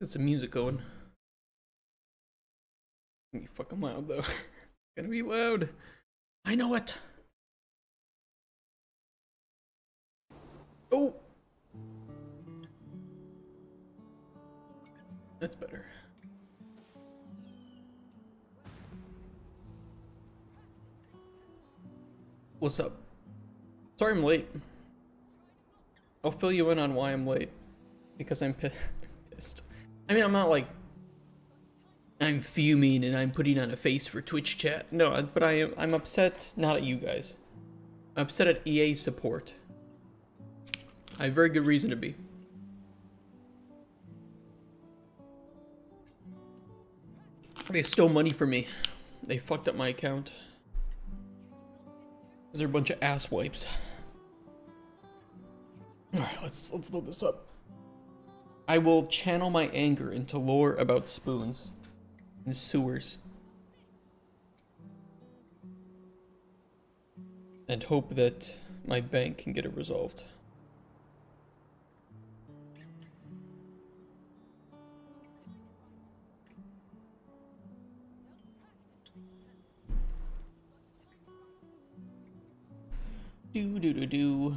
There's some music going. It's gonna be fucking loud though. It's gonna be loud. I know it. Oh. That's better. What's up? Sorry I'm late. I'll fill you in on why I'm late. Because I'm pissed. I mean, I'm not like I'm fuming and I'm putting on a face for Twitch chat. No, but I'm upset not at you guys. I'm upset at EA support. I have very good reason to be. They stole money from me. They fucked up my account. They're a bunch of ass wipes. Alright, let's load this up. I will channel my anger into lore about spoons and sewers. And hope that my bank can get it resolved. Do.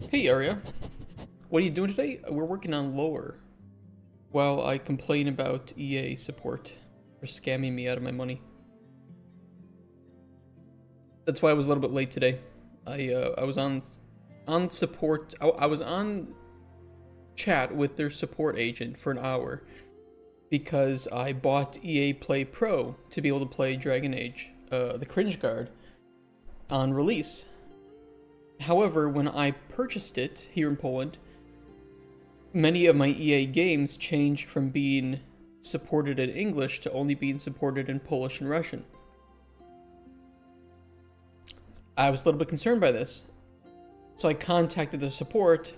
Hey Arya, what are you doing today? We're working on lore while I complain about EA support for scamming me out of my money. That's why I was a little bit late today. I was on support. I was on chat with their support agent for an hour because I bought EA Play Pro to be able to play Dragon Age, the Cringe Guard, on release. However, when I purchased it here in Poland, many of my EA games changed from being supported in English to only being supported in Polish and Russian. I was a little bit concerned by this, so I contacted the support.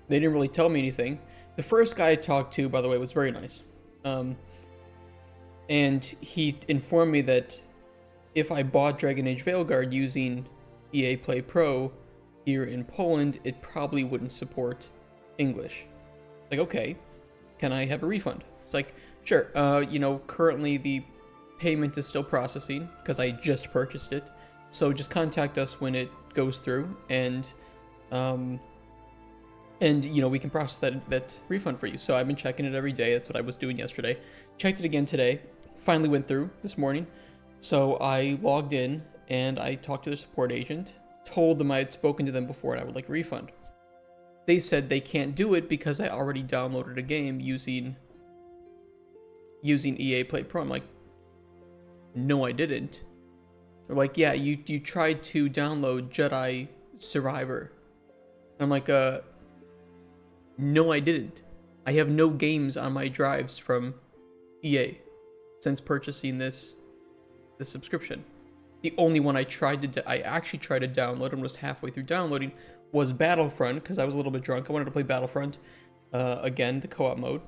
They didn't really tell me anything. The first guy I talked to, by the way, was very nice. And he informed me that if I bought Dragon Age Veilguard using EA Play Pro here in Poland, it probably wouldn't support English. Like, okay, can I have a refund? It's like, sure, you know, currently the payment is still processing because I just purchased it. So just contact us when it goes through and you know, we can process that refund for you. So I've been checking it every day. That's what I was doing yesterday. Checked it again today. Finally went through this morning. So I logged in and I talked to the support agent, told them I had spoken to them before and I would like a refund. They said they can't do it because I already downloaded a game using EA Play Pro. I'm like, no, I didn't. They're like, yeah, you tried to download Jedi Survivor. And I'm like, no, I didn't. I have no games on my drives from EA since purchasing this subscription. The only one I actually tried to download and was halfway through downloading was Battlefront because I was a little bit drunk. I wanted to play Battlefront again, the co-op mode.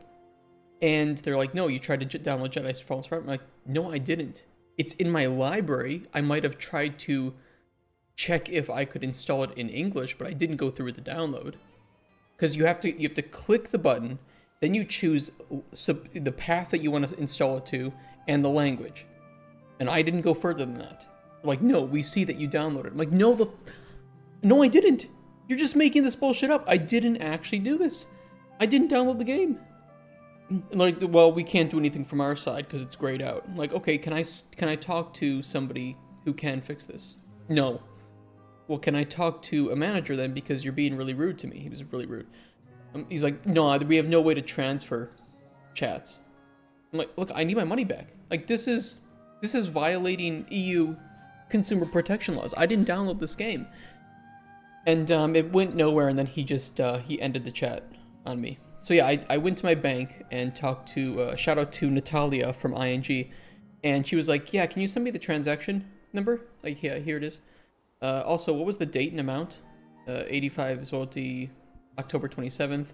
And they're like, no, you tried to download Jedi Fallen Survivor. I'm like, no, I didn't. It's in my library. I might have tried to check if I could install it in English, but I didn't go through with the download. Because you have to click the button, then you choose the path that you want to install it to and the language. And I didn't go further than that. They're like, no, we see that you downloaded it. I'm like, no, I didn't. You're just making this bullshit up. I didn't actually do this. I didn't download the game. Like, well, we can't do anything from our side because it's grayed out. I'm like, okay, can I talk to somebody who can fix this? No. Well, can I talk to a manager then because you're being really rude to me? He was really rude. He's like, no, we have no way to transfer chats. I'm like, look, I need my money back. Like, this is violating EU consumer protection laws. I didn't download this game. And it went nowhere, and then he just he ended the chat on me. So yeah, I went to my bank and talked to, shout out to Natalia from ING, and she was like, yeah, can you send me the transaction number? Like, yeah, here it is. Also, what was the date and amount? 85 zloty October 27th.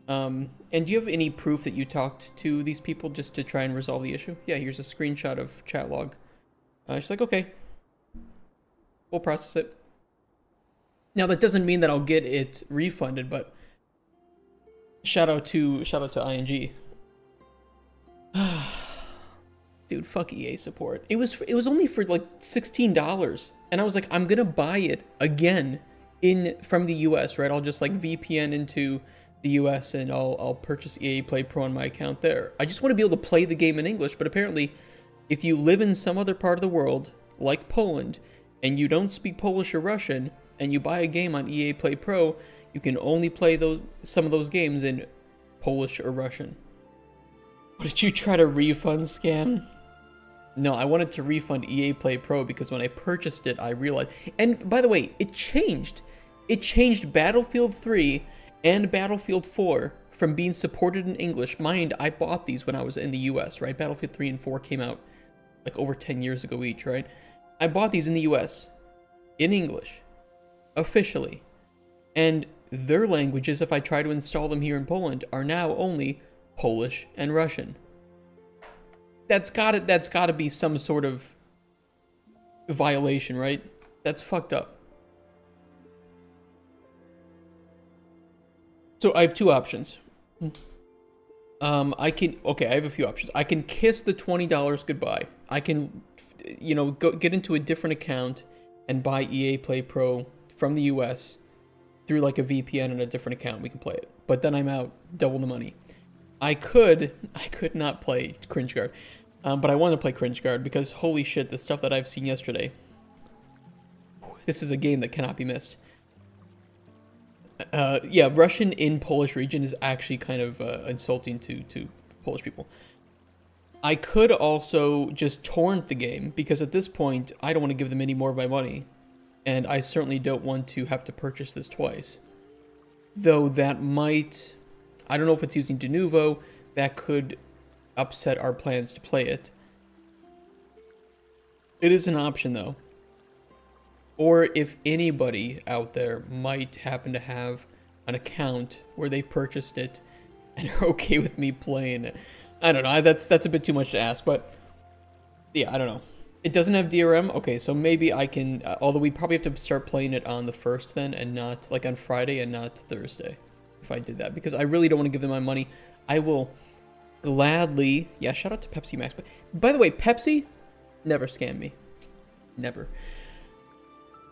And do you have any proof that you talked to these people just to try and resolve the issue? Yeah, here's a screenshot of chat log. She's like, okay, we'll process it. Now that doesn't mean that I'll get it refunded, but shout out to ING. Dude, fuck EA support. It was only for like $16, and I was like, I'm gonna buy it again from the US, right? I'll just like VPN into the US and I'll purchase EA Play Pro on my account there. I just want to be able to play the game in English, but apparently if you live in some other part of the world, like Poland, and you don't speak Polish or Russian, and you buy a game on EA Play Pro, you can only play some of those games in Polish or Russian. What, did you try to refund scam? No, I wanted to refund EA Play Pro because when I purchased it, I realized... And by the way, it changed. It changed Battlefield 3 and Battlefield 4 from being supported in English. Mind, I bought these when I was in the US, right? Battlefield 3 and 4 came out like over 10 years ago each, right? I bought these in the US in English, officially. And their languages, if I try to install them here in Poland, are now only Polish and Russian. That's gotta be some sort of violation, right? That's fucked up. So I have two options. I have a few options. I can kiss the $20 goodbye. I can, you know, go get into a different account and buy EA Play Pro from the US through like a VPN and a different account. We can play it, but then I'm out double the money. I could not play Cringe Guard, but I want to play Cringe Guard because holy shit, the stuff that I've seen yesterday. This is a game that cannot be missed. Yeah, Russian in Polish region is actually kind of insulting to Polish people. I could also just torrent the game because at this point, I don't want to give them any more of my money. And I certainly don't want to have to purchase this twice. Though that might... I don't know if it's using Denuvo. That could upset our plans to play it. It is an option, though. Or if anybody out there might happen to have an account where they've purchased it and are okay with me playing it. I don't know. That's a bit too much to ask, but yeah, I don't know. It doesn't have DRM. Okay, so maybe I can... although we probably have to start playing it on the 1st then and not... like on Friday and not Thursday. If I did that, because I really don't want to give them my money. I will gladly... Yeah, shout out to Pepsi Max. But by the way, Pepsi never scammed me. Never.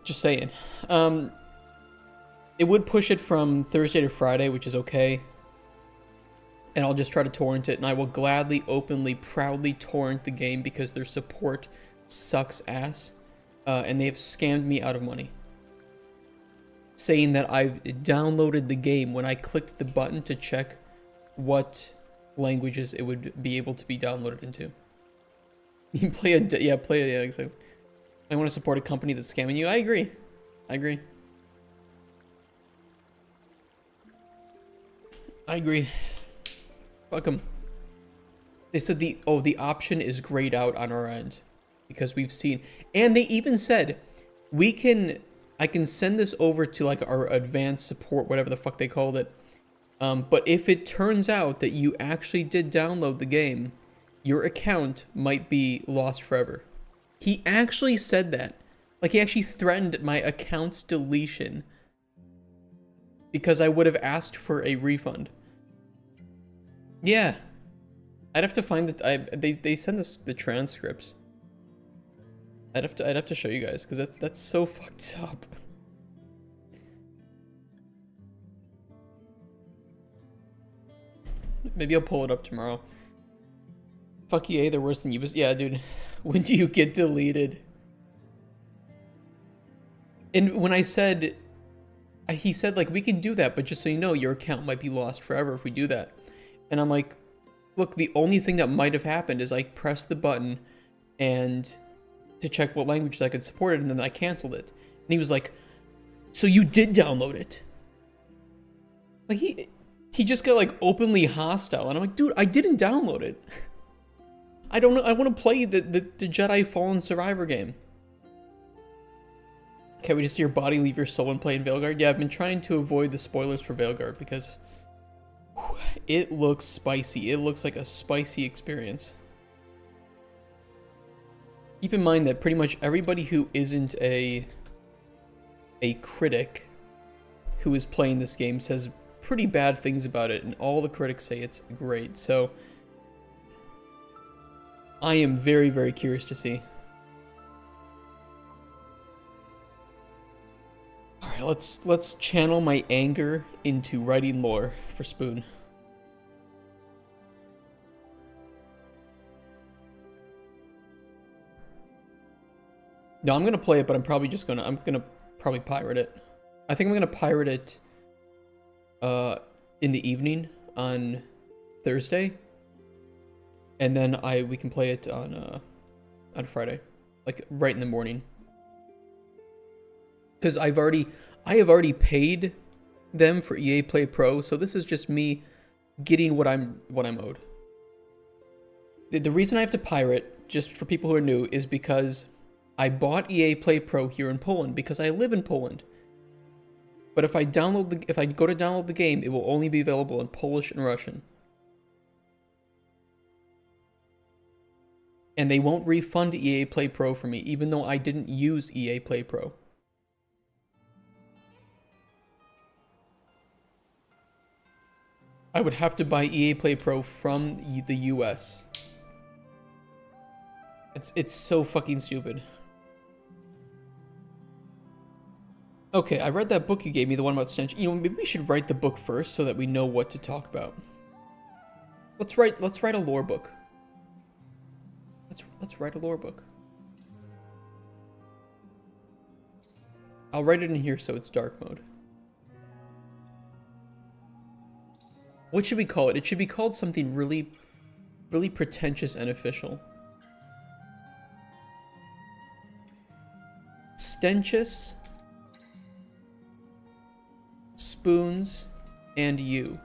Just saying. It would push it from Thursday to Friday, which is okay. And I'll just try to torrent it, and I will gladly, openly, proudly torrent the game because their support sucks ass. And they have scammed me out of money. Saying that I've downloaded the game when I clicked the button to check what languages it would be able to be downloaded into. You play yeah, exactly. I want to support a company that's scamming you. I agree. I agree. I agree. Fuck them. They said the option is grayed out on our end because we've seen, and they even said I can send this over to like our advanced support, whatever the fuck they called it. But if it turns out that you actually did download the game, your account might be lost forever. He actually said that. Like, he actually threatened my account's deletion because I would have asked for a refund. Yeah. I'd have to find that. They send us the transcripts. I'd have to show you guys because that's so fucked up. Maybe I'll pull it up tomorrow. Fuck EA, they're worse than you. Yeah, dude. When do you get deleted? And when I said, he said like, we can do that, but just so you know, your account might be lost forever if we do that. And I'm like, look, the only thing that might have happened is I pressed the button and to check what languages I could support it, and then I canceled it. And he was like, so you did download it? Like, he just got like openly hostile, and I'm like, dude, I didn't download it. I don't know. I want to play the Jedi Fallen Survivor game. Can't we just see your body leave your soul and play in Veilguard? Yeah, I've been trying to avoid the spoilers for Veilguard because it looks spicy. It looks like a spicy experience. Keep in mind that pretty much everybody who isn't a critic who is playing this game says pretty bad things about it, and all the critics say it's great. So I am very, very curious to see. Alright, let's channel my anger into writing lore for Spoon. No, I'm gonna play it, but I'm gonna probably pirate it. I think I'm gonna pirate it in the evening on Thursday. And then we can play it on Friday. Like right in the morning. Because I have already paid them for EA Play Pro, so this is just me getting what I'm owed. The reason I have to pirate, just for people who are new, is because I bought EA Play Pro here in Poland because I live in Poland. But if I go to download the game, it will only be available in Polish and Russian. And they won't refund EA Play Pro for me, even though I didn't use EA Play Pro. I would have to buy EA Play Pro from the US. It's so fucking stupid. Okay, I read that book you gave me, the one about Stenchus. You know, maybe we should write the book first so that we know what to talk about. Let's write a lore book. Let's write a lore book. I'll write it in here so it's dark mode. What should we call it? It should be called something really, really pretentious and official. Stenchus, Spoons, and You.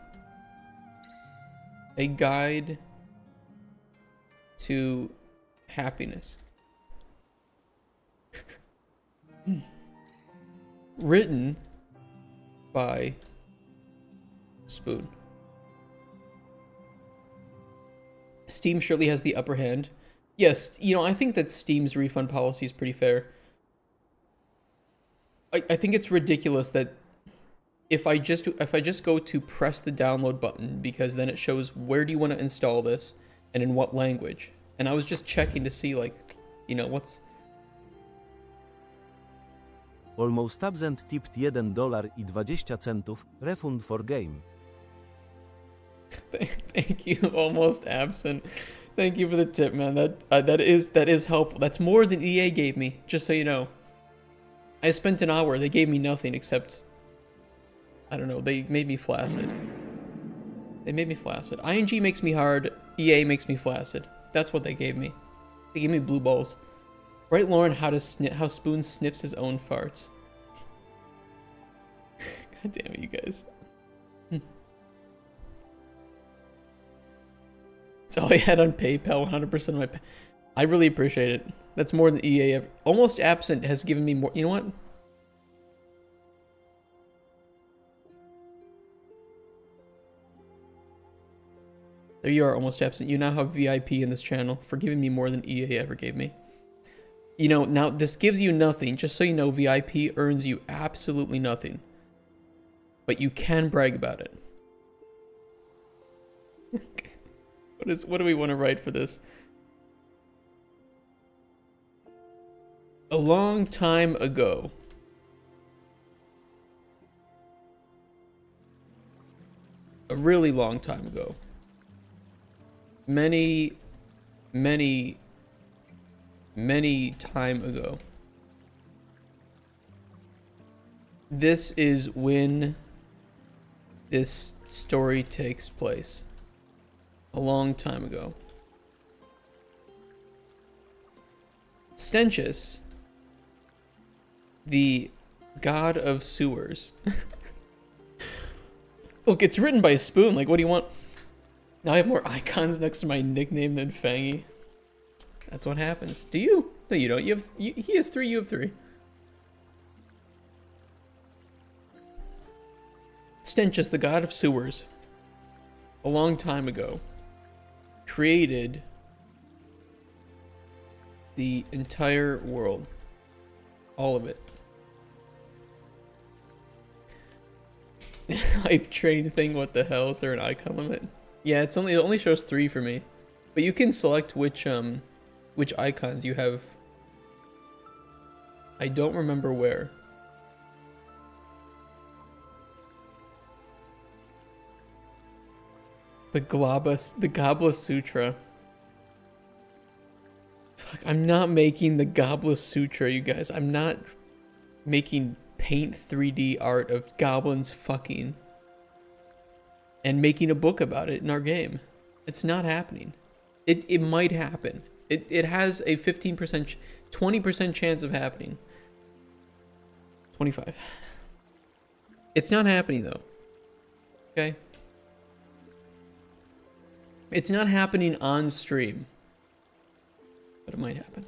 A guide to happiness. Written by Spoon. Steam surely has the upper hand. Yes, you know, I think that Steam's refund policy is pretty fair. I think it's ridiculous that if I just go to press the download button, because then it shows where do you want to install this and in what language. And I was just checking to see, like, you know, what's... Almost absent tipped $1.20, refund for game. Thank you, Almost Absent. Thank you for the tip, man. That is helpful. That's more than EA gave me, just so you know. I spent an hour. They gave me nothing except, I don't know, they made me flaccid. They made me flaccid. ING makes me hard. EA makes me flaccid. That's what they gave me. They gave me blue balls. Write Lauren how Spoon sniffs his own farts. God damn it, you guys. It's all I had on PayPal, 100% of my pay. I really appreciate it. That's more than EA ever. Almost Absent has given me more. You know what? There you are, Almost Absent. You now have VIP in this channel for giving me more than EA ever gave me. You know, now this gives you nothing. Just so you know, VIP earns you absolutely nothing. But you can brag about it. What do we want to write for this? A long time ago. A really long time ago. Many time ago. This is when this story takes place. A long time ago. Stenchus, the god of sewers. Look, it's written by Spoon. Like, what do you want? Now I have more icons next to my nickname than Fangy. That's what happens. Do you? No, you don't. He has 3, you have 3. Stenchus, the god of sewers, a long time ago, created the entire world. All of it. Hype train thing, what the hell? Is there an icon limit? Yeah, it only shows 3 for me. But you can select which icons you have. I don't remember where. The Gobla Sutra. Fuck, I'm not making the Gobla Sutra, you guys. I'm not making paint 3D art of goblins fucking and making a book about it in our game. It's not happening. It might happen. It has a 15%, 20% chance of happening. 25. It's not happening though. Okay? It's not happening on stream. But it might happen.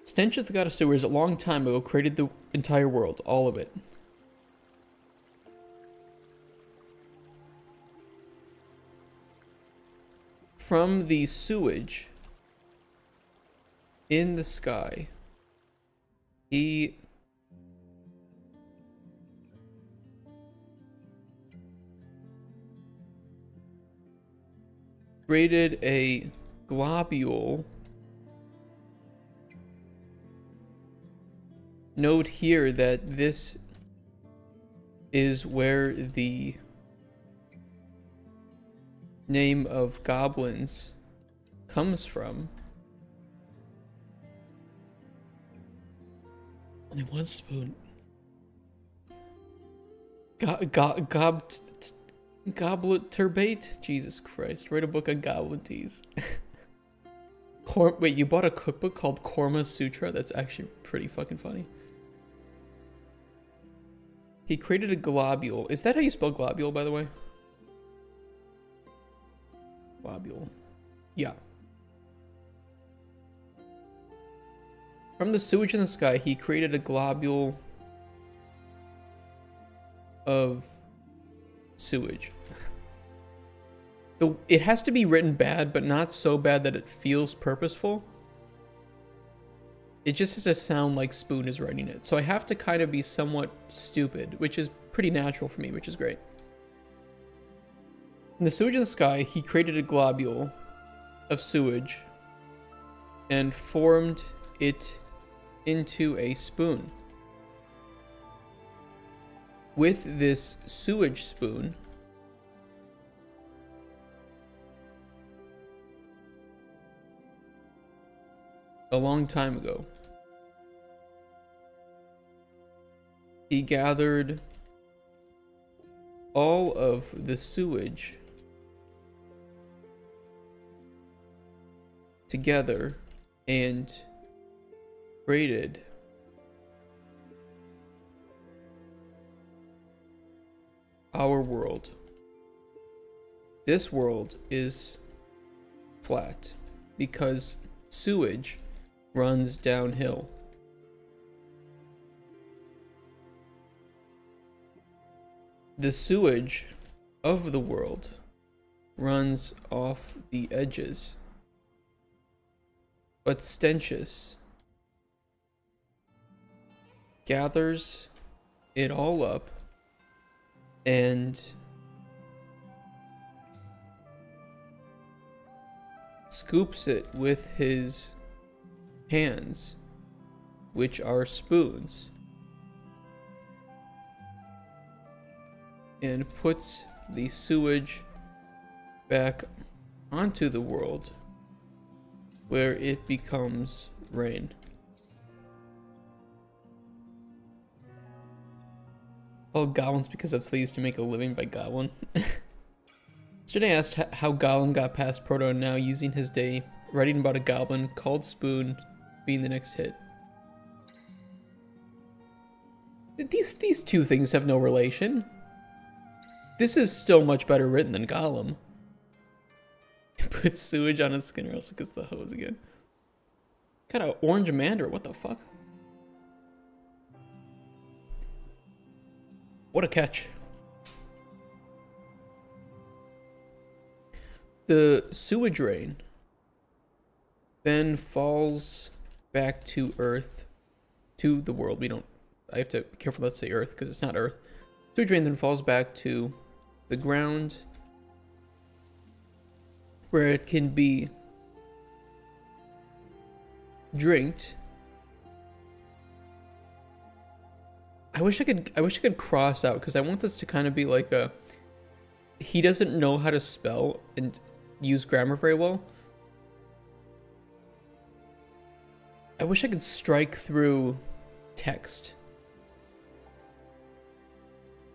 Stenchus, the god of sewers, a long time ago created the entire world, all of it. From the sewage in the sky, he created a globule. Note here that this is where the name of goblins comes from. Only one spoon. Goblet turbate? Jesus Christ. Write a book on goblin teas. Wait, you bought a cookbook called Korma Sutra? That's actually pretty fucking funny. He created a globule. Is that how you spell globule, by the way? Globule. Yeah. From the sewage in the sky, he created a globule of sewage. It has to be written bad, but not so bad that it feels purposeful. It just has to sound like Spoon is writing it. So I have to kind of be somewhat stupid, which is pretty natural for me, which is great. In the sewage in the sky, he created a globule of sewage and formed it into a spoon. With this sewage spoon, a long time ago, he gathered all of the sewage together and created our world. This world is flat because sewage runs downhill. The sewage of the world runs off the edges. But Stenchus gathers it all up and scoops it with his hands, which are spoons, and puts the sewage back onto the world where it becomes rain. Oh, goblins, because that's they used to make a living by goblin. Yesterday I asked how Gollum got past Proto and now using his day writing about a goblin called Spoon being the next hit. These two things have no relation. This is still much better written than Gollum. Put sewage on his skin or else it gets the hose again. Kind of orange mander, what the fuck? What a catch. the sewage rain then falls back to Earth, to the world. We don't, I have to be careful not to say Earth because it's not Earth. Sewage rain then falls back to the ground where it can be drinked. I wish I could cross out because I want this to kind of be like a, he doesn't know how to spell and use grammar very well. I wish I could strike through text.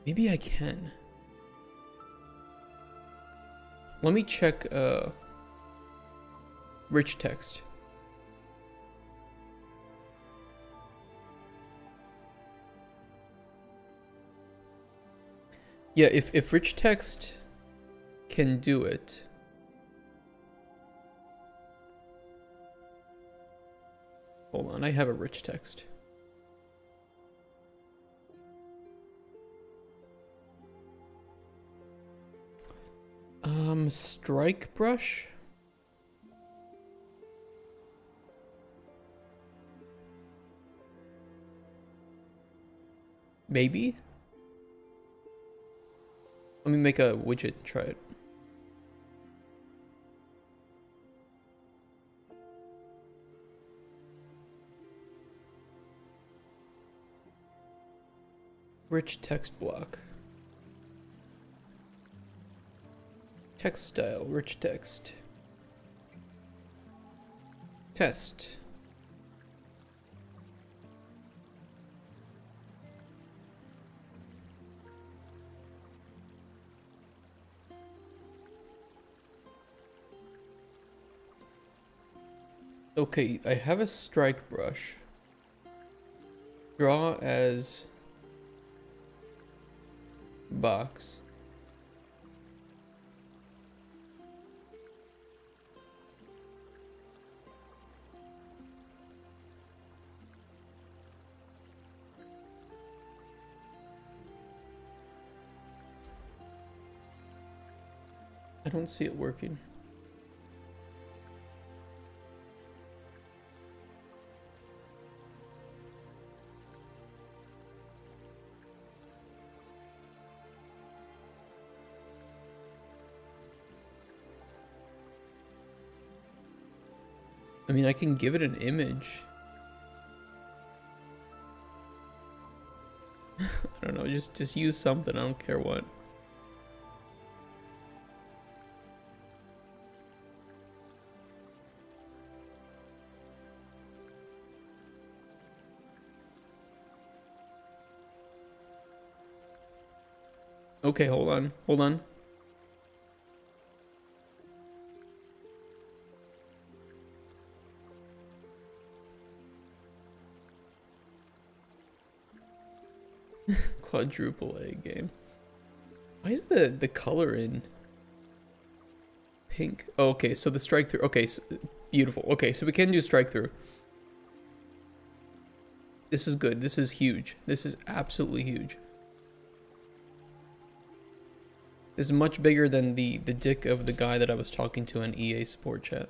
Maybe I can. Let me check rich text. Yeah, if rich text can do it. Hold on, I have a rich text. Strike brush? Maybe? Let me make a widget, try it. Rich text block. Text style, rich text. Test. Okay, I have a strike brush. Draw as box. I don't see it working. I mean, I can give it an image. I don't know, just use something, I don't care what. Okay, hold on, hold on. Quadruple A game. Why is the color in pink? Oh, okay, so the strike through. Okay, so, beautiful. Okay, so we can do strike through. This is good. This is huge. This is absolutely huge. This is much bigger than the dick of the guy that I was talking to in EA support chat,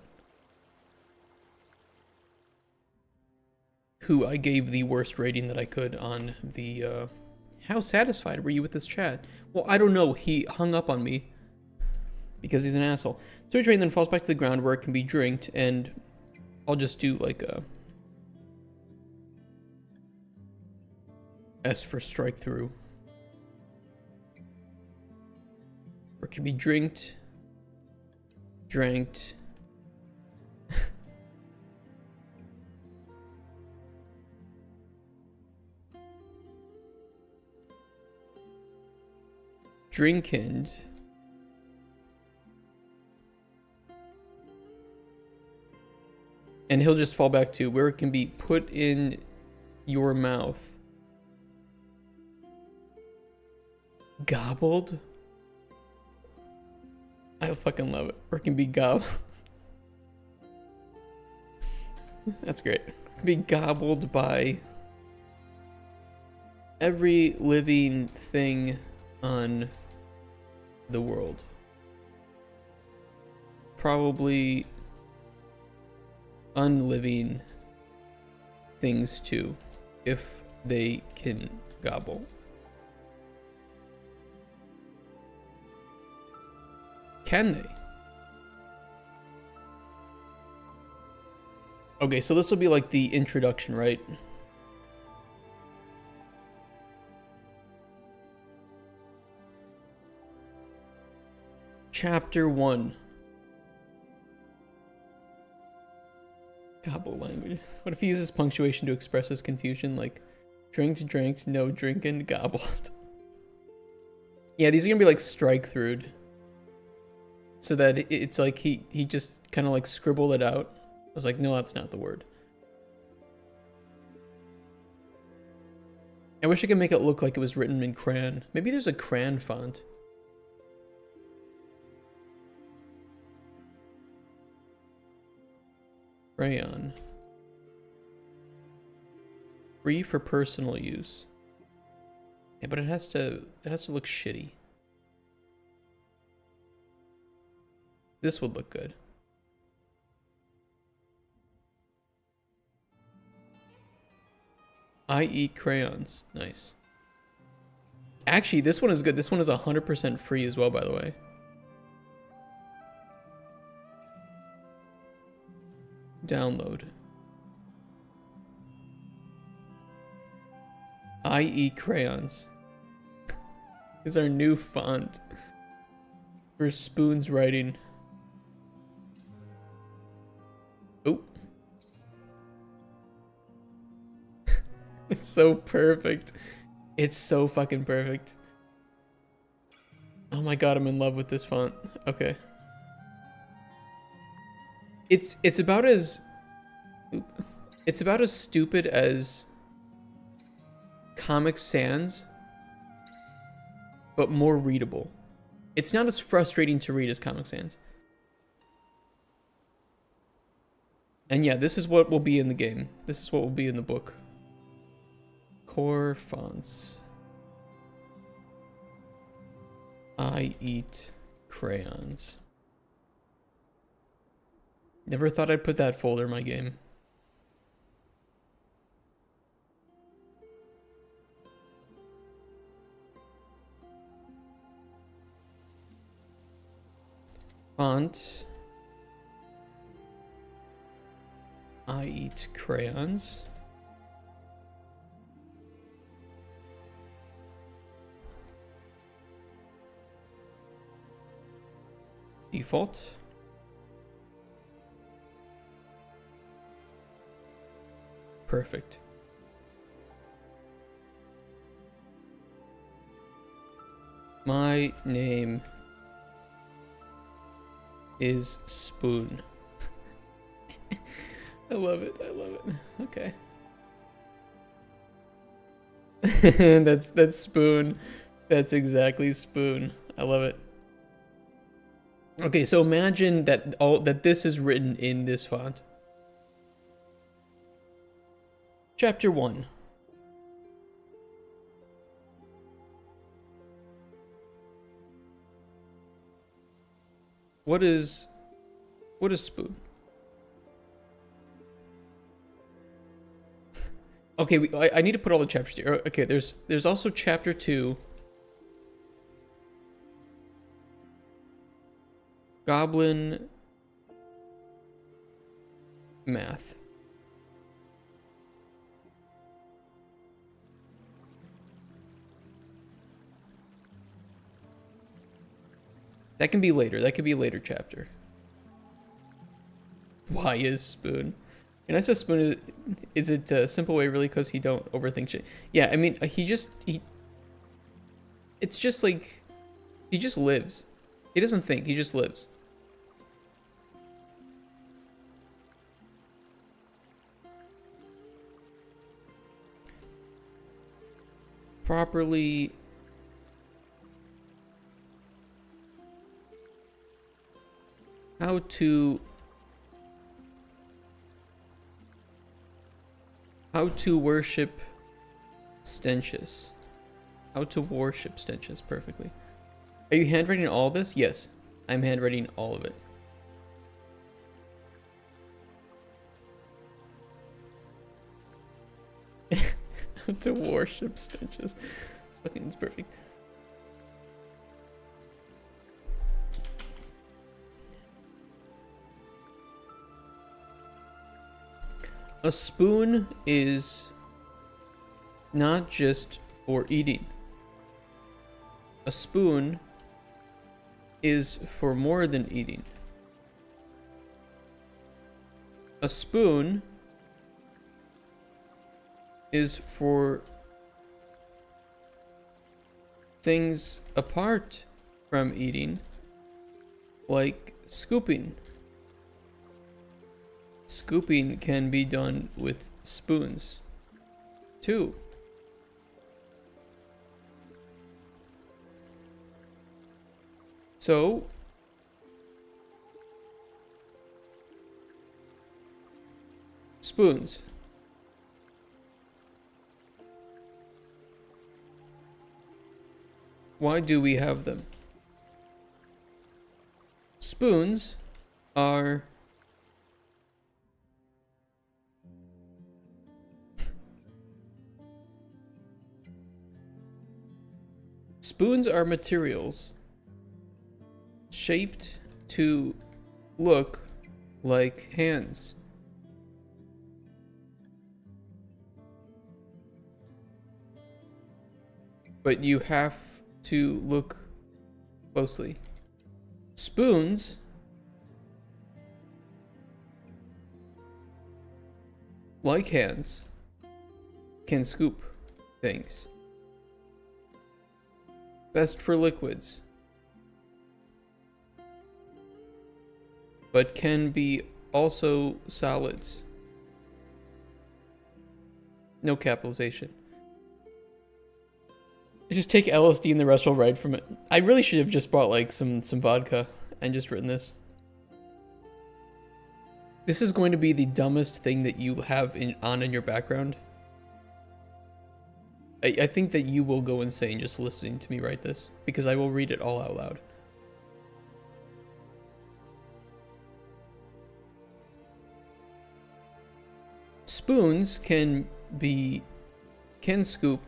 who I gave the worst rating that I could on the how satisfied were you with this chat? Well, I don't know. He hung up on me because he's an asshole. Sewage rain then falls back to the ground where it can be drinked, and I'll just do like a S for strike through. Or it can be drinked, dranked. Drinkened. And he'll just fall back to where it can be put in your mouth. Gobbled? I fucking love it. Or it can be gobbled. That's great. It can be gobbled by every living thing on the world. probably unliving things too, if they can gobble. Can they? Okay, so this will be like the introduction, right? Chapter 1. Gobble language. What if he uses punctuation to express his confusion, like drank, no drinking, gobbled? Yeah, these are gonna be like strike through'd. So that it's like he just kind of like scribbled it out. I was like, no, that's not the word. I wish I could make it look like it was written in crayon. Maybe there's a crayon font. Crayon. Free for personal use. Yeah, but it has to look shitty. This would look good. I eat crayons. Nice. Actually, this one is good. This one is 100% free as well, by the way. Download. I eat crayons. Is our new font for Spoon's writing. Oh. It's so perfect. It's so fucking perfect. Oh my god, I'm in love with this font. Okay. It's about as stupid as Comic Sans, but more readable. It's not as frustrating to read as Comic Sans. And yeah, this is what will be in the game. This is what will be in the book. Core fonts. I eat crayons. Never thought I'd put that folder in my game. Font. I eat crayons. Default. Perfect. My name is Spoon. I love it. I love it. Okay. That's Spoon. That's exactly Spoon. I love it. Okay, so imagine that this is written in this font. Chapter 1. What is Spoon? Okay, I need to put all the chapters here. Okay, there's also chapter 2. Goblin math. That can be later. That could be a later chapter. Why is Spoon? And I said Spoon is it a simple way really because he don't overthink shit. Yeah, I mean it's just like he just lives. He doesn't think, he just lives. Properly how to worship Stenchus. How to worship Stenchus perfectly. Are you handwriting all this? Yes, I'm handwriting all of it. to worship Stenchus. It's perfect. A spoon is not just for eating. A spoon is for more than eating. A spoon is for things apart from eating, like scooping. Scooping can be done with spoons, too. So, spoons. Why do we have them? Spoons are spoons are materials shaped to look like hands. But you have to look closely. Spoons like hands can scoop things. Best for liquids, but can be also solids. No capitalization. Just take LSD and the rest will write from it. I really should have just bought like some vodka and just written this. This is going to be the dumbest thing that you have on in your background. I think that you will go insane just listening to me write this, because I will read it all out loud. Spoons can scoop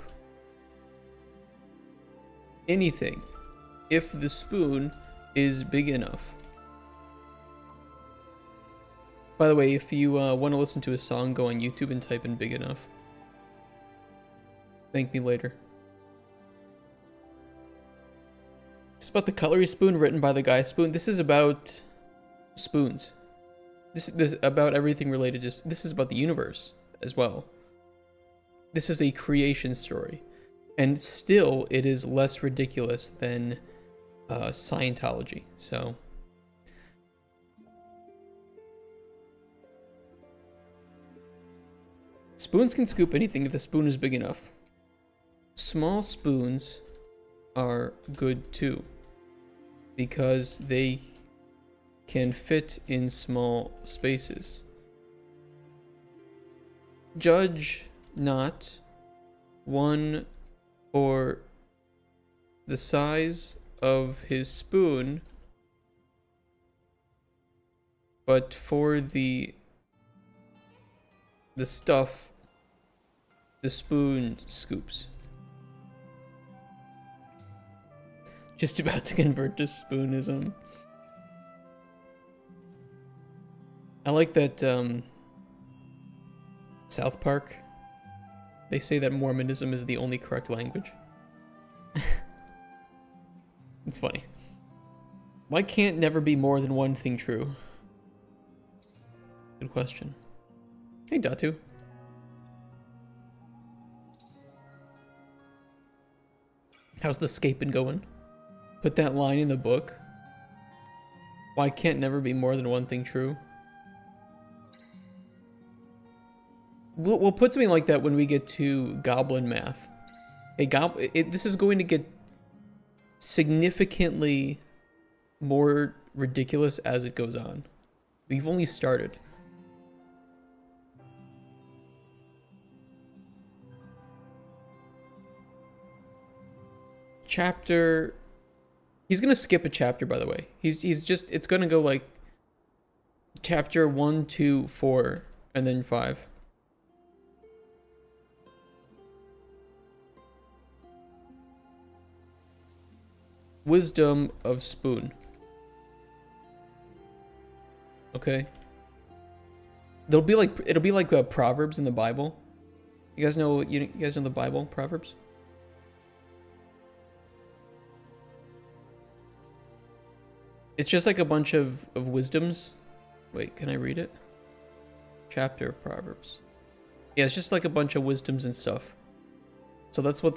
anything if the spoon is big enough. By the way, if you want to listen to a song, go on YouTube and type in big enough. Thank me later. It's about the cutlery spoon written by the guy Spoon. This is about spoons. This is about everything related. This is about the universe as well. This is a creation story. And still, it is less ridiculous than Scientology. So, spoons can scoop anything if the spoon is big enough. Small spoons are good too, because they can fit in small spaces. Judge not one for the size of his spoon, but for the stuff the spoon scoops. Just about to convert to spoonism. I like that South Park, they say that Mormonism is the only correct language. It's funny. Why can't never be more than one thing true? Good question. Hey, Datu. How's the scaping going? Put that line in the book. Why can't never be more than one thing true? We'll put something like that when we get to goblin math. This is going to get significantly more ridiculous as it goes on. We've only started. Chapter... He's gonna skip a chapter, by the way. He's just... It's gonna go like... Chapter 1, 2, 4, and then 5. Wisdom of spoon. Okay. It'll be like Proverbs in the Bible. You guys know the Bible, Proverbs? It's just like a bunch of wisdoms. Wait, can I read it? Chapter of Proverbs. Yeah, it's just like a bunch of wisdoms and stuff. So that's what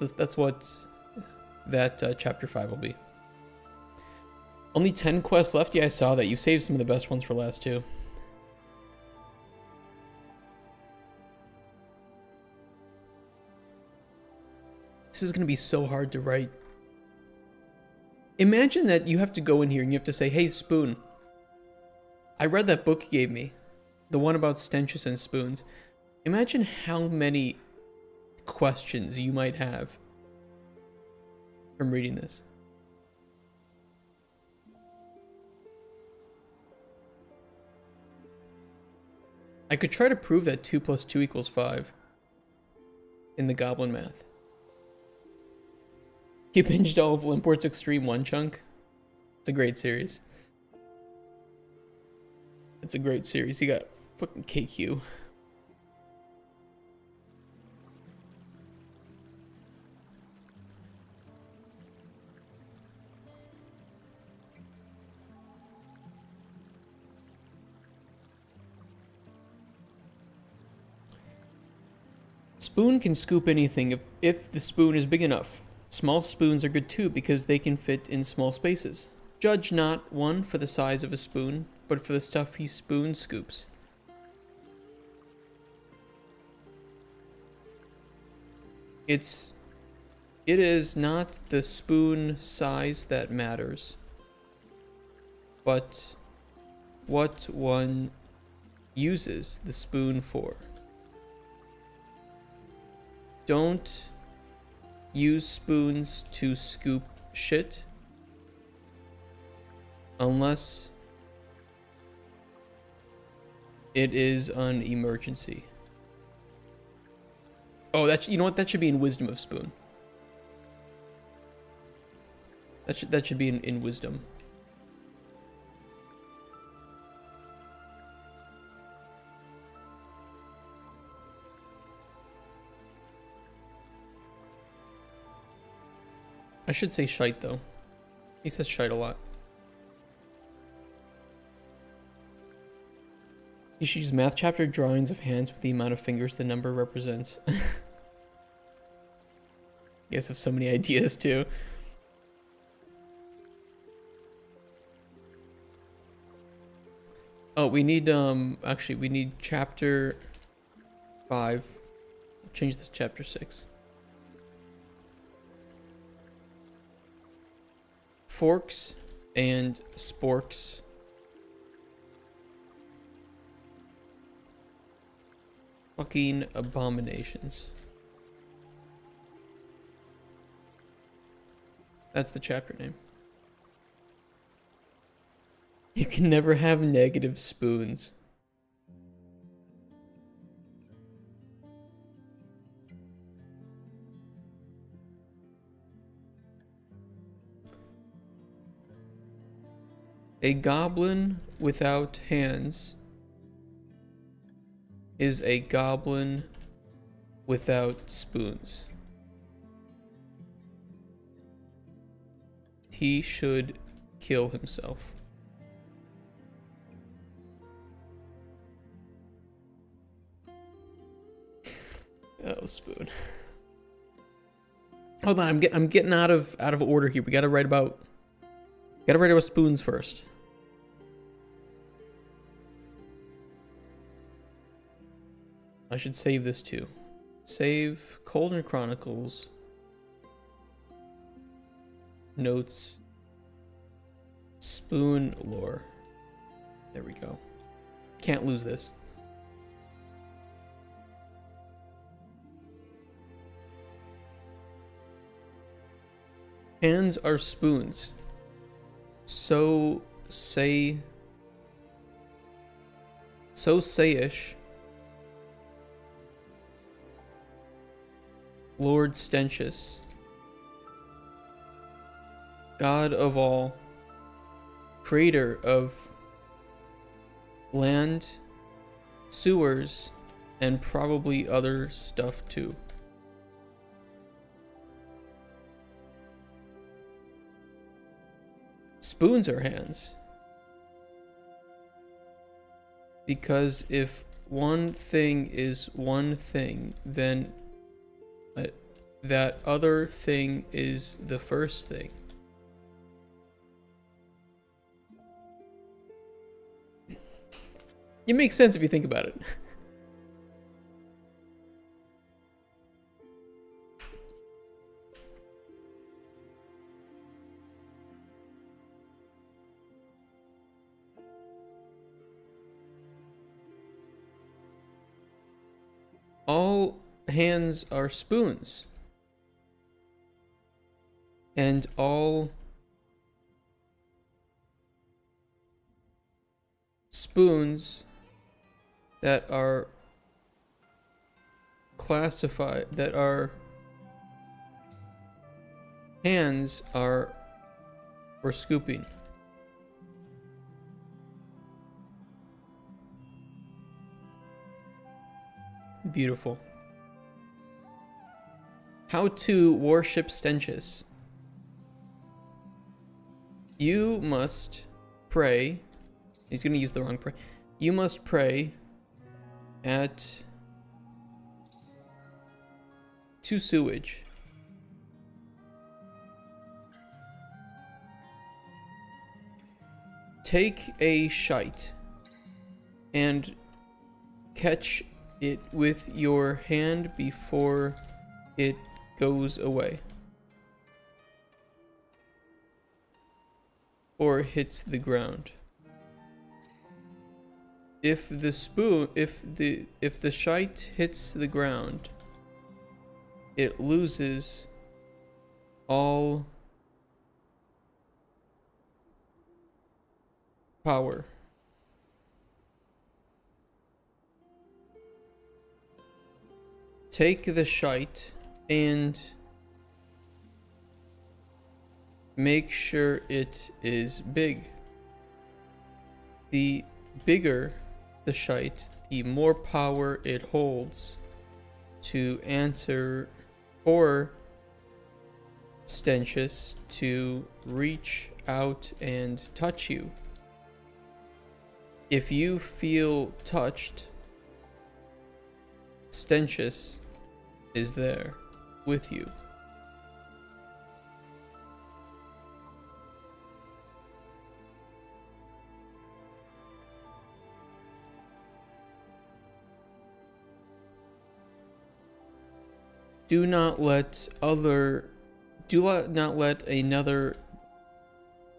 that chapter 5 will be. Only 10 quests left. Yeah, I saw that. You saved some of the best ones for last too. This is going to be so hard to write. Imagine that you have to go in here and you have to say, hey, Spoon, I read that book you gave me. The one about Stenchus and spoons. Imagine how many questions you might have from reading this. I could try to prove that 2 + 2 = 5 in the goblin math. You binged all of Limport's Extreme One Chunk. It's a great series. It's a great series. You got fucking KQ. Spoon can scoop anything if the spoon is big enough. Small spoons are good too because they can fit in small spaces. Judge not one for the size of a spoon, but for the stuff he spoon scoops. It is not the spoon size that matters, but what one uses the spoon for. Don't use spoons to scoop shit unless it is an emergency. Oh, you know what? That should be in Wisdom of Spoon. That should be in Wisdom. I should say shite though. He says shite a lot. You should use math chapter drawings of hands with the amount of fingers the number represents. You guys have so many ideas too. Oh, we need actually we need chapter 5. Change this to chapter 6. Forks and sporks. Fucking abominations. That's the chapter name. You can never have negative spoons. A goblin without hands is a goblin without spoons. He should kill himself. Oh, spoon. Hold on, I'm getting out of order here. We gotta write about spoons first. I should save this too. Save Cauldron Chronicles. Notes. Spoon lore. There we go. Can't lose this. Hands are spoons. So say-ish. Lord Stenchus. God of all, creator of land, sewers, and probably other stuff too. Spoons are hands. Because if one thing is one thing, then that other thing is the first thing. It makes sense if you think about it. All hands are spoons. And all spoons that are classified, that are hands are for scooping. Beautiful. How to worship Stenchus. You must pray. He's going to use the wrong pray. You must pray to sewage. Take a shite and catch it with your hand before it goes away or hits the ground. If the shite hits the ground, it loses all power. Take the shite and make sure it is big. The bigger the shite, the more power it holds to answer for Stenchus to reach out and touch you. If you feel touched, Stenchus is there with you. Do not let another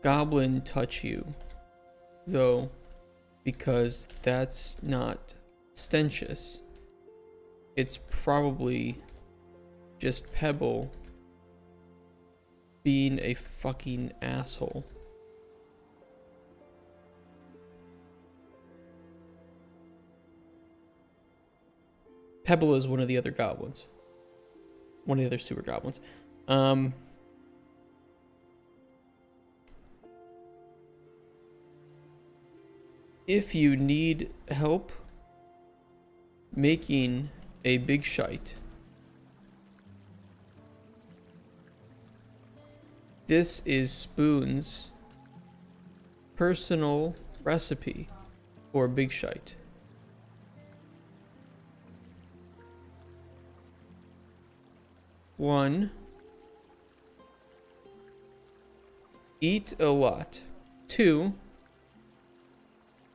goblin touch you, though, because that's not Stenchus. It's probably just Pebble being a fucking asshole. Pebble is one of the other goblins. One of the other sewer goblins. If you need help making a big shite, this is Spoon's personal recipe for big shite. One, eat a lot. 2,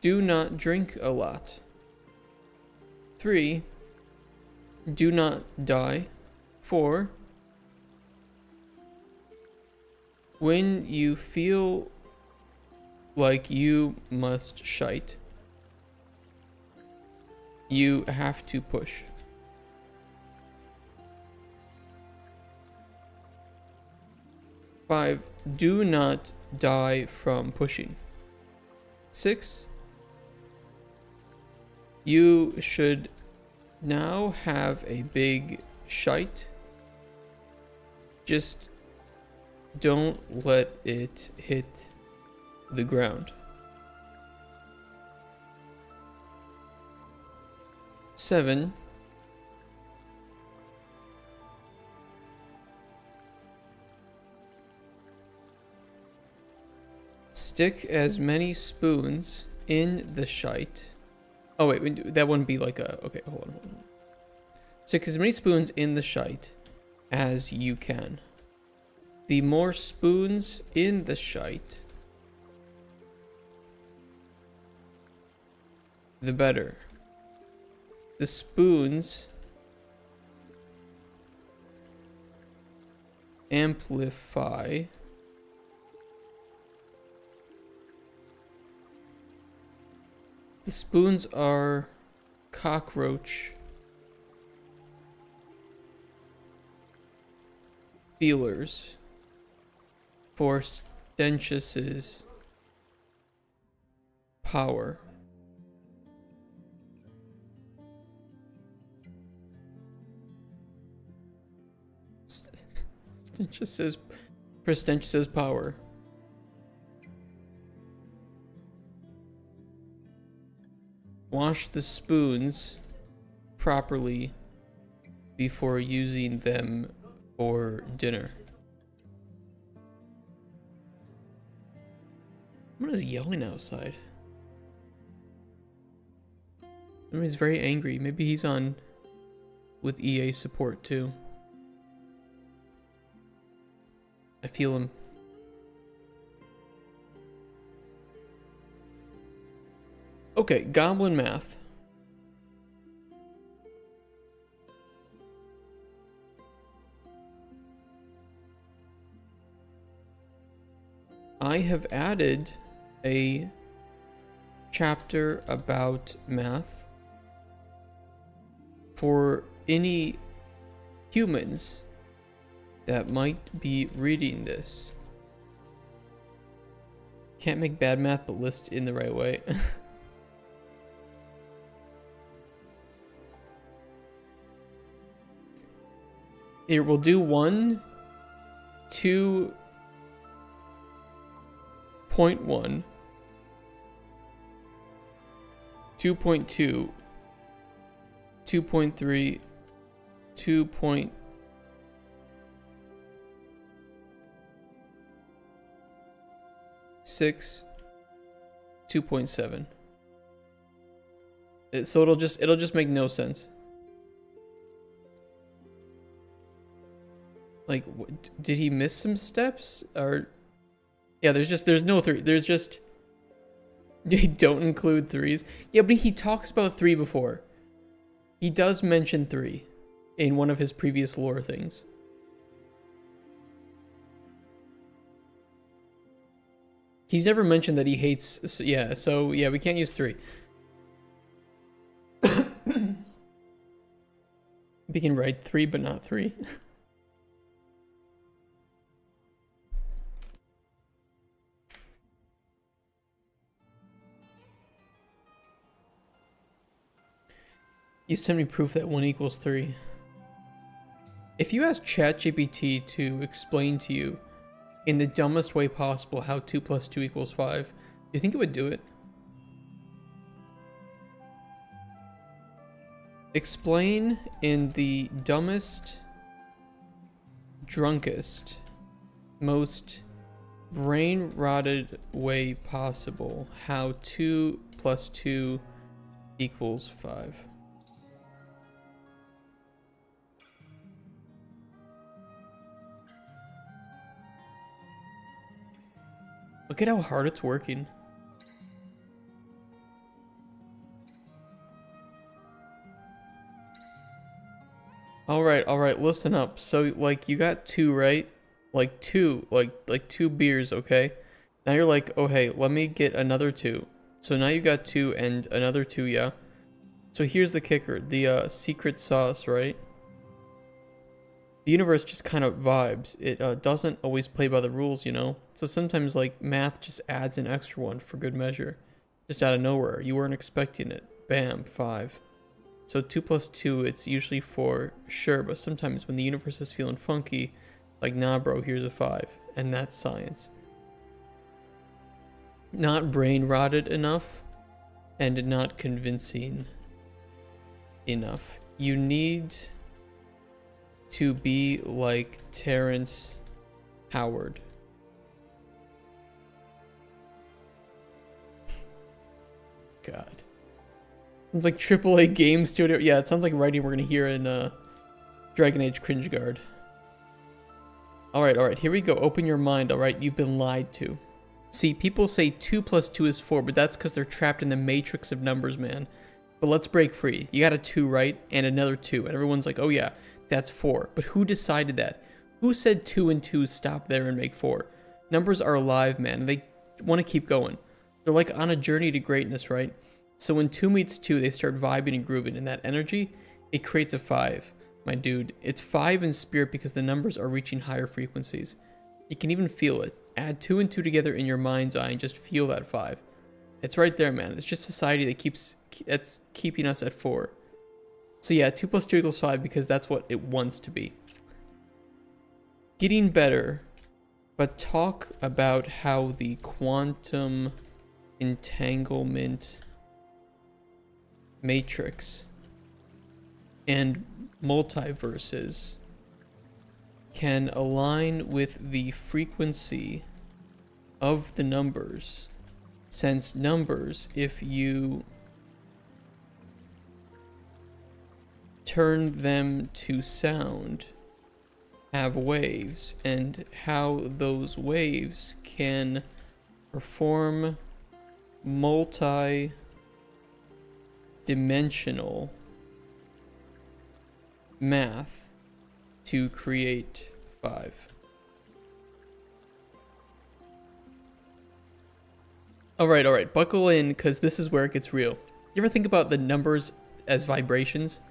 do not drink a lot. 3, do not die. 4, when you feel like you must shite, you have to push. 5, do not die from pushing. 6, you should now have a big shite. Just Don't let it hit the ground. 7. Stick as many spoons in the shite. Oh wait, that wouldn't be like a... Okay, hold on. Stick as many spoons in the shite as you can. The more spoons in the shite, the better. The spoons amplify the spoons are cockroach feelers for Stenchus's power. Stenchus's power. Wash the spoons properly before using them for dinner. Someone is yelling outside. Somebody's very angry. Maybe he's on with EA support too. I feel him. Okay, goblin math. I have added a chapter about math for any humans that might be reading this. Can't make bad math but list in the right way. Here, we'll do 1, 2.1, 2.2, 2.3, 2.6, 2.7. So it'll just make no sense. Like, did he miss some steps? Or, yeah, there's no 3. There's just, they don't include 3s. Yeah, but he talks about 3 before. He does mention 3 in one of his previous lore things. He's never mentioned that he hates, yeah, so yeah, we can't use 3. We can write 3, but not 3. You send me proof that 1 equals 3. If you ask ChatGPT to explain to you in the dumbest way possible how 2 plus 2 equals 5, do you think it would do it? Explain in the dumbest, drunkest, most brain-rotted way possible how 2 plus 2 equals 5. Look at how hard it's working. All right, listen up. So, like, you got 2, right? Like 2, like 2 beers, okay? Now you're like, oh, hey, let me get another 2. So now you got 2 and another 2, yeah? So here's the kicker, the secret sauce, right? The universe just kind of vibes. It doesn't always play by the rules, you know? So sometimes, like, math just adds an extra one for good measure. Just out of nowhere. You weren't expecting it. Bam, 5. So 2 plus 2, it's usually 4, sure, but sometimes when the universe is feeling funky, like, nah, bro, here's a 5. and that's science. Not brain rotted enough, and not convincing enough. You need to be like Terrence Howard. God. Sounds like AAA game studio. Yeah, it sounds like writing we're gonna hear in Dragon Age Cringe Guard. Alright, here we go. Open your mind, alright? You've been lied to. See, people say 2 plus 2 is 4, but that's because they're trapped in the matrix of numbers, man. But let's break free. You got a 2, right? And another 2. And everyone's like, oh yeah, that's 4. But who decided that? Who said 2 and 2 stop there and make 4? Numbers are alive, man. And they want to keep going. They're like on a journey to greatness, right? So when 2 meets 2, they start vibing and grooving. And that energy, it creates a 5. My dude, it's 5 in spirit because the numbers are reaching higher frequencies. You can even feel it. Add 2 and 2 together in your mind's eye and just feel that 5. It's right there, man. It's just society that's keeping us at 4. So yeah, 2 plus 2 equals 5 because that's what it wants to be. Getting better, but talk about how the quantum entanglement matrix and multiverses can align with the frequency of the numbers, since numbers, if you turn them to sound, have waves, and how those waves can perform multi-dimensional math to create 5. Alright, buckle in, because this is where it gets real. You ever think about the numbers as vibrations?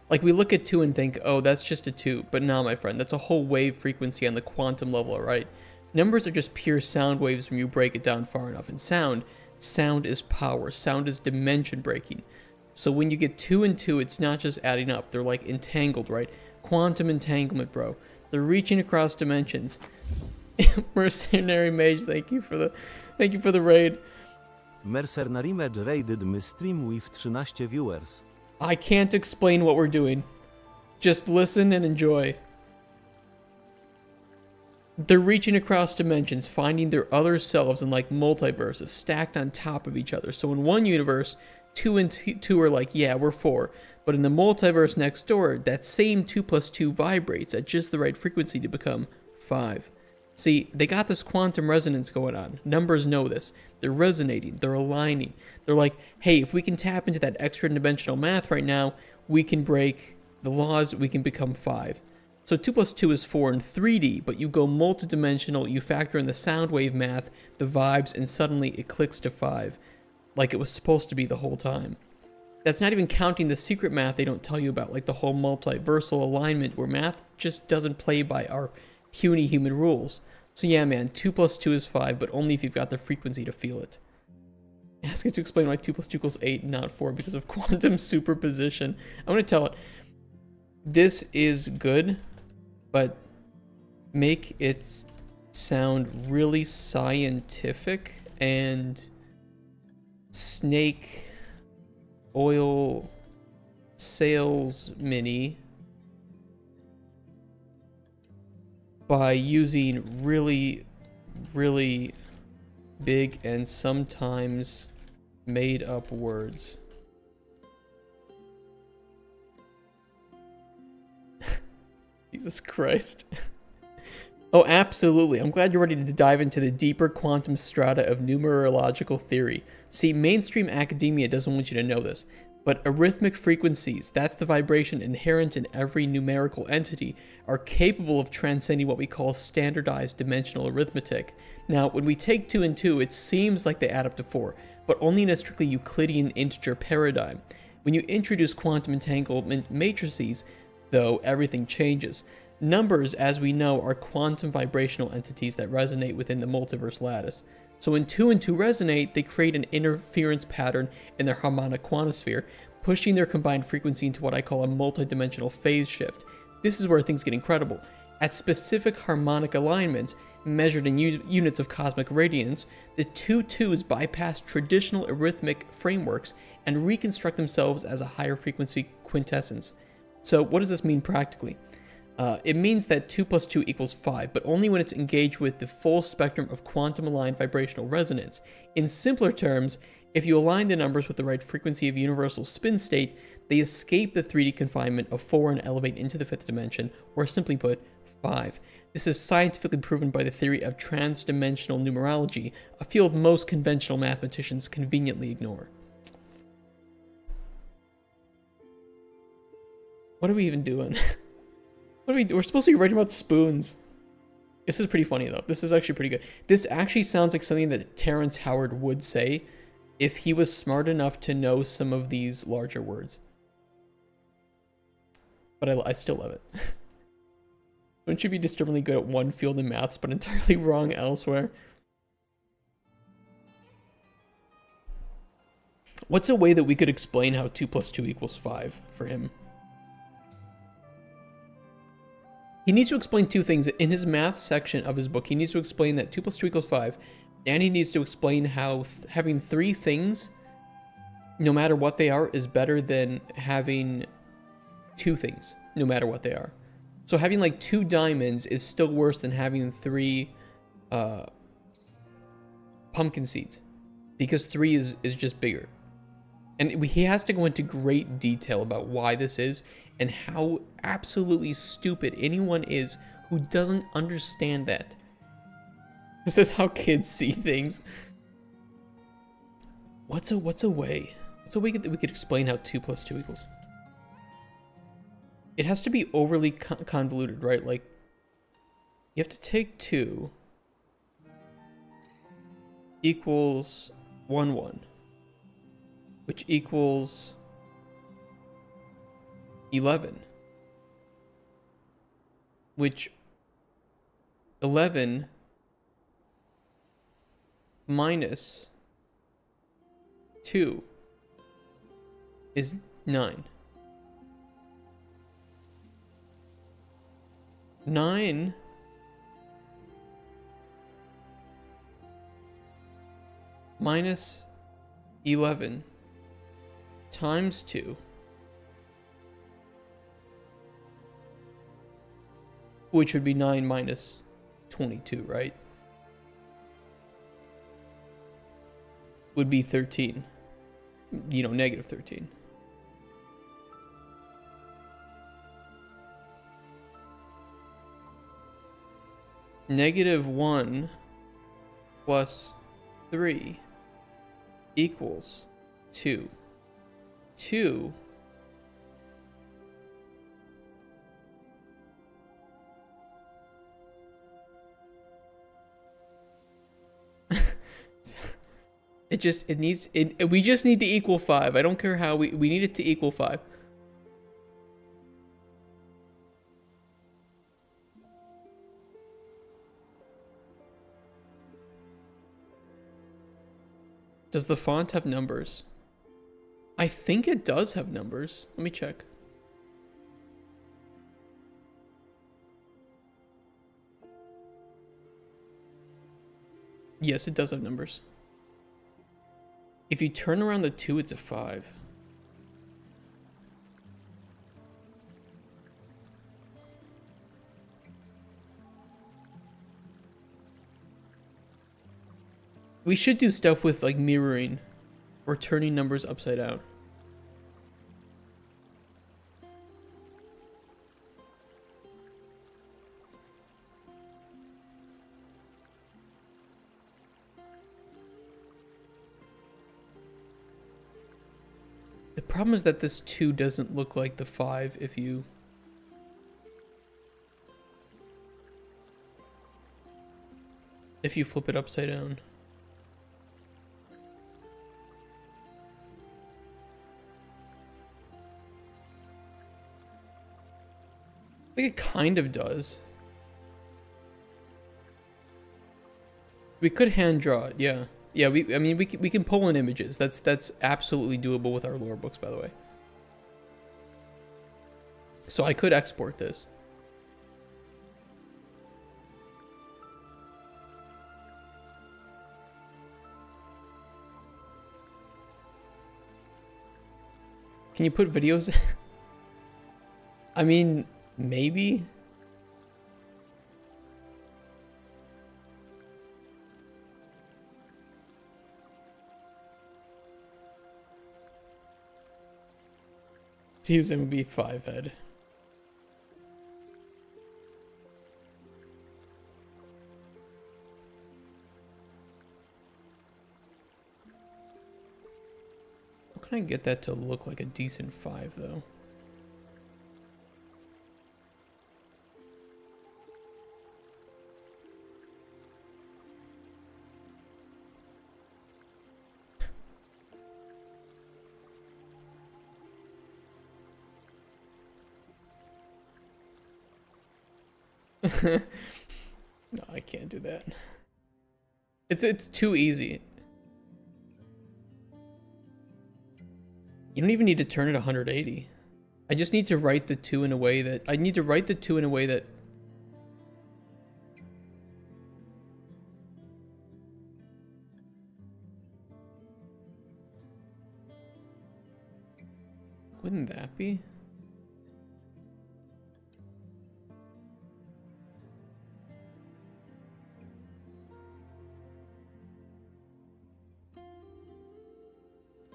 Like, we look at 2 and think, oh, that's just a 2. But nah, my friend, that's a whole wave frequency on the quantum level, alright? Numbers are just pure sound waves when you break it down far enough. And sound is power. Sound is dimension breaking. So when you get 2 and 2, it's not just adding up. They're like entangled, right? Quantum entanglement, bro. They're reaching across dimensions. Mercenary Mage, thank you for the raid. Mercenary Mage raided my stream with 13 viewers. I can't explain what we're doing. Just listen and enjoy. They're reaching across dimensions, finding their other selves in like multiverses stacked on top of each other. So in one universe, 2 and 2 are like, yeah, we're 4. But in the multiverse next door, that same 2 plus 2 vibrates at just the right frequency to become 5. See, they got this quantum resonance going on. Numbers know this. They're resonating. They're aligning. They're like, hey, if we can tap into that extra dimensional math right now, we can break the laws. We can become 5. So 2 plus 2 is 4 in 3D, but you go multidimensional. You factor in the sound wave math, the vibes, and suddenly it clicks to 5. Like it was supposed to be the whole time. That's not even counting the secret math they don't tell you about, like the whole multiversal alignment where math just doesn't play by our puny human rules. So yeah, man, 2 plus 2 is 5, but only if you've got the frequency to feel it. Ask it to explain why 2 plus 2 equals 8 and not 4 because of quantum superposition. I'm going to tell it, this is good, but make it sound really scientific and snake oil sales mini by using really big and sometimes made up words. Jesus Christ. Oh, absolutely. I'm glad you're ready to dive into the deeper quantum strata of numerological theory. See, mainstream academia doesn't want you to know this, but arithmetic frequencies, that's the vibration inherent in every numerical entity, are capable of transcending what we call standardized dimensional arithmetic. Now, when we take 2 and 2, it seems like they add up to 4, but only in a strictly Euclidean integer paradigm. When you introduce quantum entanglement matrices, though, everything changes. Numbers, as we know, are quantum vibrational entities that resonate within the multiverse lattice. So when 2 and 2 resonate, they create an interference pattern in their harmonic quantosphere, pushing their combined frequency into what I call a multidimensional phase shift. This is where things get incredible. At specific harmonic alignments, measured in units of cosmic radiance, the two twos bypass traditional arithmetic frameworks and reconstruct themselves as a higher frequency quintessence. So what does this mean practically? It means that 2 plus 2 equals 5, but only when it's engaged with the full spectrum of quantum-aligned vibrational resonance. In simpler terms, if you align the numbers with the right frequency of universal spin state, they escape the 3D confinement of 4 and elevate into the 5th dimension, or simply put, 5. This is scientifically proven by the theory of transdimensional numerology, a field most conventional mathematicians conveniently ignore. What are we even doing? What are we doing? We're supposed to be writing about spoons. This is pretty funny though. This is actually pretty good. This actually sounds like something that Terrence Howard would say if he was smart enough to know some of these larger words. But I still love it. Wouldn't you be disturbingly good at one field in maths, but entirely wrong elsewhere? What's a way that we could explain how 2 plus 2 equals 5 for him? He needs to explain two things. In his math section of his book, he needs to explain that 2 plus 2 equals 5, and he needs to explain how having 3 things, no matter what they are, is better than having 2 things, no matter what they are. So having like 2 diamonds is still worse than having 3 pumpkin seeds, because 3 is just bigger. And he has to go into great detail about why this is and how absolutely stupid anyone is who doesn't understand that. This is how kids see things. What's a way? What's a way that we could explain how 2 plus 2 equals? It has to be overly convoluted, right? Like, you have to take 2 equals 1, 1, which equals 11, which 11 minus 2 is 9. 9 minus 11 times 2 which would be 9 minus 22, right? Would be 13. You know, negative 13. Negative 1 plus 3 equals 2. 2 we just need to equal 5. I don't care how, we need it to equal 5. Does the font have numbers? I think it does have numbers. Let me check. Yes, it does have numbers. If you turn around the 2, it's a 5. We should do stuff with like mirroring or turning numbers upside down. The problem is that this 2 doesn't look like the 5 if you... flip it upside down. I think it kind of does. We could hand draw it, yeah. Yeah, I mean, we can pull in images. That's absolutely doable with our lore books, by the way. So I could export this. Can you put videos? I mean, maybe. To use them would be 5 head. How can I get that to look like a decent 5 though? No, I can't do that. It's too easy. You don't even need to turn it 180. I just need to write the 2 in a way that wouldn't that be?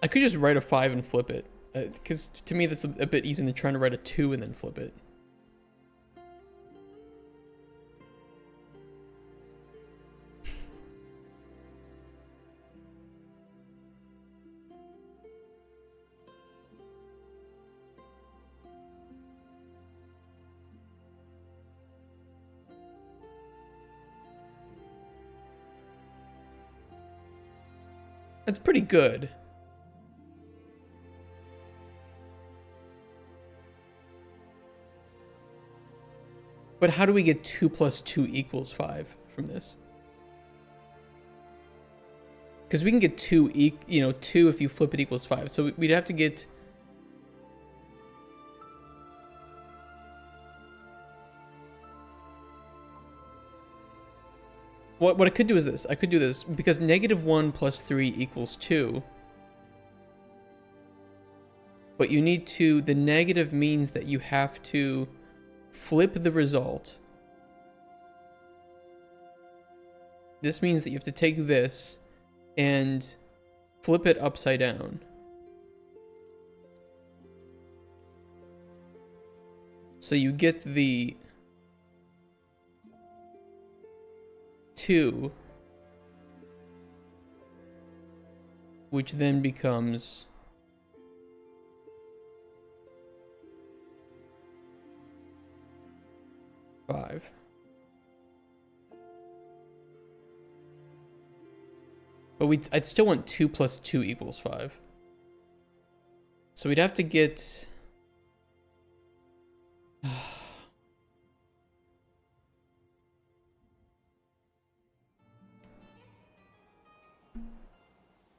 I could just write a 5 and flip it, because to me that's a bit easier than trying to write a 2 and then flip it. That's pretty good. But how do we get 2 plus 2 equals 5 from this? Because we can get 2 if you flip it equals 5. So we'd have to get... What I could do is this. I could do this because -1 plus 3 equals 2. But you need to... The negative means that you have to flip the result. This means that you have to take this and flip it upside down. So you get the 2, which then becomes 5. But I'd still want 2 plus 2 equals 5. So we'd have to get...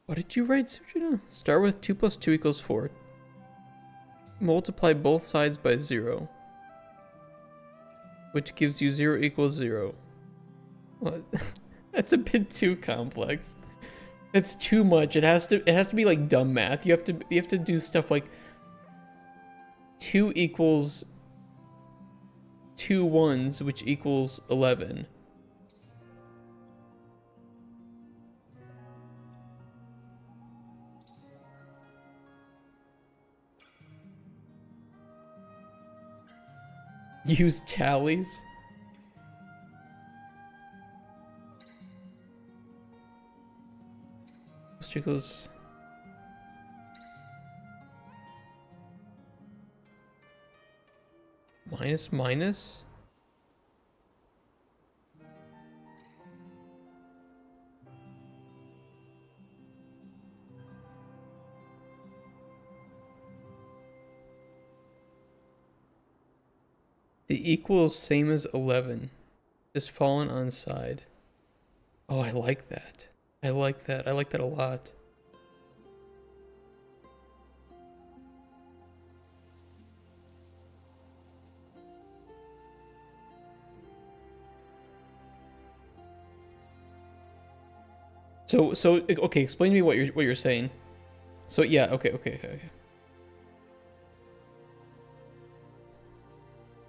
What did you write, Sujita? Start with 2 plus 2 equals 4. Multiply both sides by 0. Which gives you 0 equals 0. What? That's a bit too complex. It's too much. It has to be like dumb math. You have to do stuff like 2 equals 2 ones, which equals 11. Use tallies. Which equals minus. The equals same as 11. Just fallen on side. Oh, I like that. I like that. I like that a lot. So okay, explain to me what you're saying. So yeah, okay.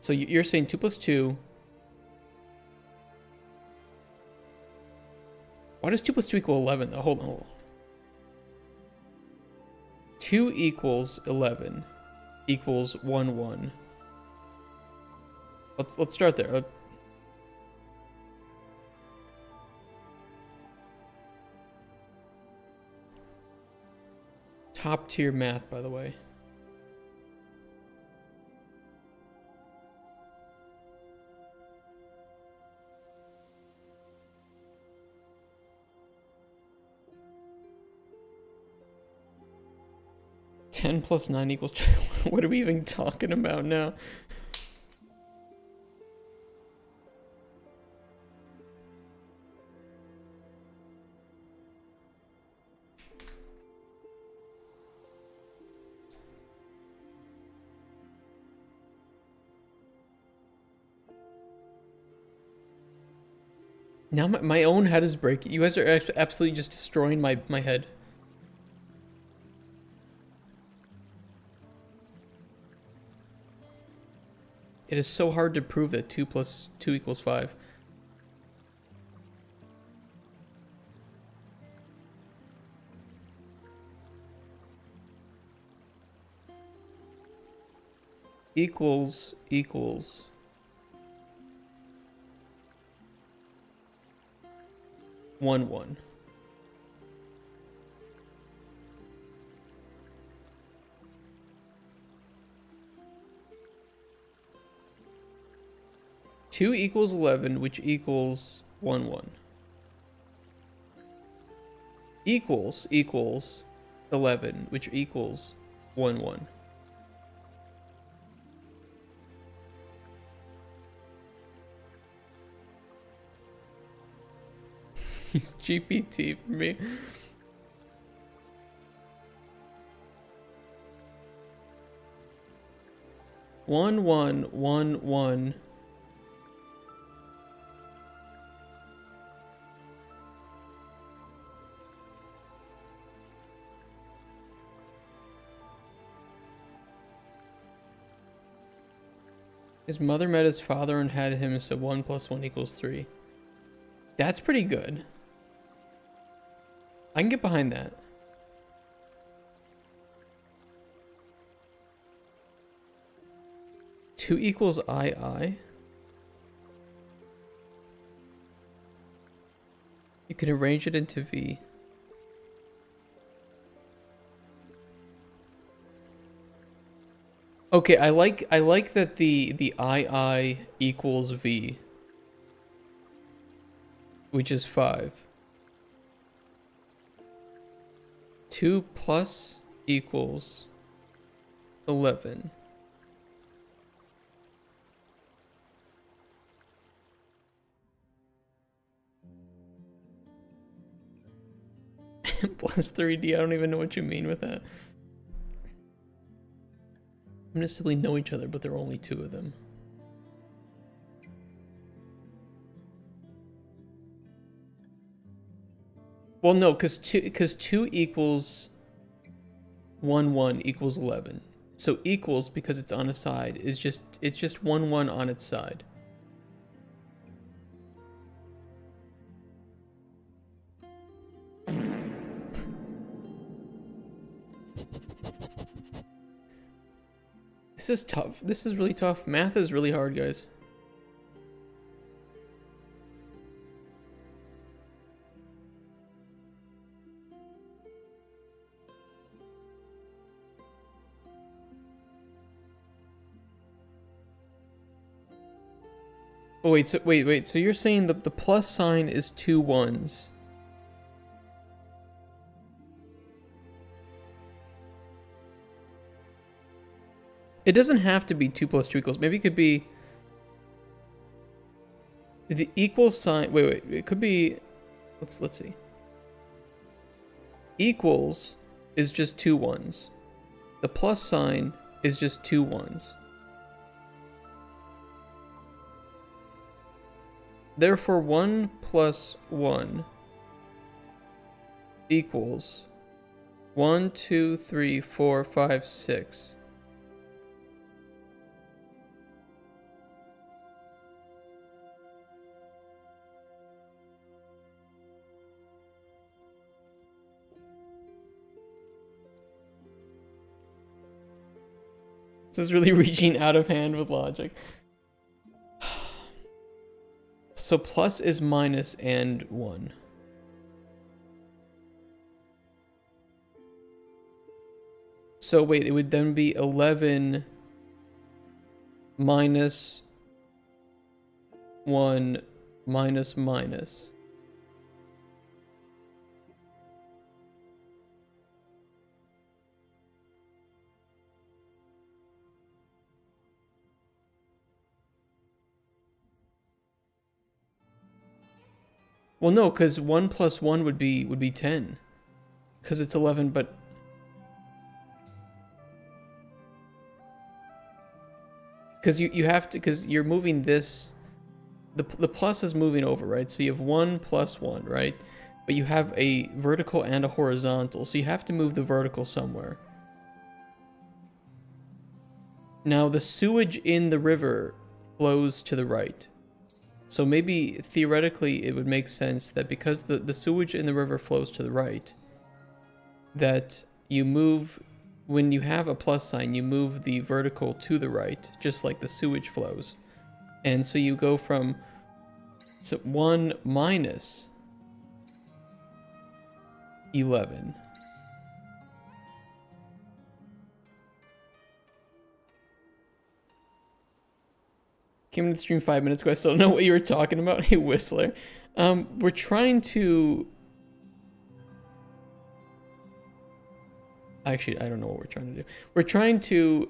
So you're saying 2 plus 2. Why does 2 plus 2 equal 11 though? Hold on. 2 equals 11 equals 1, 1. Let's start there. Top tier math, by the way. Ten plus 9 equals 2. What are we even talking about now? Now my own head is breaking. You guys are absolutely just destroying my head. It is so hard to prove that 2 plus 2 equals 5. Equals 1, 1. Two equals 11, which equals 1, 1. Equals 11, which equals 1, 1. He's GPT for me. One, 1, 1. His mother met his father and had him, so 1 plus 1 equals 3. That's pretty good. I can get behind that. Two equals I. You can arrange it into V. Okay, I like that the I equals V, which is 5. 2 plus equals 11. Plus 3D, I don't even know what you mean with that. I'm gonna simply know each other, but there are only 2 of them. Well, no, because 2 equals 1, 1 equals 11. So equals, because it's on a side, it's just 1, 1 on its side. This is tough. This is really tough. Math is really hard, guys. Oh, wait, so wait. So you're saying the plus sign is 2 1s. It doesn't have to be 2 plus 2 equals. Maybe it could be the equal sign. Wait. It could be. Let's see. Equals is just 2 1s. The plus sign is just 2 1s. Therefore, 1 plus 1 equals 1, 2, 3, 4, 5, 6. This is really reaching out of hand with logic. So plus is minus and 1. So wait, it would then be 11 minus 1 minus minus. Well, no, because 1 plus 1 would be 10. Because it's 11, but... Because you have to, because you're moving this... The plus is moving over, right? So you have 1 plus 1, right? But you have a vertical and a horizontal, so you have to move the vertical somewhere. Now, the sewage in the river flows to the right. So maybe, theoretically, it would make sense that because the sewage in the river flows to the right, that you move, when you have a plus sign, you move the vertical to the right, just like the sewage flows. And so you go from 1 minus 11. Came into the stream 5 minutes ago. I still don't know what you were talking about. Hey, Whistler. We're trying to... Actually, I don't know what we're trying to do. We're trying to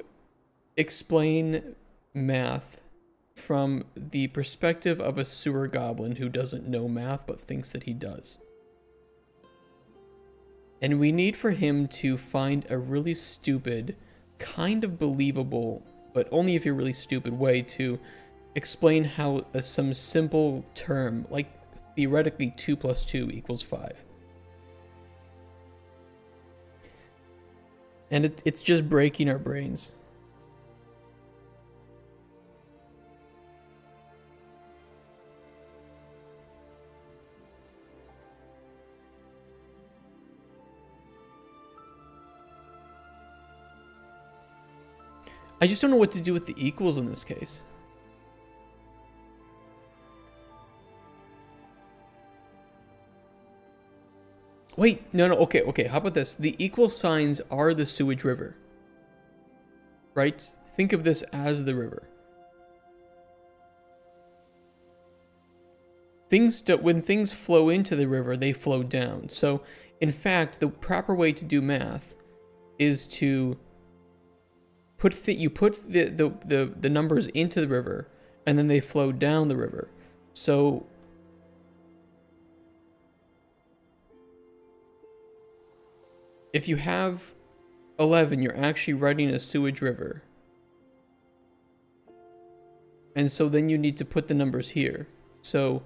explain math from the perspective of a sewer goblin who doesn't know math but thinks that he does. And we need for him to find a really stupid, kind of believable, but only if you're really stupid, way to explain how some simple term, like theoretically 2 plus 2 equals 5. And it's just breaking our brains. I just don't know what to do with the equals in this case. Wait, no, okay, how about this? The equal signs are the sewage river. Right? Think of this as the river. When things flow into the river, they flow down. So, in fact, the proper way to do math is to put the numbers into the river, and then they flow down the river. So if you have 11, you're actually writing a sewage river. And so then you need to put the numbers here. So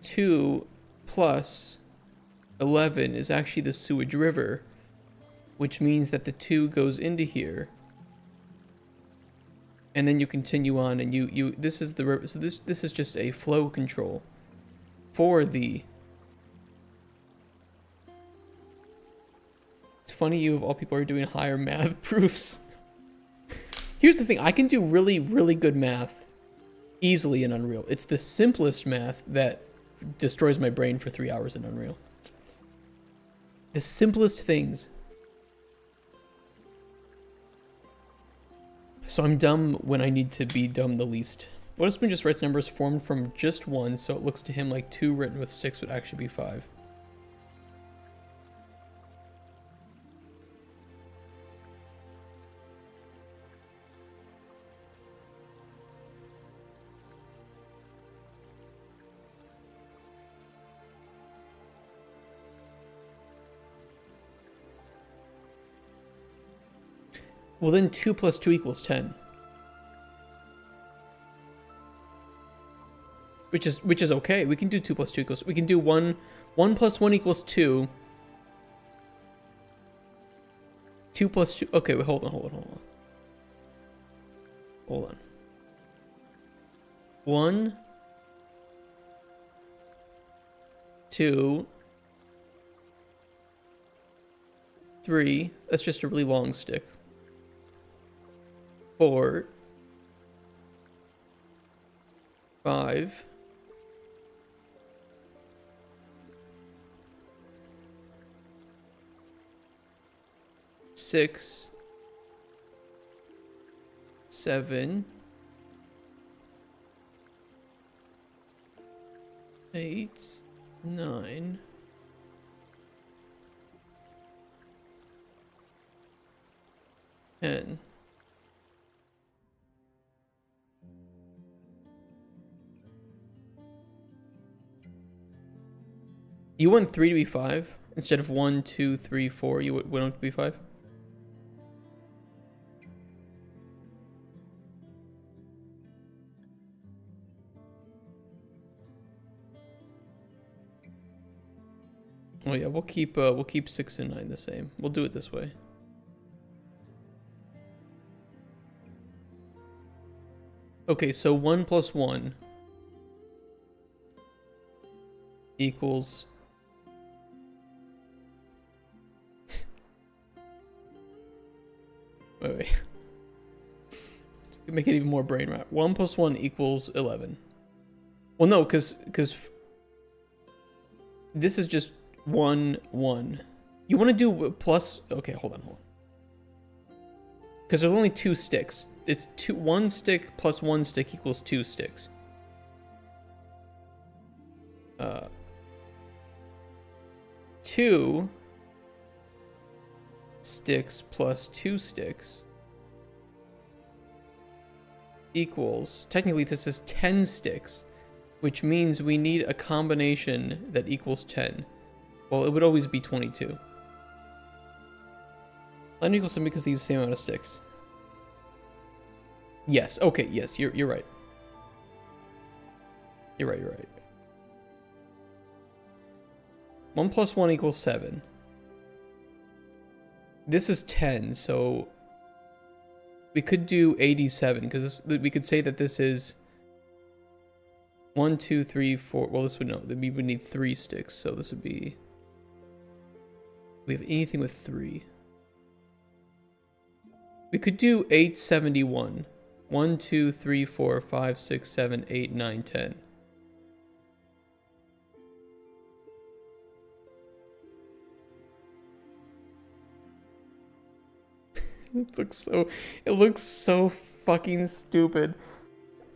2 plus 11 is actually the sewage river, which means that the 2 goes into here. And then you continue on, and this is the river. So this is just a flow control for the... It's funny you of all people are doing higher math proofs. Here's the thing, I can do really, really good math easily in Unreal. It's the simplest math that destroys my brain for 3 hours in Unreal. The simplest things. So I'm dumb when I need to be dumb the least. What if Spoon just writes numbers formed from just 1, so it looks to him like 2 written with sticks would actually be 5? Well, then 2 plus 2 equals 10. Which is okay. We can do 2 plus 2 equals... We can do 1 plus 1 equals 2. 2 plus 2... Okay, wait, hold on. Hold on. 1, 2, 3, that's just a really long stick. 4, 5, 6, 7, 8, 9, 10. You want 3 to be 5 instead of 1, 2, 3, 4. You want it to be 5. Oh yeah, we'll keep 6 and 9 the same. We'll do it this way. Okay, so 1 plus 1 equals wait. Make it even more brain rot. 1 plus 1 equals 11. Well, no, because this is just 1, 1. You want to do plus... Okay, hold on. Because there's only 2 sticks. It's 1 stick plus 1 stick equals 2 sticks. 2 sticks plus 2 sticks equals... Technically, this is 10 sticks, which means we need a combination that equals 10. Well, it would always be 22. 11 equals 7 because they use the same amount of sticks. Yes, okay, yes, you're right. You're right. 1 plus 1 equals 7. This is 10, so we could do 87, because we could say that this is 1, 2, 3, 4. Well, this would no. We would need 3 sticks, so this would be... We have anything with 3. We could do 871. 1, 2, 3, 4, 5, 6, 7, 8, 9, 10. It looks so fucking stupid.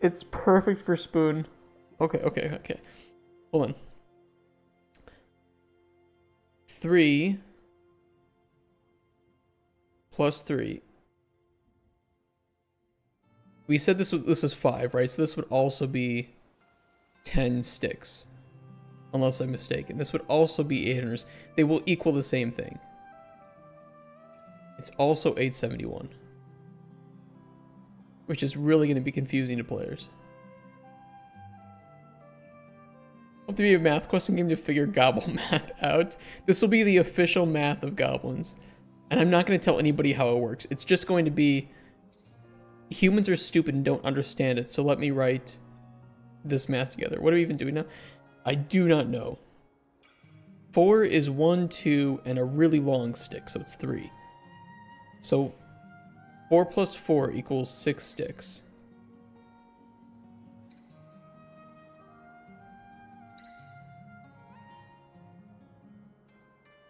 It's perfect for spoon. Okay. Hold on. 3 plus 3. We said this was 5, right? So this would also be 10 sticks. Unless I'm mistaken. This would also be 800. They will equal the same thing. It's also 871. Which is really going to be confusing to players. Have to be a math question game to figure gobble math out. This will be the official math of goblins. And I'm not going to tell anybody how it works. It's just going to be... Humans are stupid and don't understand it, so let me write this math together. What are we even doing now? I do not know. 4 is 1, 2, and a really long stick, so it's 3. So 4 plus 4 equals 6 sticks.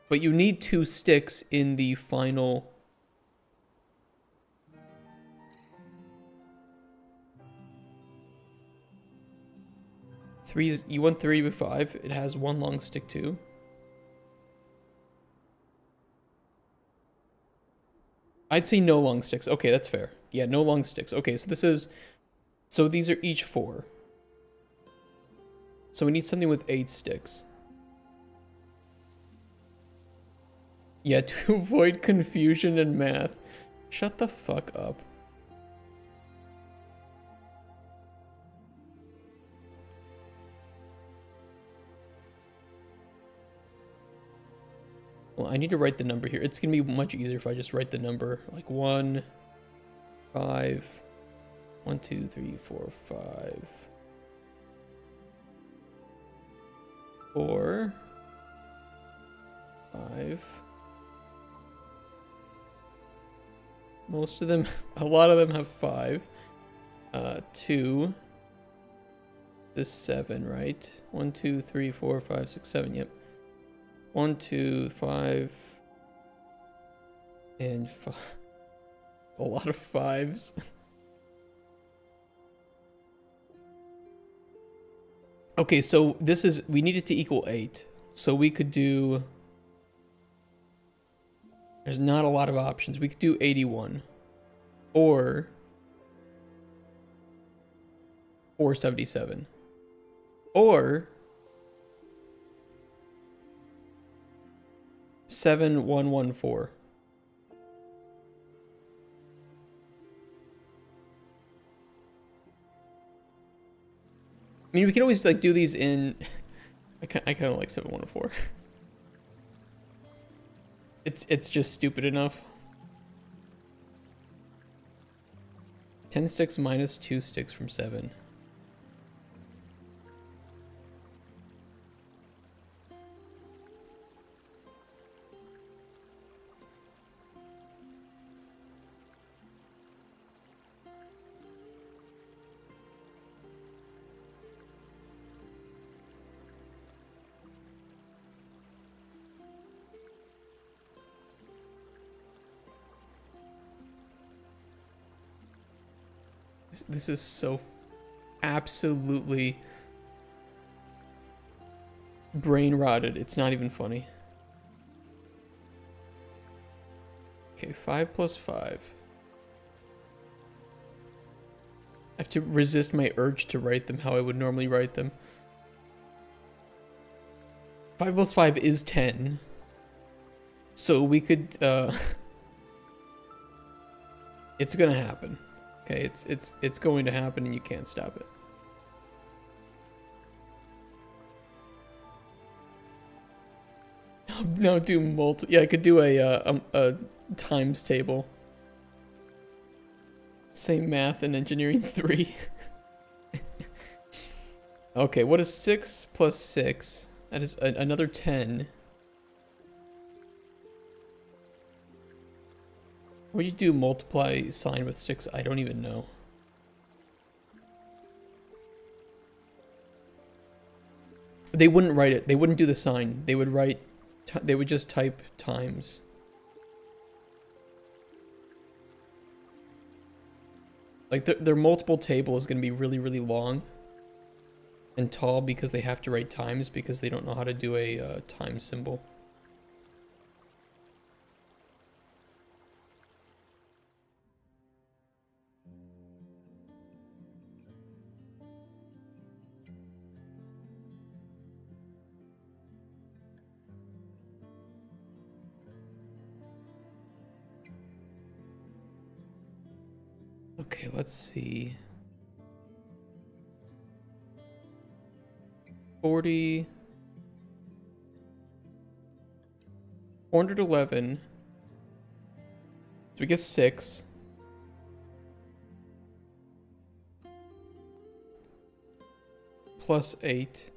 But you need 2 sticks in the final... You want 3 to be 5. It has 1 long stick too. I'd say no long sticks. Okay, that's fair. Yeah, no long sticks. Okay, so this is... So these are each 4. So we need something with 8 sticks. Yeah, to avoid confusion in math. Shut the fuck up. Well, I need to write the number here. It's going to be much easier if I just write the number. Like 1, 5, 1, 2, 3, 4, 5, 4, 5, Most of them, a lot of them have 5. 2 is 7, right? 1, 2, 3, 4, 5, 6, 7. Yep. 1, 2, 5, and 5. A lot of 5s. Okay, so this is, we need it to equal 8. So we could do, there's not a lot of options. We could do 81 or 477 or 7114. I mean, we could always like do these in. I kind of like 7114. It's just stupid enough. 10 sticks minus 2 sticks from 7. This is so absolutely brain rotted. It's not even funny. Okay, 5 plus 5. I have to resist my urge to write them how I would normally write them. 5 plus 5 is 10. So we could, it's gonna happen. Okay, it's going to happen and you can't stop it. No, do multiple. Yeah, I could do a times table. Same math in engineering 3. Okay, what is 6 plus 6? That is another 10. What do you do multiply sign with 6? I don't even know. They wouldn't write it. They wouldn't do the sign. They would write, they would just type times. Like their multiple table is going to be really, really long and tall because they have to write times because they don't know how to do a time symbol. Okay, let's see. 40. 411. So we get 6. Plus 8.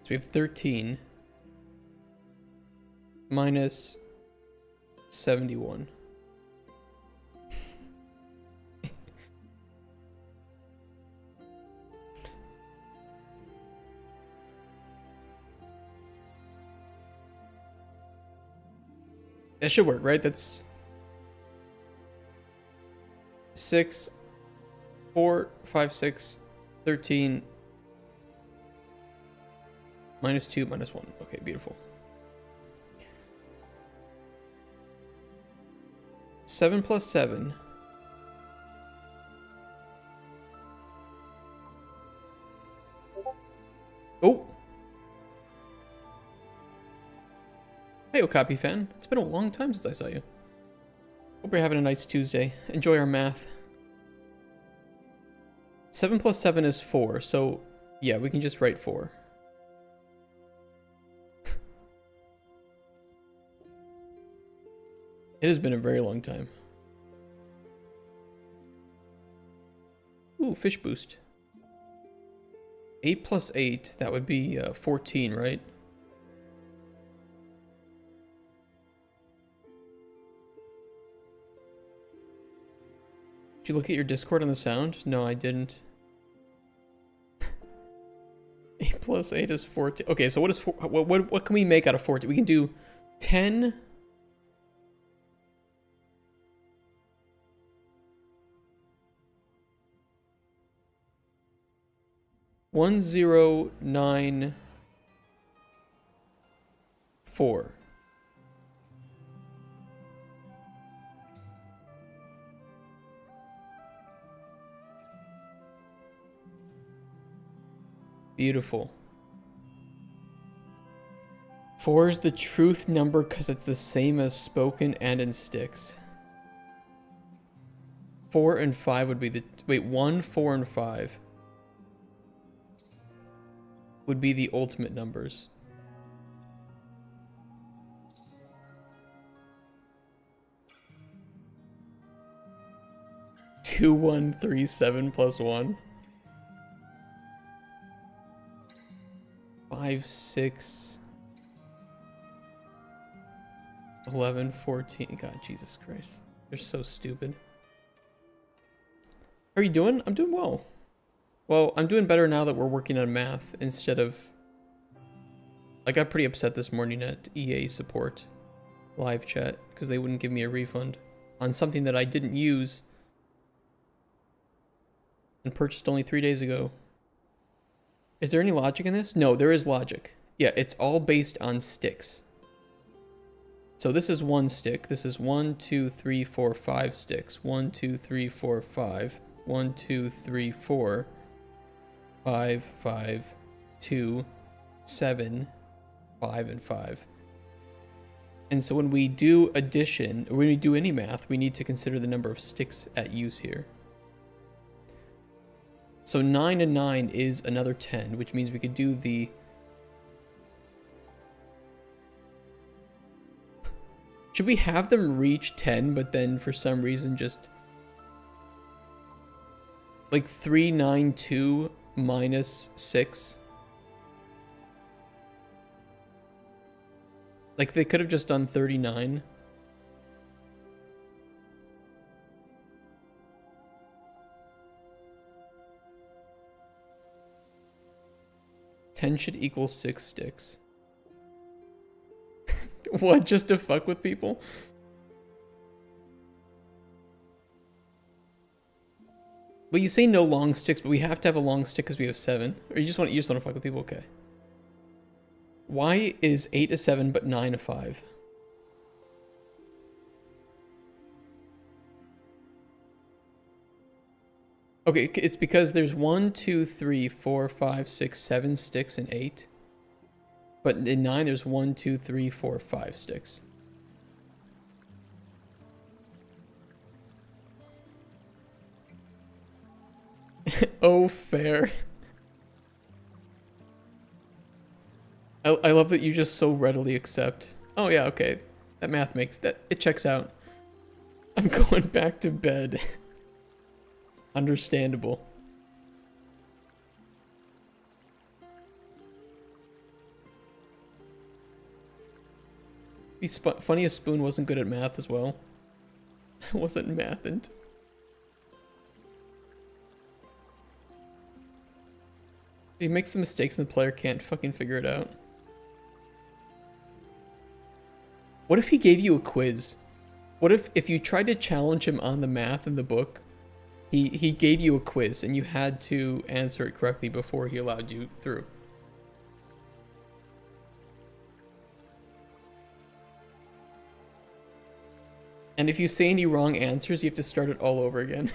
So we have 13 minus 71. That should work, right? That's 6, 4, 5, 6, 13. Minus 2, minus 1. Okay, beautiful. 7 plus 7. Oh! Hey, Okapi fan. It's been a long time since I saw you. Hope you're having a nice Tuesday. Enjoy our math. 7 plus 7 is 4, so yeah, we can just write 4. It has been a very long time. Ooh, fish boost. 8 plus 8, that would be 14, right? Did you look at your Discord on the sound? No, I didn't. 8 plus 8 is 14. Okay, so what can we make out of 14? We can do 10. One zero nine four. Beautiful. 4 is the truth number because it's the same as spoken and in sticks. 4 and 5 would be the... Wait, 1, 4, and 5 would be the ultimate numbers. Two, 1, 3, 7 plus 1. 5, 6, 11, 14. God, Jesus Christ. They're so stupid. How are you doing? I'm doing well. Well, I'm doing better now that we're working on math instead of... I got pretty upset this morning at EA support live chat because they wouldn't give me a refund on something that I didn't use and purchased only 3 days ago. Is there any logic in this? No, there is logic. Yeah, it's all based on sticks. So this is 1 stick. This is 1, 2, 3, 4, 5 sticks. 1, 2, 3, 4, 5. 1, 2, 3, 4. 5, 5, 2, 7, 5, and 5. And so when we do addition, or when we do any math, we need to consider the number of sticks at use here. So 9 and 9 is another 10, which means we could do the... Should we have them reach 10, but then for some reason just... like 3, 9, 2 minus 6? Like they could have just done 39. Ten should equal 6 sticks. What, just to fuck with people? But you say no long sticks, but we have to have a long stick because we have 7. Or you just want to fuck with people? Okay. Why is 8 a 7 but 9 a 5? Okay, it's because there's 1, 2, 3, 4, 5, 6, 7 sticks in 8. But in 9, there's 1, 2, 3, 4, 5 sticks. Oh, fair. I love that you just so readily accept. Oh yeah, okay. That math makes that, it checks out. I'm going back to bed. Understandable. Be funny if Spoon wasn't good at math as well. I wasn't mathing. He makes the mistakes and the player can't fucking figure it out. What if he gave you a quiz? What if you tried to challenge him on the math in the book? He gave you a quiz and you had to answer it correctly before he allowed you through. And if you say any wrong answers, you have to start it all over again.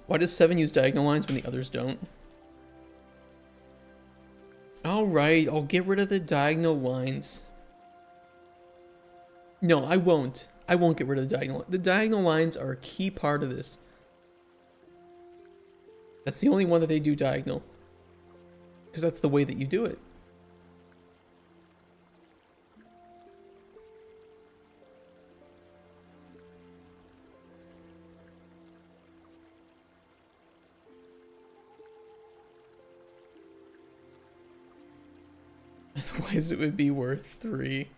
Why does 7 use diagonal lines when the others don't? Alright, I'll get rid of the diagonal lines. No, I won't. I won't get rid of the diagonal. The diagonal lines are a key part of this. That's the only one that they do diagonal. Because that's the way that you do it. Otherwise it would be worth 3.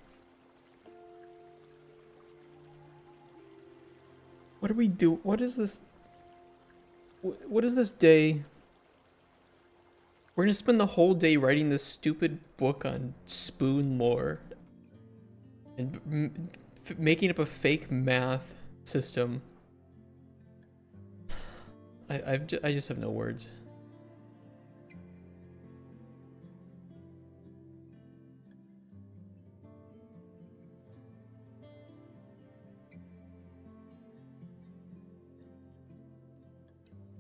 What do we do? What is this? What is this day? We're gonna spend the whole day writing this stupid book on spoon lore and making up a fake math system. I just have no words.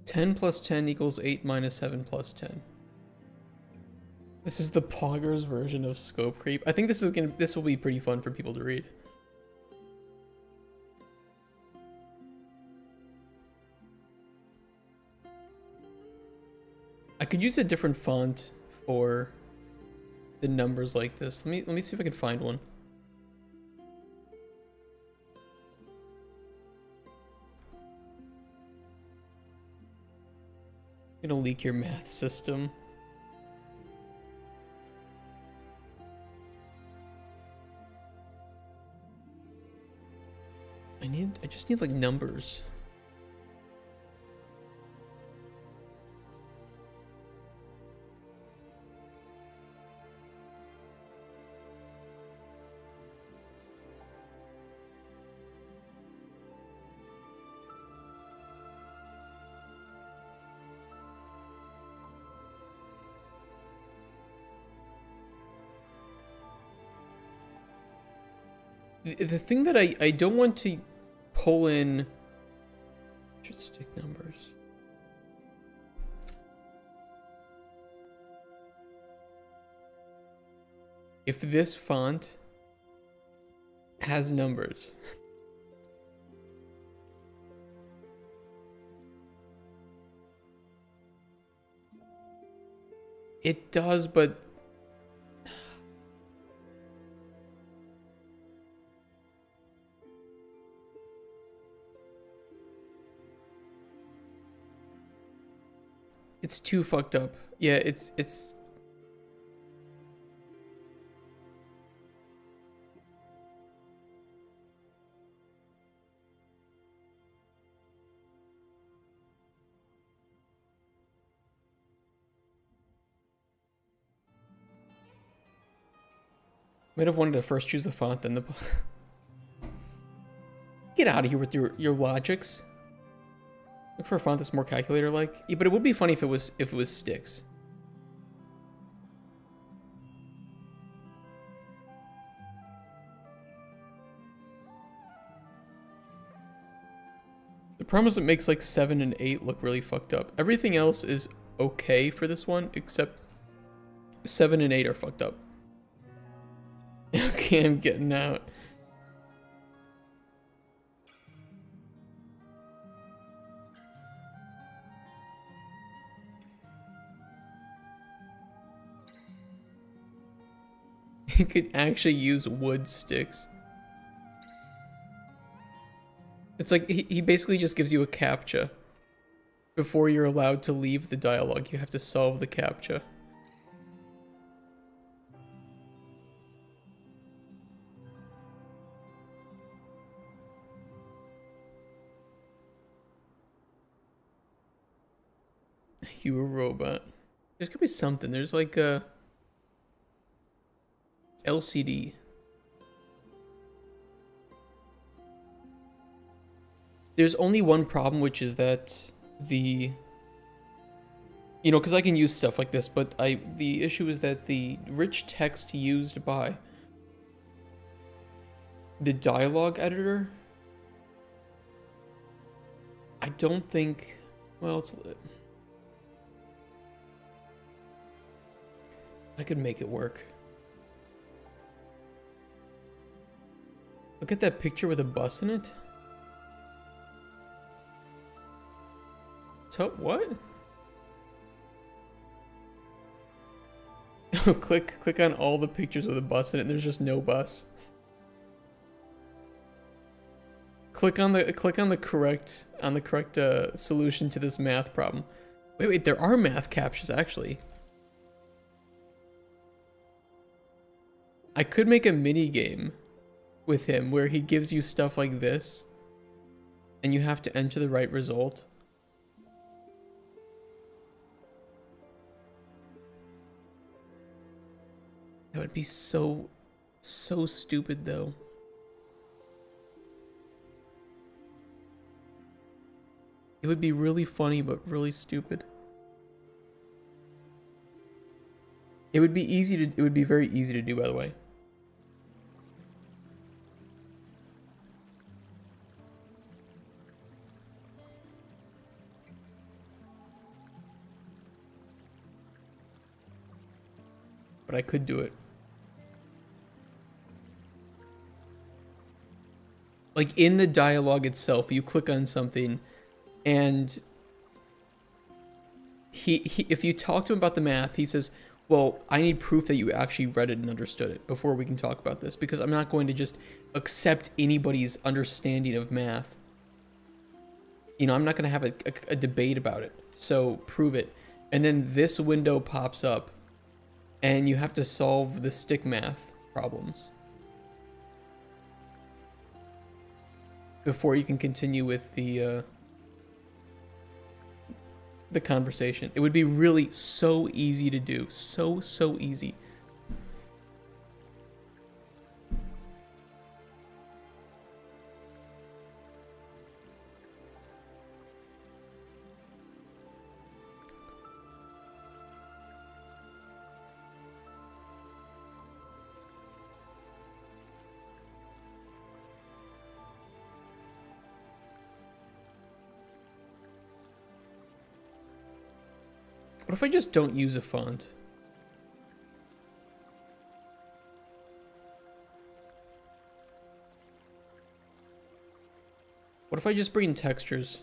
(10 + 10 = 8 - 7 + 10). This is the Poggers version of scope creep. I think this will be pretty fun for people to read. I could use a different font for the numbers like this. Let me see if I can find one. I'm gonna leak your math system. I just need like numbers. The thing that I don't want to pull in, just stick numbers. If this font has numbers, it does, but it's too fucked up. Yeah, it's might have wanted to first choose the font, then the get out of here with your logics. Look for a font that's more calculator-like. Yeah, but it would be funny if it was sticks. The problem is it makes like 7 and 8 look really fucked up. Everything else is okay for this one, except 7 and 8 are fucked up. Okay, I'm getting out. You could actually use wood sticks. It's like he basically just gives you a CAPTCHA. Before you're allowed to leave the dialogue, you have to solve the CAPTCHA. You a robot. There's gonna be something. There's like a LCD. There's only one problem, which is that the, you know, because I can use stuff like this, but the issue is that the rich text used by the dialogue editor, I don't think, well, I could make it work. Look at that picture with a bus in it. So what? click on all the pictures with a bus in it and there's just no bus. Click on the correct solution to this math problem. Wait, there are math captchas actually. I could make a mini game with him where he gives you stuff like this and you have to enter the right result. That would be so stupid though. It would be really funny but really stupid. It would be very easy to do, by the way. But I could do it. Like in the dialogue itself, you click on something and if you talk to him about the math, he says, well, I need proof that you actually read it and understood it before we can talk about this, because I'm not going to just accept anybody's understanding of math. You know, I'm not going to have a debate about it. So prove it. And then this window pops up and you have to solve the stick math problems before you can continue with the conversation. It would be really so easy to do. So easy. What if I just don't use a font? What if I just bring in textures?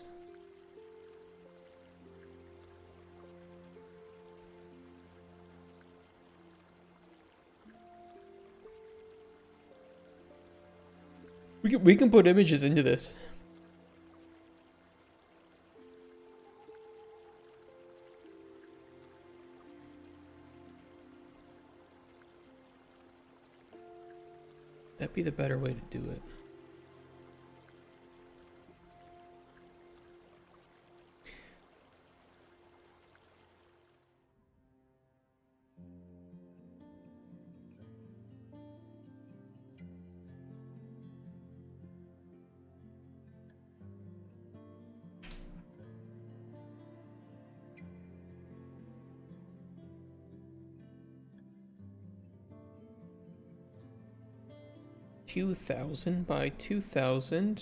We can put images into this. That'd be the better way to do it. $2,000 by 2,000.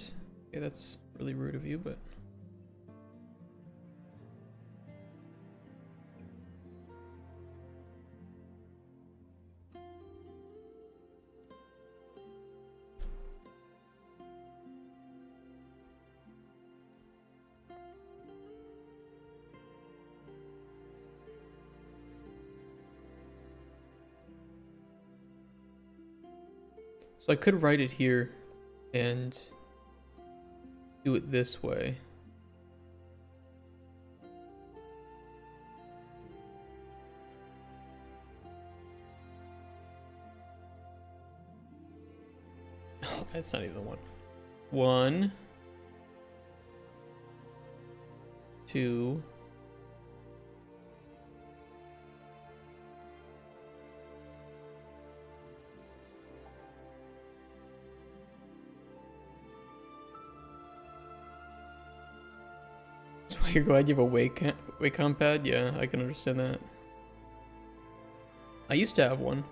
Okay, that's really rude of you, but so I could write it here and do it this way. Oh, that's not even the one. 1, 2, 3. You're glad you have a Wacom pad? Yeah, I can understand that. I used to have one.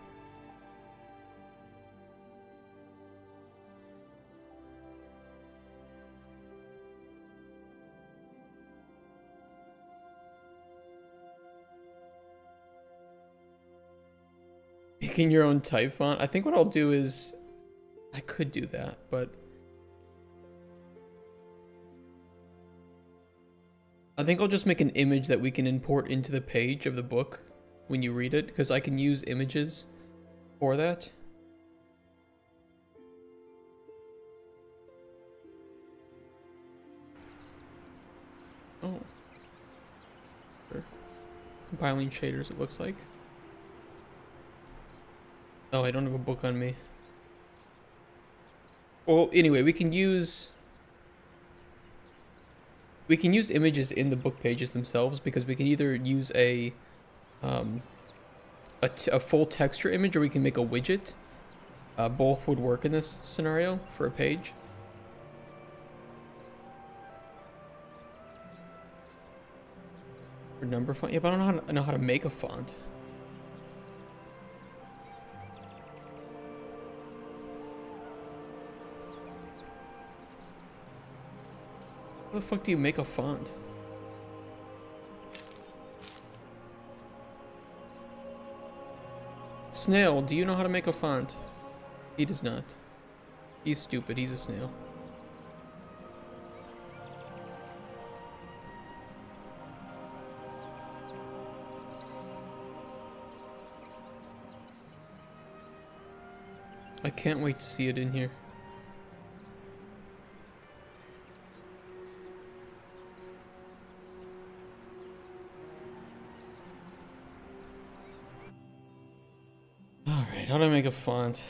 Making your own type font? I think what I'll do is, I could do that, but I think I'll just make an image that we can import into the page of the book when you read it, because I can use images for that. Oh. Sure. Compiling shaders, it looks like. Oh, I don't have a book on me. Well, anyway, we can use images in the book pages themselves because we can either use um, a full texture image or we can make a widget. Both would work in this scenario for a page. For number font, yeah, but I don't know how to make a font. How the fuck do you make a font? Snail, do you know how to make a font? He does not. He's stupid, he's a snail. I can't wait to see it in here. Alright, how do I make a font?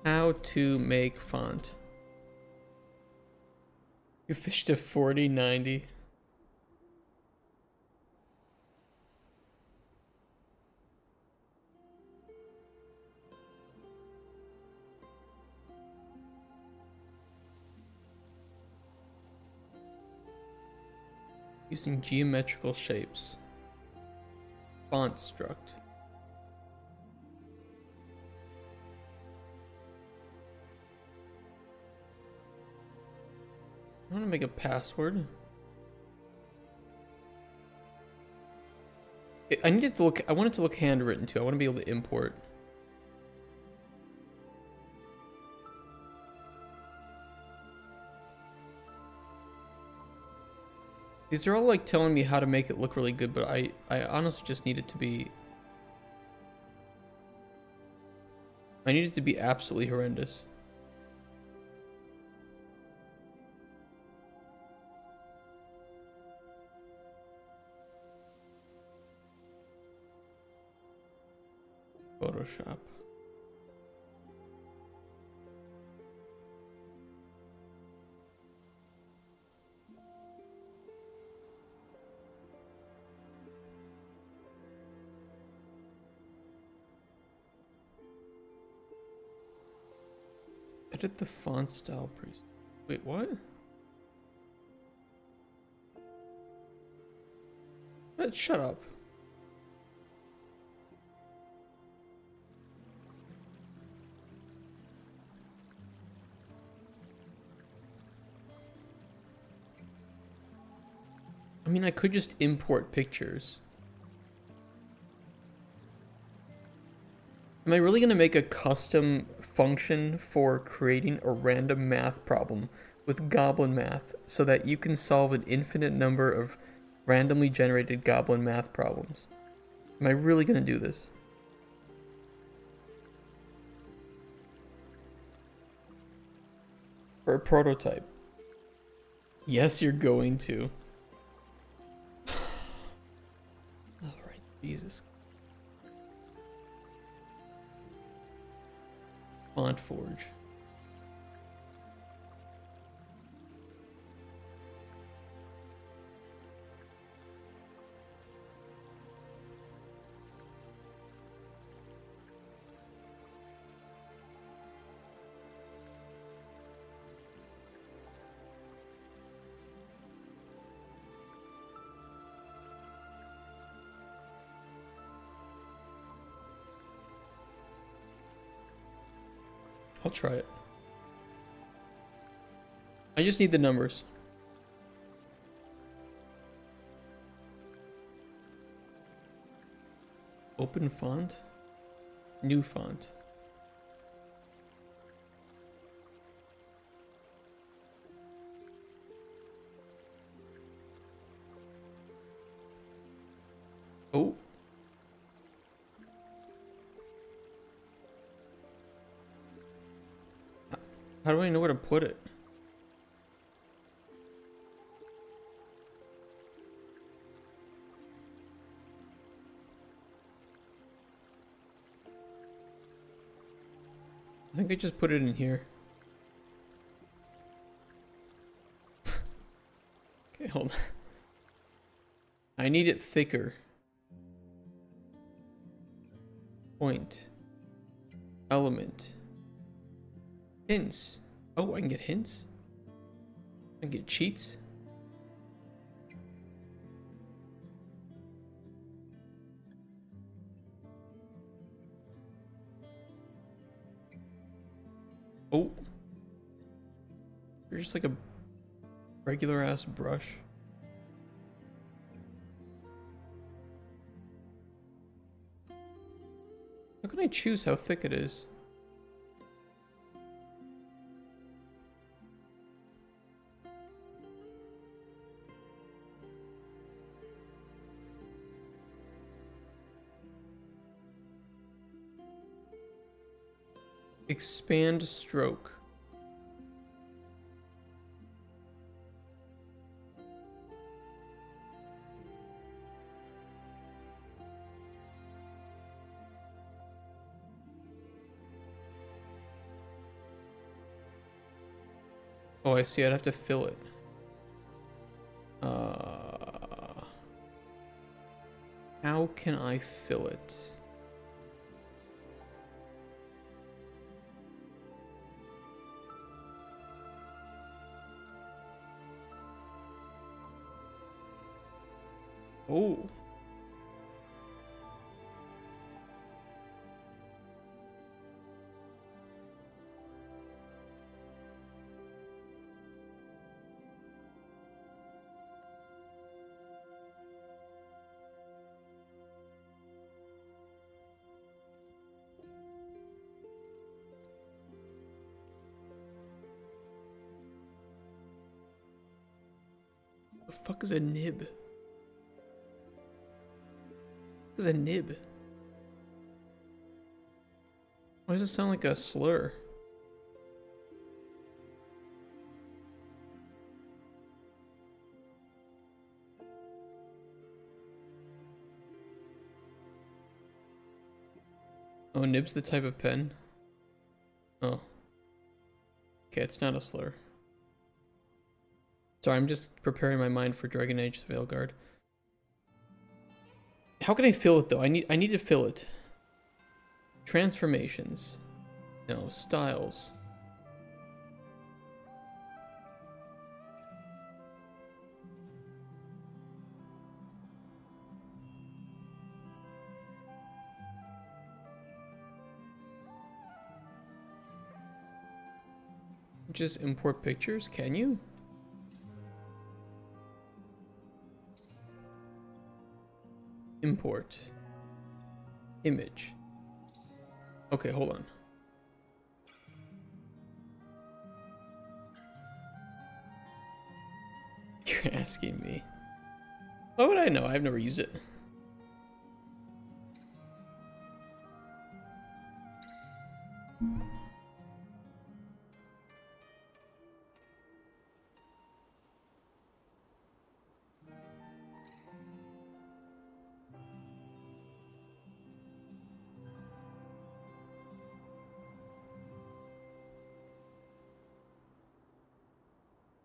How to make font. You fished a 4090. Using geometrical shapes. Font struct. I want to make a password. I need it to look. I want it to look handwritten too. I want to be able to import. These are all like telling me how to make it look really good, but I honestly just need it to be. I need it to be absolutely horrendous. Photoshop. Edit the font style preset. Wait, what? Shut up. I mean, I could just import pictures. Am I really going to make a custom function for creating a random math problem with goblin math so that you can solve an infinite number of randomly generated goblin math problems? Am I really going to do this? For a prototype? Yes, you're going to. Alright, Jesus. Font Forge. I'll try it. I just need the numbers. Open font? New font. Oh. How do I know where to put it? think I just put it in here. Okay, hold on. I need it thicker. Point. Element. Hints. Oh, I can get hints? I can get cheats? Oh. You're just like a regular ass brush. How can I choose how thick it is? Expand stroke. Oh, I see. I'd have to fill it. How can I fill it? Oh. The fuck is a nib? What is a nib? Why does it sound like a slur? Oh, nib's the type of pen? Oh. Okay, it's not a slur. Sorry, I'm just preparing my mind for Dragon Age Veilguard. How can I fill it though? I need to fill it. Transformations. No, styles. Just import pictures, can you? Import. Image. Okay, hold on. You're asking me. Why would I know? I've never used it.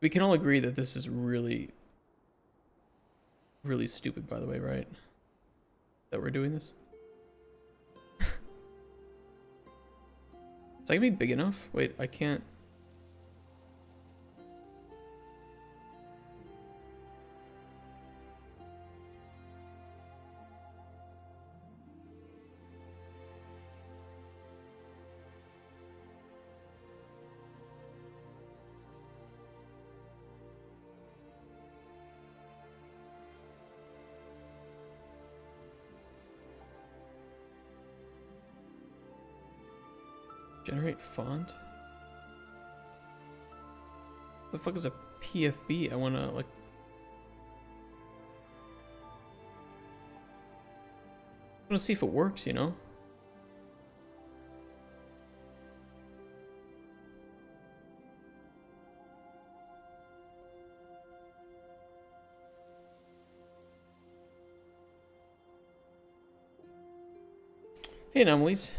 We can all agree that this is really, really stupid, by the way, right? That we're doing this? Is that gonna be big enough? Wait, I can't. Generate font? What the fuck is a PFB? I wanna like. I wanna see if it works, you know? Hey, anomalies.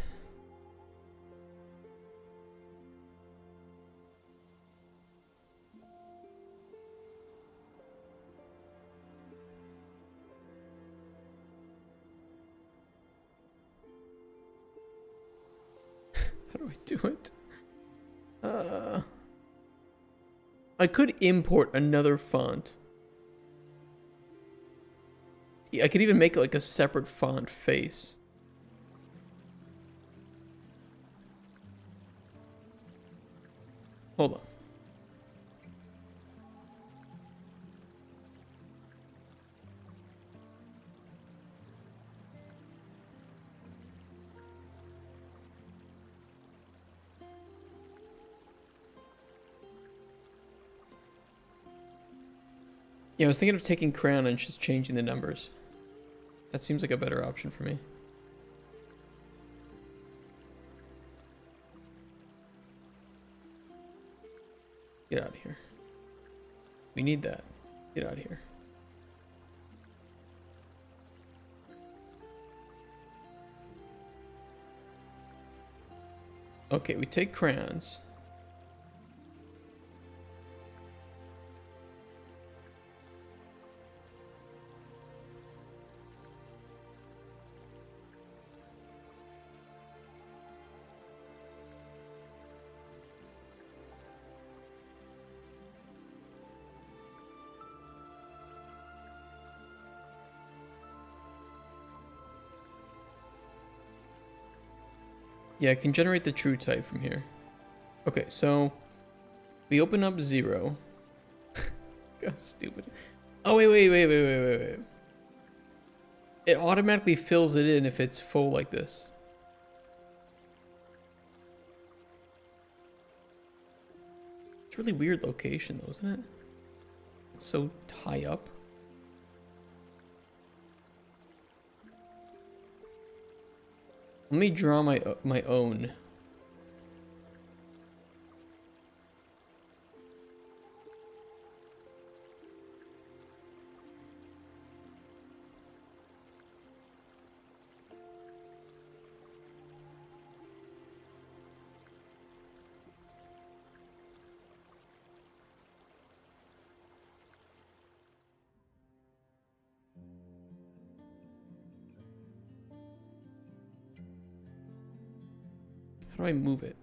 I do it? I could import another font. I could even make it like a separate font face. Hold on. Yeah, I was thinking of taking crayon and just changing the numbers. That seems like a better option for me. Get out of here. We need that. Get out of here. Okay, we take crayons. Yeah, I can generate the true type from here. Okay, so we open up 0. God, stupid. Oh, wait. It automatically fills it in if it's full like this. It's a really weird location though, isn't it? It's so high up. Let me draw my own. How do I move it?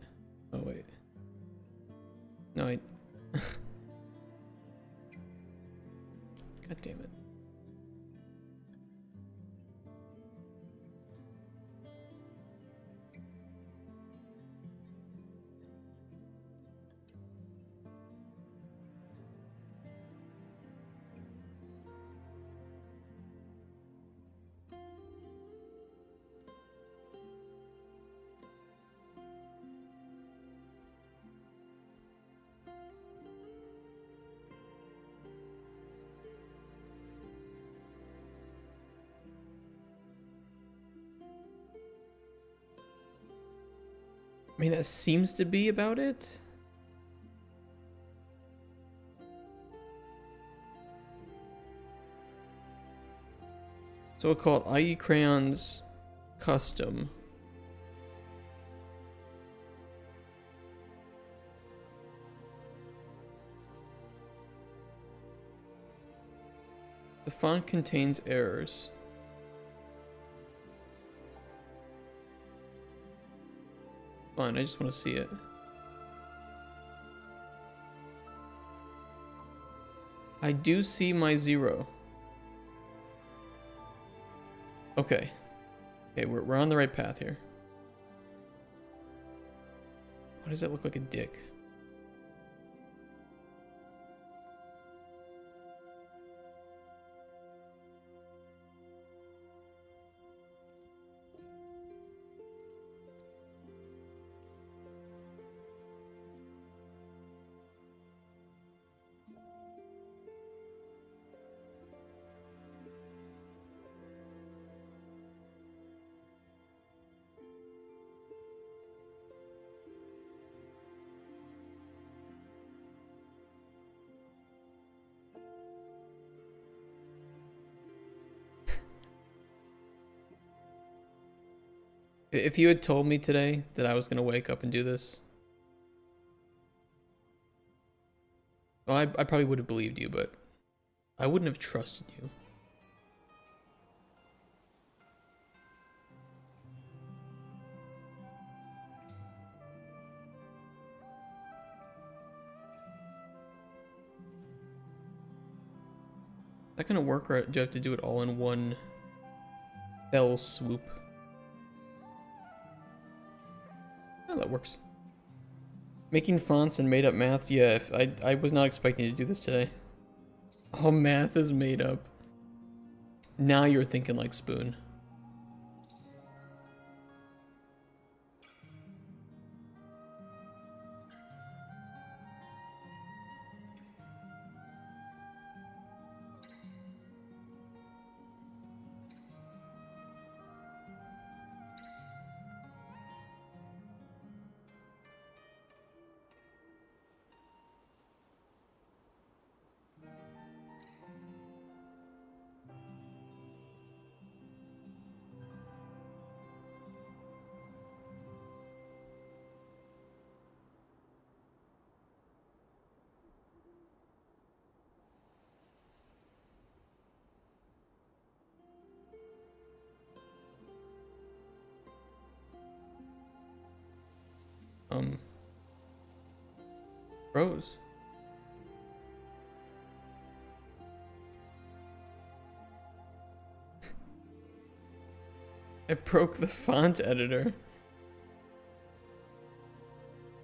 Oh, wait. No, I... God damn it. I mean, that seems to be about it. So we'll call it IE Crayons Custom. The font contains errors. Fine, I just want to see it. I do see my 0. Okay. Okay, we're on the right path here. Why does that look like a dick? If you had told me today that I was going to wake up and do this, well, I probably would have believed you, but I wouldn't have trusted you. that gonna work, or do you have to do it all in one fell swoop? Oh, that works. Making fonts and made up maths. Yeah, I was not expecting to do this today. All math is made up. Now you're thinking like Spoon. Rose. I broke the font editor.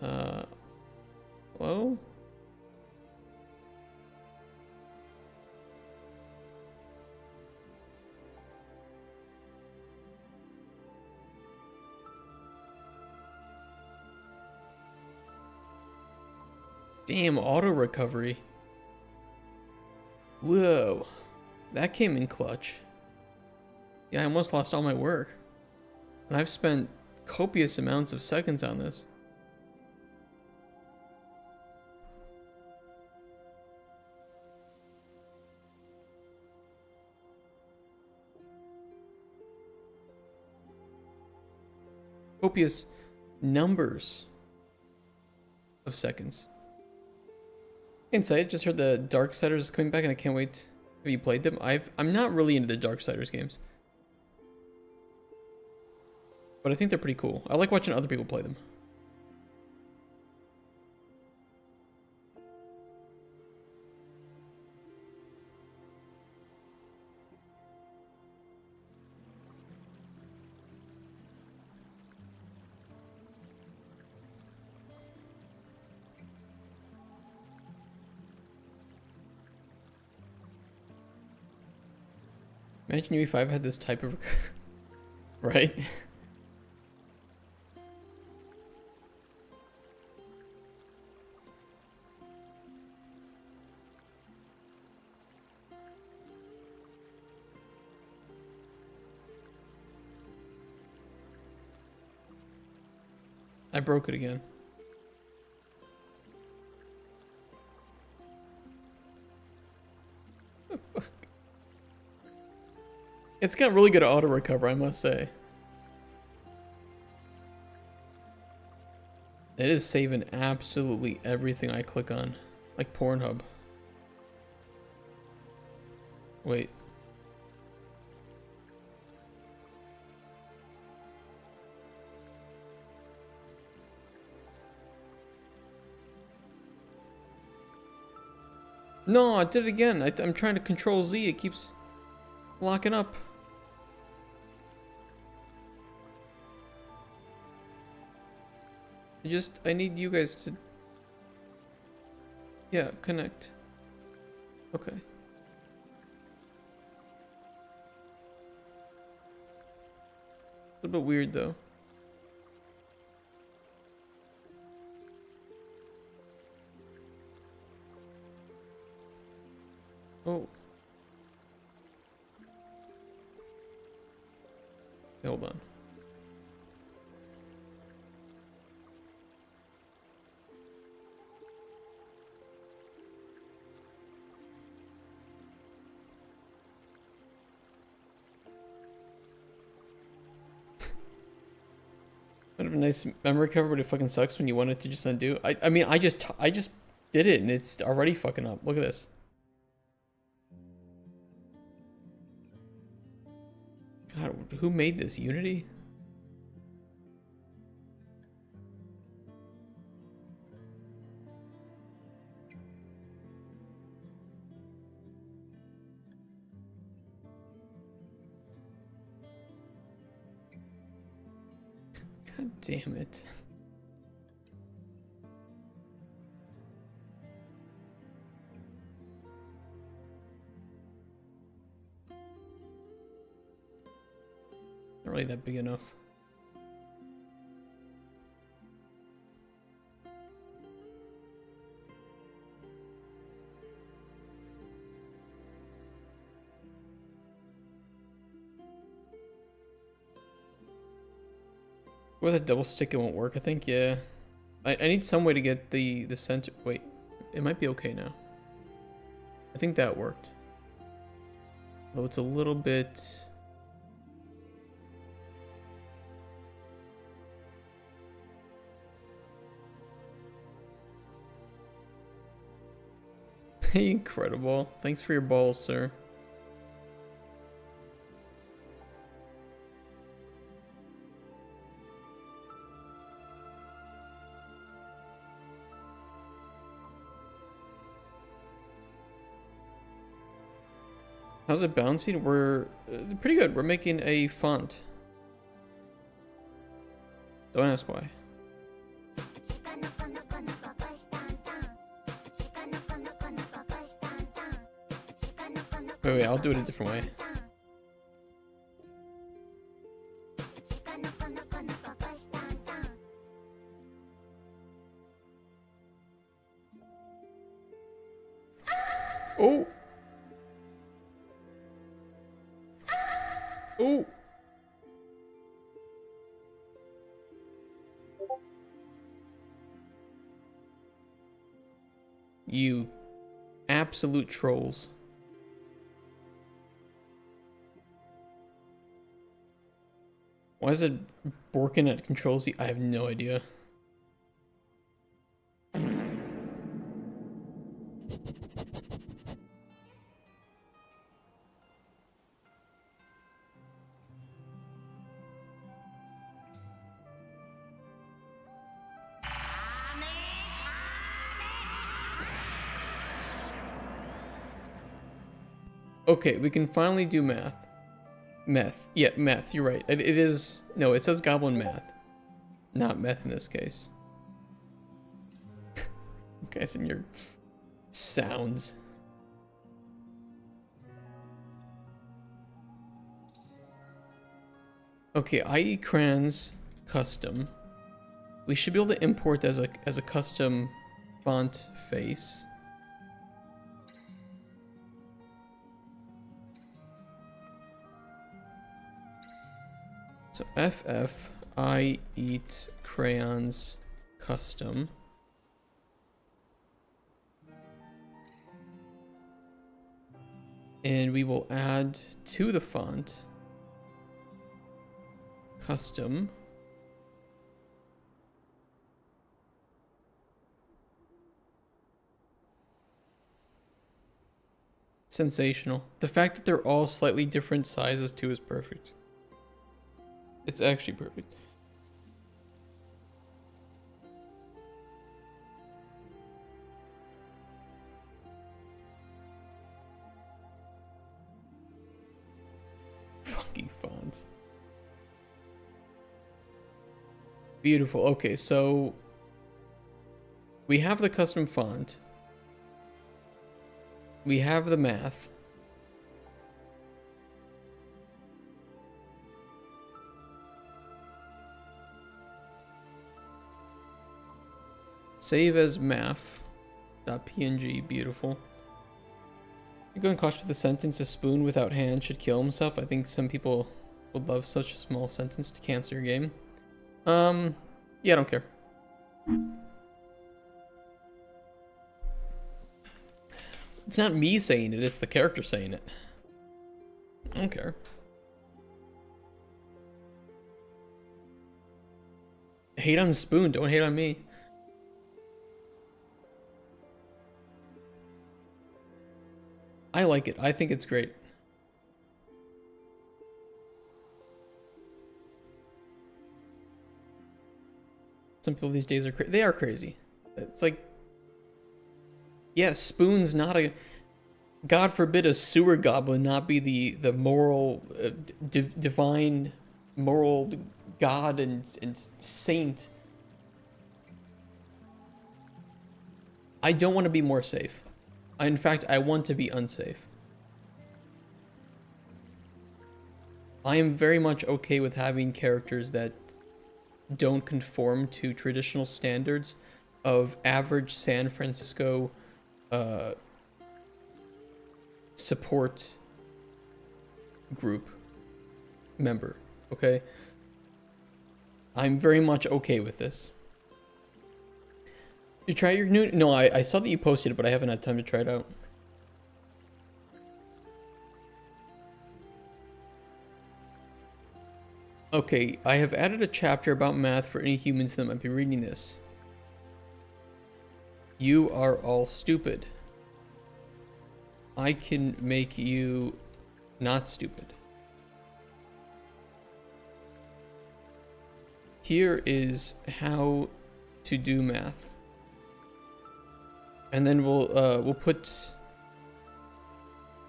Hello? Damn, auto recovery. Whoa. That came in clutch. Yeah, I almost lost all my work. And I've spent copious amounts of seconds on this. Copious numbers of seconds. Insight, just heard the Darksiders coming back and I can't wait. Have you played them? I'm not really into the Darksiders games. But I think they're pretty cool. I like watching other people play them. Imagine UE5 had this type of... right? I broke it again. It's got really good auto recover, I must say. It is saving absolutely everything I click on, like Pornhub. Wait. No, I did it again. I'm trying to control Z. It keeps locking up. I need you guys to... yeah, connect. Okay. A little bit weird though. Oh. Okay, hold on. Kind of a nice memory cover, but it fucking sucks when you want it to just undo. I mean, I just did it and it's already fucking up. Look at this. God, who made this? Unity? God damn it. Not really that big enough. With a double stick, it won't work, I think. Yeah. I need some way to get the center. Wait, it might be okay now. I think that worked. Though it's a little bit. Incredible. Thanks for your balls, sir. How's it bouncing? We're pretty good. We're making a font. Don't ask why. Wait, I'll do it a different way. Oh! Oh! You absolute trolls. Why is it working at Control Z? I have no idea. Okay, we can finally do math. Meth. Yeah, meth. You're right. It is... No, it says goblin math. Not meth in this case. Guys, and your sounds. Okay, IE crayons custom. We should be able to import as a custom font face. So FF, I eat crayons custom. And we will add to the font custom. Sensational. The fact that they're all slightly different sizes too is perfect. It's actually perfect. Fucking fonts. Beautiful. Okay, so we have the custom font. We have the math. Save as math.png. Beautiful. You're going cautious with the sentence, a spoon without hand should kill himself. I think some people would love such a small sentence to cancel your game. Yeah, I don't care. It's not me saying it, it's the character saying it. I don't care. Hate on Spoon, don't hate on me. I like it. I think it's great. Some people these days are they are crazy. It's like, yeah, Spoon's not a... God forbid a sewer goblin not be the moral, divine moral god and saint. I don't want to be more safe. In fact, I want to be unsafe. I am very much okay with having characters that don't conform to traditional standards of average San Francisco support group member, okay? I'm very much okay with this. You try your new... No, I saw that you posted it, but I haven't had time to try it out. Okay, I have added a chapter about math for any humans that might be reading this. You are all stupid. I can make you not stupid. Here is how to do math. And then we'll put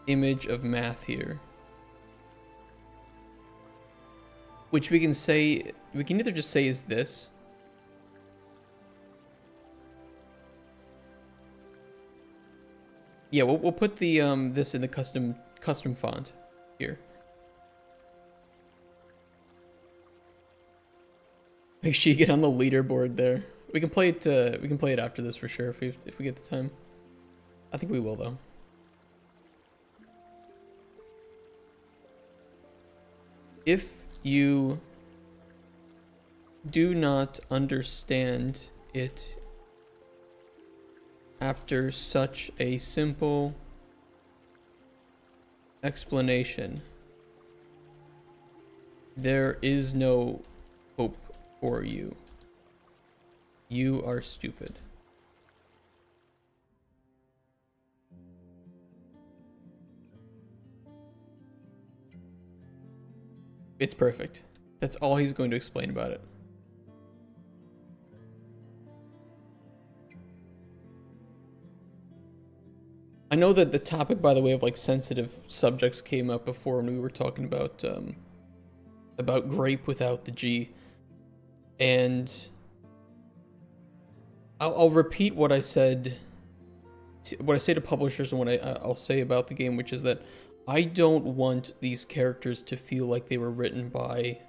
image of math here. Which we can say, we can either just say is this. Yeah, we'll put the this in the custom font here. Make sure you get on the leaderboard there. We can play it. We can play it after this for sure if we get the time. I think we will though. If you do not understand it after such a simple explanation, there is no hope for you. You are stupid. It's perfect. That's all he's going to explain about it. I know that the topic, by the way, of like sensitive subjects came up before when we were talking about grape without the G. And I'll repeat what I said, what I say to publishers and what I'll say about the game, which is that I don't want these characters to feel like they were written by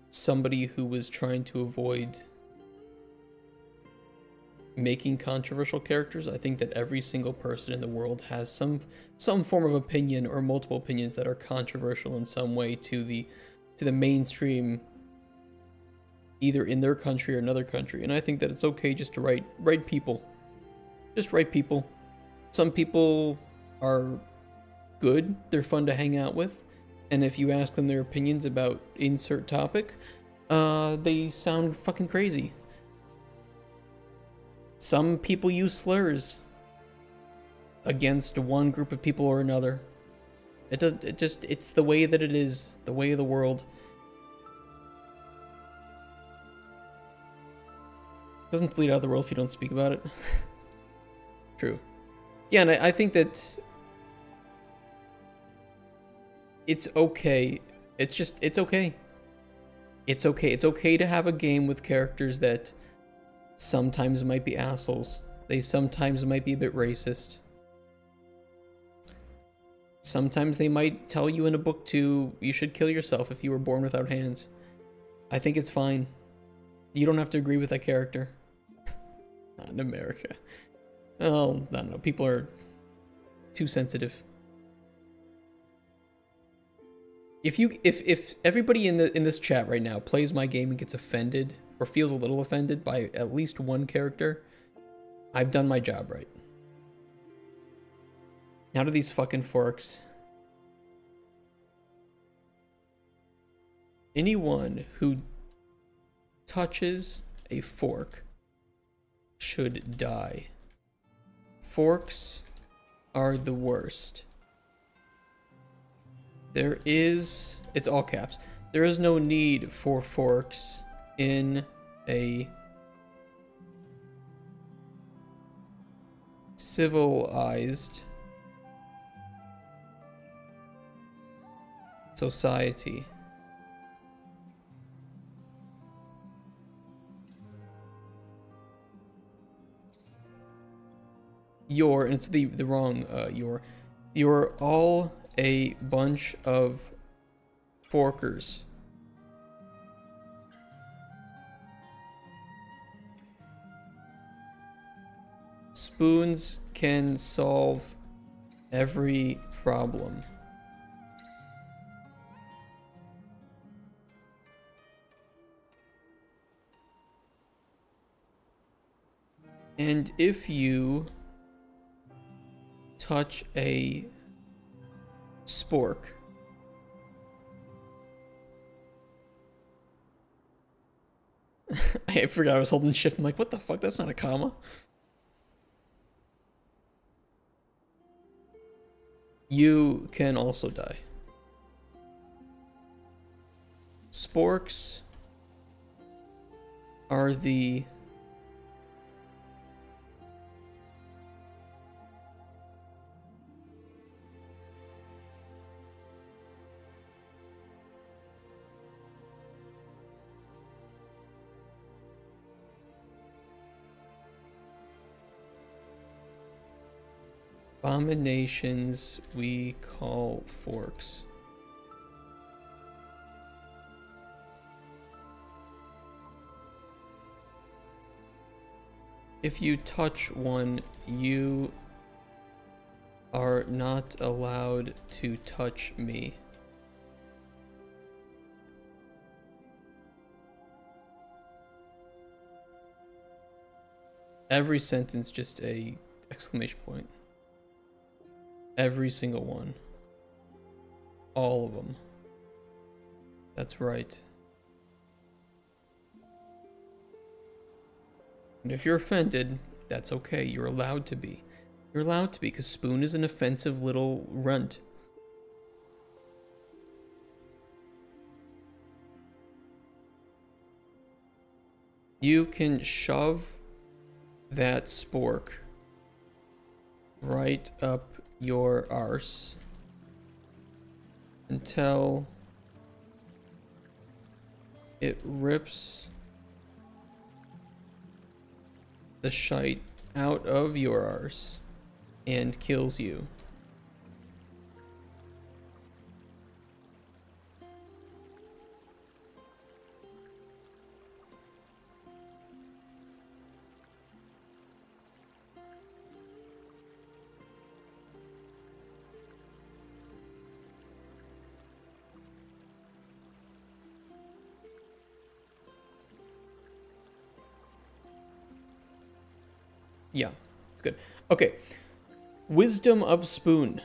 somebody who was trying to avoid making controversial characters. I think that every single person in the world has some form of opinion or multiple opinions that are controversial in some way to the mainstream, either in their country or another country. And I think that it's okay just to write people. Just write people. Some people are good, they're fun to hang out with, and if you ask them their opinions about insert topic, they sound fucking crazy. Some people use slurs against one group of people or another. It's the way that it is, the way of the world. It doesn't flee out of the world if you don't speak about it. True. Yeah, and I think that it's okay. It's okay. It's okay. It's okay to have a game with characters that sometimes might be assholes. They sometimes might be a bit racist. Sometimes they might tell you in a book you should kill yourself if you were born without hands. I think it's fine. You don't have to agree with that character. Not in America. Oh, I don't know. People are too sensitive. If everybody in this chat right now plays my game and gets offended or feels a little offended by at least one character, I've done my job right. Now to these fucking forks. Anyone who touches a fork should die. Forks are the worst. It's all caps. There is no need for forks in a civilized society. and it's the wrong you're all a bunch of forkers. Spoons can solve every problem. And if you touch a spork, I forgot I was holding shift. I'm like, what the fuck? That's not a comma. You can also die. Sporks are the abominations we call forks. If you touch one, you are not allowed to touch me. Every sentence just a exclamation point. Every single one. All of them. That's right. And if you're offended, that's okay. You're allowed to be. You're allowed to be, because Spoon is an offensive little runt. You can shove that spork right up your arse until it rips the shite out of your arse and kills you. Yeah, it's good. Okay. Wisdom of Spoon.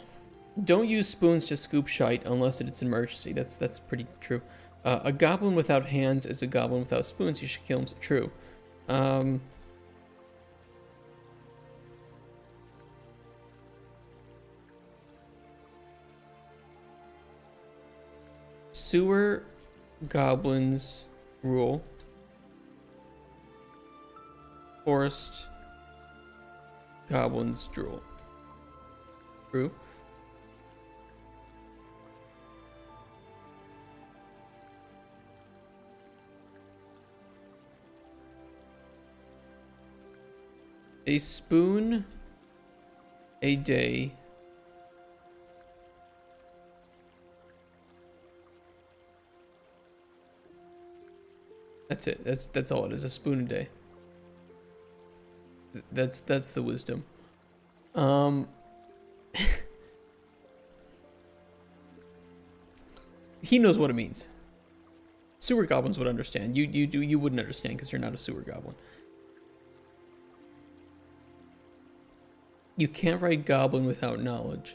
Don't use spoons to scoop shite unless it's an emergency. That's pretty true. A goblin without hands is a goblin without spoons. You should kill him. True. Sewer goblins rule. Forest goblins drool. True. A spoon a day that's it. That's all it is. A spoon a day. That's the wisdom. He knows what it means. Sewer goblins would understand. You wouldn't understand because you're not a sewer goblin. You can't write goblin without knowledge.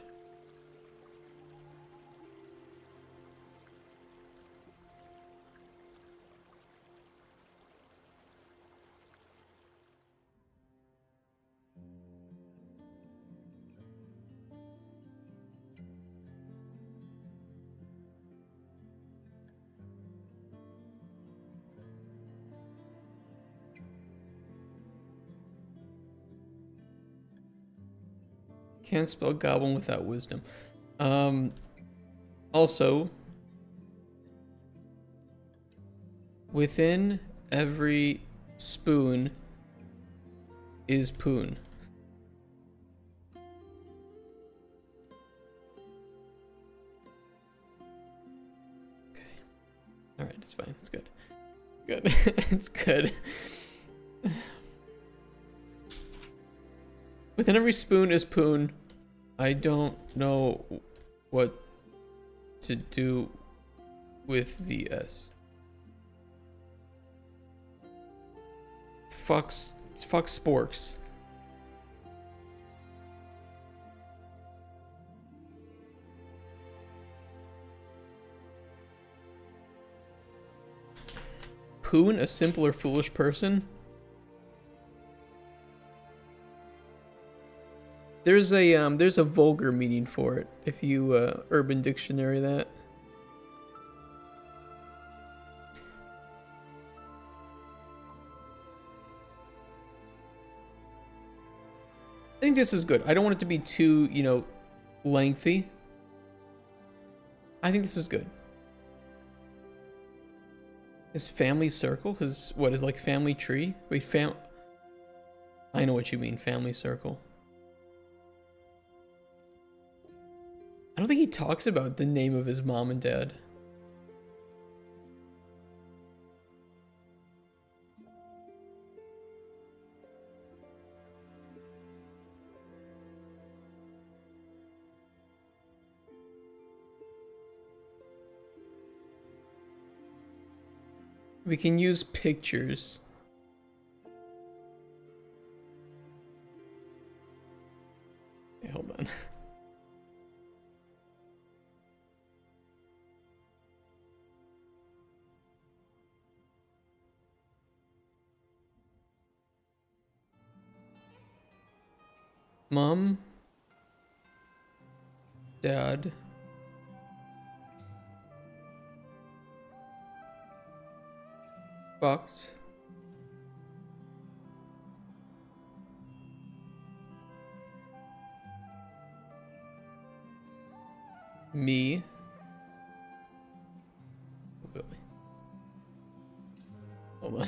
Can't spell goblin without wisdom. Also, within every spoon is poon. Alright, it's fine. It's good. Good. It's good. Within every spoon is poon. I don't know what to do with the S. Fuck sporks. Poon, a simple or foolish person? There's a vulgar meaning for it if you Urban Dictionary that. I think this is good. I don't want it to be too, you know, lengthy. I think this is good. His family circle? Because what is like family tree? Wait, I know what you mean, family circle. I don't think he talks about the name of his mom and dad. We can use pictures. Okay, hold on. Mom, Dad, fucked, me, Willie. Hold on.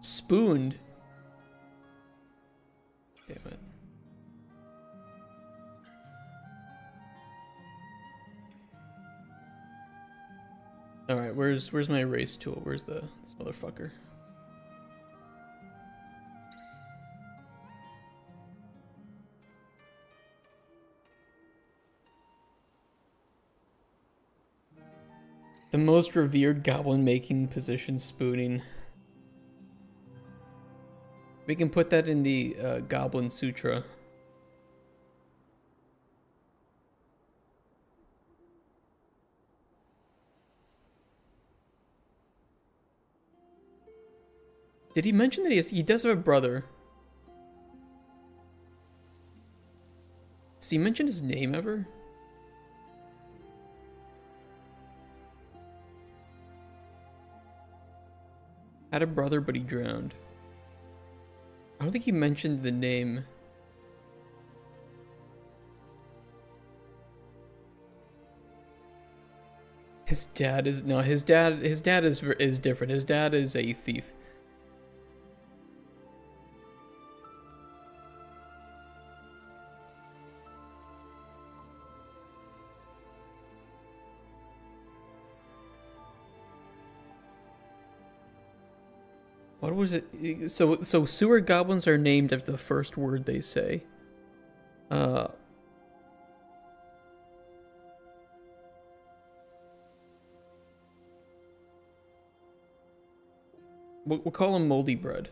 Spooned. Damn it. Alright, where's my erase tool? Where's this motherfucker? The most revered goblin making position, spooning. We can put that in the Goblin Sutra. Did he mention that he does have a brother? Does he mention his name ever? Had a brother, but he drowned. I don't think he mentioned the name. His dad is his dad is different. His dad is a thief. What was it? So sewer goblins are named after the first word they say. We'll call him Moldy Bread.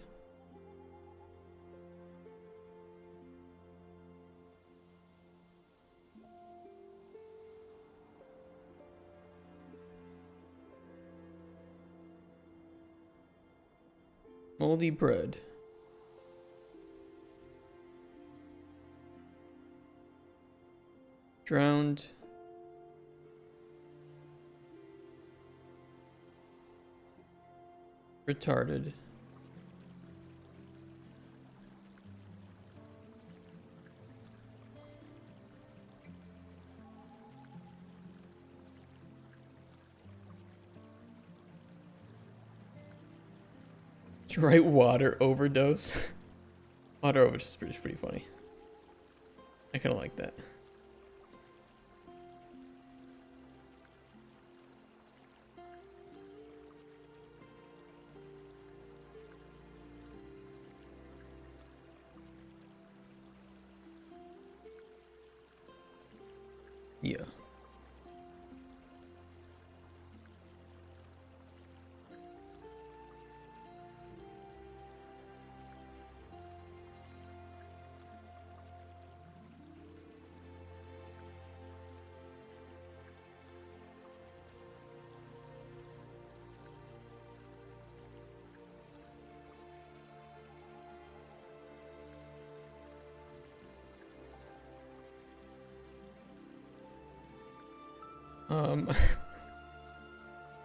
Moldy Bread. Drowned. Retarded. Right, water overdose. Water overdose is pretty funny. I kind of like that. Yeah.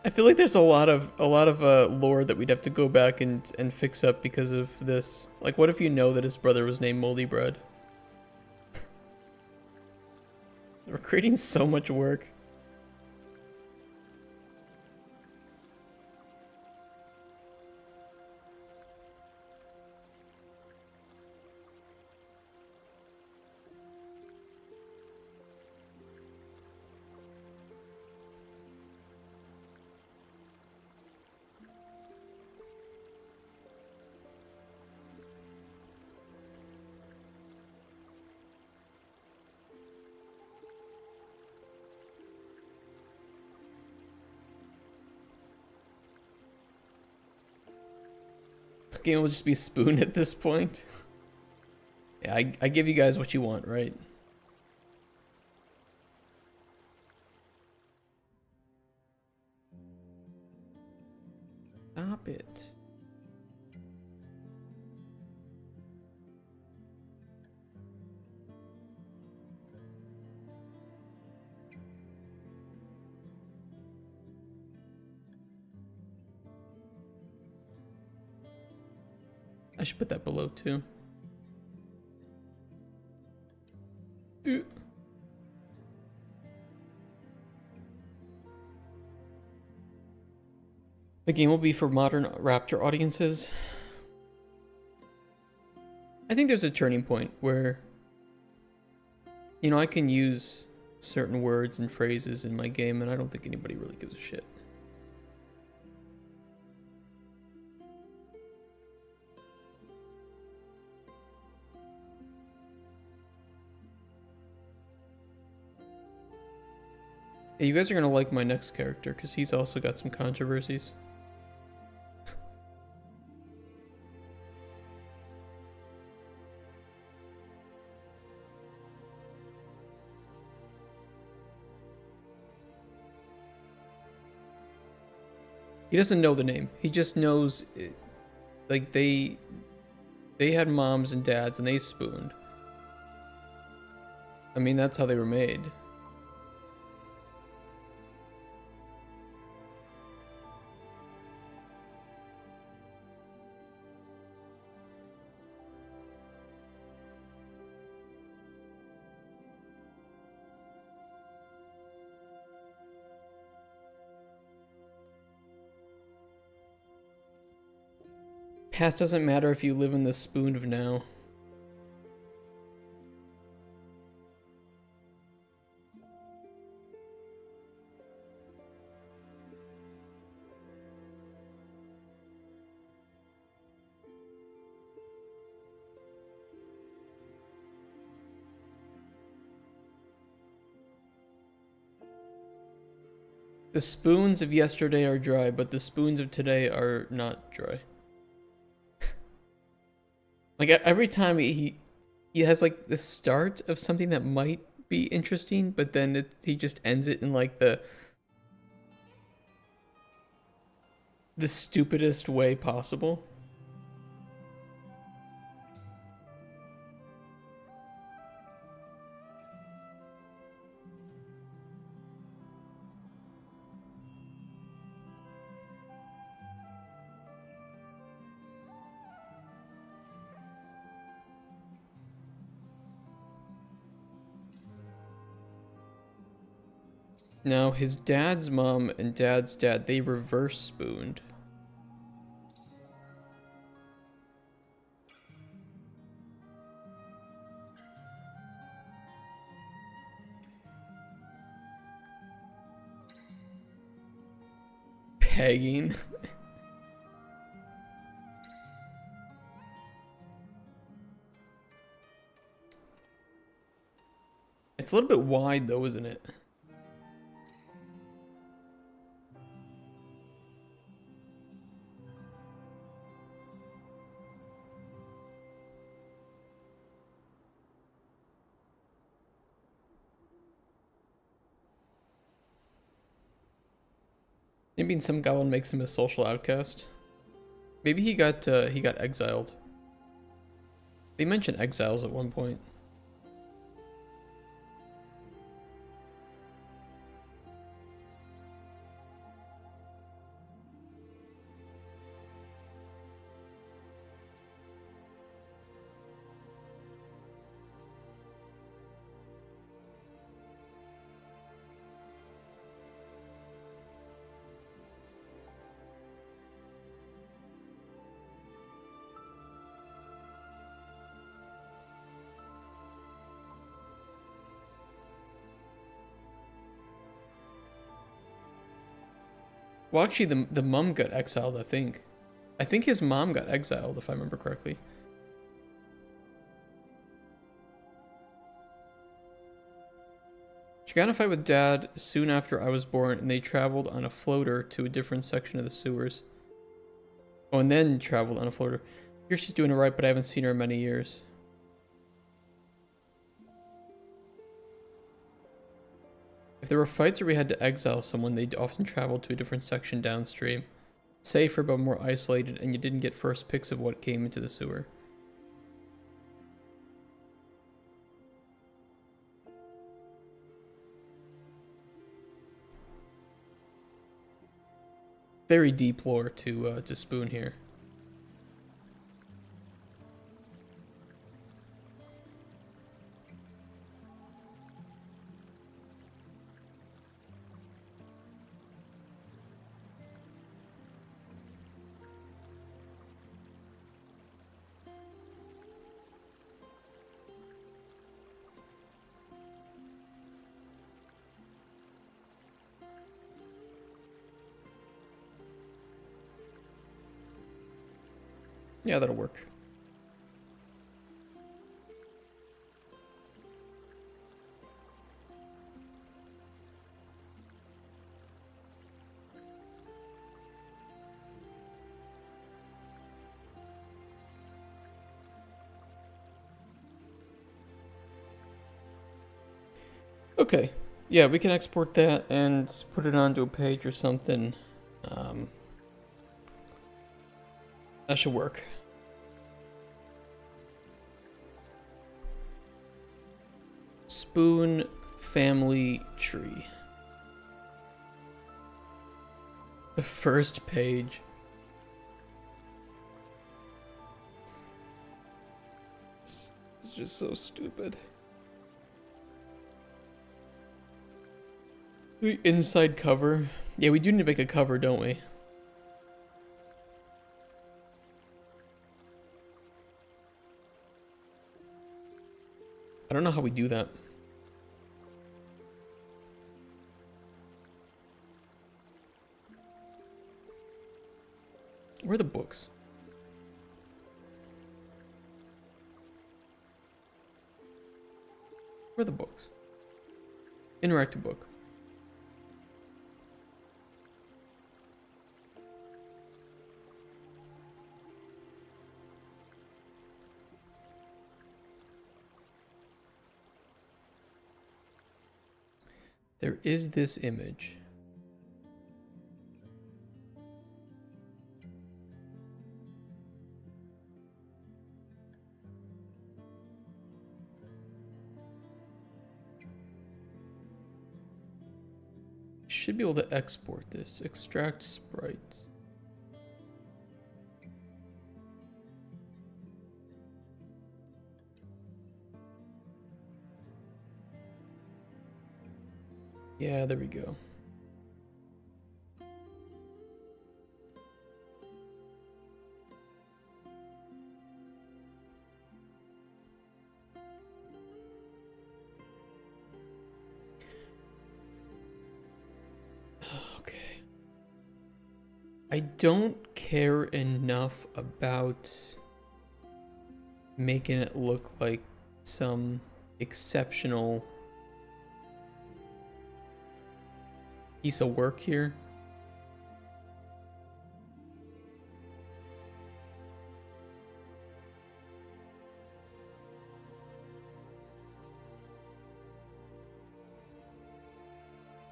I feel like there's a lot of lore that we'd have to go back and fix up because of this. Like, what if you know that his brother was named Moldy Bread? We're creating so much work. Game will just be Spoon at this point. Yeah, I give you guys what you want, right? Stop it. I should put that below too. The game will be for modern Raptor audiences. I think there's a turning point where, you know, I can use certain words and phrases in my game and I don't think anybody really gives a shit. Yeah, you guys are gonna like my next character because he's also got some controversies. He doesn't know the name. He just knows, like, they had moms and dads and they spooned. I mean, that's how they were made. Past doesn't matter if you live in the spoon of now. The spoons of yesterday are dry, but the spoons of today are not dry. Like, every time he has like the start of something that might be interesting, but then he just ends it in like the stupidest way possible. Now, his dad's mom and dad's dad, they reverse spooned. Pegging. It's a little bit wide though, isn't it? Maybe some goblin makes him a social outcast. Maybe he got exiled. They mentioned exiles at one point. Well, actually, the mom got exiled, I think. I think his mom got exiled, if I remember correctly. She got in a fight with Dad soon after I was born, and they traveled on a floater to a different section of the sewers. Oh, and then traveled on a floater. Here she's doing it right, but I haven't seen her in many years. If there were fights where we had to exile someone, they'd often travel to a different section downstream. Safer, but more isolated, and you didn't get first picks of what came into the sewer. Very deep lore to spoon here. Yeah, that'll work. Okay. Yeah, we can export that and put it onto a page or something. That should work. Spoon family tree. The first page. It's just so stupid. The inside cover. Yeah, we do need to make a cover, don't we? I don't know how we do that. Where are the books? Where are the books? Interactive book. There is this image. Should be able to export this. Extract sprites. Yeah, there we go. Okay. I don't care enough about making it look like some exceptional piece of work here.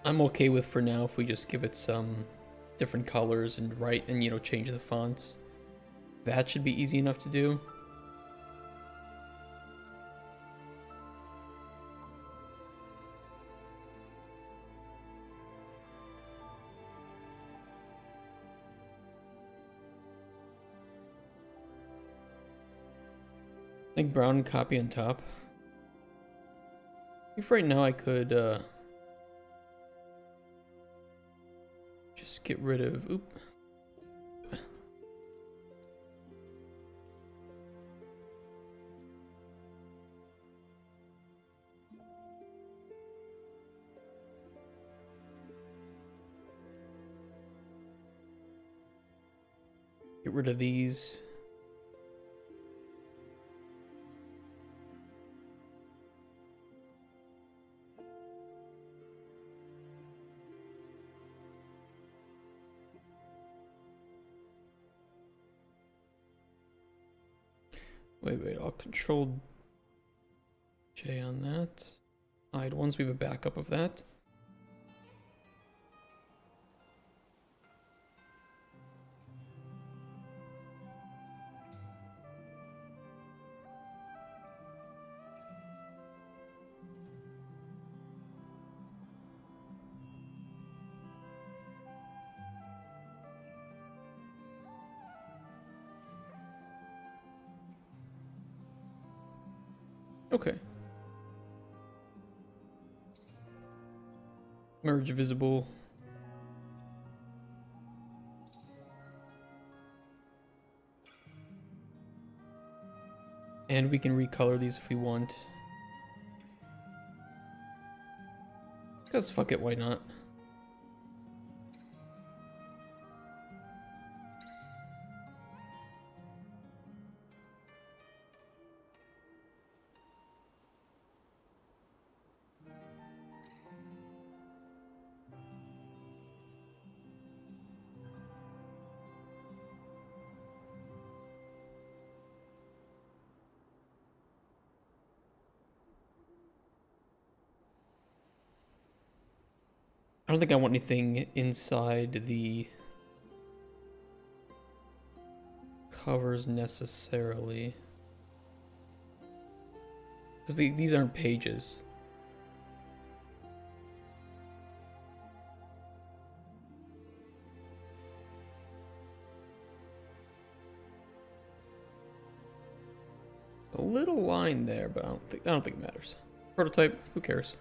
I'm okay with for now if we just give it some different colors and you know, change the fonts. That should be easy enough to do. I think brown copy on top. If right now I could just get rid of, oop. Get rid of these. Wait, I'll control J on that. Hide ones, we have a backup of that. Okay. Merge visible. And we can recolor these if we want. Because fuck it, why not? I don't think I want anything inside the covers necessarily. Because these aren't pages. A little line there, but I don't think it matters. Prototype, who cares?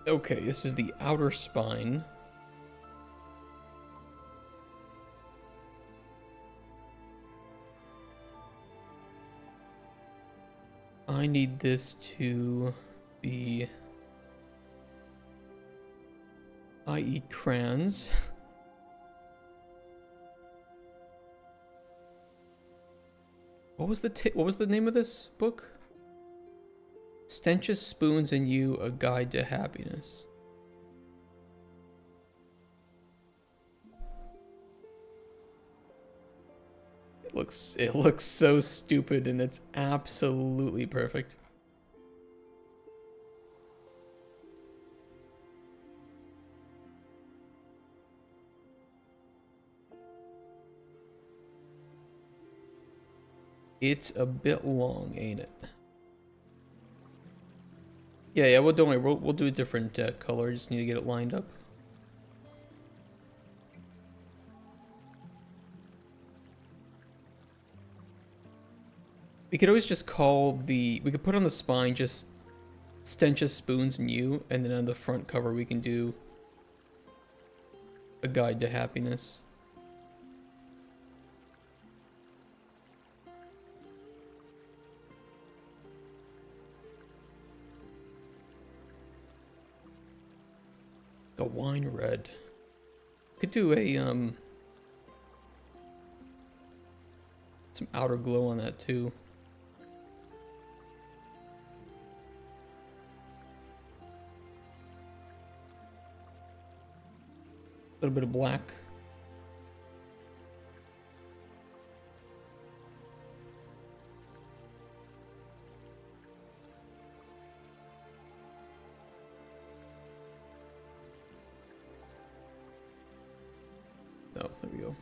Okay, this is the outer spine. I need this to be, i.e. crayons. What was the name of this book? Stenchus, Spoons, and You, A Guide to Happiness. It looks so stupid, and it's absolutely perfect. It's a bit long, ain't it? Yeah, well, don't worry, we'll do a different color, just need to get it lined up. We could always just we could put on the spine just Stenchus, Spoons, and You, and then on the front cover we can do A Guide to Happiness. The wine red. Could do a some outer glow on that too. little bit of black. Oh, there we go.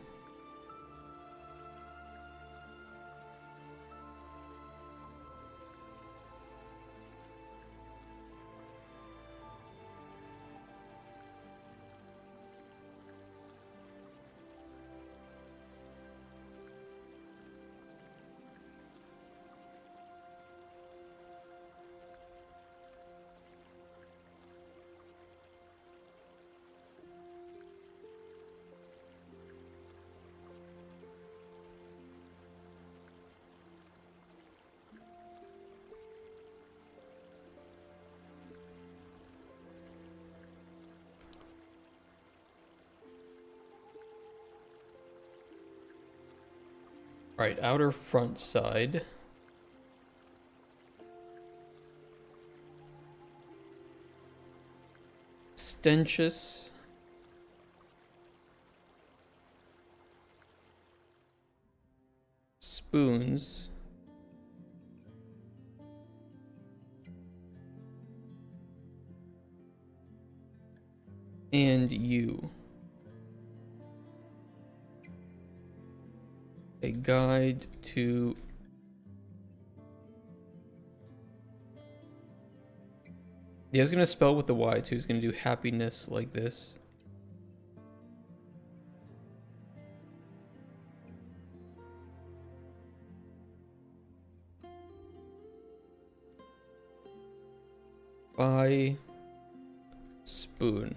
Right, outer front side. Stenchus. Spoons. And you. A guide to I was gonna spell with the Y too. He's gonna do happiness like this. By spoon.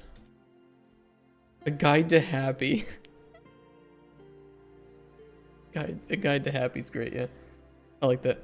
A guide to happy. A guide to happy is great, yeah. I like that.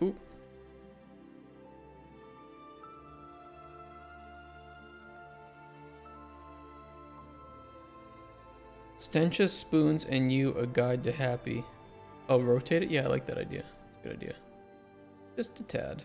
Ooh. Stenchus, spoons, and you a guide to happy. Oh, rotate it? Yeah, I like that idea. It's a good idea. Just a tad.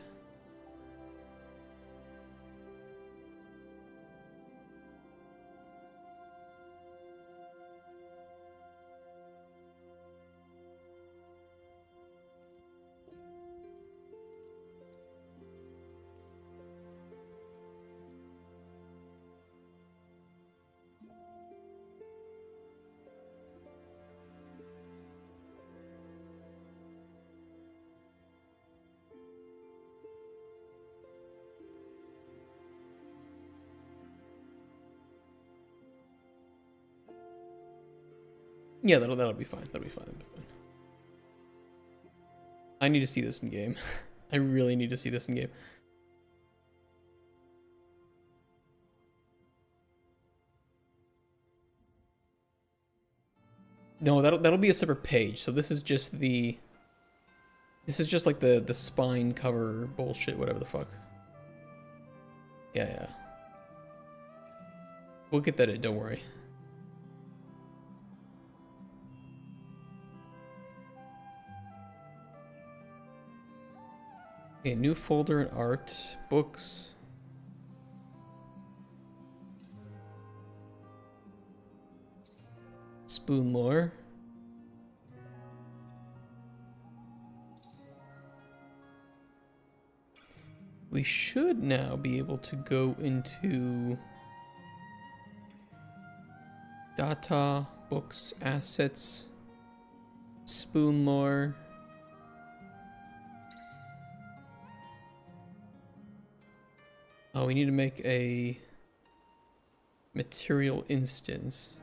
Yeah, that'll be fine. That'll be fine. That'll be fine. I need to see this in game. I really need to see this in game. No, that'll be a separate page. So this is just like the spine cover bullshit, whatever the fuck. Yeah. We'll get that in, don't worry. Okay, new folder in art, books. Spoon lore. We should now be able to go into data, books, assets, spoon lore. Oh, we need to make a material instance.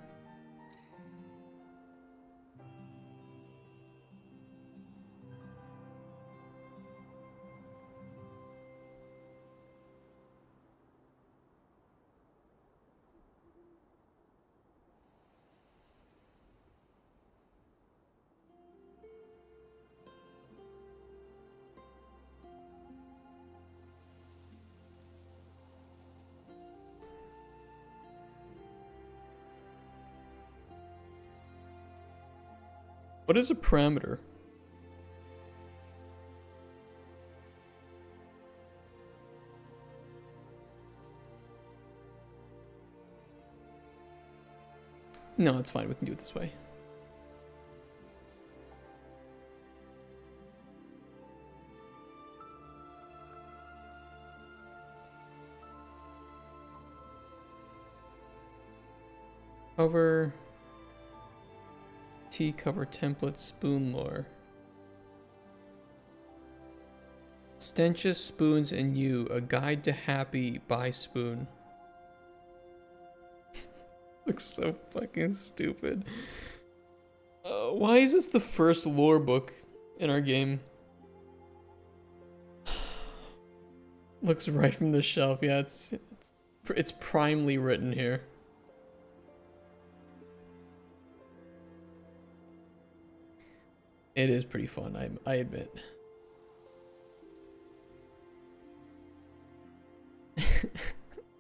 What is a parameter? No, it's fine. We can do it this way. Cover. T cover template spoon lore. Stenchus, spoons, and you. A guide to happy by spoon. Looks so fucking stupid. Why is this the first lore book in our game? Looks right from the shelf. Yeah, it's primely written here. It is pretty fun, I admit.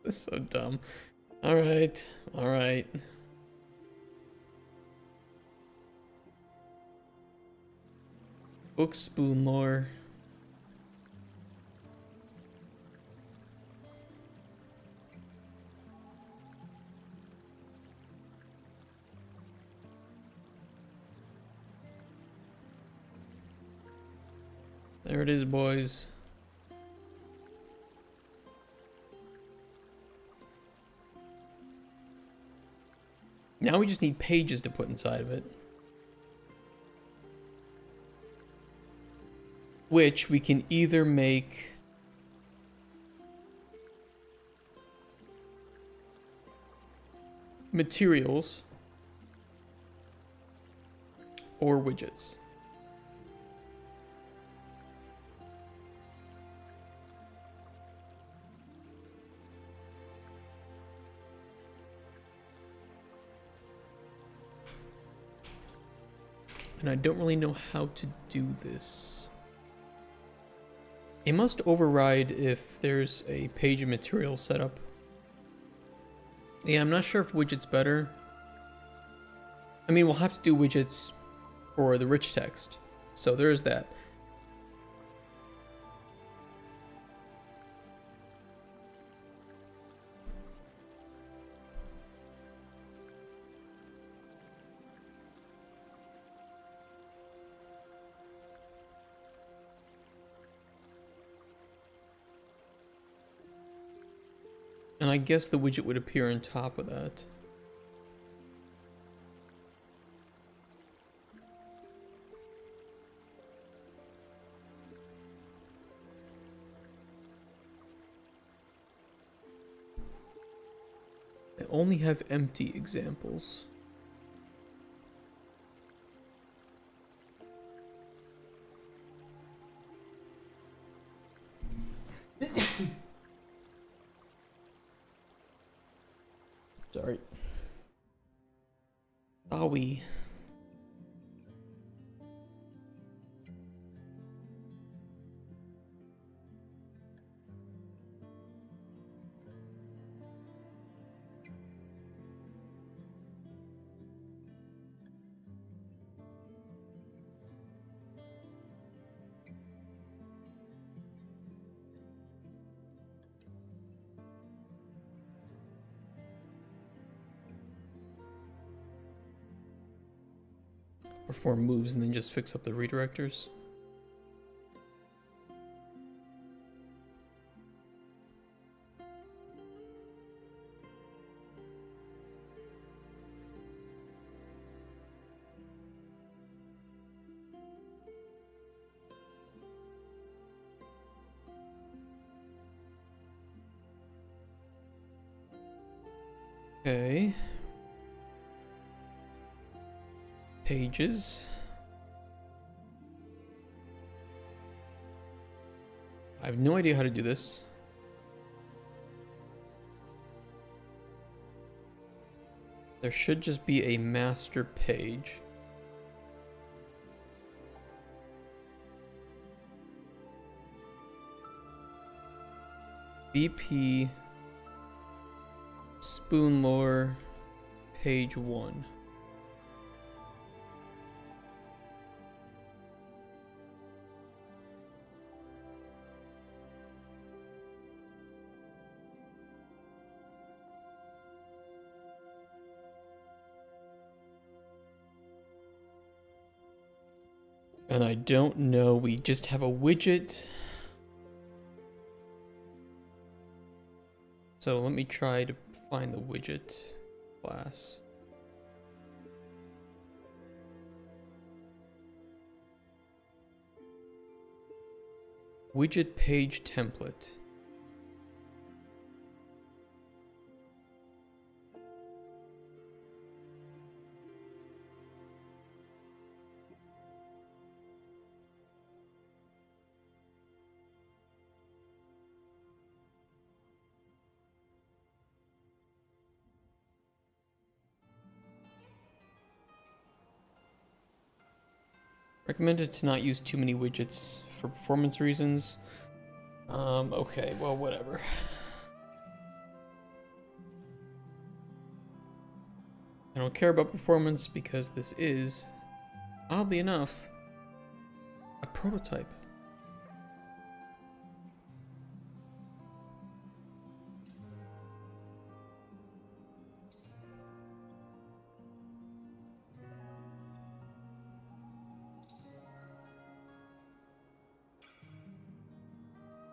It's so dumb. Alright, alright. Book spoon lore. There it is, boys. Now we just need pages to put inside of it. Which we can either make materials or widgets. And I don't really know how to do this. It must override if there's a page of material set up. Yeah, I'm not sure if widget's better. I mean, we'll have to do widgets for the rich text. So there's that. And I guess the widget would appear on top of that. I only have empty examples. Sorry. Sorry. Perform moves and then just fix up the redirectors. Okay. Pages. I have no idea how to do this. There should just be a master page. BP Spoon Lore page 1. And I don't know, we just have a widget. So let me try to find the widget class. Widget page template. Recommended to not use too many widgets for performance reasons. Okay, well, whatever. I don't care about performance because this is, oddly enough, a prototype.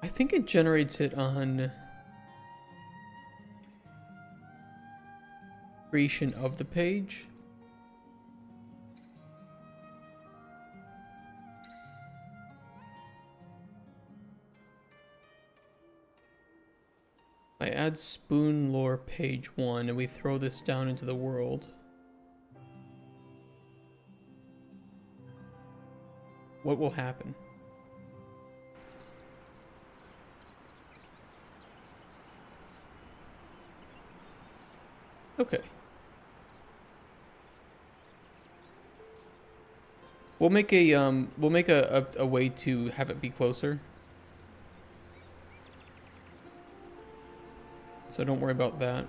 I think it generates it on creation of the page. I add spoon lore page 1 and we throw this down into the world. What will happen? Okay. We'll make a way to have it be closer. So don't worry about that.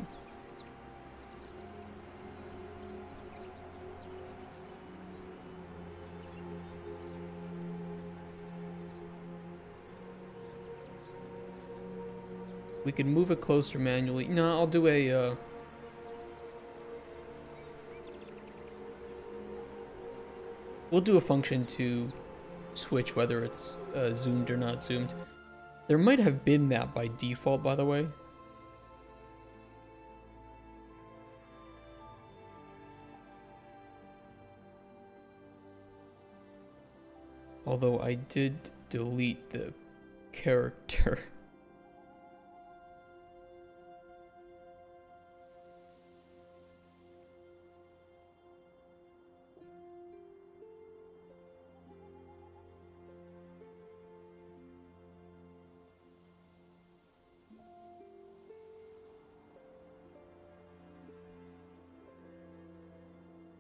We can move it closer manually. No, I'll do a we'll do a function to switch whether it's zoomed or not zoomed. There might have been that by default, by the way. Although I did delete the character.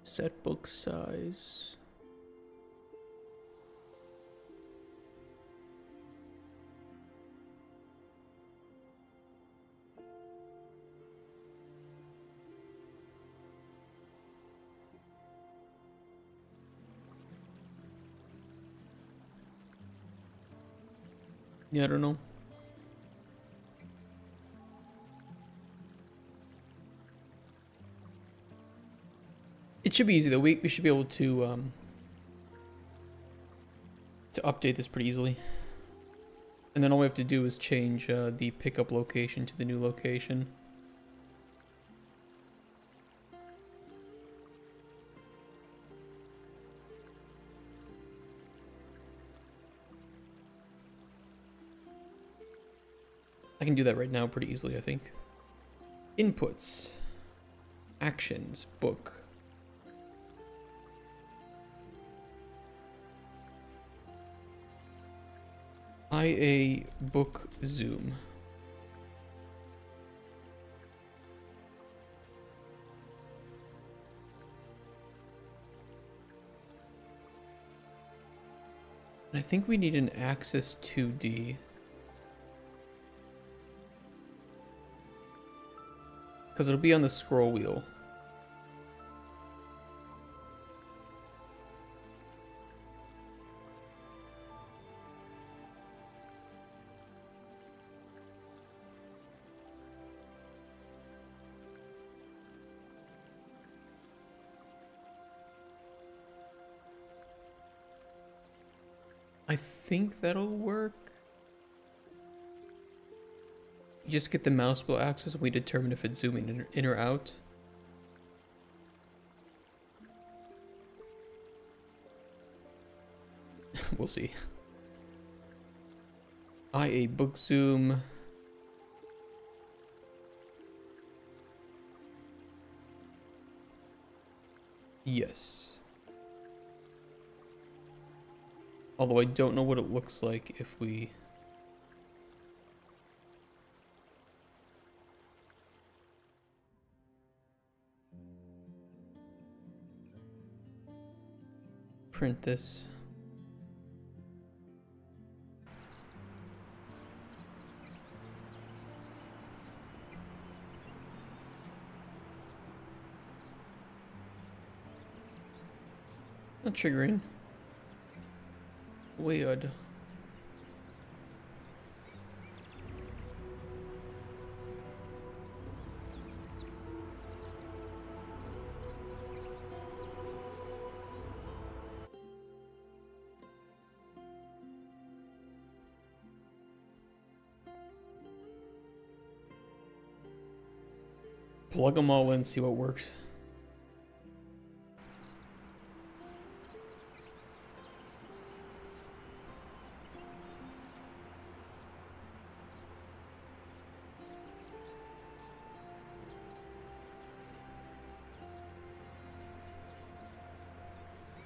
Set book size. Yeah, I don't know. It should be easy though. We should be able to update this pretty easily. And then all we have to do is change the pickup location to the new location. I can do that right now pretty easily, I think. Inputs. Actions. Book. IA book zoom. And I think we need an axis 2D. Because it'll be on the scroll wheel. I think that'll work. You just get the mouse wheel axis and we determine if it's zooming in or out. We'll see. IA book zoom. Yes. Although I don't know what it looks like if we... print this. Not triggering. Weird. Plug them all in, see what works.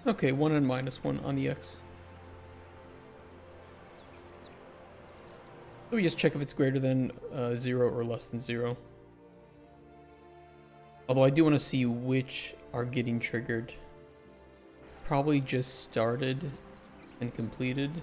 Okay, 1 and -1 on the X. So we just check if it's greater than 0 or less than 0. Although I do want to see which are getting triggered. Probably just started and completed.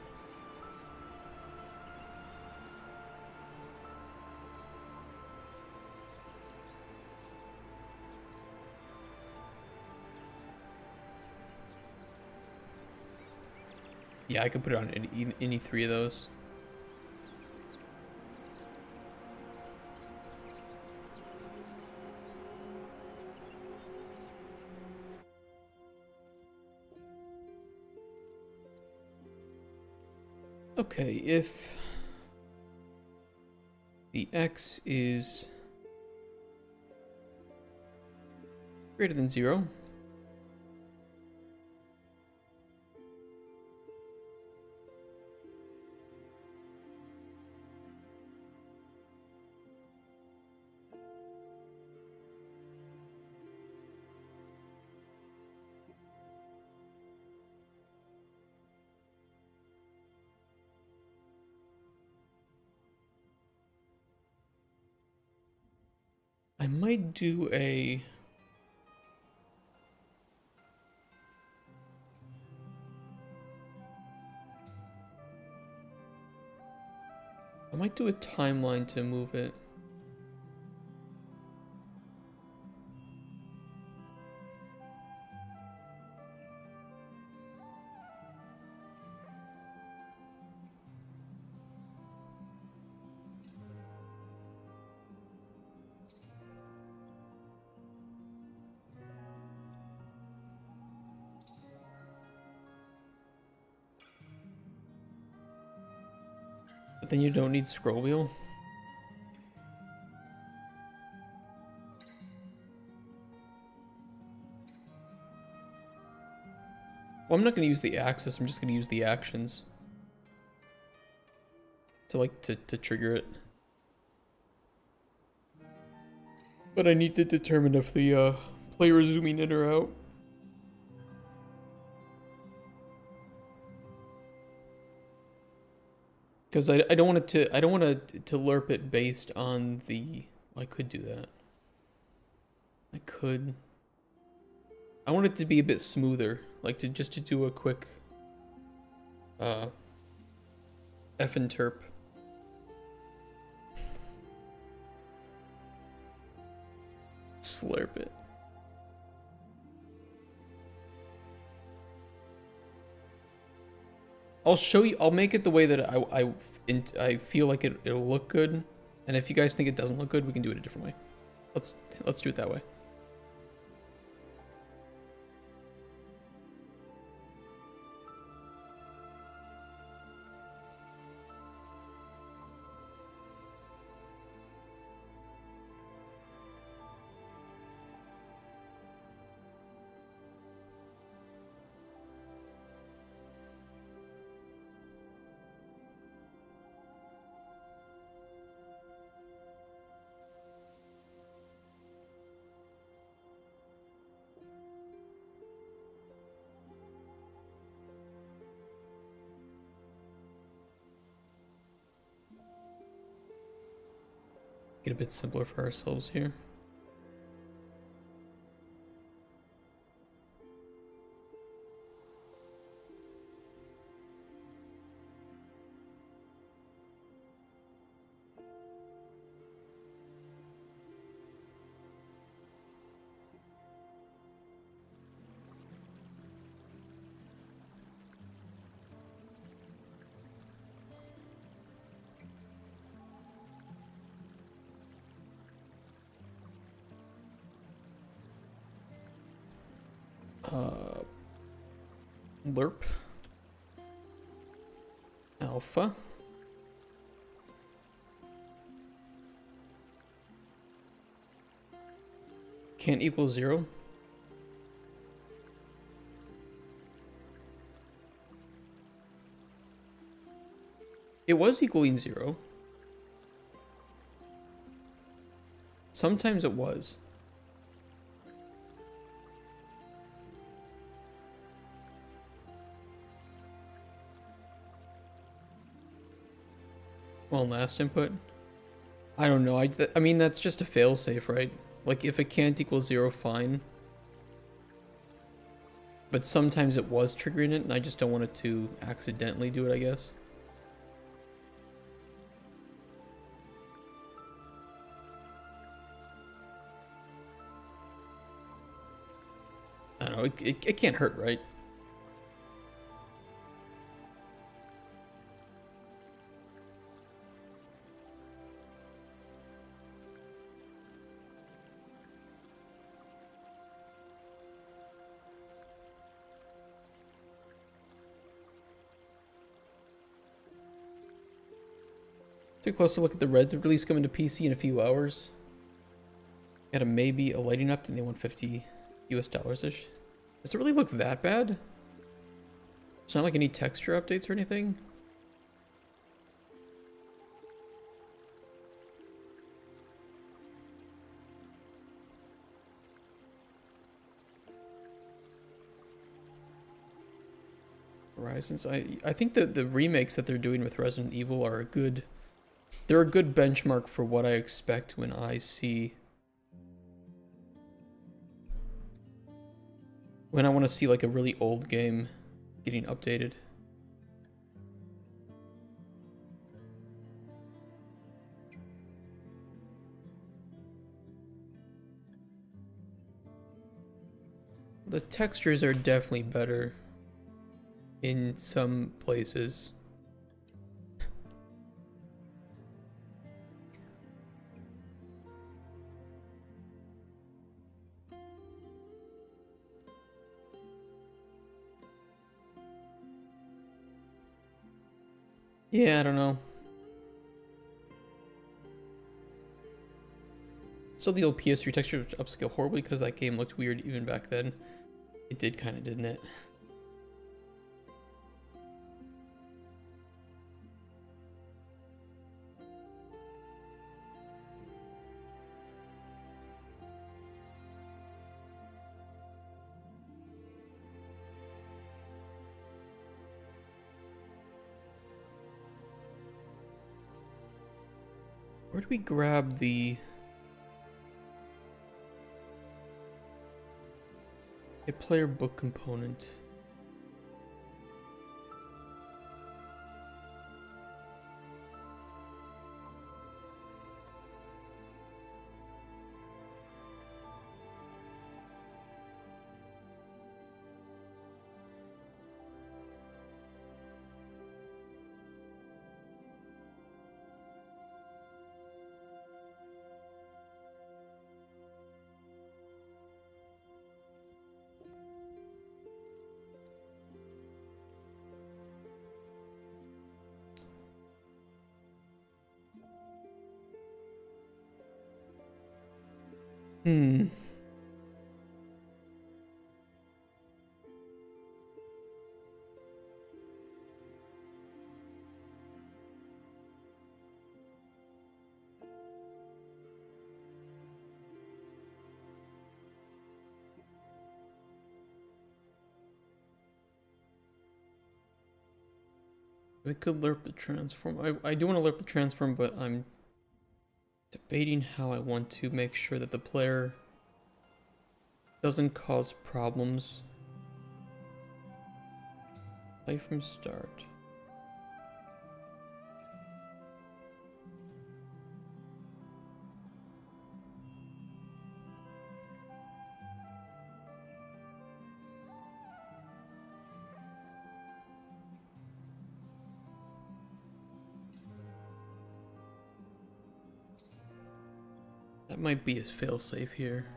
Yeah, I could put it on any 3 of those. Okay, if the X is greater than 0, I might do a... I might do a timeline to move it. But then you don't need scroll wheel. Well, I'm not going to use the axis, I'm just going to use the actions. To trigger it. But I need to determine if the player is zooming in or out. Because I don't want it to lerp it based on the... Well, I could do that. I could. I want it to be a bit smoother, like to do a quick F and terp. Slurp it. I'll show you. I'll make it the way that I feel like it'll look good, and if you guys think it doesn't look good, we can do it a different way. Let's do it that way. Get a bit simpler for ourselves here. Lerp. Alpha. Can't equal 0. It was equaling 0. Sometimes it was. Well, last input. I don't know. I mean, that's just a failsafe, right? Like, if it can't equal 0, fine. But sometimes it was triggering it, and I just don't want it to accidentally do it, I guess. I don't know. It can't hurt, right? Take a closer look at the Reds release coming to PC in a few hours. Got a maybe a lighting up to the 150 US dollars-ish. Does it really look that bad? It's not like any texture updates or anything? Horizons. I think that the remakes that they're doing with Resident Evil are they're a good benchmark for what I expect when I want to see like a really old game getting updated. The textures are definitely better in some places. Yeah, I don't know. Still, the old PS3 texture upscale horribly because that game looked weird even back then. It did kind of, didn't it? Where do we grab a player book component? Hmm. I could lerp the transform. I do want to lerp the transform, but I'm... Debating how I want to make sure that the player doesn't cause problems. Play from start. That might be a failsafe here.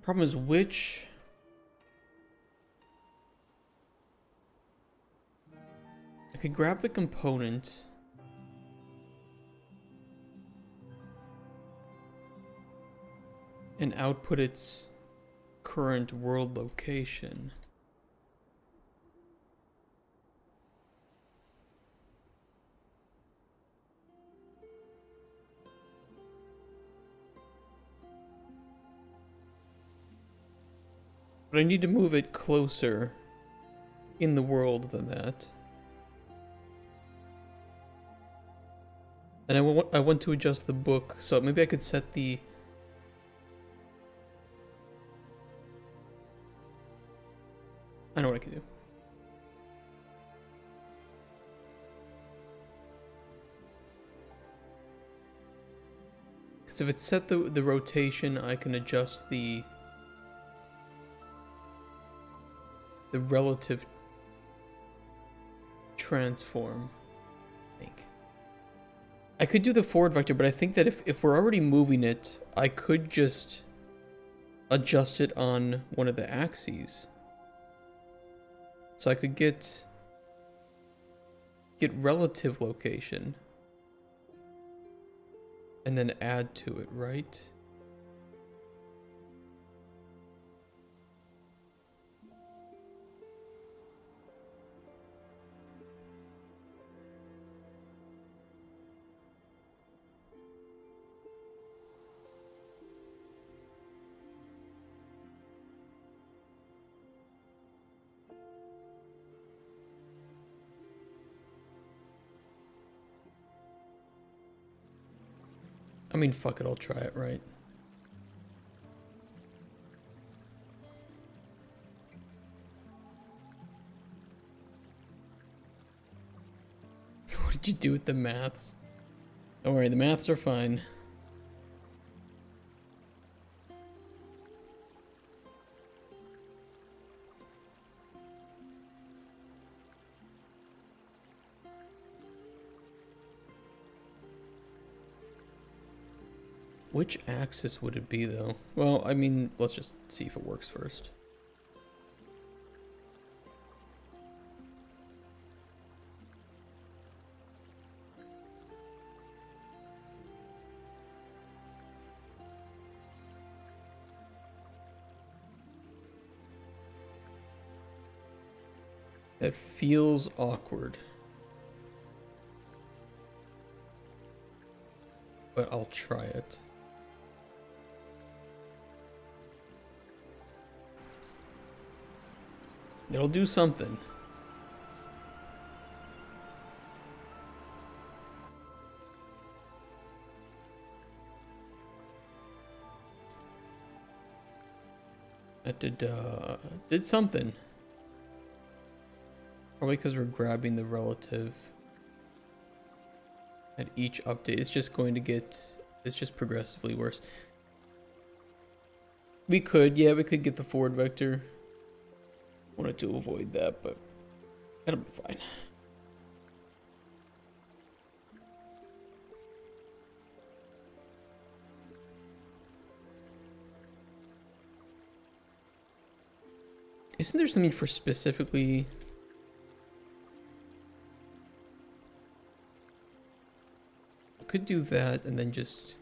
Problem is which... I could grab the component and output its current world location. But I need to move it closer in the world than that. And I want to adjust the book, so maybe I could set the... I know what I can do. Because if it's set the rotation, I can adjust the relative transform, I think. I could do the forward vector, but I think that if we're already moving it, I could just adjust it on one of the axes. So I could get relative location and then add to it, right? I mean, fuck it, I'll try it, right? What did you do with the maths? Don't worry, the maths are fine. Which axis would it be, though? Well, I mean, let's just see if it works first. That feels awkward. But I'll try it. It'll do something. That did something. Probably because we're grabbing the relative at each update. It's just going to get, it's just progressively worse. We could get the forward vector. Wanted to avoid that, but that'll be fine. Isn't there something for specifically... I could do that and then just...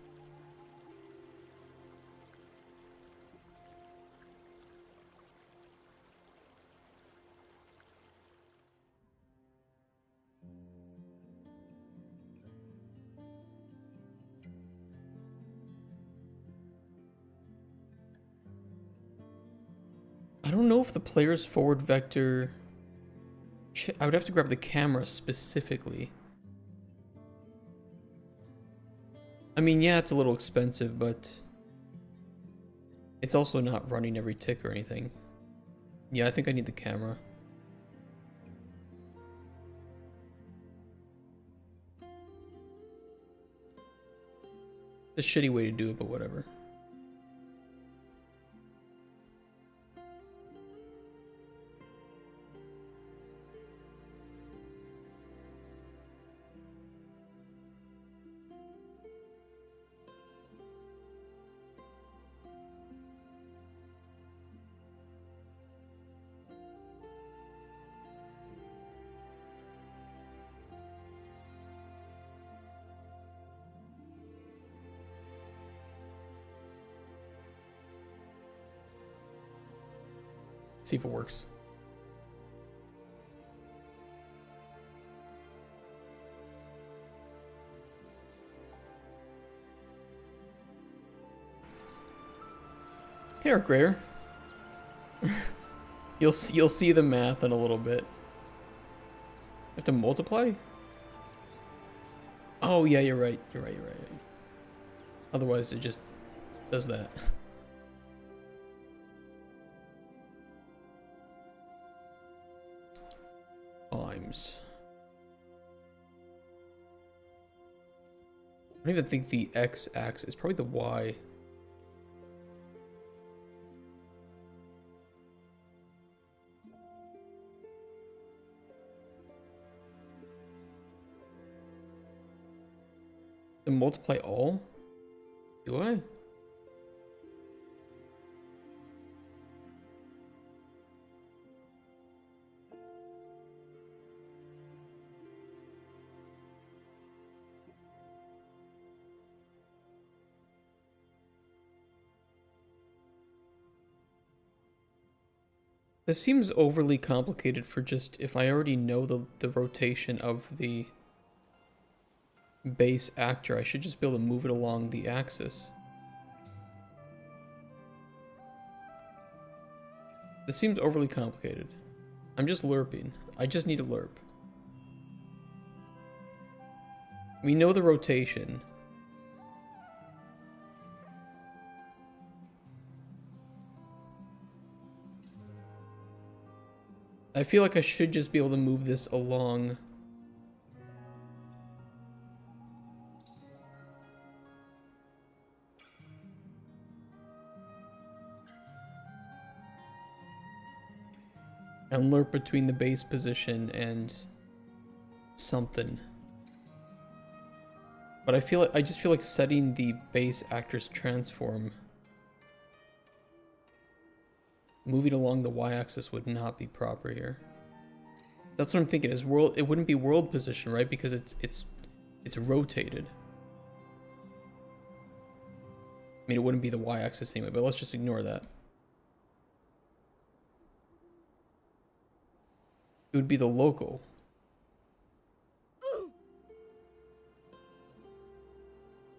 I don't know if the player's forward vector... I would have to grab the camera specifically. I mean, yeah, it's a little expensive, but... it's also not running every tick or anything. Yeah, I think I need the camera. It's a shitty way to do it, but whatever. See if it works. Here, Grayer. You'll see the math in a little bit. Have to multiply? Oh yeah, you're right. You're right. Otherwise, it just does that. Times. I don't even think the x-axis, probably the y. To multiply all? Do I? This seems overly complicated for just, if I already know the rotation of the base actor, I should just be able to move it along the axis. This seems overly complicated. I'm just lerping. I just need a lerp. We know the rotation. I feel like I should just be able to move this along. And lerp between the base position and something. But I just feel like setting the base actor's transform, moving along the y-axis, would not be proper here. That's what I'm thinking. Is world? It wouldn't be world position, right? Because it's rotated. I mean, it wouldn't be the y-axis anyway. But let's just ignore that. It would be the local.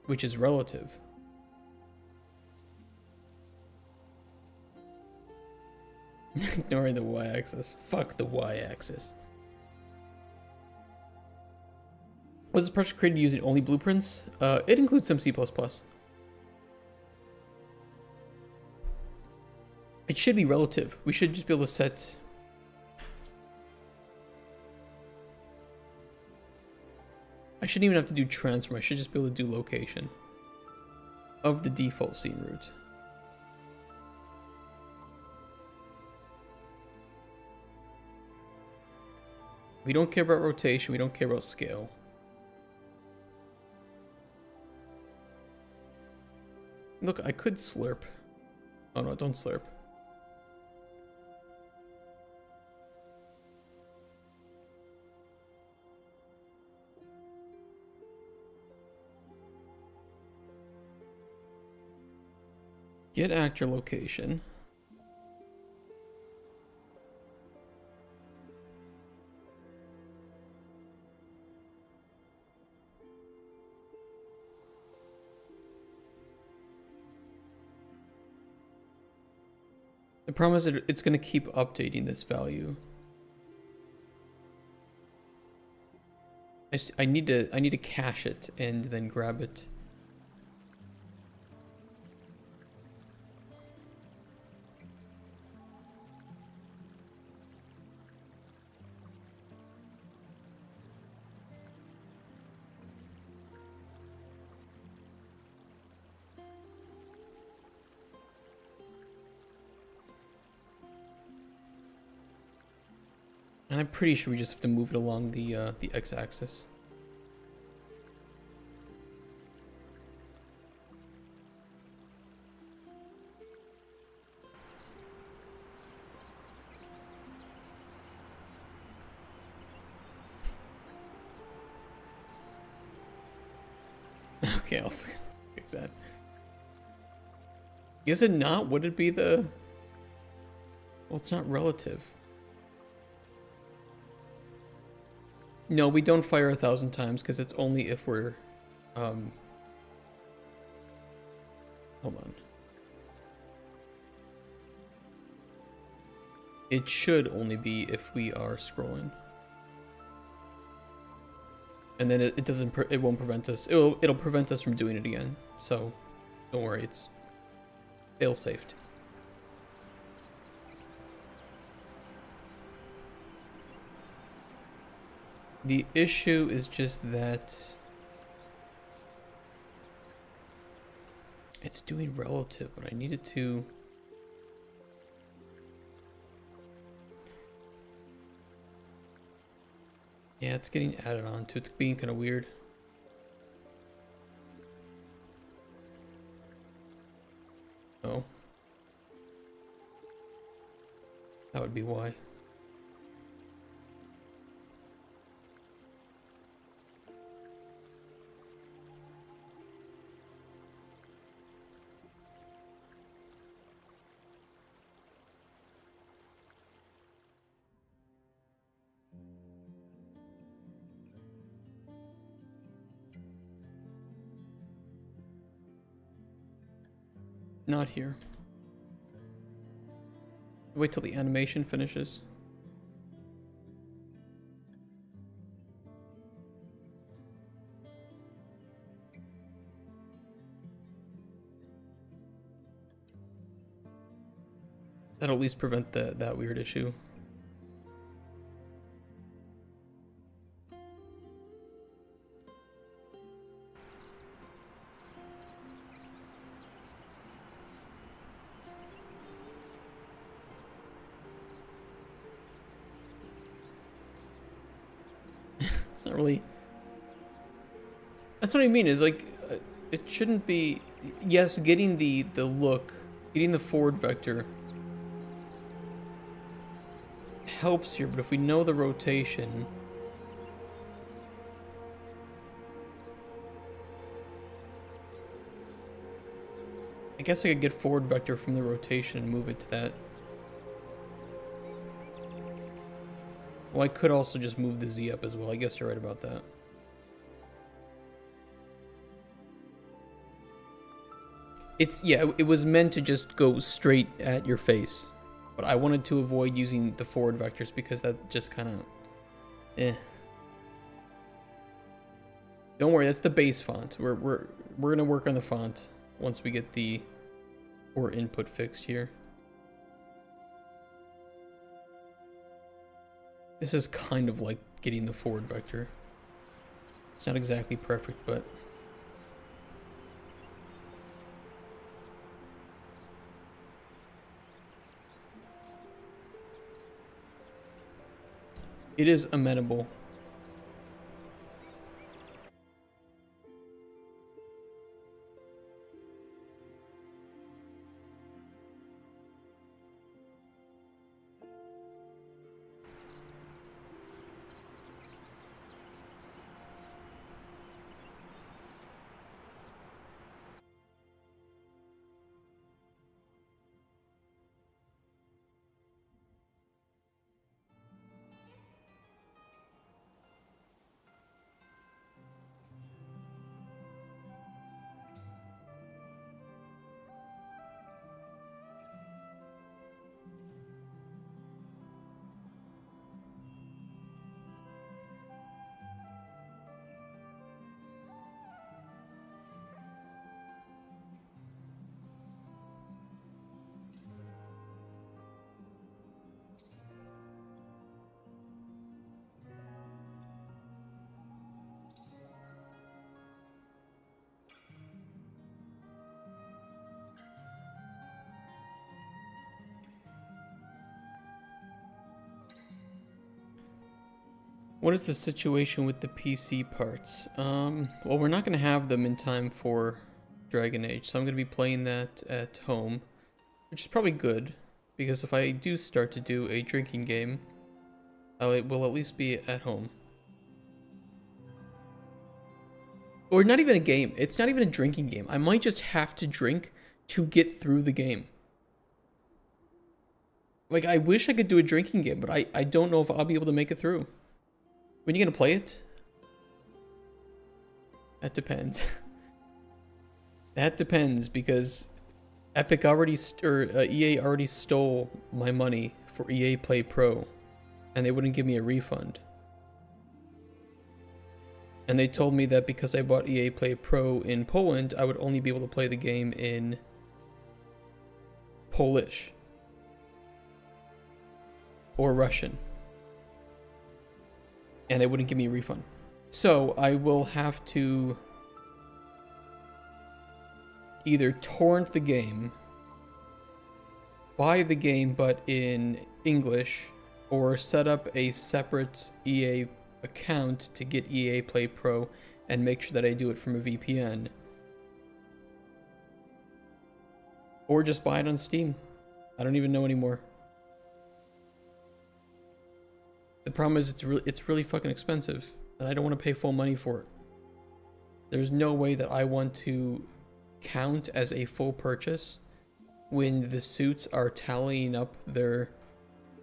Which is relative. Ignoring the y-axis. Fuck the y-axis. Was this project created using only blueprints? It includes some C++. It should be relative. We should just be able to set... I shouldn't even have to do transform. I should just be able to do location of the default scene route. We don't care about rotation. We don't care about scale. Look, I could slurp. Oh no, don't slurp. Get actor location. The problem is that it's going to keep updating this value. I need to cache it and then grab it. And I'm pretty sure we just have to move it along the x-axis. Okay, I'll fix that. Is it not? Would it be the... Well, it's not relative. No, we don't fire 1,000 times because it's only if we're, hold on. It should only be if we are scrolling. And then it won't prevent us. It'll prevent us from doing it again. So don't worry, it's fail-safed. The issue is just that it's doing relative, but I needed to... Yeah, it's getting added on to. It's being kind of weird. Oh. That would be why. Not here. Wait till the animation finishes. That'll at least prevent that weird issue. It's not really... That's what I mean, is like, it shouldn't be... Yes, getting the look, getting the forward vector helps here, but if we know the rotation... I guess I could get forward vector from the rotation and move it to that. Well, I could also just move the Z up as well. I guess you're right about that. Yeah, it was meant to just go straight at your face. But I wanted to avoid using the forward vectors because that just kind of... Don't worry, that's the base font. We're gonna work on the font once we get the core input fixed here. This is kind of like getting the forward vector. It's not exactly perfect, but... It is amenable. What is the situation with the PC parts? Well, we're not going to have them in time for Dragon Age, so I'm going to be playing that at home, which is probably good, because if I do start to do a drinking game, it will at least be at home. Or not even a game. It's not even a drinking game. I might just have to drink to get through the game. Like, I wish I could do a drinking game, but I don't know if I'll be able to make it through. When are you gonna play it? That depends. That depends, because Epic already, EA already stole my money for EA Play Pro, and they wouldn't give me a refund. And they told me that because I bought EA Play Pro in Poland, I would only be able to play the game in Polish or Russian. And they wouldn't give me a refund. So I will have to either torrent the game, buy the game but in English, or set up a separate EA account to get EA Play Pro and make sure that I do it from a VPN. Or just buy it on Steam. I don't even know anymore. The problem is it's really fucking expensive, and I don't want to pay full money for it. There's no way that I want to count as a full purchase when the suits are tallying up their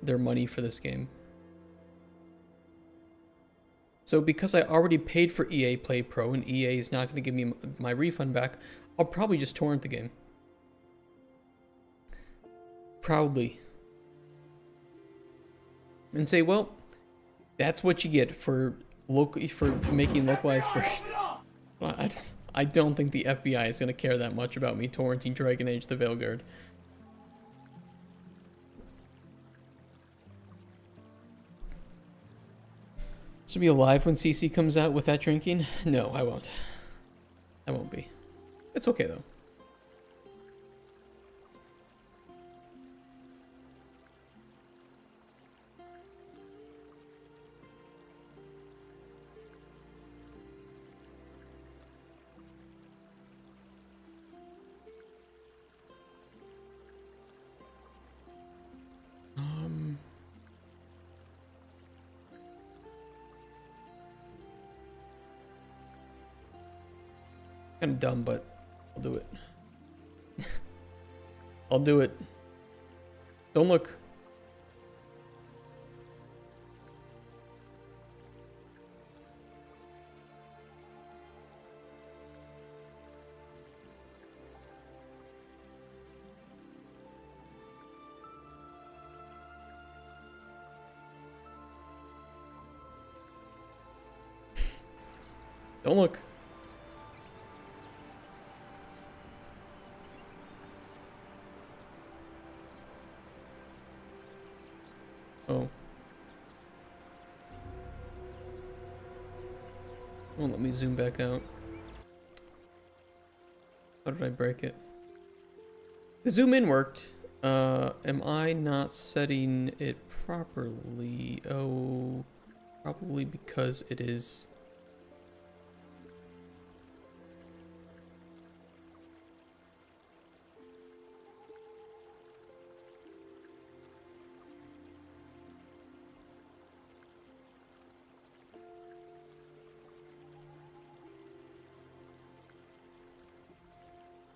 money for this game. So because I already paid for EA Play Pro and EA is not going to give me my refund back, I'll probably just torrent the game. Proudly. And say, well, that's what you get for making localized version. I don't think the FBI is going to care that much about me torrenting Dragon Age the Veilguard. Should be alive when CC comes out with that drinking? No, I won't. I won't be. It's okay though. Kind of dumb, but I'll do it. I'll do it. Don't look. Don't look. Oh. Won't let me zoom back out. How did I break it? The zoom in worked. Am I not setting it properly? Oh, probably because it is.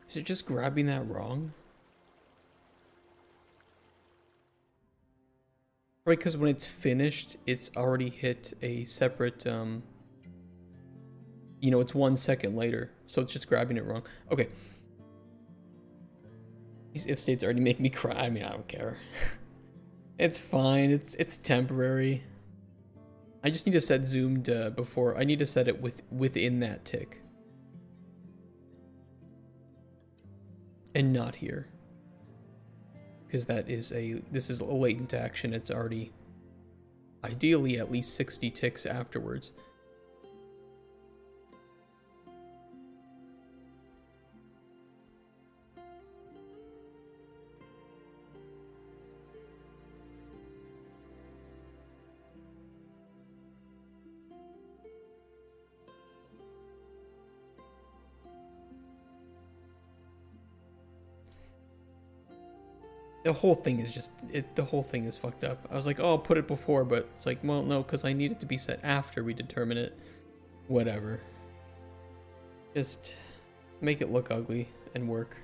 Is it just grabbing that wrong? Right, because when it's finished, it's already hit a separate, you know, it's 1 second later. So it's just grabbing it wrong. Okay. These if states already make me cry. I mean, I don't care. It's fine. It's temporary. I just need to set zoomed before. I need to set it within that tick. And not here. Because this is a latent action. It's already ideally at least 60 ticks afterwards. The whole thing is just the whole thing is fucked up. I was like, oh, I'll put it before, but it's like, well, no, because I need it to be set after we determine it. Whatever. Just make it look ugly and work.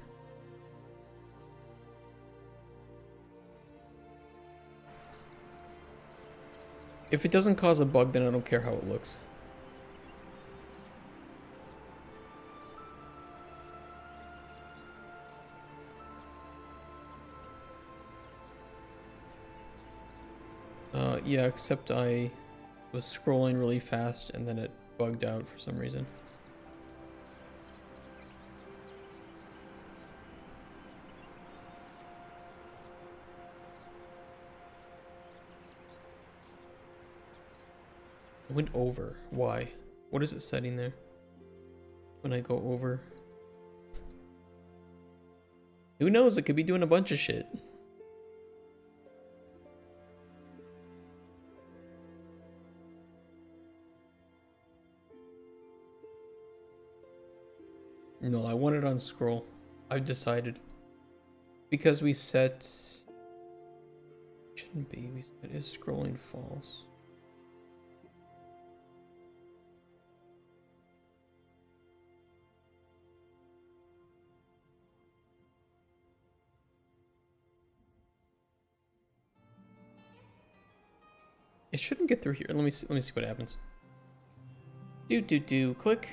If it doesn't cause a bug, then I don't care how it looks. Yeah, except I was scrolling really fast and then it bugged out for some reason. I went over. Why? What is it setting there? When I go over? Who knows? It could be doing a bunch of shit. No, I want it on scroll. I've decided. Because we set... Shouldn't be. We set is scrolling false. It shouldn't get through here. Let me see what happens. Click.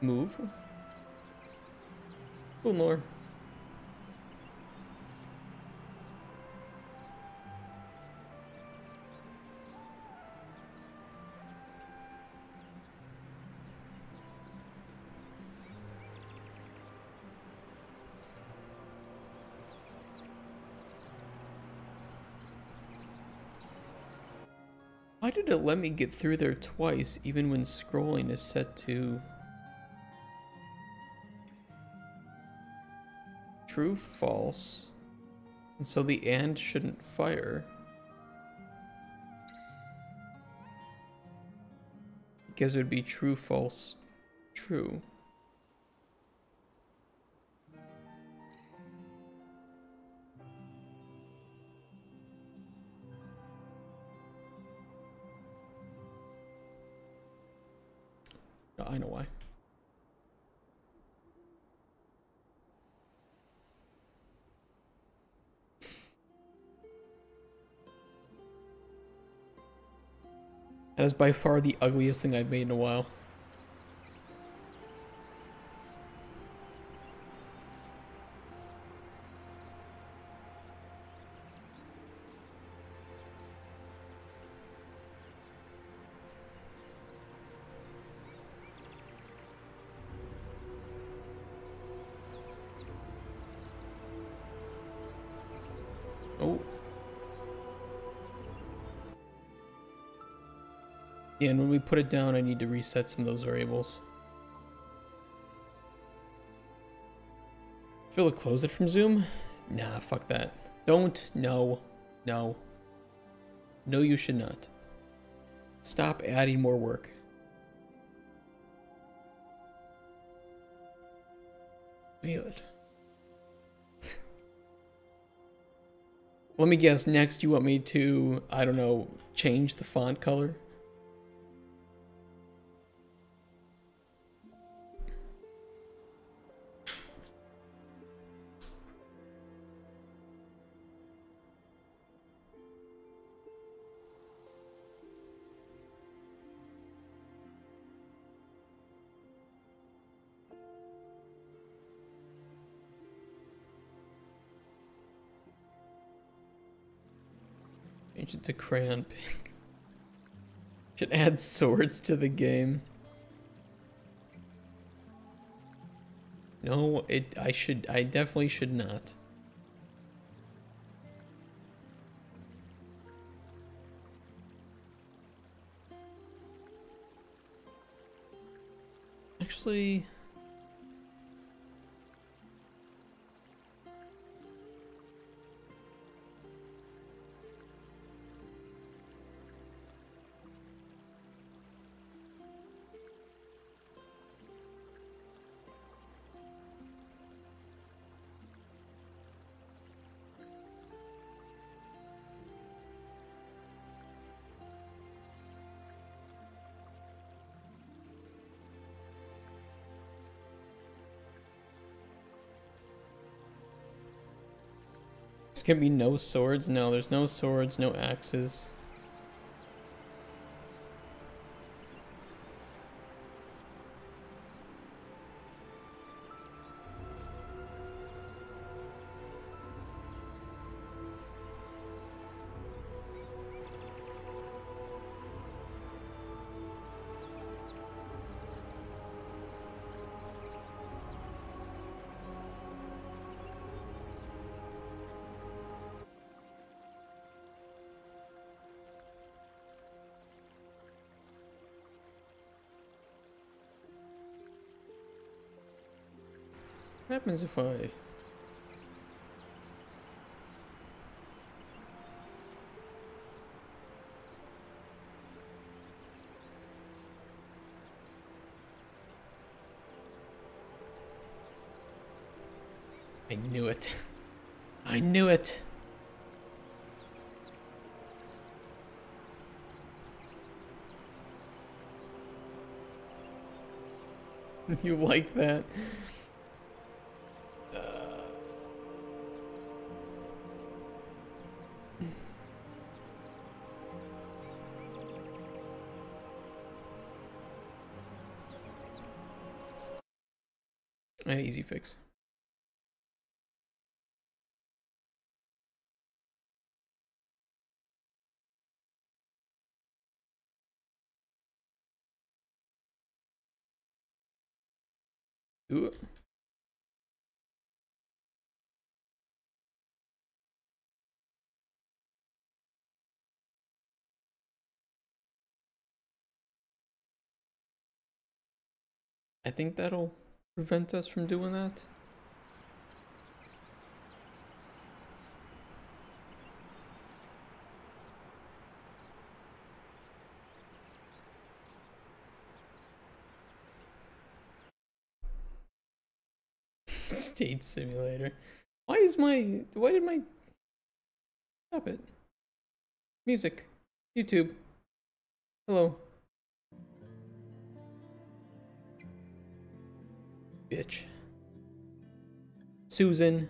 Move. Oh lord. Why did it let me get through there twice, even when scrolling is set to true, false? And so the and shouldn't fire. Because it would be true, false, true. No, I know why. That is by far the ugliest thing I've made in a while. Oh. Yeah, and when we put it down, I need to reset some of those variables. Should I close it from Zoom? Nah, fuck that. Don't. No. No. No, you should not. Stop adding more work. View it. Let me guess, next you want me to, I don't know, change the font color? Change it to crayon pink. Should add swords to the game. No, I definitely should not. Actually... There's gonna be no swords? No, there's no swords, no axes. What happens if I... I knew it. I knew it. You like that? Easy fix. Ooh. I think that'll prevent us from doing that. State simulator. Why did my... Stop it. Music. YouTube. Hello. Bitch. Susan.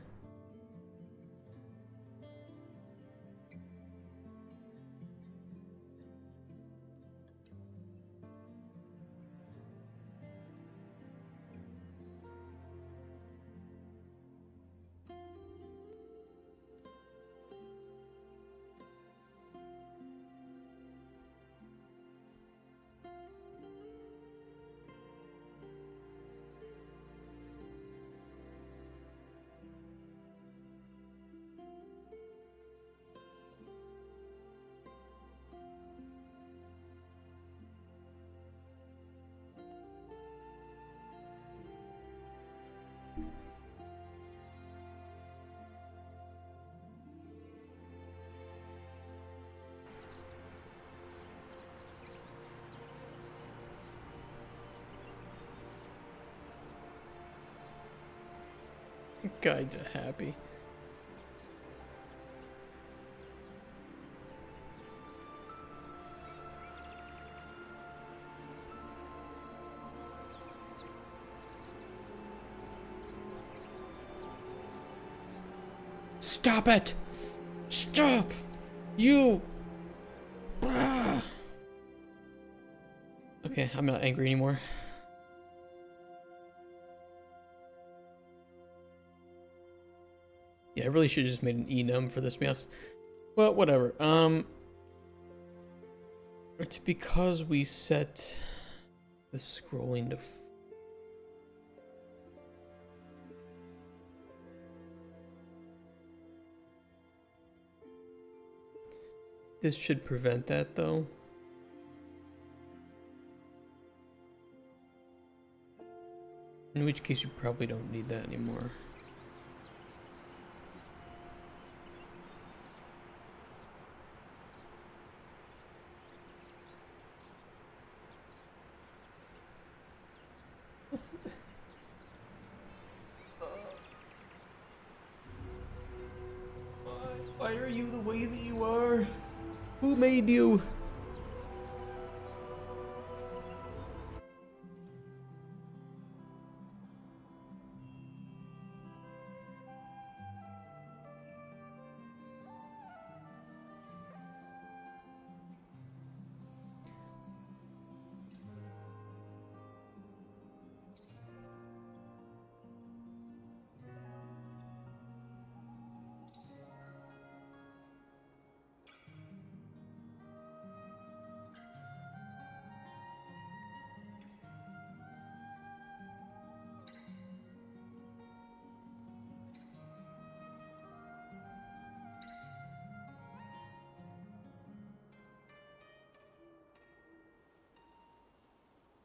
Kinda happy. Stop it! Stop! You! Ah. Okay, I'm not angry anymore. Yeah, I really should have just made an enum for this, to be honest. Well, whatever. It's because we set the scrolling to... This should prevent that, though. In which case you probably don't need that anymore. Why are you the way that you are? Who made you?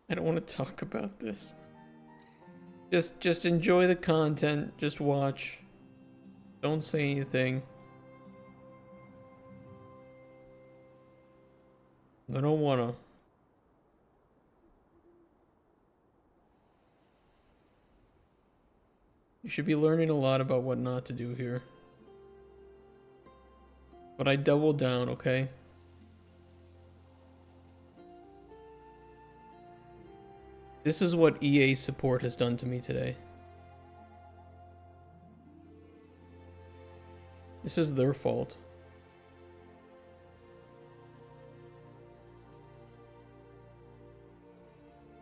I don't want to talk about this. Just enjoy the content. Just watch. Don't say anything. I don't wanna. You should be learning a lot about what not to do here. But I doubled down, okay? This is what EA support has done to me today. This is their fault.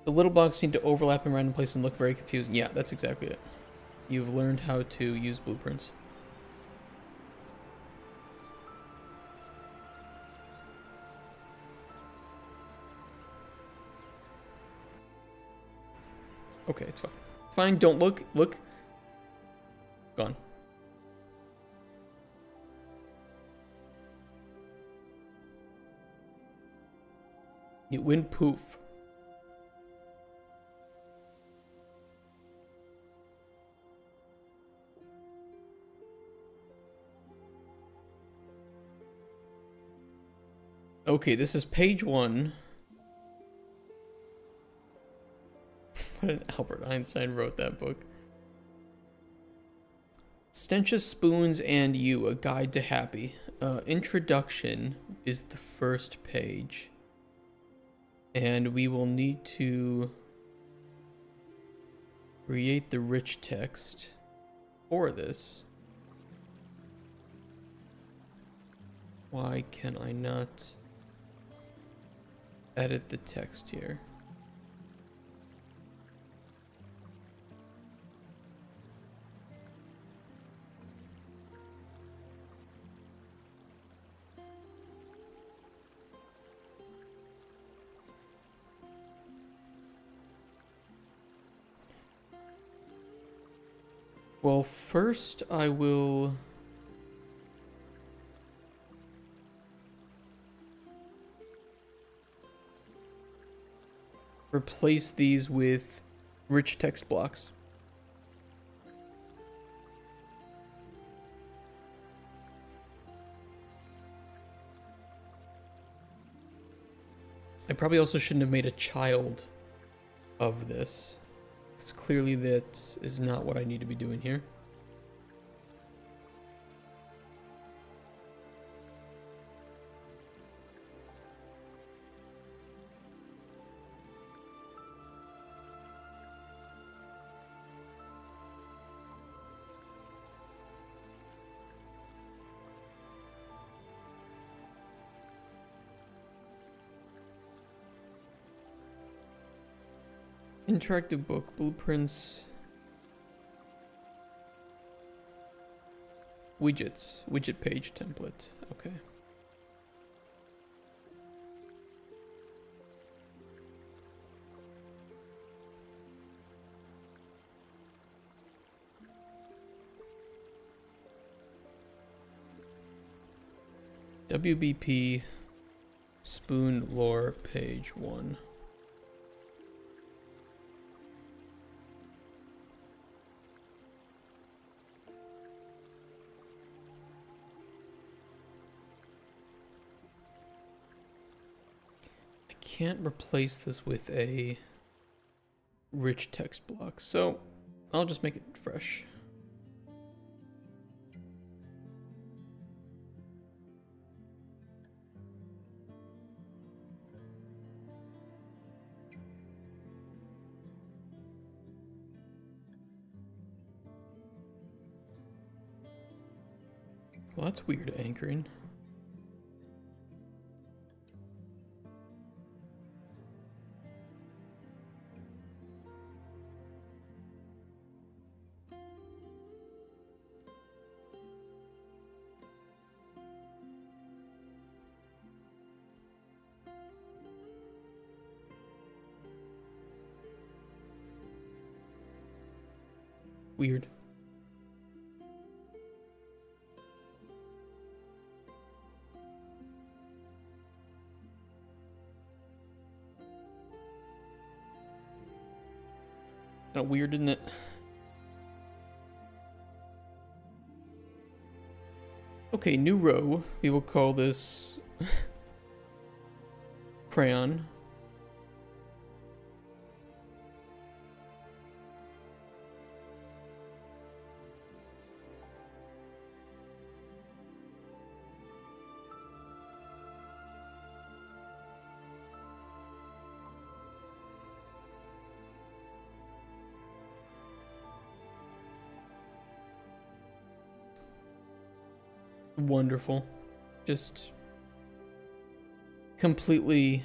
The little blocks seem to overlap in random places and look very confusing. Yeah, that's exactly it. You've learned how to use blueprints. Okay, it's fine. It's fine. Don't look. Look. Gone. It went poof. Okay, this is page 1. What an Albert Einstein wrote that book. Stenchus, Spoons, and You, A Guide to Happy. Introduction is the first page. And we will need to create the rich text for this. Why can I not edit the text here? Well, first I will replace these with rich text blocks. I probably also shouldn't have made a child of this, because clearly that is not what I need to be doing here. Interactive book, blueprints, widgets, widget page template, okay. WBP Spoon Lore page 1. Can't replace this with a rich text block, so I'll just make it fresh. Well, that's weird anchoring. Weird. Kind of weird, isn't it? Okay, new row. We will call this crayon. Wonderful. Just completely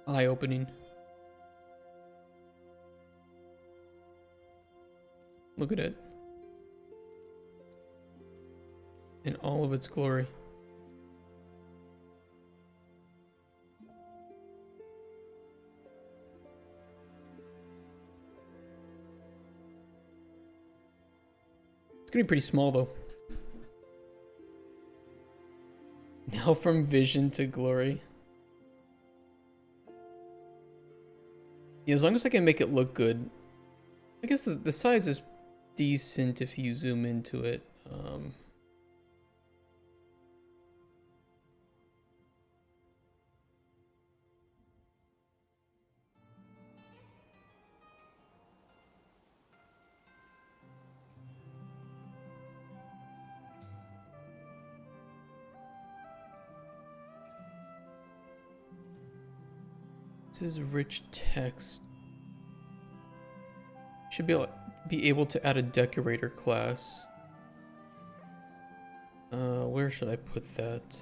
eye-opening. Look at it. In all of its glory. It's gonna be pretty small though. Now from vision to glory. Yeah, as long as I can make it look good. I guess the size is decent if you zoom into it. This is rich text. Should be able to add a decorator class. Where should I put that?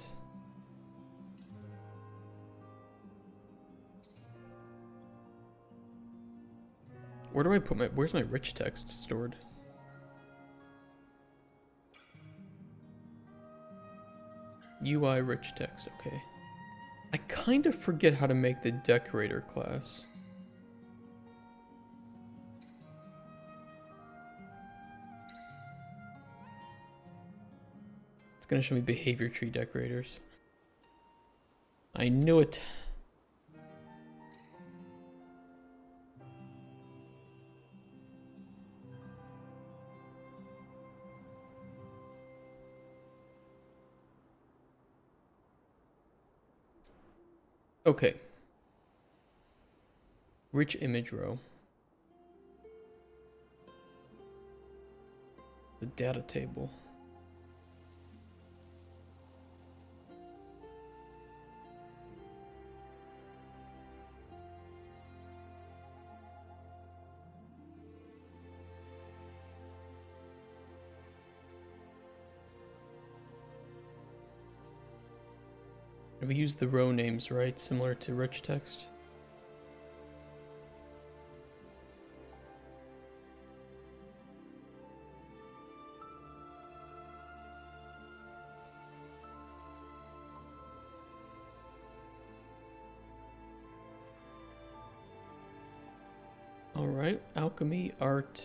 Where do I put where's my rich text stored? UI rich text, okay. I kind of forget how to make the decorator class. It's gonna show me behavior tree decorators. I knew it. Okay. Rich image row. The data table. We use the row names, right? Similar to rich text. All right, alchemy, art,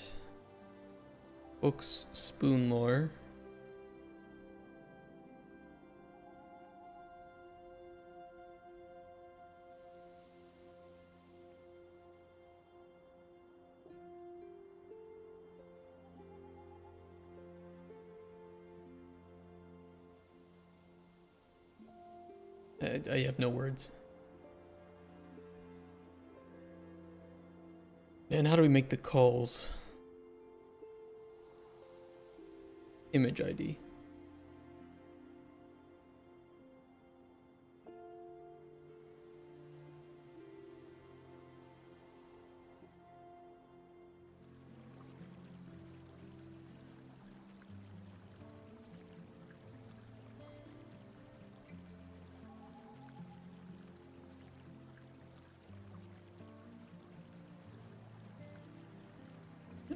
books, spoon lore. I have no words. And how do we make the calls? Image ID.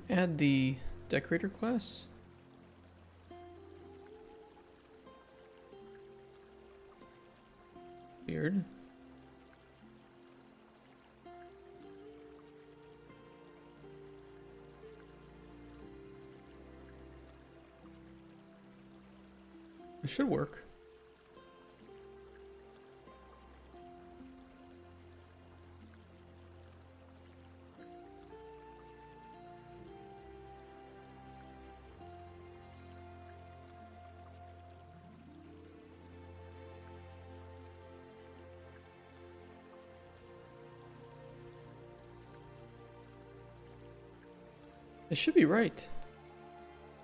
Add the decorator class. Weird. It should work. It should be right.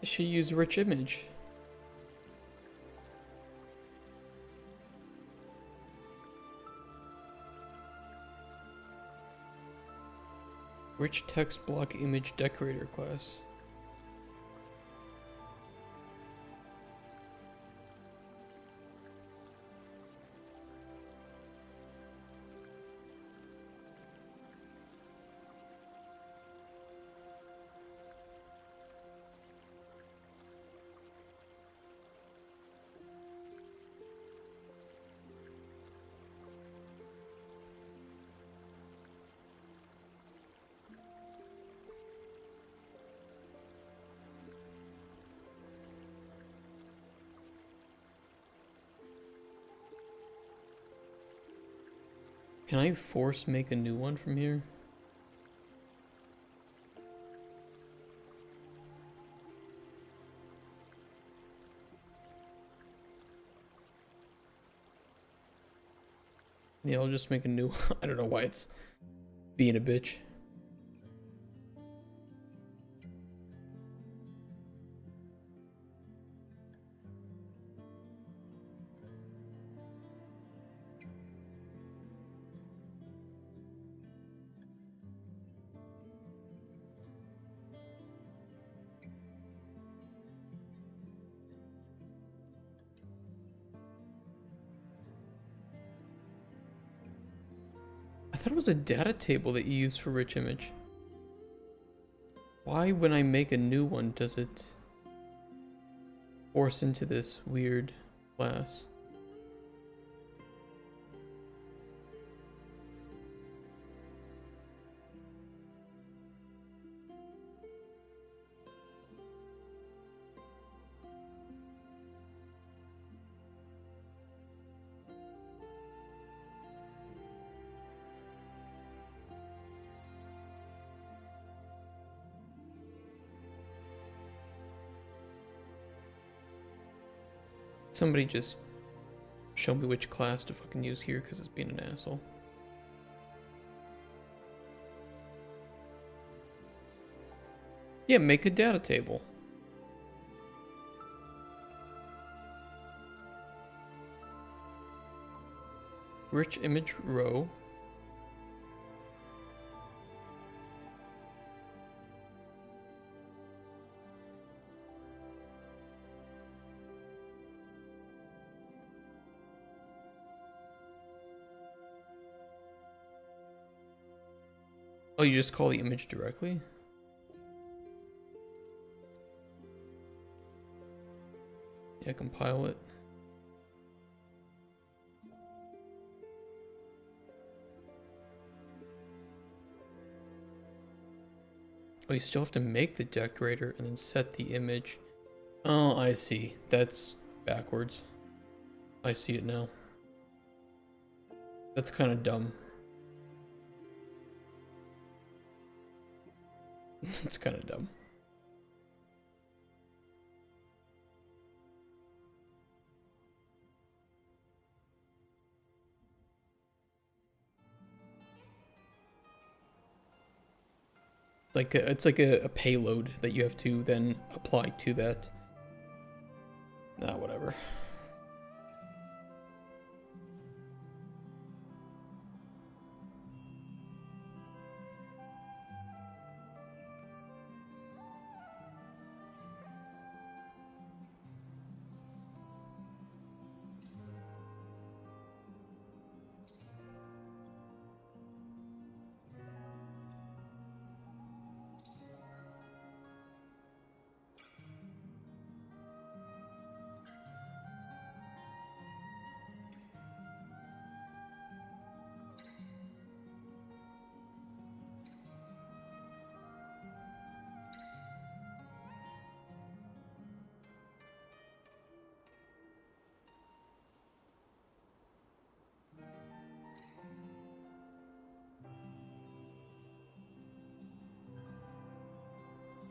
It should use rich image. Rich text block image decorator class. Can I force make a new one from here? Yeah, I'll just make a new I don't know why it's being a bitch. I thought it was a data table that you use for rich image. Why, when I make a new one, does it force into this weird class? Somebody just show me which class to fucking use here because it's being an asshole. Yeah, make a data table. Rich image row. Oh, you just call the image directly? Yeah, compile it. Oh, you still have to make the decorator and then set the image. Oh, I see. That's backwards. I see it now. That's kind of dumb. It's kind of dumb. It's like a payload that you have to then apply to that. Nah, whatever.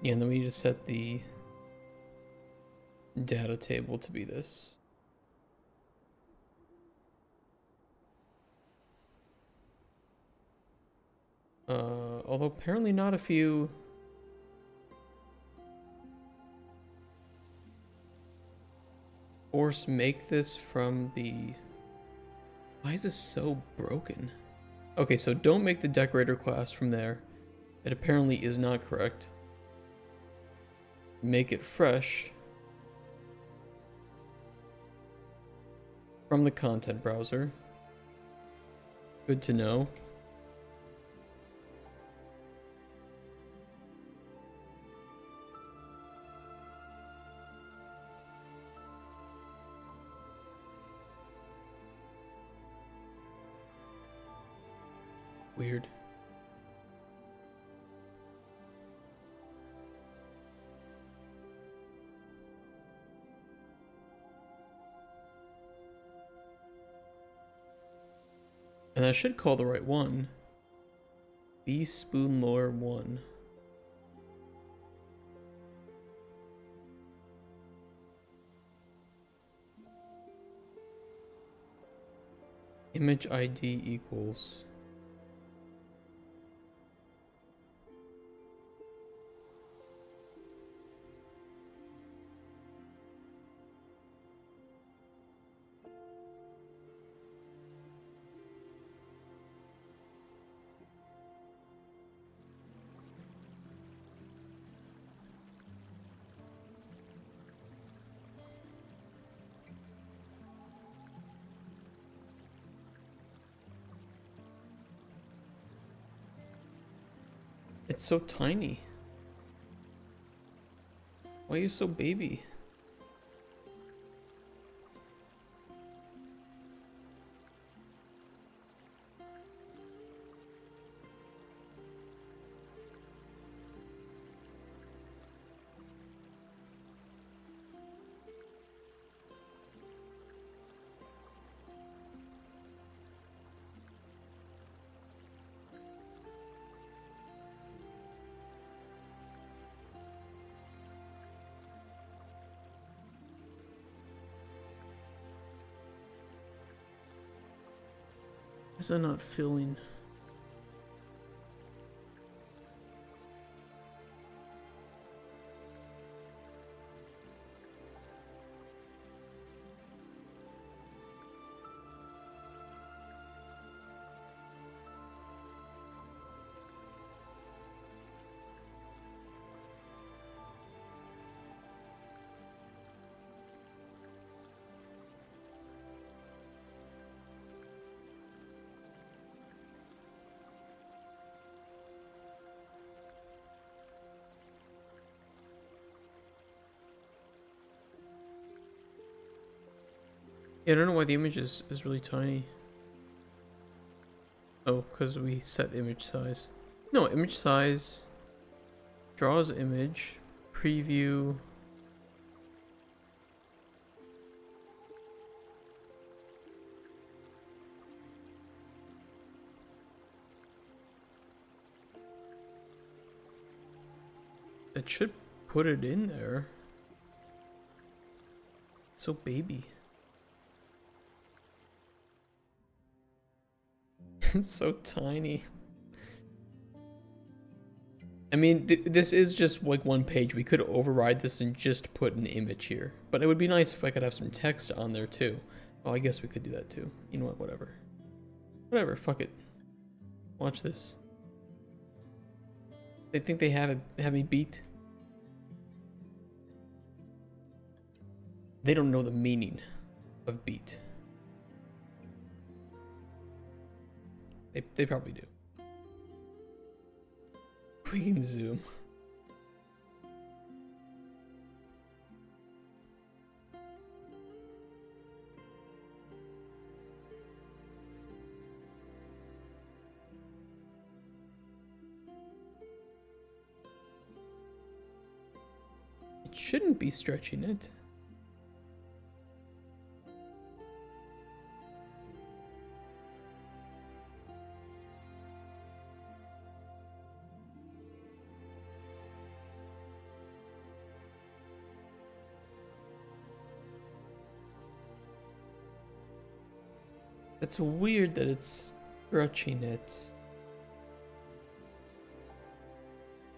Yeah, and then we need to set the data table to be this. Although apparently not if you Force make this from the... Why is this so broken? Okay, so don't make the decorator class from there. It apparently is not correct. Make it fresh from the content browser. Good to know. Weird. And I should call the right one. B Spoon Lore 1. Image ID equals. It's so tiny. Why are you so baby? Is that not filling? Yeah, I don't know why the image is really tiny. Oh, because we set image size. No, image size. Draws image. Preview. It should put it in there. It's so baby. It's so tiny. I mean, this is just like one page. We could override this and just put an image here. But it would be nice if I could have some text on there too. Oh, I guess we could do that too. You know what, whatever. Whatever, fuck it. Watch this. They think they have me beat. They don't know the meaning of beat. They probably do. We can zoom. It shouldn't be stretching it. It's weird that it's stretching it.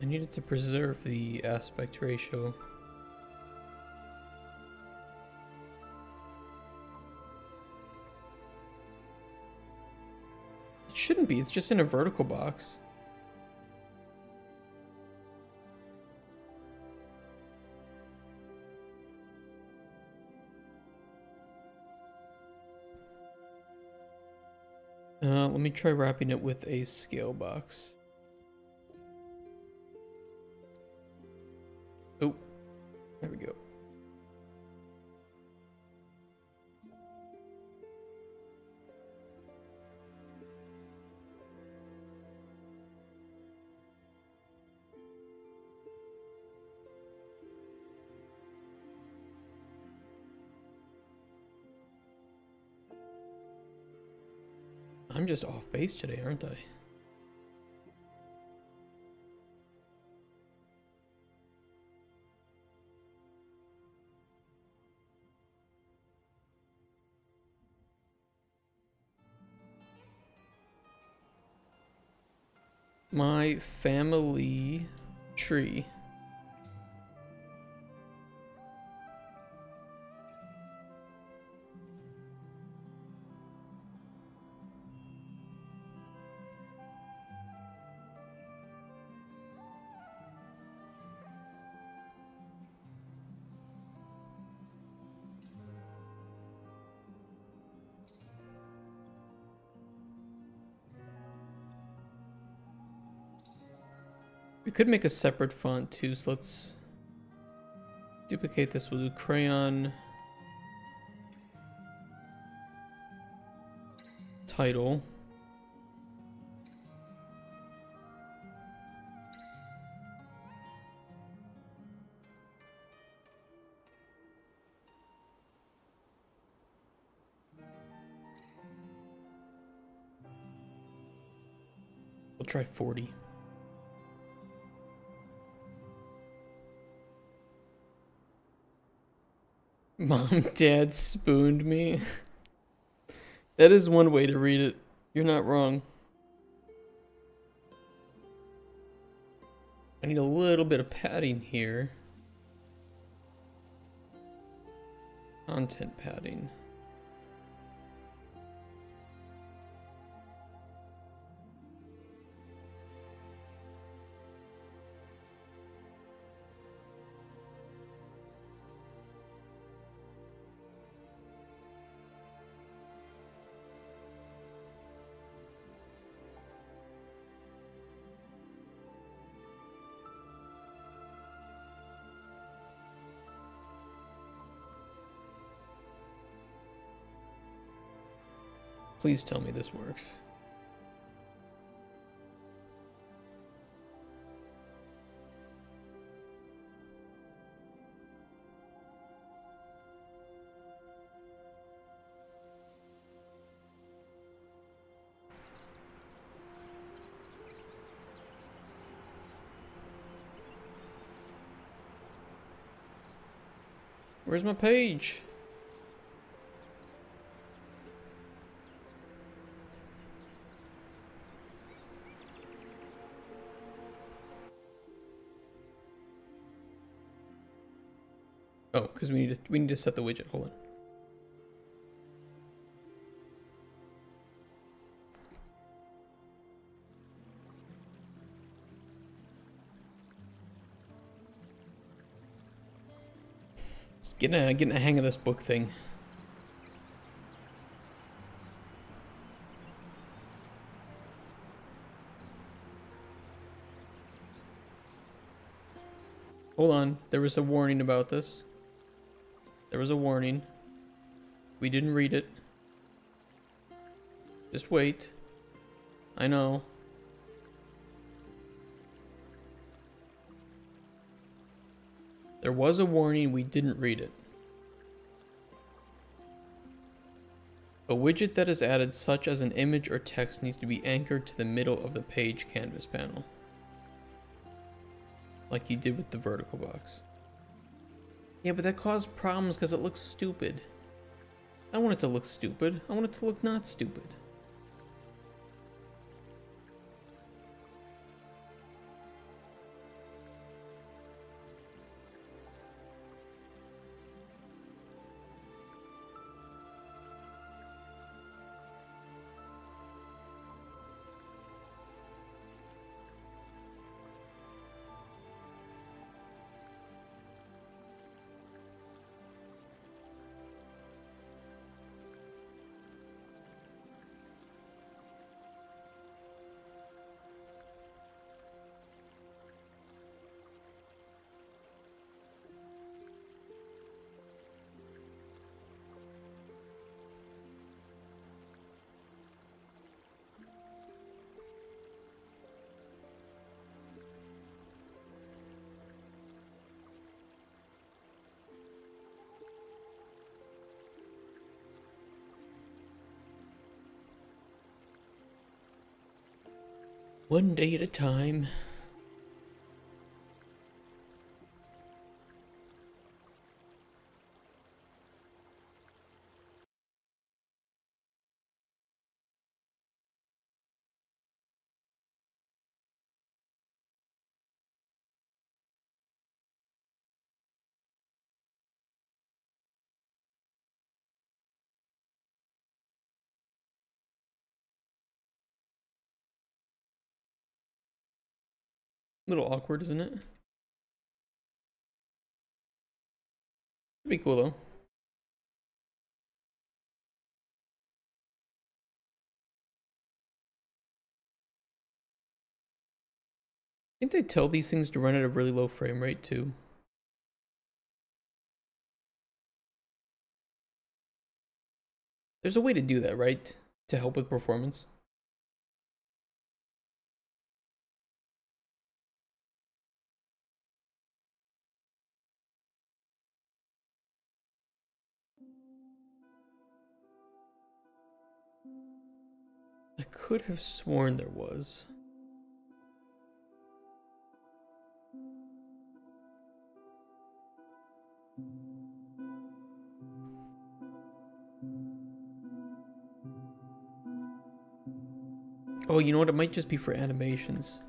I needed to preserve the aspect ratio. shouldn't be. It's just in a vertical box. Let me try wrapping it with a scale box. Oh, there we go. I'm just off base today, aren't I? My family tree. We could make a separate font too, so let's duplicate this. We'll do crayon title. We'll try 40. Mom, Dad spooned me. That is one way to read it. You're not wrong. I need a little bit of padding here. Content padding. Please tell me this works. Where's my page? Oh, because we need to set the widget. Hold on. Just getting a hang of this book thing. Hold on, there was a warning about this. There was a warning. We didn't read it. Just wait. I know. There was a warning, we didn't read it. A widget that is added, such as an image or text, needs to be anchored to the middle of the page canvas panel. Like you did with the vertical box. Yeah, but that caused problems because it looks stupid. I don't want it to look stupid. I want it to look not stupid. One day at a time. A little awkward, isn't it? Should be cool though. I think they tell these things to run at a really low frame rate too. There's a way to do that, right? To help with performance. I could have sworn there was. Oh, you know what? It might just be for animations.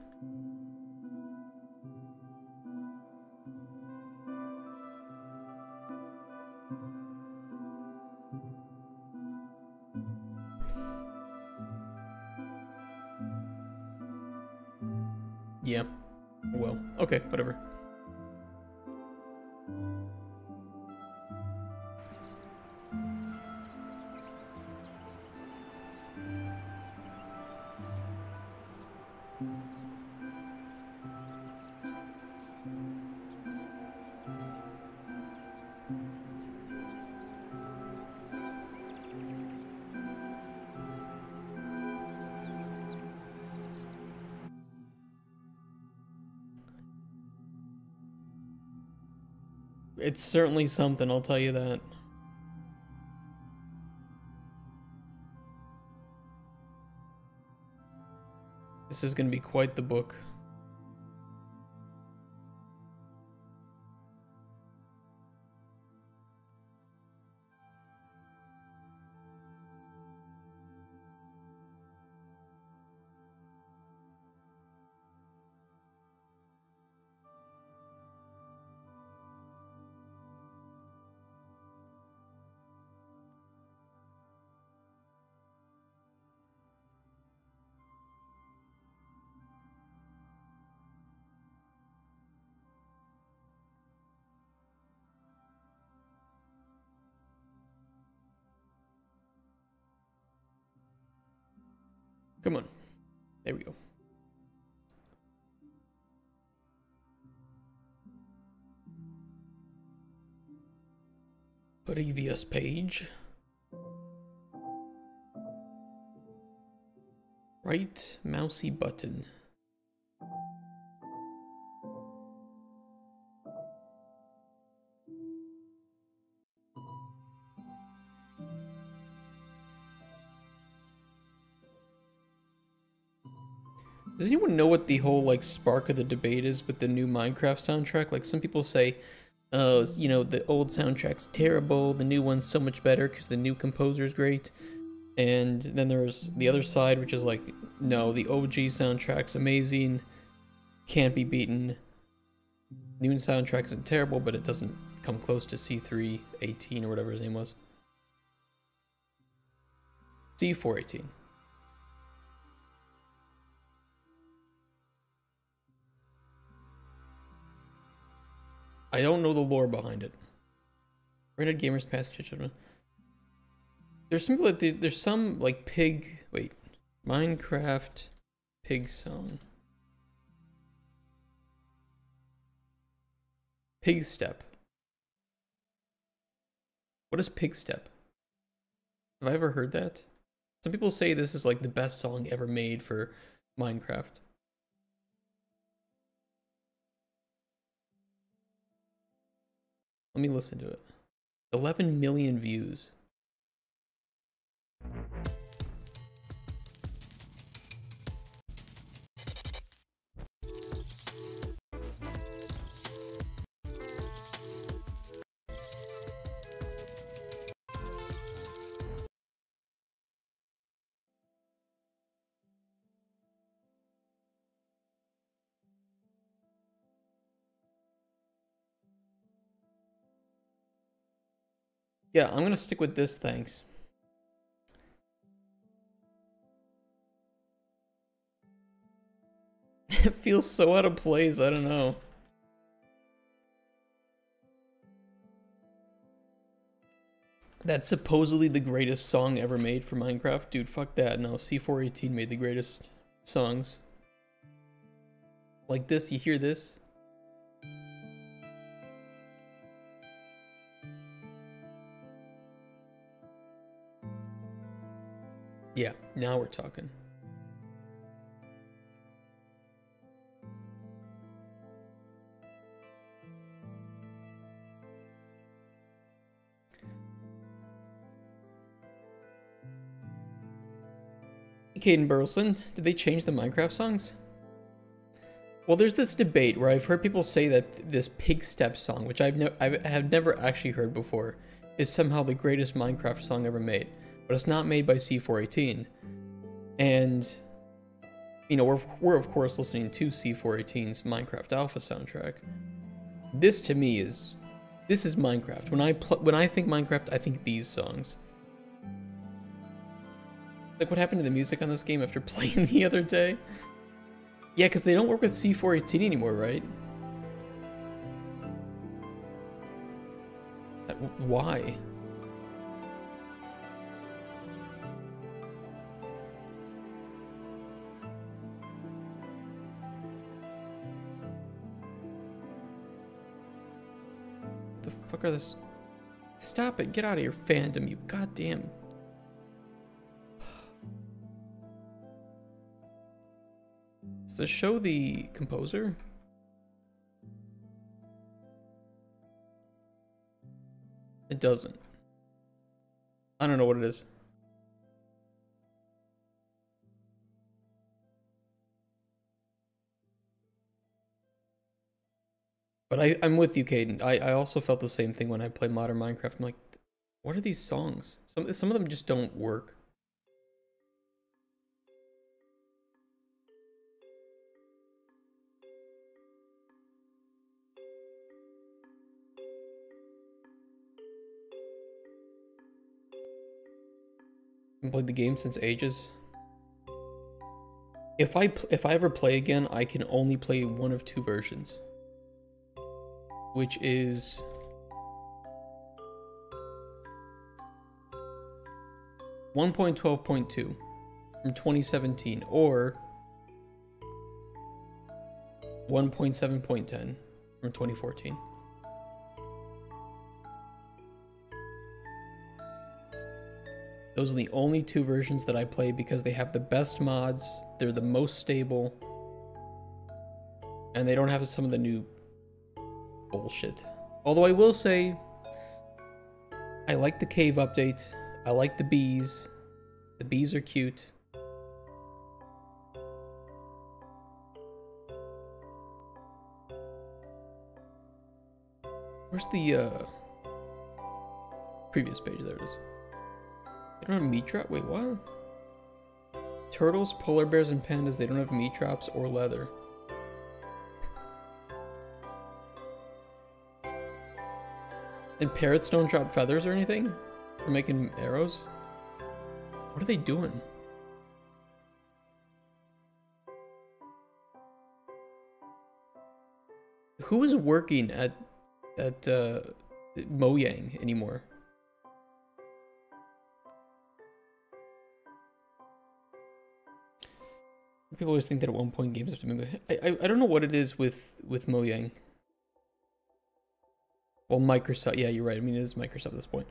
Yeah. Well, okay, whatever. It's certainly something, I'll tell you that. This is going to be quite the book. Come on. There we go. Previous page. Right mousey button. Does anyone know what the whole like spark of the debate is with the new Minecraft soundtrack? Like some people say, oh, you know, the old soundtrack's terrible, the new one's so much better because the new composer's great. And then there's the other side, which is like, no, the OG soundtrack's amazing, can't be beaten. New soundtrack isn't terrible, but it doesn't come close to C318 or whatever his name was. C418. I don't know the lore behind it. Rented Gamers Pass Kitchen. There's some like there's some like pig. Wait, Minecraft pig song. Pig step. What is pig step? Have I ever heard that? Some people say this is like the best song ever made for Minecraft. Let me listen to it. 11 million views. Yeah, I'm gonna stick with this, thanks. It feels so out of place, I don't know. That's supposedly the greatest song ever made for Minecraft. Dude, fuck that. No, C418 made the greatest songs. Like this, you hear this? Yeah, now we're talking. Caden Burleson, did they change the Minecraft songs? Well, there's this debate where I've heard people say that this Pig Step song, which I have never actually heard before, is somehow the greatest Minecraft song ever made. But it's not made by C418. And, you know, we're of course listening to C418's Minecraft Alpha soundtrack. This to me is, this is Minecraft. When I think Minecraft, I think these songs. Like, what happened to the music on this game after playing the other day? Yeah, because they don't work with C418 anymore, right? Why? The fuck are this? Stop it! Get out of here, fandom! You goddamn. Does it show the composer? It doesn't. I don't know what it is. But I'm with you, Caden. I also felt the same thing when I played Modern Minecraft. I'm like, what are these songs? Some of them just don't work. I haven't played the game since ages. If I ever play again, I can only play one of two versions, which is 1.12.2 from 2017 or 1.7.10 from 2014. Those are the only two versions that I play because they have the best mods, they're the most stable, and they don't have some of the new bullshit. Although I will say, I like the cave update, I like the bees are cute. Where's the previous page? There it is. They don't have meat drop? Wait, what? Turtles, polar bears, and pandas, they don't have meat drops or leather. And parrots don't drop feathers or anything? For making arrows? What are they doing? Who is working at Mojang anymore? People always think that at one point games have to move. I don't know what it is with Mojang. Well, Microsoft. Yeah, you're right. I mean, it is Microsoft at this point.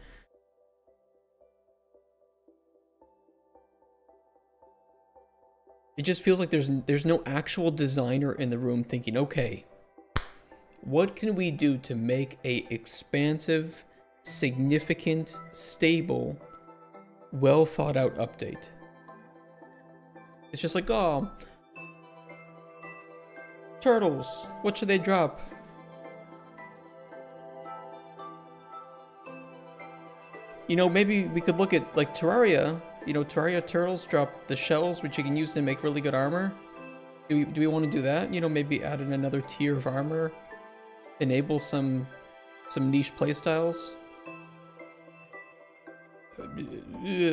It just feels like there's no actual designer in the room thinking, okay, what can we do to make a expansive, significant, stable, well thought out update? It's just like, oh, turtles, what should they drop? You know, maybe we could look at, like, Terraria. You know, Terraria turtles drop the shells, which you can use to make really good armor. Do we want to do that? You know, maybe add in another tier of armor. Enable some niche playstyles.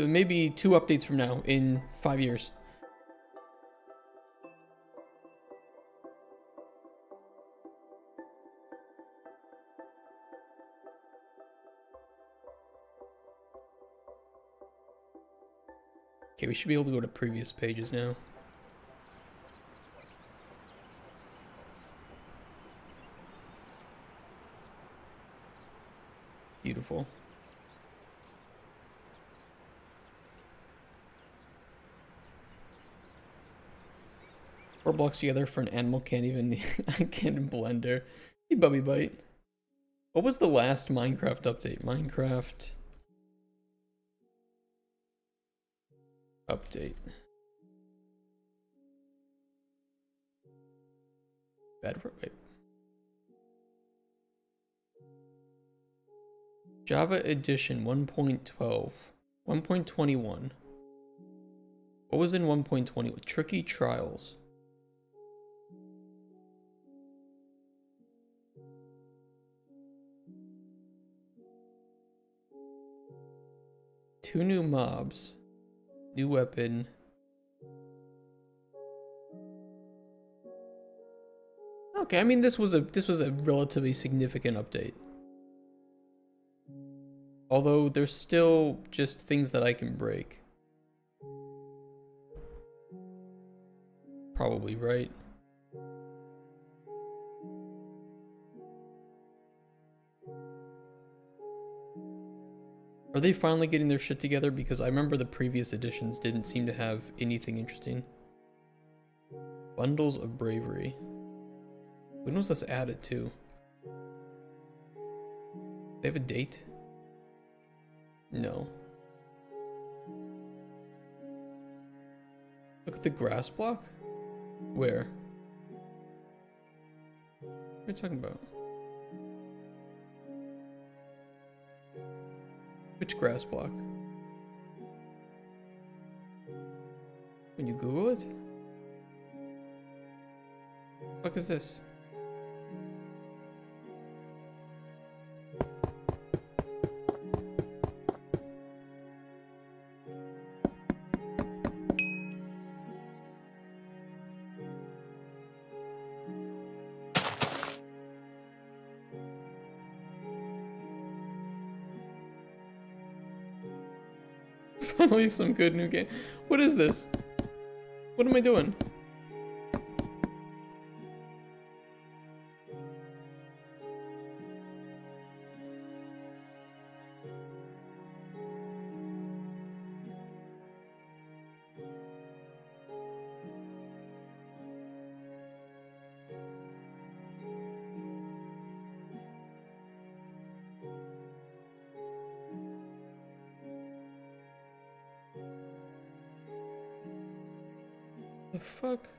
maybe 2 updates from now in 5 years. Okay, we should be able to go to previous pages now. Beautiful. 4 blocks together for an animal can't even I can't blender. Hey, Bubby Bite. What was the last Minecraft update? Minecraft update. Wait. Java Edition 1.12. 1.21. What was in 1.20? Tricky Trials. Two new mobs. New weapon. Okay, I mean this was a relatively significant update. Although there's still just things that I can break. Probably, right? Are they finally getting their shit together? Because I remember the previous editions didn't seem to have anything interesting. Bundles of Bravery. When was this added to? They have a date? No. Look at the grass block? Where? What are you talking about? Which grass block? When you Google it? What is this? Finally some good new game. What is this? What am I doing? The fuck?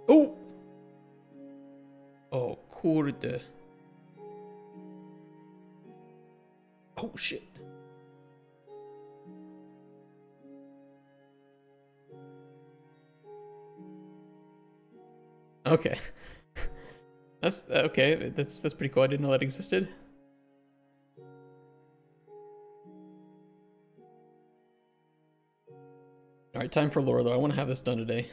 Oh! Oh, kurde. Oh, shit. Okay. That's okay. That's pretty cool. I didn't know that existed. All right, time for lore though. I want to have this done today.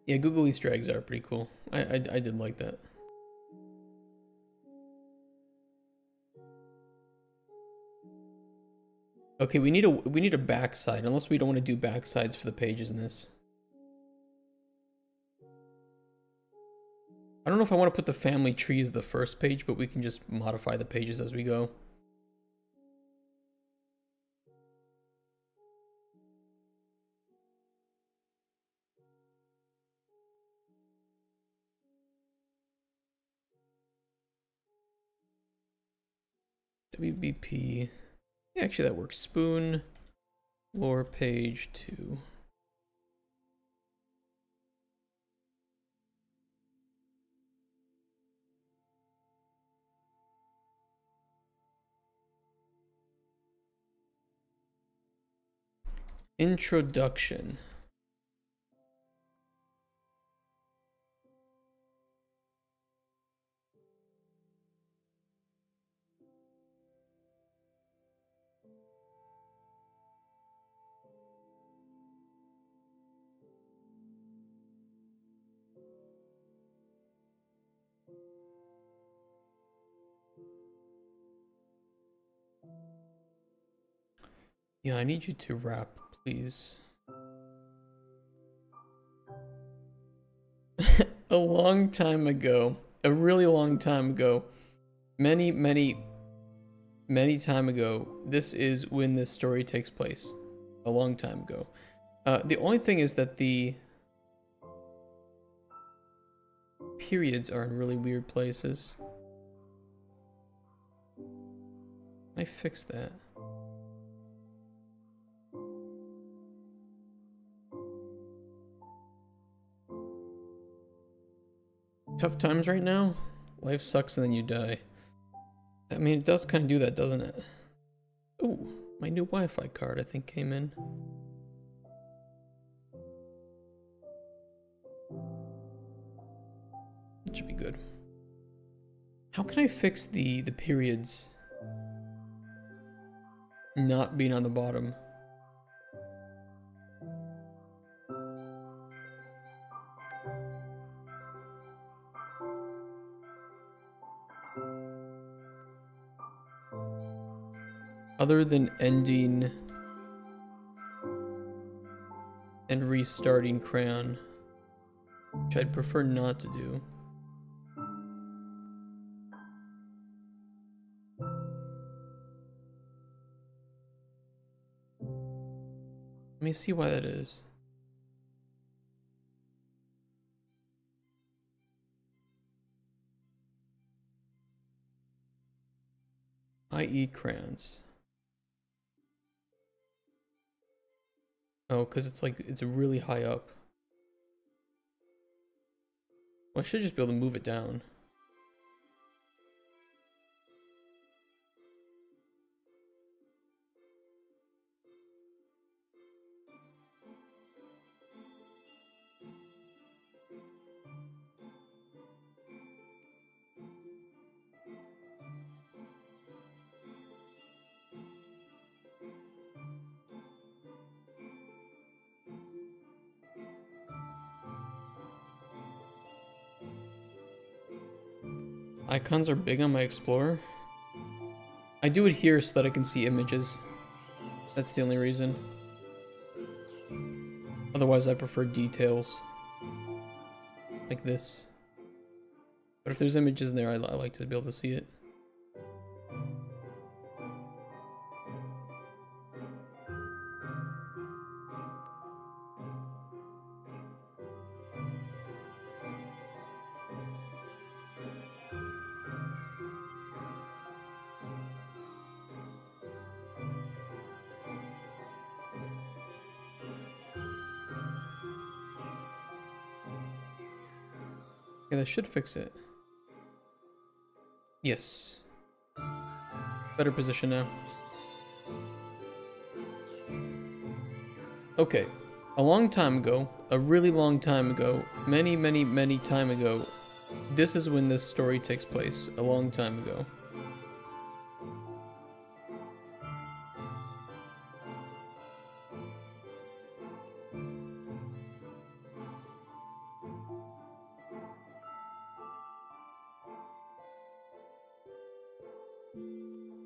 Yeah, Google Easter eggs are pretty cool. I did like that. Okay, we need a backside, unless we don't want to do backsides for the pages in this. I don't know if I want to put the family tree as the first page, but we can just modify the pages as we go. WBP. Yeah, actually that works. Spoon, lore page 2. Introduction. Yeah, I need you to rap, please. A long time ago, a really long time ago, many time ago, this is when this story takes place. A long time ago. The only thing is that the periods are in really weird places. Can I fix that? Tough times right now? Life sucks and then you die. I mean, it does kind of do that, doesn't it? Ooh, my new Wi-Fi card, I think, came in. It should be good. How can I fix the periods not being on the bottom? Other than ending and restarting Crayon, which I'd prefer not to do. Let me see why that is. I eat crayons. Oh, because it's like, it's really high up. Well, I should just be able to move it down. Icons are big on my Explorer. I do it here so that I can see images. That's the only reason. Otherwise, I prefer details. Like this. But if there's images in there, I like to be able to see it. Yeah, that should fix it. Yes. Better position now. Okay. A long time ago, a really long time ago, many time ago, this is when this story takes place. A long time ago.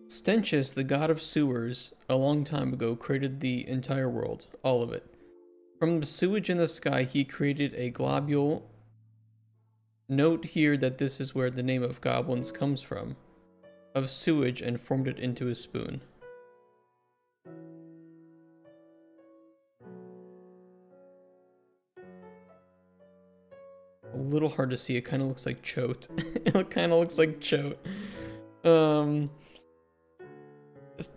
Stenchus, the god of sewers, a long time ago created the entire world, all of it. From the sewage in the sky, he created a globule. Note here that this is where the name of goblins comes from, of sewage, and formed it into a spoon. A little hard to see, it kind of looks like Choate. It kind of looks like Choate.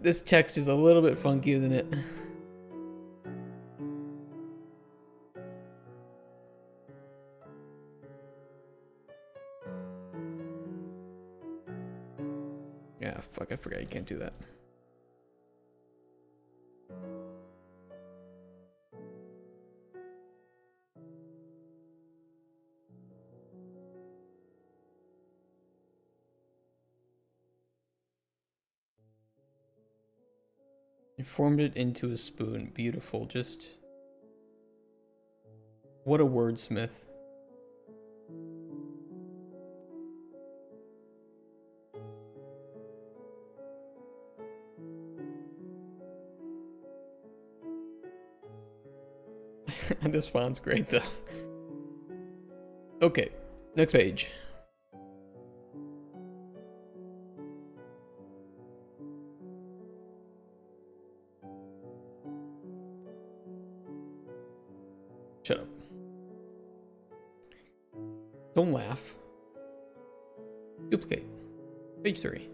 This text is a little bit funky, isn't it? Yeah, fuck, I forgot you can't do that. and formed it into a spoon. Beautiful. Just what a wordsmith. This font's great though. Okay, next page. Shut up. Don't laugh. Duplicate. Page 3.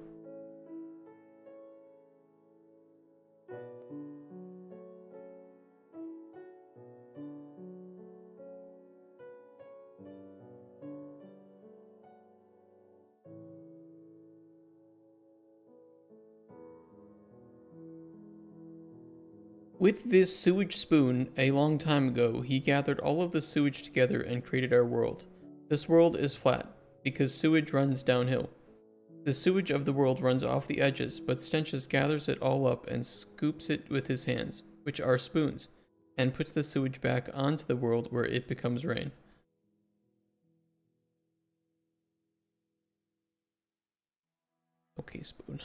With this sewage spoon, a long time ago, he gathered all of the sewage together and created our world. This world is flat, because sewage runs downhill. The sewage of the world runs off the edges, but Stenchus gathers it all up and scoops it with his hands, which are spoons, and puts the sewage back onto the world where it becomes rain. Okay, spoon.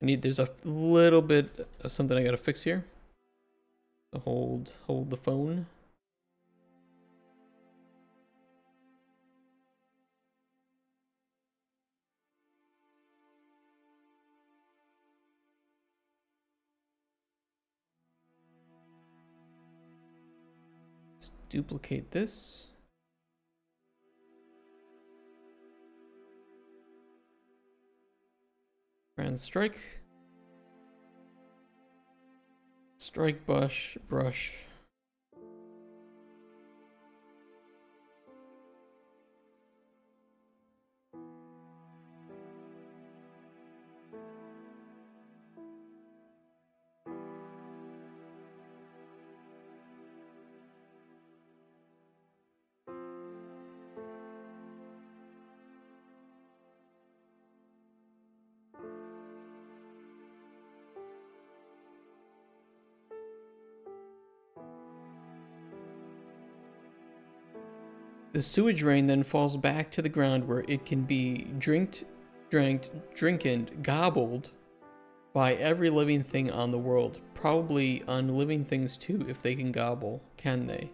There's a little bit of something I gotta fix here. So hold the phone. Let's duplicate this. And strike. Strike brush. The sewage rain then falls back to the ground where it can be drank, gobbled by every living thing on the world. Probably on living things too, if they can gobble. Can they?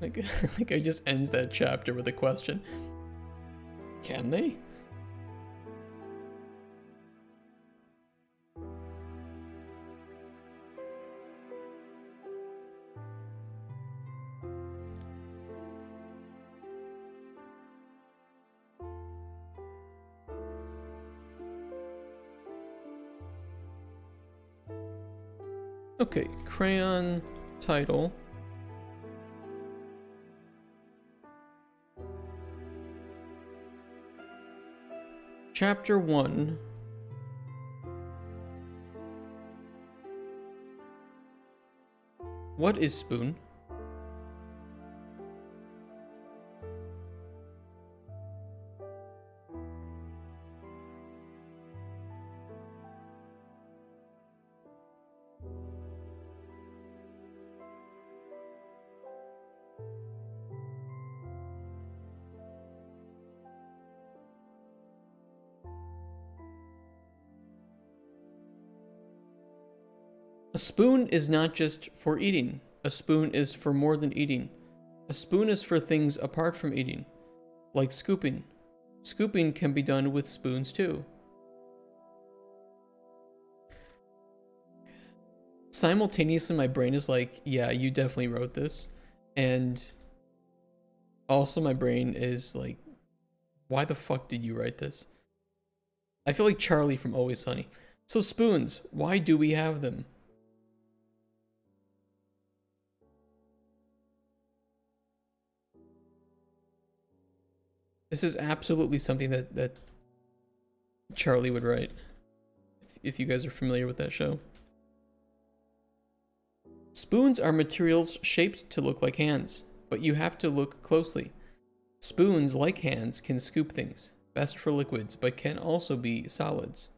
Like I just ends that chapter with a question. Can they? Okay, crayon title. Chapter 1. What is spoon? A spoon is not just for eating. A spoon is for more than eating. A spoon is for things apart from eating, like scooping. Scooping can be done with spoons too. Simultaneously, my brain is like, yeah, you definitely wrote this. And also my brain is like, why the fuck did you write this? I feel like Charlie from Always Sunny. So spoons, why do we have them? This is absolutely something that Charlie would write, if you guys are familiar with that show. Spoons are materials shaped to look like hands, but you have to look closely. Spoons, like hands, can scoop things. Best for liquids, but can also be solids.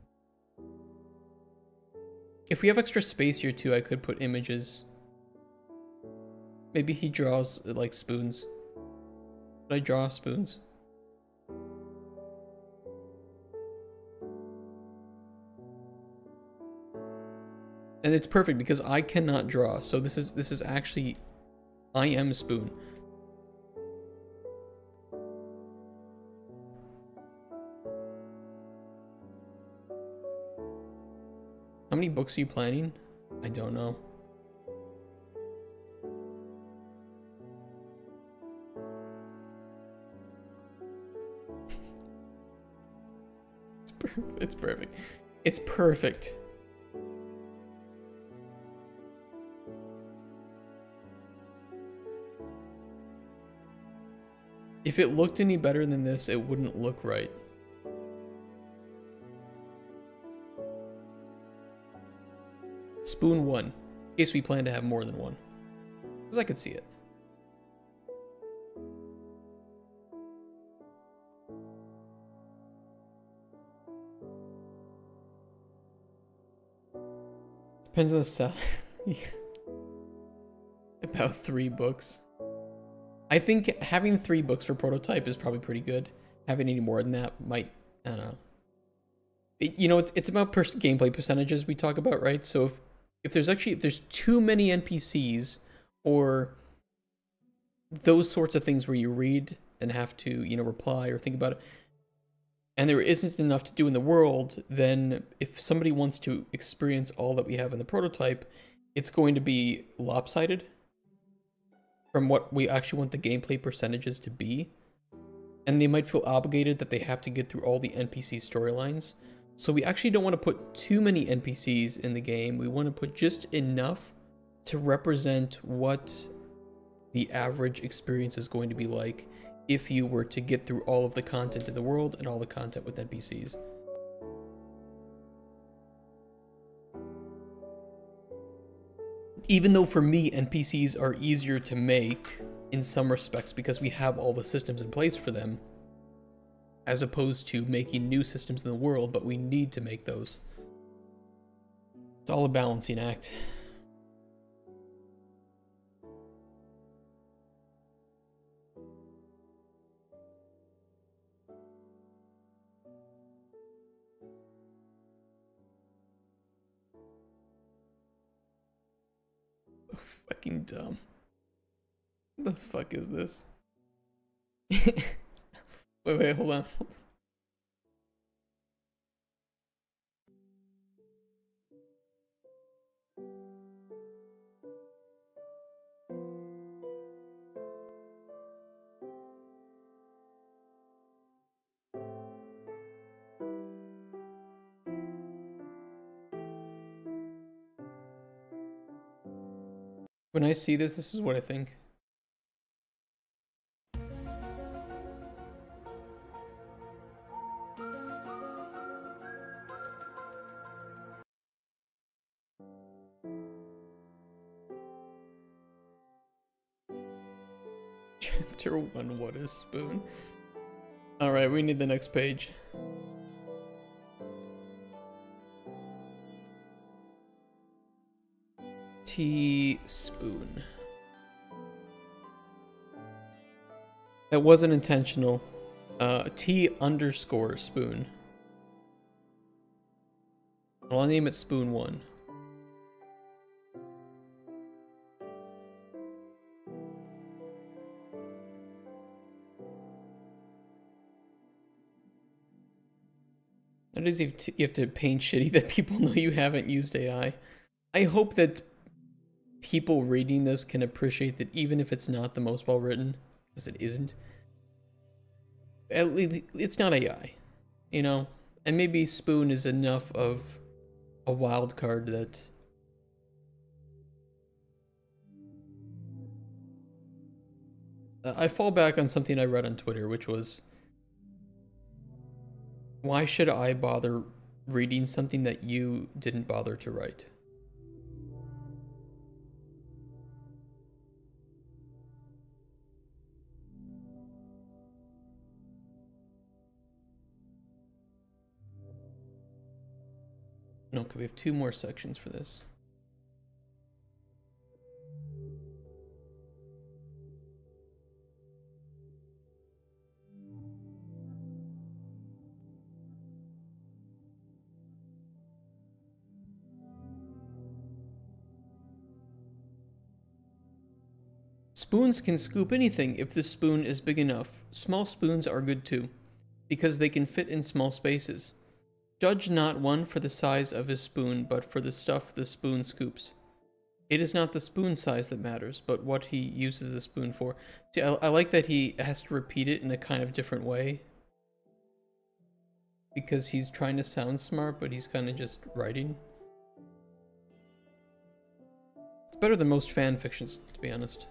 If we have extra space here too, I could put images. Maybe he draws like spoons. Should I draw spoons? And it's perfect because I cannot draw. So this is actually, I am spoon. How many books are you planning? I don't know. It's perfect. It's perfect. If it looked any better than this, it wouldn't look right. Spoon 1. In case we plan to have more than one. Because I could see it. Depends on the size. About 3 books. I think having 3 books for prototype is probably pretty good. Having any more than that might, I don't know. You know, it's about gameplay percentages we talk about, right? So if there's too many NPCs or those sorts of things where you read and have to, you know, reply or think about it, and there isn't enough to do in the world, then if somebody wants to experience all that we have in the prototype, it's going to be lopsided from what we actually want the gameplay percentages to be. And they might feel obligated that they have to get through all the NPC storylines. So we actually don't want to put too many NPCs in the game. We want to put just enough to represent what the average experience is going to be like if you were to get through all of the content in the world and all the content with NPCs. Even though for me, NPCs are easier to make in some respects because we have all the systems in place for them, as opposed to making new systems in the world, but we need to make those. It's all a balancing act. So fucking dumb. What the fuck is this? Wait, hold on. When I see this, this is what I think. Chapter 1, what is spoon? Alright, we need the next page. Teaspoon. That wasn't intentional. T_spoon. I'll name it Spoon 1. Nowadays you have to paint shitty that people know you haven't used AI. I hope that people reading this can appreciate that even if it's not the most well written, because it isn't, at least it's not AI, you know? And maybe Spoon is enough of a wild card that I fall back on something I read on Twitter, which was, why should I bother reading something that you didn't bother to write? Okay, we have 2 more sections for this. Spoons can scoop anything if the spoon is big enough. Small spoons are good too, because they can fit in small spaces. Judge not one for the size of his spoon, but for the stuff the spoon scoops. It is not the spoon size that matters, but what he uses the spoon for. See, I like that he has to repeat it in a kind of different way. Because he's trying to sound smart, but he's kind of just writing. It's better than most fan fictions, to be honest.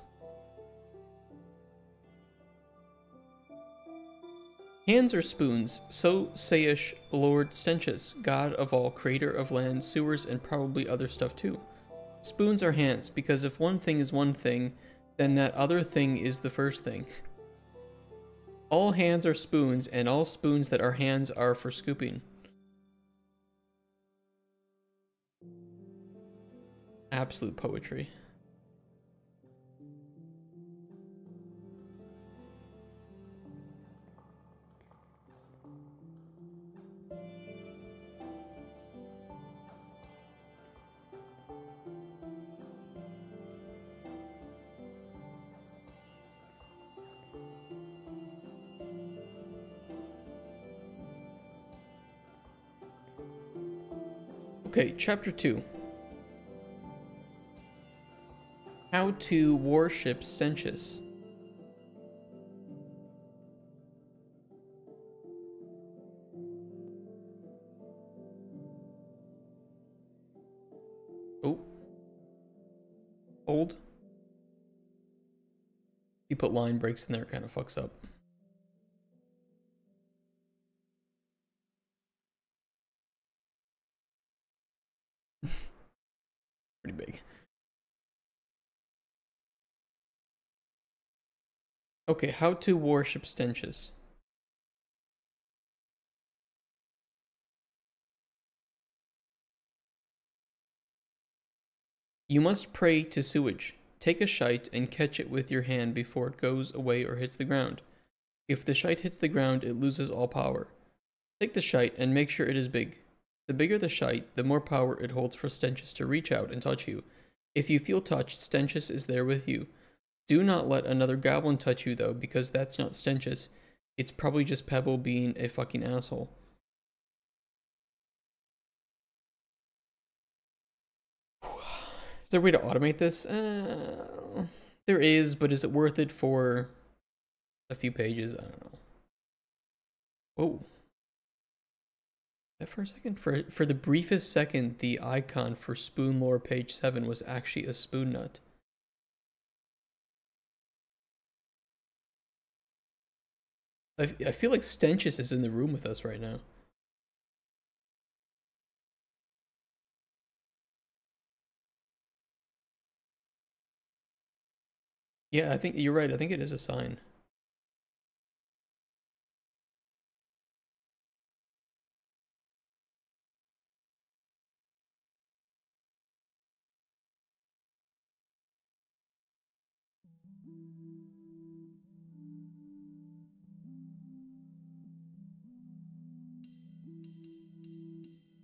Hands are spoons, so saith Lord Stenchus, god of all, creator of land, sewers, and probably other stuff too. Spoons are hands, because if one thing is one thing, then that other thing is the first thing. All hands are spoons, and all spoons that are hands are for scooping. Absolute poetry. Okay, chapter 2. How to worship Stenchus. Oh. Hold. You put line breaks in there, it kind of fucks up. Pretty big. Okay, how to worship Stenchus. You must pray to sewage. Take a shite and catch it with your hand before it goes away or hits the ground. If the shite hits the ground, it loses all power. Take the shite and make sure it is big. The bigger the shite, the more power it holds for Stenchus to reach out and touch you. If you feel touched, Stenchus is there with you. Do not let another goblin touch you though, because that's not Stenchus. It's probably just Pebble being a fucking asshole. Is there a way to automate this? There is, but is it worth it for a few pages? I don't know. Whoa. That for a second? For the briefest second, the icon for Spoon Lore page 7 was actually a spoon nut. I feel like Stenchus is in the room with us right now. Yeah, I think you're right. I think it is a sign.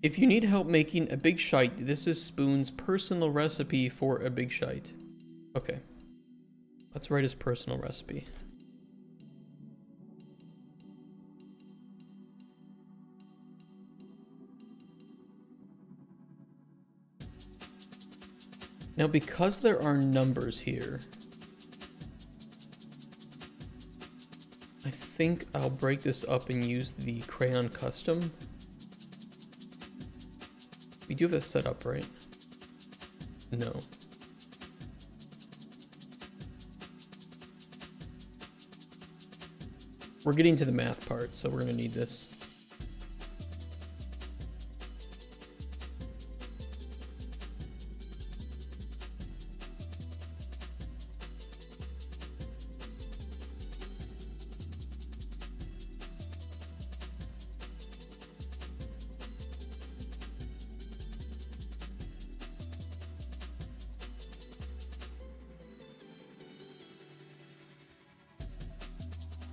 If you need help making a big shite, this is Spoon's personal recipe for a big shite. Okay. Let's write his personal recipe. Now, because there are numbers here, I think I'll break this up and use the crayon custom. We do have this set up, right? No. We're getting to the math part, so we're gonna need this.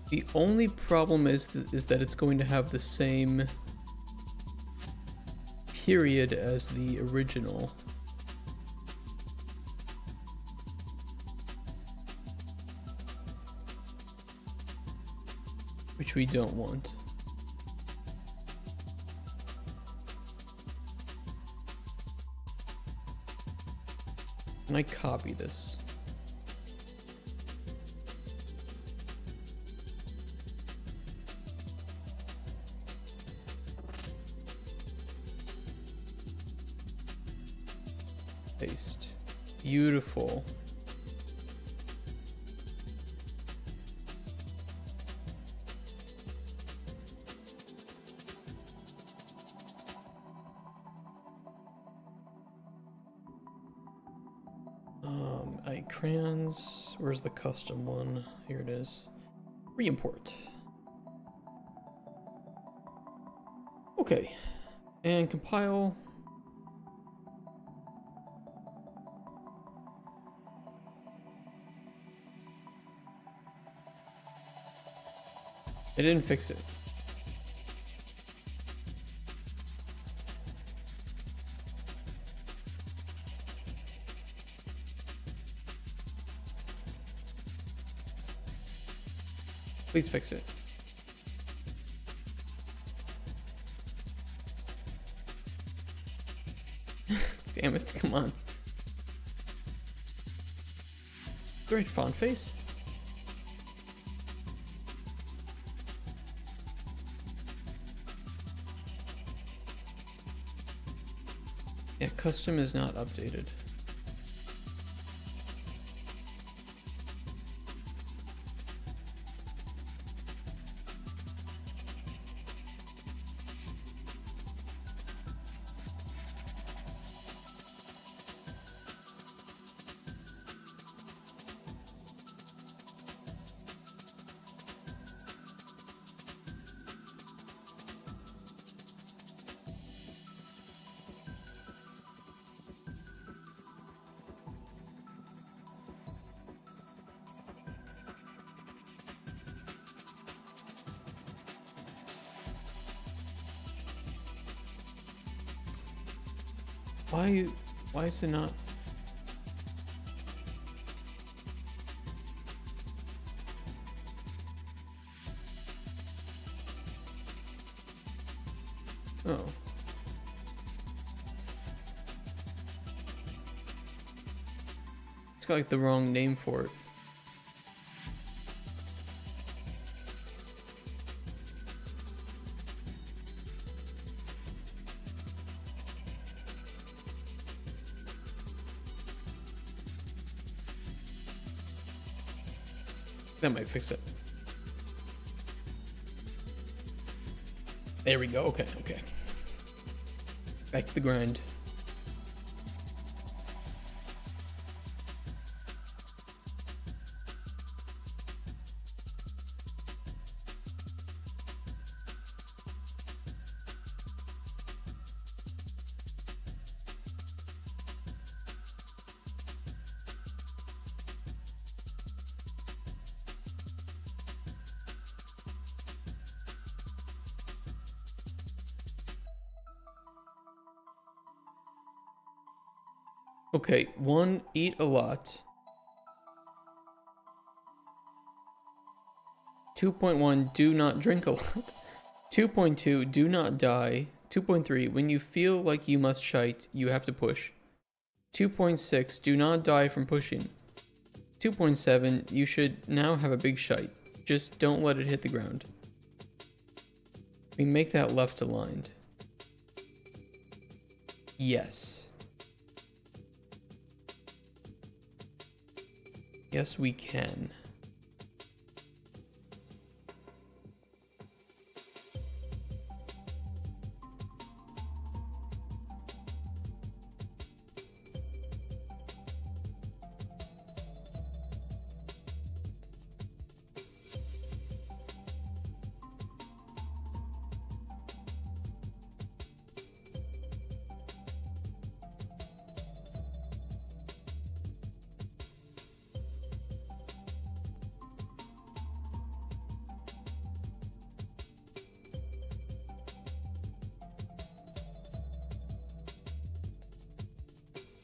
The only problem is that it's going to have the same period as the original. Which we don't want. Can I copy this? Paste. Beautiful. Crayons. Where's the custom one? Here it is. Re-import. Okay. And compile. It didn't fix it. Please fix it. Damn it, come on. Great font face. Yeah, custom is not updated. Why is it not? Oh. It's got like the wrong name for it. That might fix it. There we go. Okay, okay. Back to the grind. Okay, 1, eat a lot. 2.1, do not drink a lot. 2.2, do not die. 2.3, when you feel like you must shite, you have to push. 2.6, do not die from pushing. 2.7, you should now have a big shite. Just don't let it hit the ground. We make that left aligned. Yes. Yes, we can.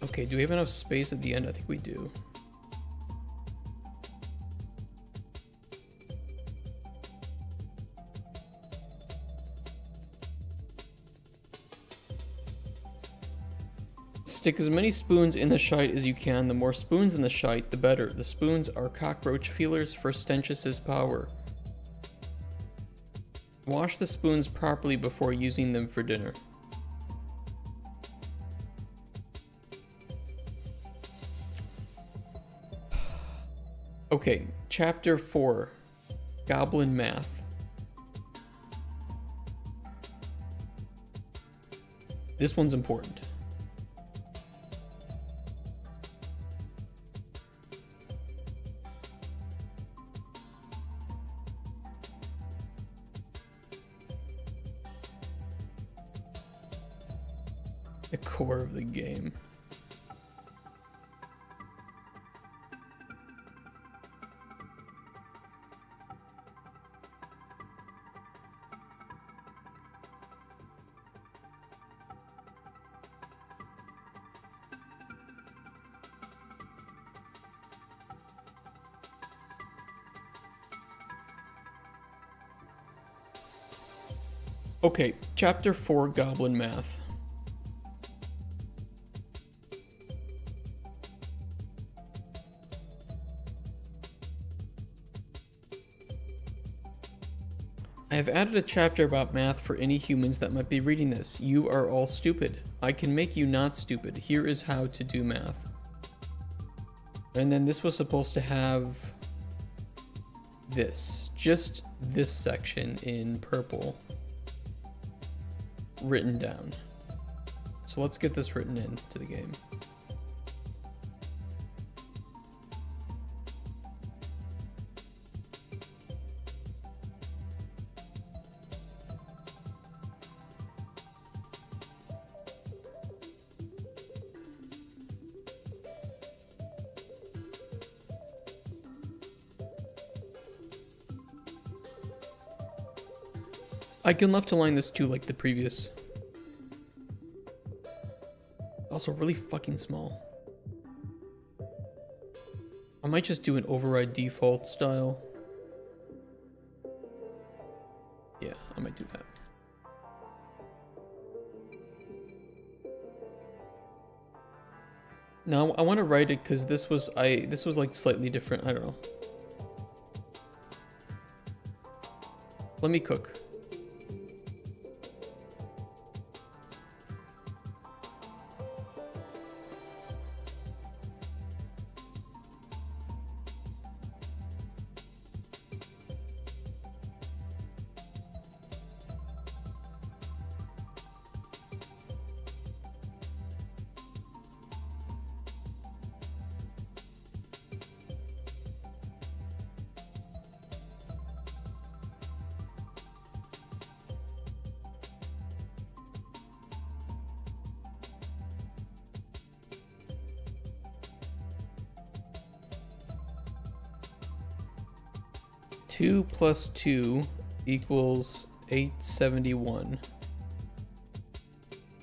Okay, do we have enough space at the end? I think we do. Stick as many spoons in the shite as you can. The more spoons in the shite, the better. The spoons are cockroach feelers for Stenchus' power. Wash the spoons properly before using them for dinner. Okay, chapter 4, Goblin Math. This one's important. The core of the game. Okay, chapter 4, Goblin Math. I have added a chapter about math for any humans that might be reading this. You are all stupid. I can make you not stupid. Here is how to do math. And then this was supposed to have this. Just this section in purple written down. So let's get this written into the game. I can left align this too, like the previous. Also really fucking small. I might just do an override default style. Yeah, I might do that. Now I want to write it because this was like slightly different. I don't know. Let me cook. Two plus 2 equals 871.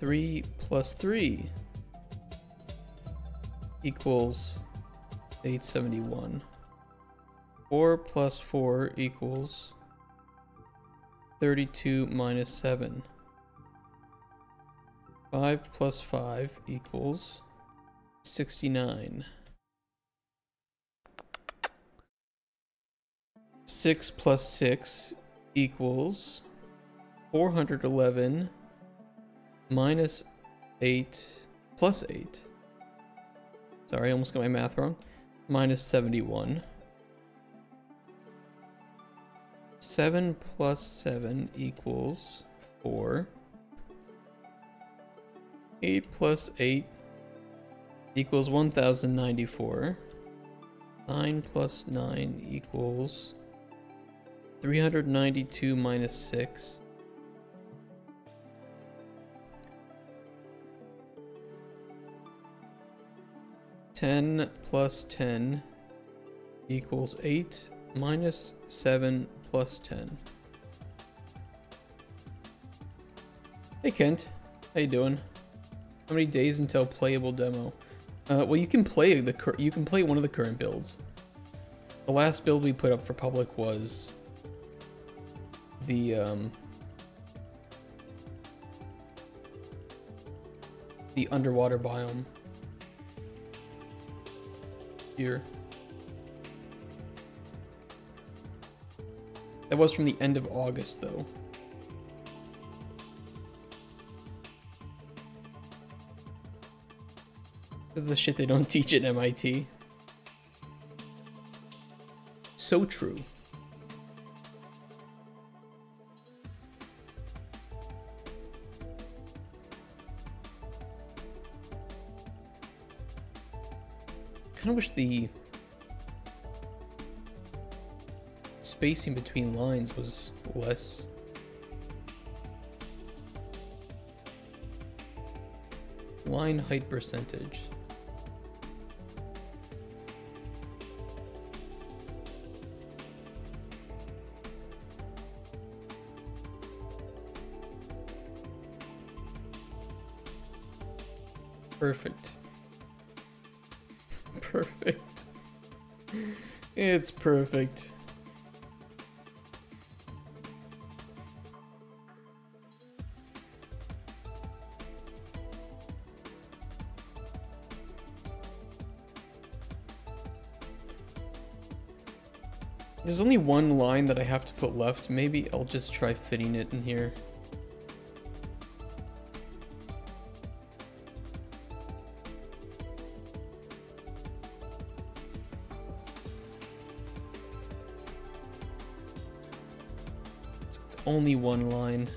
3 plus 3 equals 871. 4 plus 4 equals 32 minus 7. 5 plus 5 equals 69. 6 plus 6 equals 411 minus 8 plus 8. Sorry, I almost got my math wrong. Minus 71. 7 plus 7 equals 4. 8 plus 8 equals 1094. 9 plus 9 equals 392 minus 6. Ten plus 10 equals 8 minus 7 plus 10. Hey Kent, how you doing? How many days until playable demo? Well, you can play one of the current builds. The last build we put up for public was the underwater biome here. That was from the end of August, though. The shit they don't teach at MIT. So true. Kind of wish the spacing between lines was less. Line height percentage. Perfect. Perfect. It's perfect. There's only one line that I have to put left. Maybe I'll just try fitting it in here. It's only one line.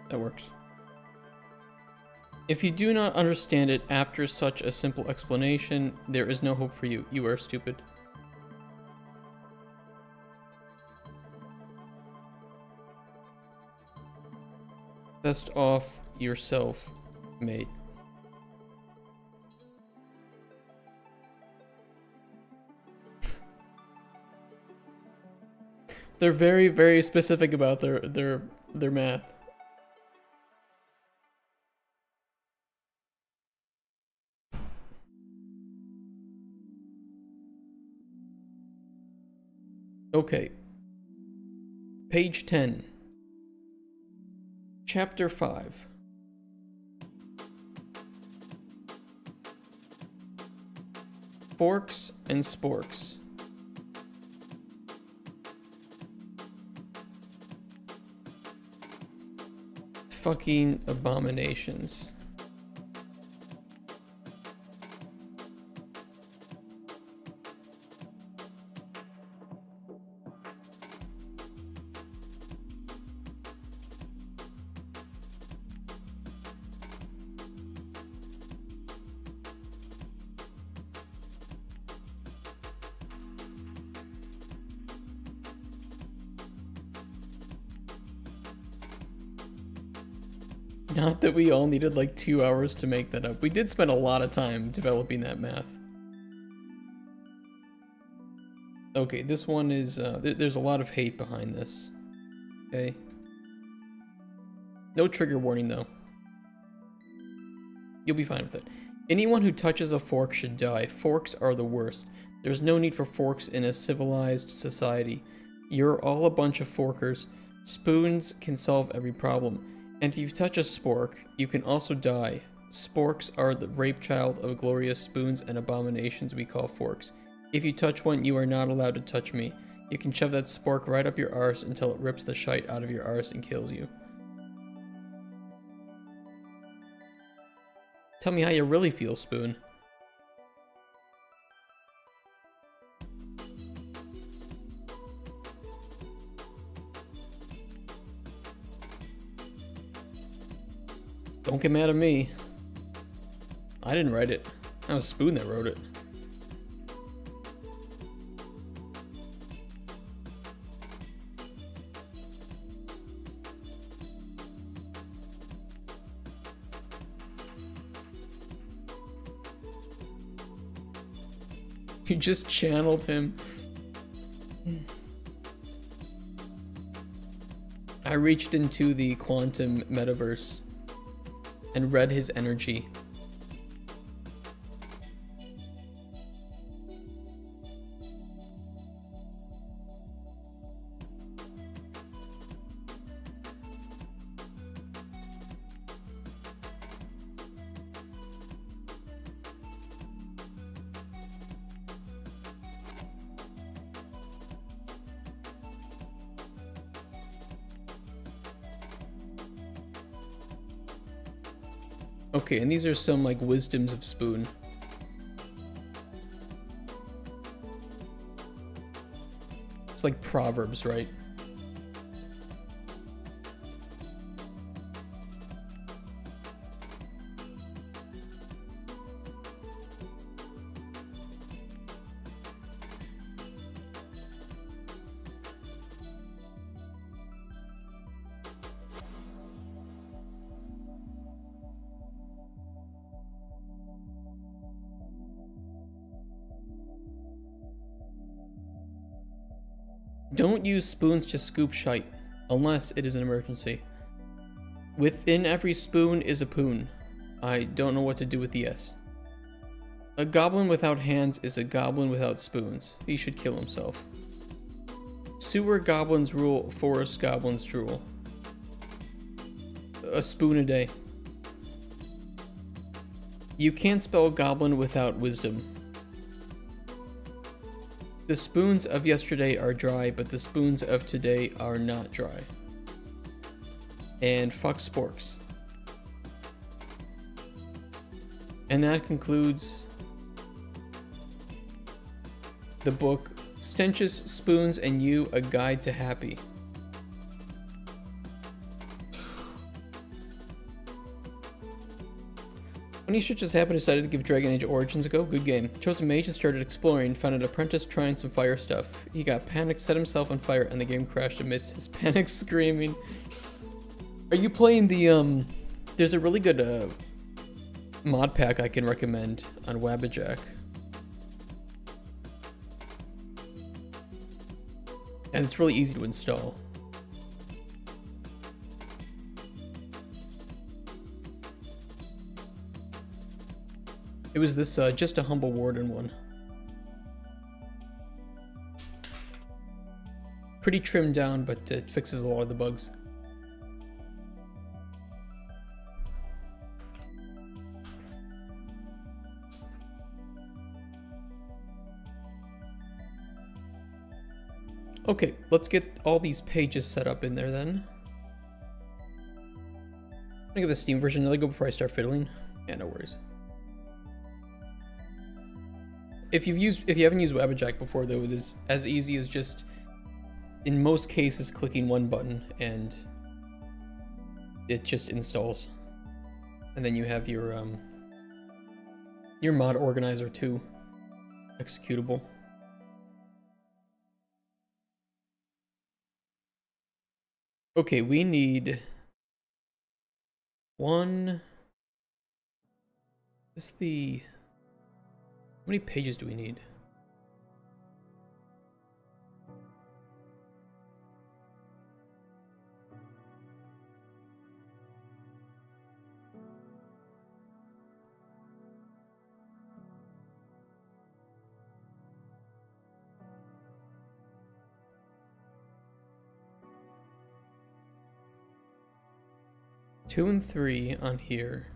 That works. If you do not understand it after such a simple explanation, there is no hope for you. You are stupid. Best off yourself, mate. They're very, very specific about their math. Okay. Page 10. Chapter 5. Forks and sporks. Fucking abominations. Not that we all needed like 2 hours to make that up. We did spend a lot of time developing that math. Okay, this one is, there's a lot of hate behind this. Okay. No trigger warning though. You'll be fine with it. Anyone who touches a fork should die. Forks are the worst. There's no need for forks in a civilized society. You're all a bunch of forkers. Spoons can solve every problem. And if you touch a spork, you can also die. Sporks are the rape child of glorious spoons and abominations we call forks. If you touch one, you are not allowed to touch me. You can shove that spork right up your arse until it rips the shite out of your arse and kills you. Tell me how you really feel, Spoon. Don't get mad at me. I didn't write it. That was Spoon that wrote it. You just channeled him. I reached into the quantum metaverse and read his energy. Okay, and these are some like wisdoms of Spoon. It's like proverbs, right? Don't use spoons to scoop shite, unless it is an emergency. Within every spoon is a poon. I don't know what to do with the S. A goblin without hands is a goblin without spoons. He should kill himself. Sewer goblins rule, forest goblins drool. A spoon a day. You can't spell goblin without wisdom. The spoons of yesterday are dry, but the spoons of today are not dry. And fuck sporks. And that concludes the book Stenchus, Spoons, and You, A Guide to Happy. Funny shit just happened, decided to give Dragon Age Origins a go. Good game. Chose a mage and started exploring, found an apprentice trying some fire stuff. He got panicked, set himself on fire, and the game crashed amidst his panic screaming. Are you playing the, there's a really good, mod pack I can recommend on Wabbajack. And it's really easy to install. It was this, Just a Humble Warden one. Pretty trimmed down, but it fixes a lot of the bugs. Okay, let's get all these pages set up in there then. I'm gonna give the Steam version another go before I start fiddling. Yeah, no worries. If you haven't used Wabbajack before though, it is as easy as just, in most cases, clicking one button and it just installs. And then you have your mod organizer too, executable. Okay, we need One. Is the. How many pages do we need? Two and 3 on here.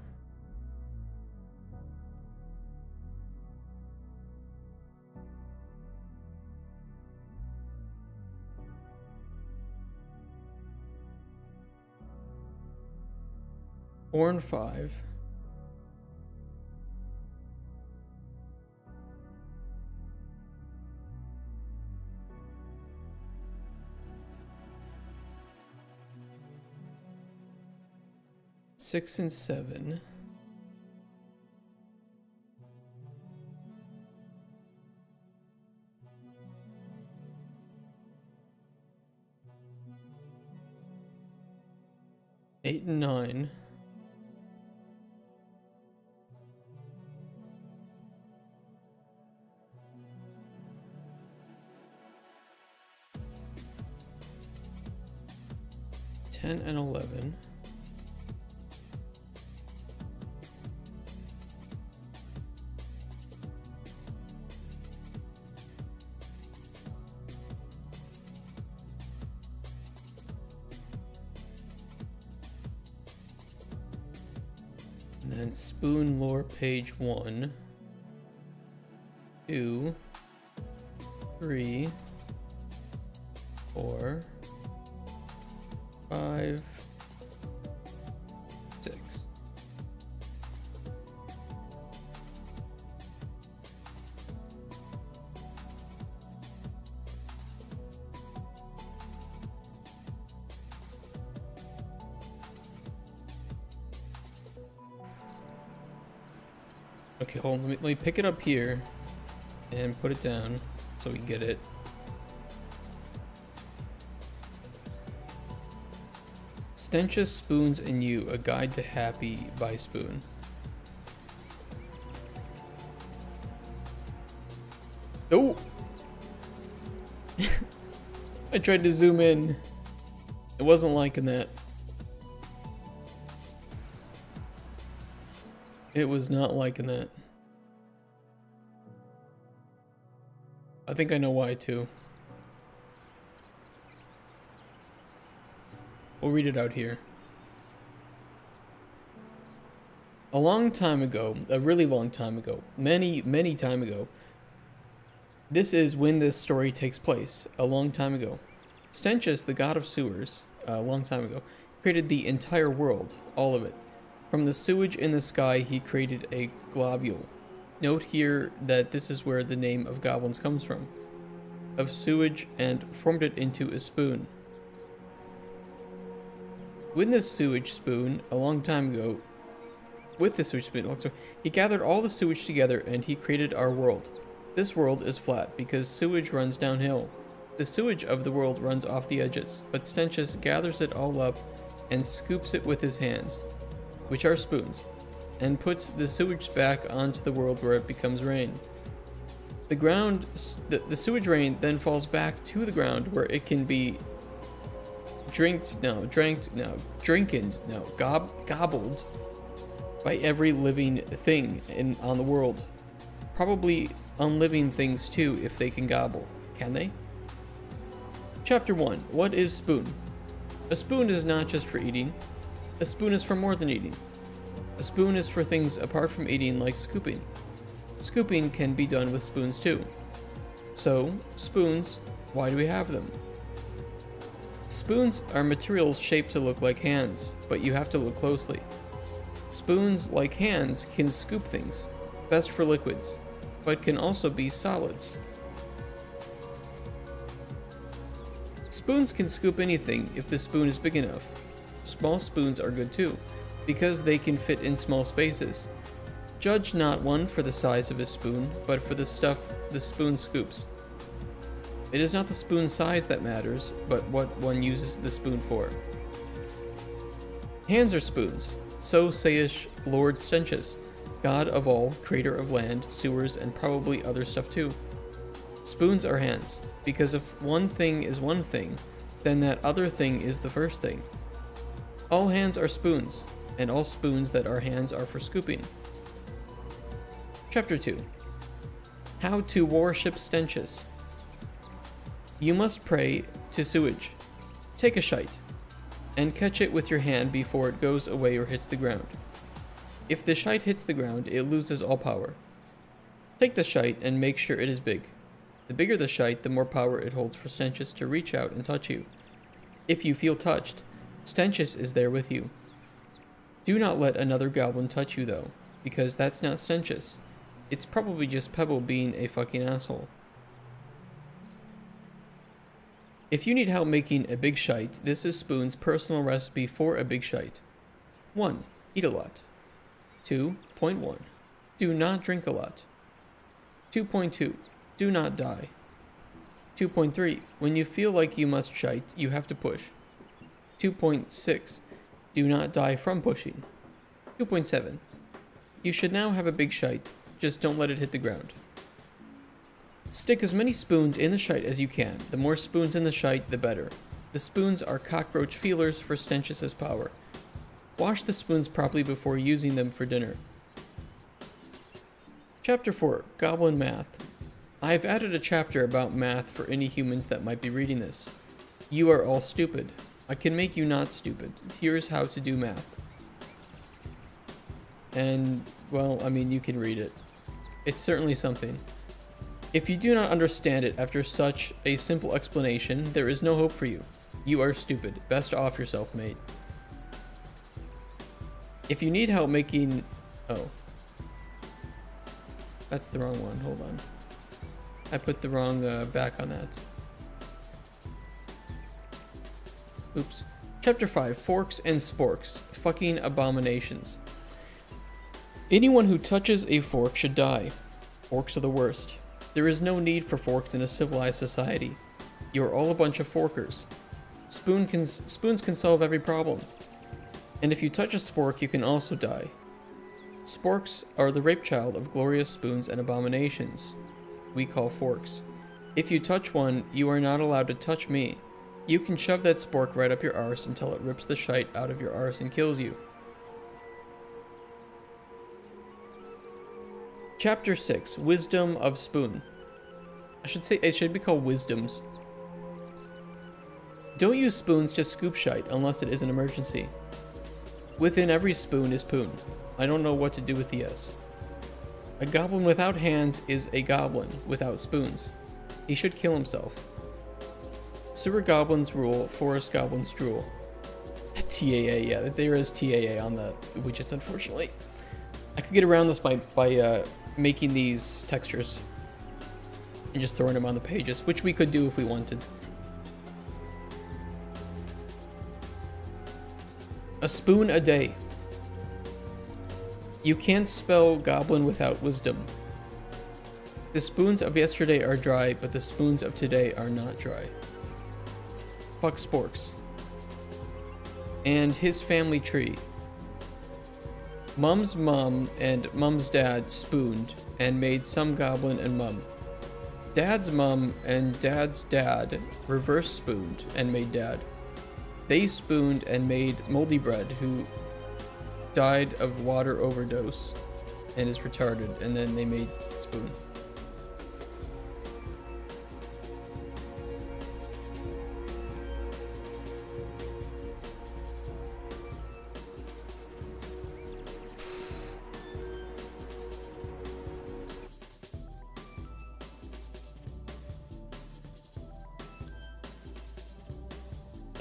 Four and 5. Six and 7. Eight and 9. Ten and 11. And then spoon lore page 1, 2, 3, 4, 5, 6. Okay, hold on. Let me pick it up here and put it down so we can get it. Stenchus, Spoons, and You, A Guide to Happy by Spoon. Oh! I tried to zoom in. It wasn't liking that. It was not liking that. I think I know why too. We'll read it out here. A long time ago, a really long time ago, many time ago. This is when this story takes place, a long time ago. Stenchus, the god of sewers, a long time ago, created the entire world, all of it. From the sewage in the sky, he created a globule. Note here that this is where the name of goblins comes from. Of sewage, and formed it into a spoon. With this sewage spoon, a long time ago, he gathered all the sewage together and he created our world. This world is flat because sewage runs downhill. The sewage of the world runs off the edges, but Stenchus gathers it all up and scoops it with his hands, which are spoons, and puts the sewage back onto the world where it becomes rain. The sewage rain then falls back to the ground where it can be gobbled by every living thing on the world. Probably unliving things too if they can gobble. Can they? Chapter 1. What is spoon? A spoon is not just for eating. A spoon is for more than eating. A spoon is for things apart from eating, like scooping. Scooping can be done with spoons too. So, spoons, why do we have them? Spoons are materials shaped to look like hands, but you have to look closely. Spoons, like hands, can scoop things, best for liquids, but can also be solids. Spoons can scoop anything if the spoon is big enough. Small spoons are good too, because they can fit in small spaces. Judge not one for the size of his spoon, but for the stuff the spoon scoops. It is not the spoon size that matters, but what one uses the spoon for. Hands are spoons. So saith Lord Stenchus, god of all, creator of land, sewers, and probably other stuff too. Spoons are hands, because if one thing is one thing, then that other thing is the first thing. All hands are spoons, and all spoons that are hands are for scooping. Chapter 2. How to worship Stenchus. You must pray to sewage. Take a shite, and catch it with your hand before it goes away or hits the ground. If the shite hits the ground, it loses all power. Take the shite and make sure it is big. The bigger the shite, the more power it holds for Stenchus to reach out and touch you. If you feel touched, Stenchus is there with you. Do not let another goblin touch you though, because that's not Stenchus. It's probably just Pebble being a fucking asshole. If you need help making a big shite, this is Spoon's personal recipe for a big shite. 1. Eat a lot. 2.1. Do not drink a lot. 2.2. Do not die. 2.3. When you feel like you must shite, you have to push. 2.6. Do not die from pushing. 2.7. You should now have a big shite, just don't let it hit the ground. Stick as many spoons in the shite as you can. The more spoons in the shite, the better. The spoons are cockroach feelers for Stenchus' power. Wash the spoons properly before using them for dinner. Chapter 4. Goblin Math. I have added a chapter about math for any humans that might be reading this. You are all stupid. I can make you not stupid. Here's how to do math. And, well, I mean, you can read it. It's certainly something. If you do not understand it after such a simple explanation, there is no hope for you. You are stupid. Best off yourself, mate. If you need help making... Oh. That's the wrong one. Hold on. I put the wrong back on that. Oops. Chapter 5. Forks and Sporks. Fucking abominations. Anyone who touches a fork should die. Forks are the worst. There is no need for forks in a civilized society. You are all a bunch of forkers. Spoons can solve every problem. And if you touch a spork, you can also die. Sporks are the rape child of glorious spoons and abominations we call forks. If you touch one, you are not allowed to touch me. You can shove that spork right up your arse until it rips the shite out of your arse and kills you. Chapter 6. Wisdom of Spoon. I should say it should be called Wisdoms. Don't use spoons to scoop shite unless it is an emergency. Within every spoon is poon. I don't know what to do with the S. A goblin without hands is a goblin without spoons. He should kill himself. Sewer goblins rule, forest goblins drool. TAA, yeah, there is TAA on the widgets, unfortunately. I could get around this by making these textures and just throwing them on the pages, which we could do if we wanted. A spoon a day. You can't spell goblin without wisdom. The spoons of yesterday are dry, but the spoons of today are not dry. Fuck sporks. And his family tree. Mum's mum and Mum's dad spooned and made some goblin and mum. Dad's mum and Dad's dad reverse spooned and made Dad. They spooned and made Moldy Bread, who died of water overdose and is retarded, and then they made Spoon.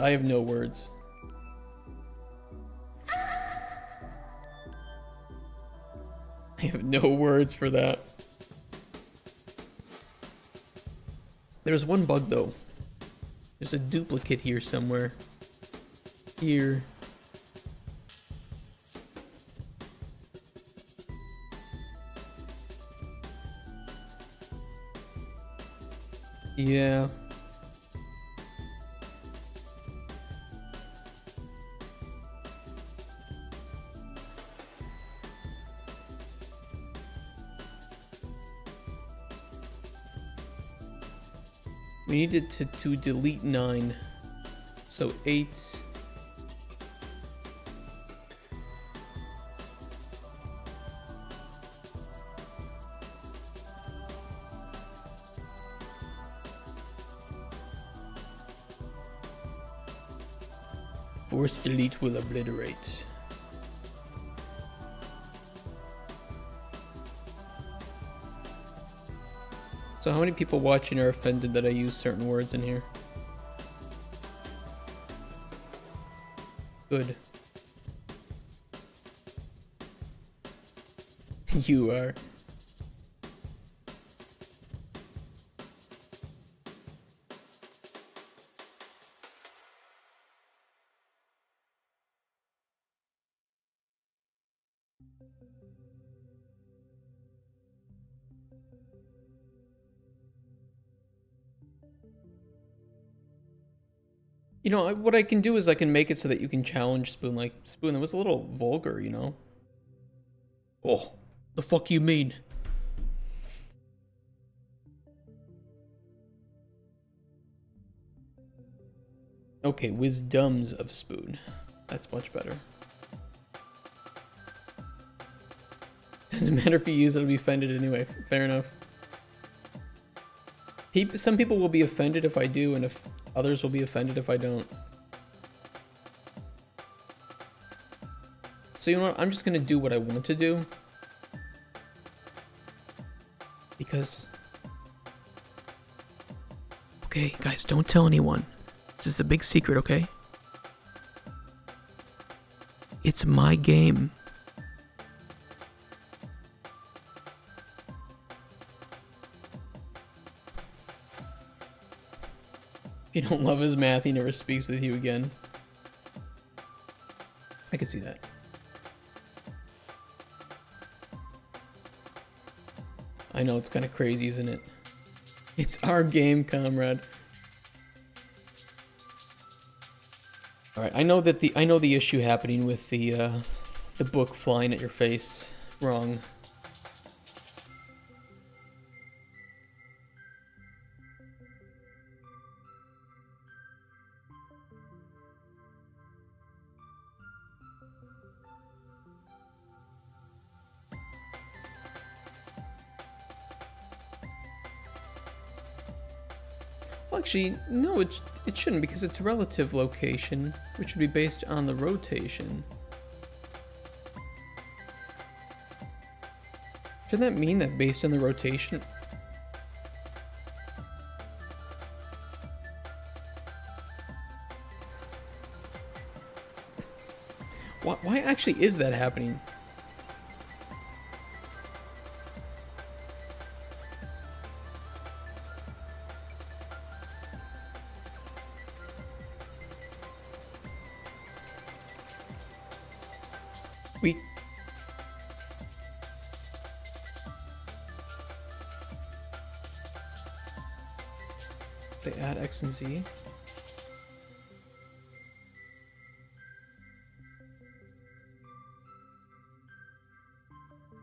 I have no words. I have no words for that. There's one bug though. There's a duplicate here somewhere. Here. Yeah. We needed to delete 9. So 8. Force delete will obliterate. So how many people watching are offended that I use certain words in here? Good. You are. You know, what I can do is I can make it so that you can challenge Spoon. Like, Spoon, that was a little vulgar, you know? Oh, the fuck you mean? Okay, wisdoms of Spoon. That's much better. Doesn't matter if you use it, it'll be offended anyway. Fair enough. Some people will be offended if I do, and if others will be offended if I don't. So you know what? I'm just gonna do what I want to do. Because... Okay, guys, don't tell anyone. This is a big secret, okay? It's my game. If you don't love his math, he never speaks with you again. I can see that. I know, it's kind of crazy, isn't it? It's our game, comrade. All right, I know the issue happening with the book flying at your face. Wrong. Well, actually, no, it shouldn't, because it's relative location, which would be based on the rotation. Shouldn't that mean that based on the rotation? Why actually is that happening? They add X and Z.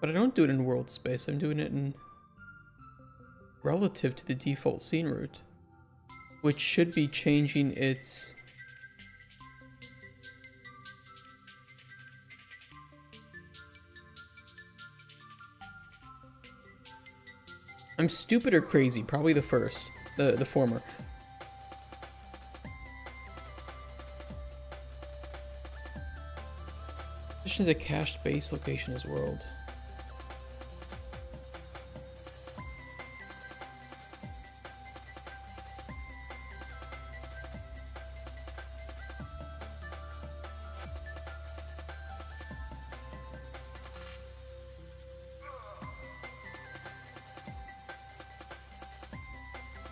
But I don't do it in world space, I'm doing it in relative to the default scene route, which should be changing its... I'm stupid or crazy, probably the first. The former. Position is a cached base location as world.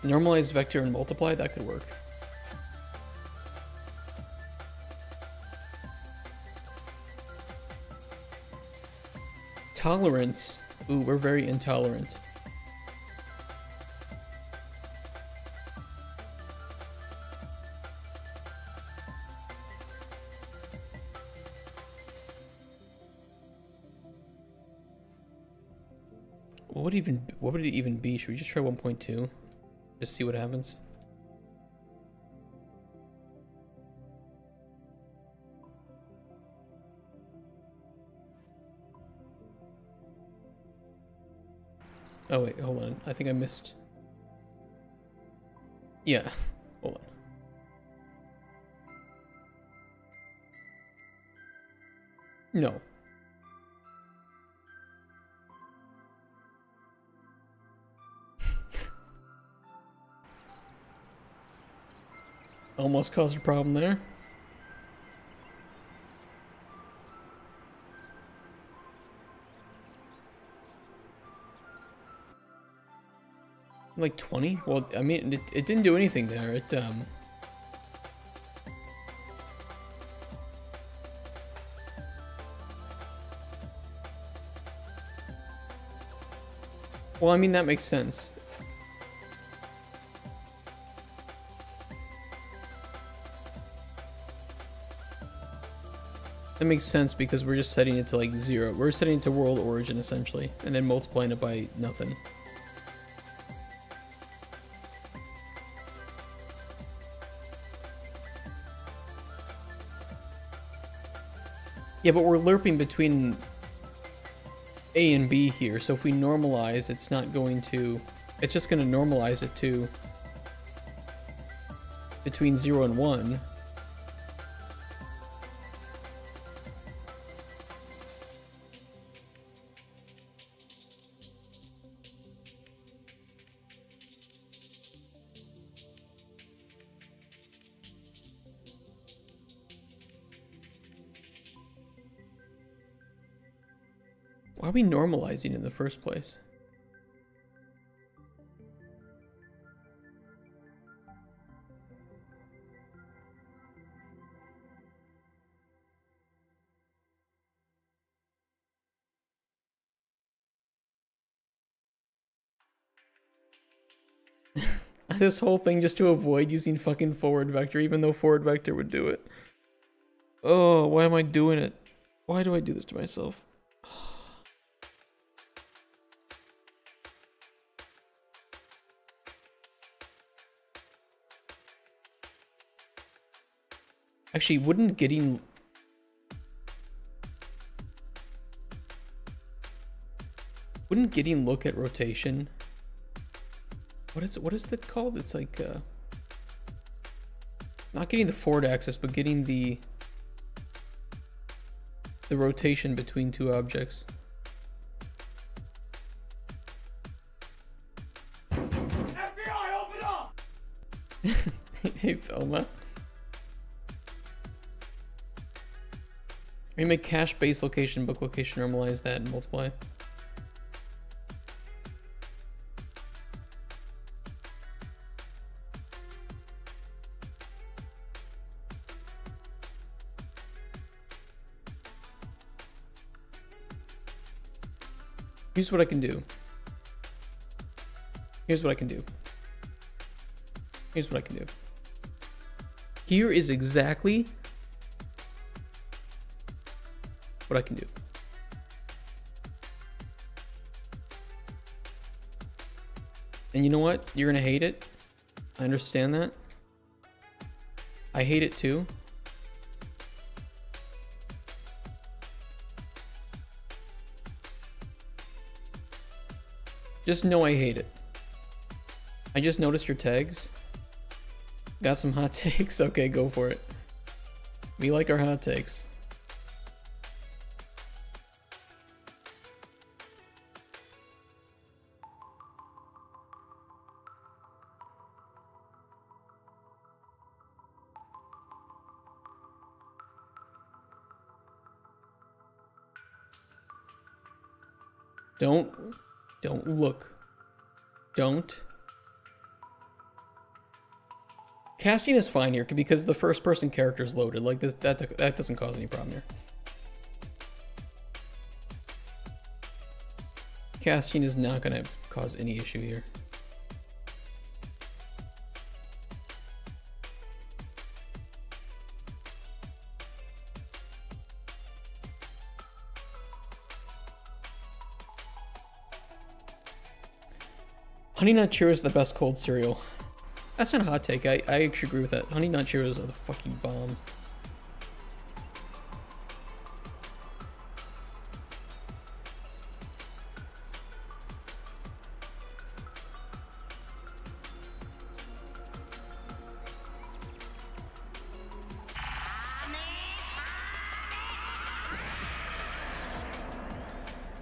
Normalize vector and multiply, that could work. Tolerance. Ooh, we're very intolerant. What would it even be? Should we just try 1.2? Just see what happens. Oh wait, hold on. I think I missed. Yeah, hold on. No. Almost caused a problem there. Like 20? Well, I mean, it didn't do anything there. It, well, I mean, that makes sense. That makes sense because we're just setting it to like 0. We're setting it to world origin essentially, and then multiplying it by nothing. Yeah, but we're lerping between A and B here, so if we normalize, it's not going to... It's just going to normalize it to between 0 and 1. Why are we normalizing in the first place? This whole thing just to avoid using fucking forward vector, even though forward vector would do it. Oh, why am I doing it? Why do I do this to myself? Actually, wouldn't getting look at rotation? What is that called? It's like not getting the forward axis, but getting the rotation between two objects. FBI, open up! Hey, Velma. We make cache base location, book location, normalize that, and multiply. Here's what I can do. Here's what I can do. Here's what I can do. Here is exactly what I can do. And you know what? You're gonna hate it. I understand that. I hate it too. Just know I hate it. I just noticed your tags. Got some hot takes? Okay, go for it. We like our hot takes. Don't look. Don't. Casting is fine here because the first person character is loaded. Like this, that doesn't cause any problem here. Casting is not gonna cause any issue here. Honey Nut Cheerios is the best cold cereal. That's not a hot take. I actually agree with that. Honey Nut Cheerios are the fucking bomb.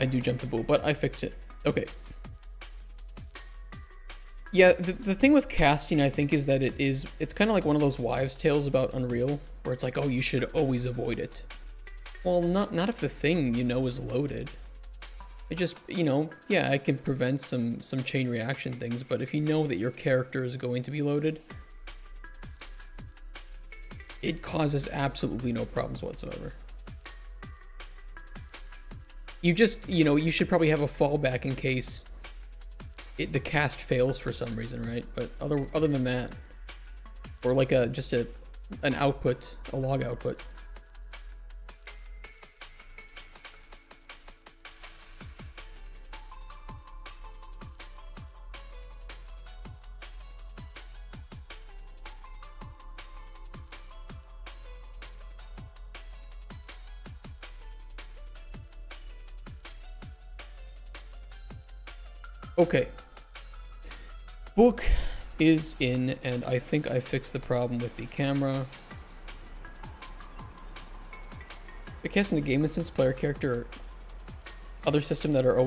I do jump the bool, but I fixed it. Okay. Yeah, the thing with casting, I think, is that it's kind of like one of those wives' tales about Unreal, where it's like, oh, you should always avoid it. Well, not if the thing you know is loaded. It just, you know, yeah, it can prevent some chain reaction things, but if you know that your character is going to be loaded, it causes absolutely no problems whatsoever. You just, you know, you should probably have a fallback in case the cast fails for some reason, right? But other than that, or like just an output, a log output. Okay. Book is in, and I think I fixed the problem with the camera. The cast in the game instance, player character, or other system that are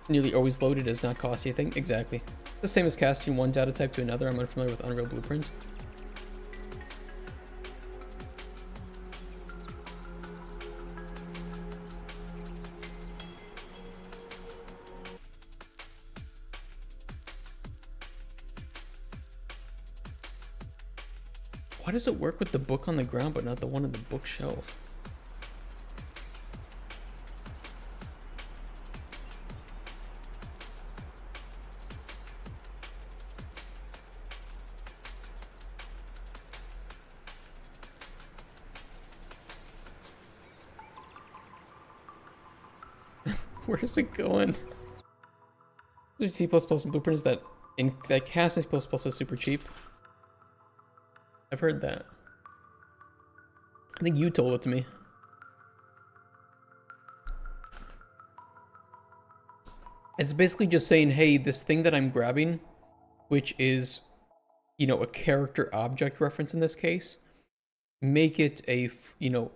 nearly always loaded does not cost you a thing. Exactly. The same as casting one data type to another. I'm unfamiliar with Unreal Blueprint. Why does it work with the book on the ground but not the one on the bookshelf? Where's it going? C++ and Blueprint is that cast in C++ is super cheap. I've heard that. I think you told it to me. It's basically just saying, hey, this thing that I'm grabbing, which is, you know, a character object reference in this case, make it a, you know,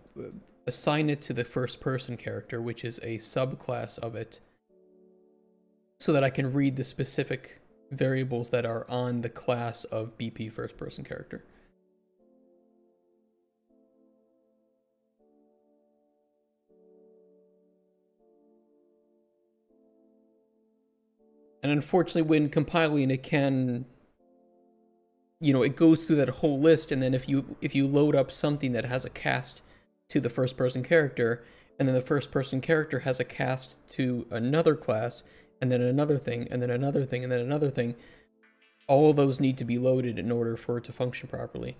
assign it to the first person character, which is a subclass of it, so that I can read the specific variables that are on the class of BP first person character. And unfortunately, when compiling, it can, you know, it goes through that whole list, and then if you load up something that has a cast to the first person character, and then the first person character has a cast to another class, and then another thing, and then another thing, and then another thing, all of those need to be loaded in order for it to function properly.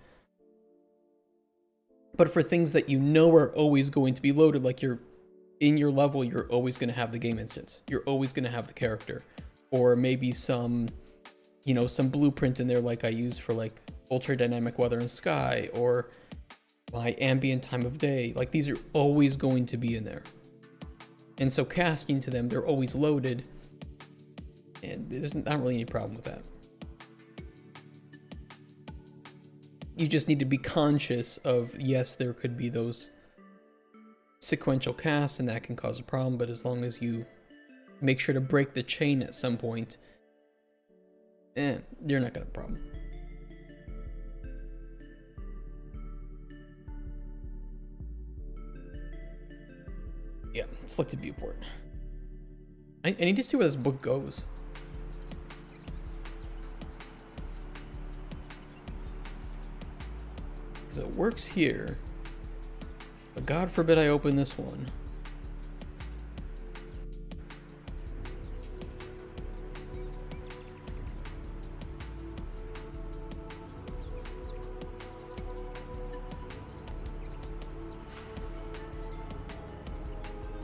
But for things that you know are always going to be loaded, like in your level, you're always going to have the game instance. You're always going to have the character. Or maybe some, you know, some blueprint in there like I use for like ultra dynamic weather and sky, or my ambient time of day. Like these are always going to be in there. And so casting to them, they're always loaded. And there's not really any problem with that. You just need to be conscious of, yes, there could be those sequential casts and that can cause a problem, but as long as you make sure to break the chain at some point, you're not gonna have a problem. Yeah, selected viewport. I need to see where this book goes. Because it works here, but God forbid I open this one.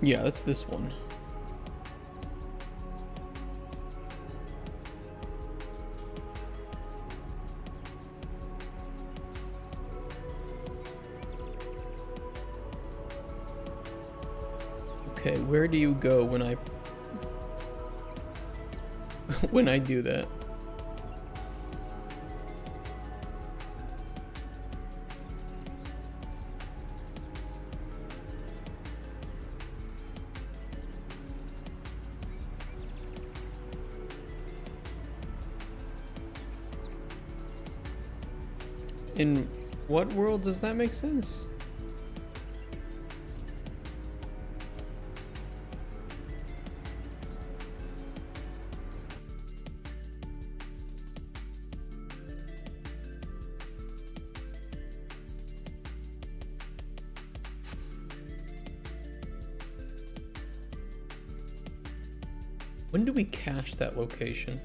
Yeah, that's this one. Okay, where do you go when I when I do that? In what world does that make sense? When do we cache that location?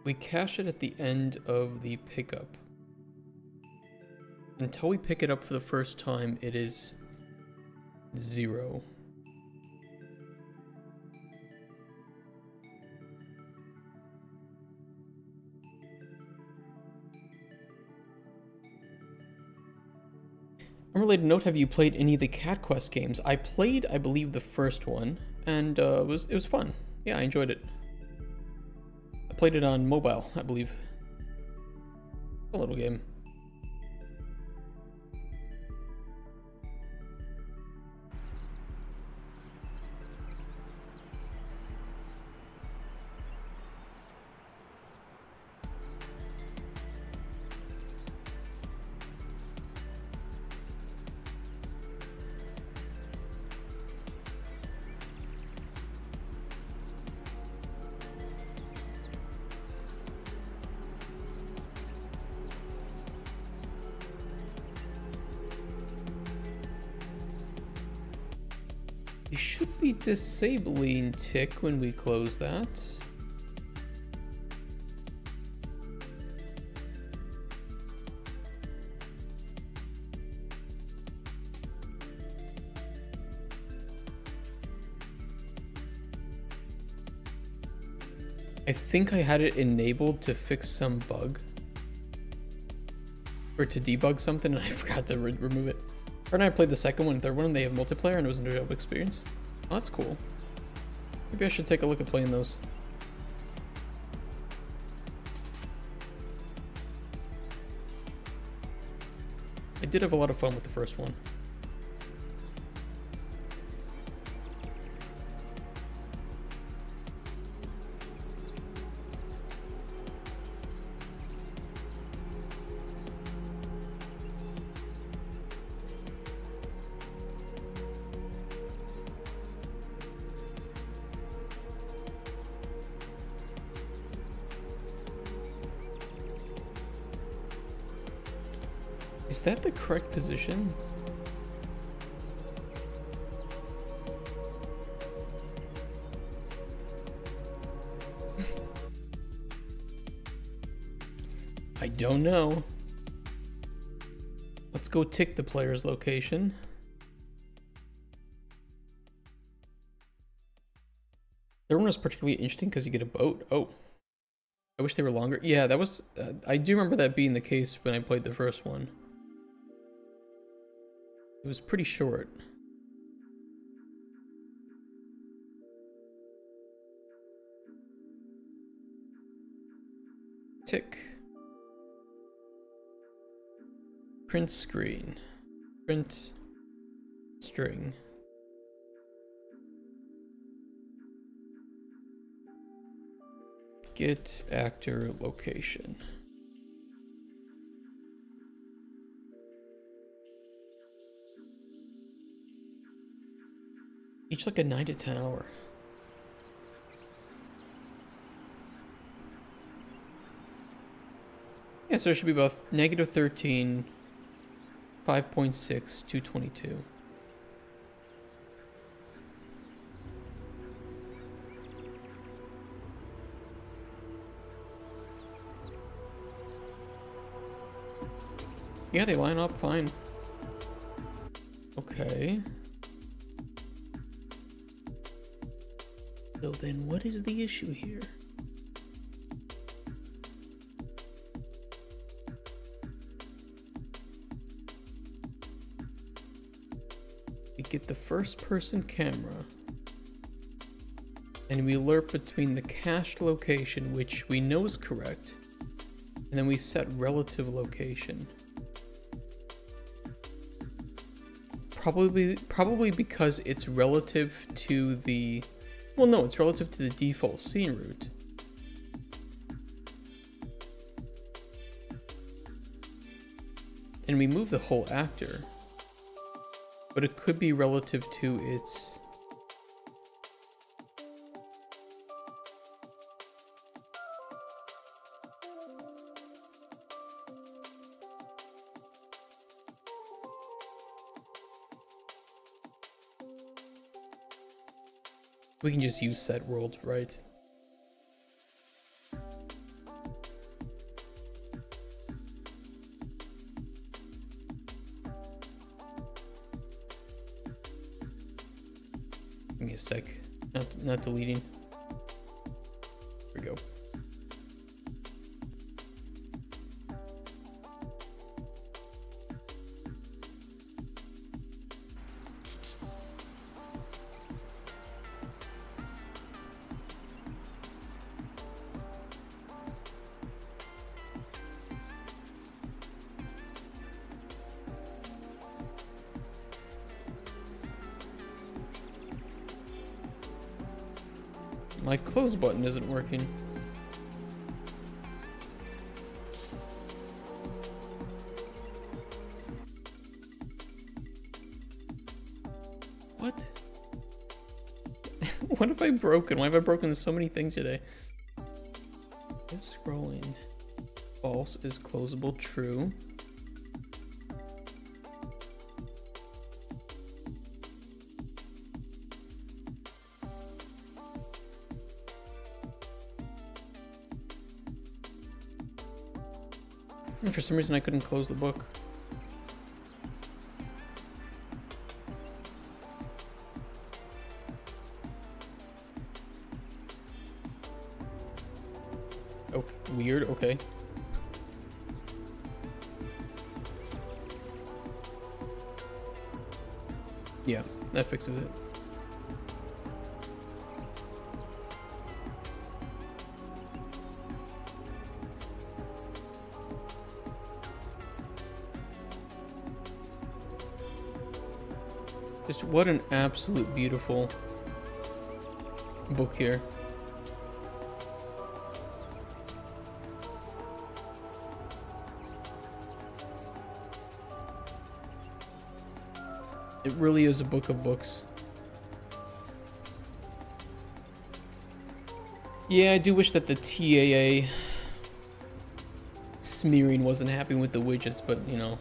We cache it at the end of the pickup. Until we pick it up for the first time, it is 0. Unrelated note, have you played any of the Cat Quest games? I played, I believe, the first one, and it was fun. Yeah, I enjoyed it. I played it on mobile, I believe. A little game. It should be disabling tick when we close that. I think I had it enabled to fix some bug. Or to debug something, and I forgot to remove it. Or and I played the second one and third one, and they have multiplayer, and it was an enjoyable experience. Oh, that's cool. Maybe I should take a look at playing those. I did have a lot of fun with the first one. Is that the correct position? I don't know. Let's go tick the player's location. Third one was particularly interesting because you get a boat. Oh. I wish they were longer. Yeah, that was... I do remember that being the case when I played the first one. It was pretty short. Tick. Print screen. Print string. Get actor location. Each like a 9 to 10 hour. Yeah, so it should be about -13, 5.6, 222. Yeah, they line up fine. Okay. So then what is the issue here? We get the first person camera and we lerp between the cached location, which we know is correct, and then we set relative location. Probably because it's relative to the Well, no, it's relative to the default scene route. And we move the whole actor. But it could be relative to its... We can just use set world, right? Give me a sec. Not deleting. Here we go. My close button isn't working. What? What have I broken? Why have I broken so many things today? Is scrolling false? Is closable true? And for some reason I couldn't close the book. Oh, weird, okay. Yeah, that fixes it. Just what an absolute beautiful book here. It really is a book of books. Yeah, I do wish that the TAA smearing wasn't happening with the widgets, but you know,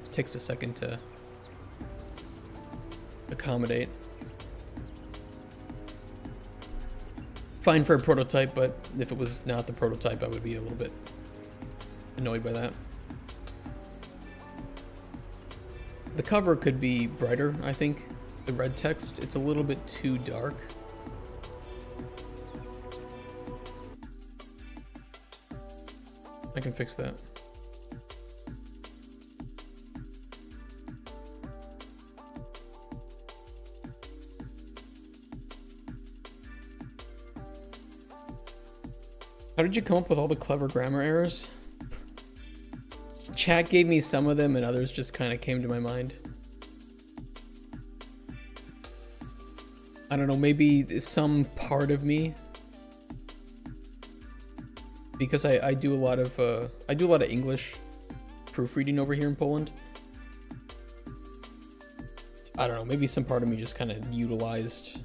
it takes a second to accommodate. Fine for a prototype, but if it was not the prototype, I would be a little bit annoyed by that. The cover could be brighter, I think. The red text, it's a little bit too dark. I can fix that. How did you come up with all the clever grammar errors? Chat gave me some of them and others just kind of came to my mind. I don't know, maybe some part of me, because I do a lot of English proofreading over here in Poland. I don't know, maybe some part of me just kind of utilized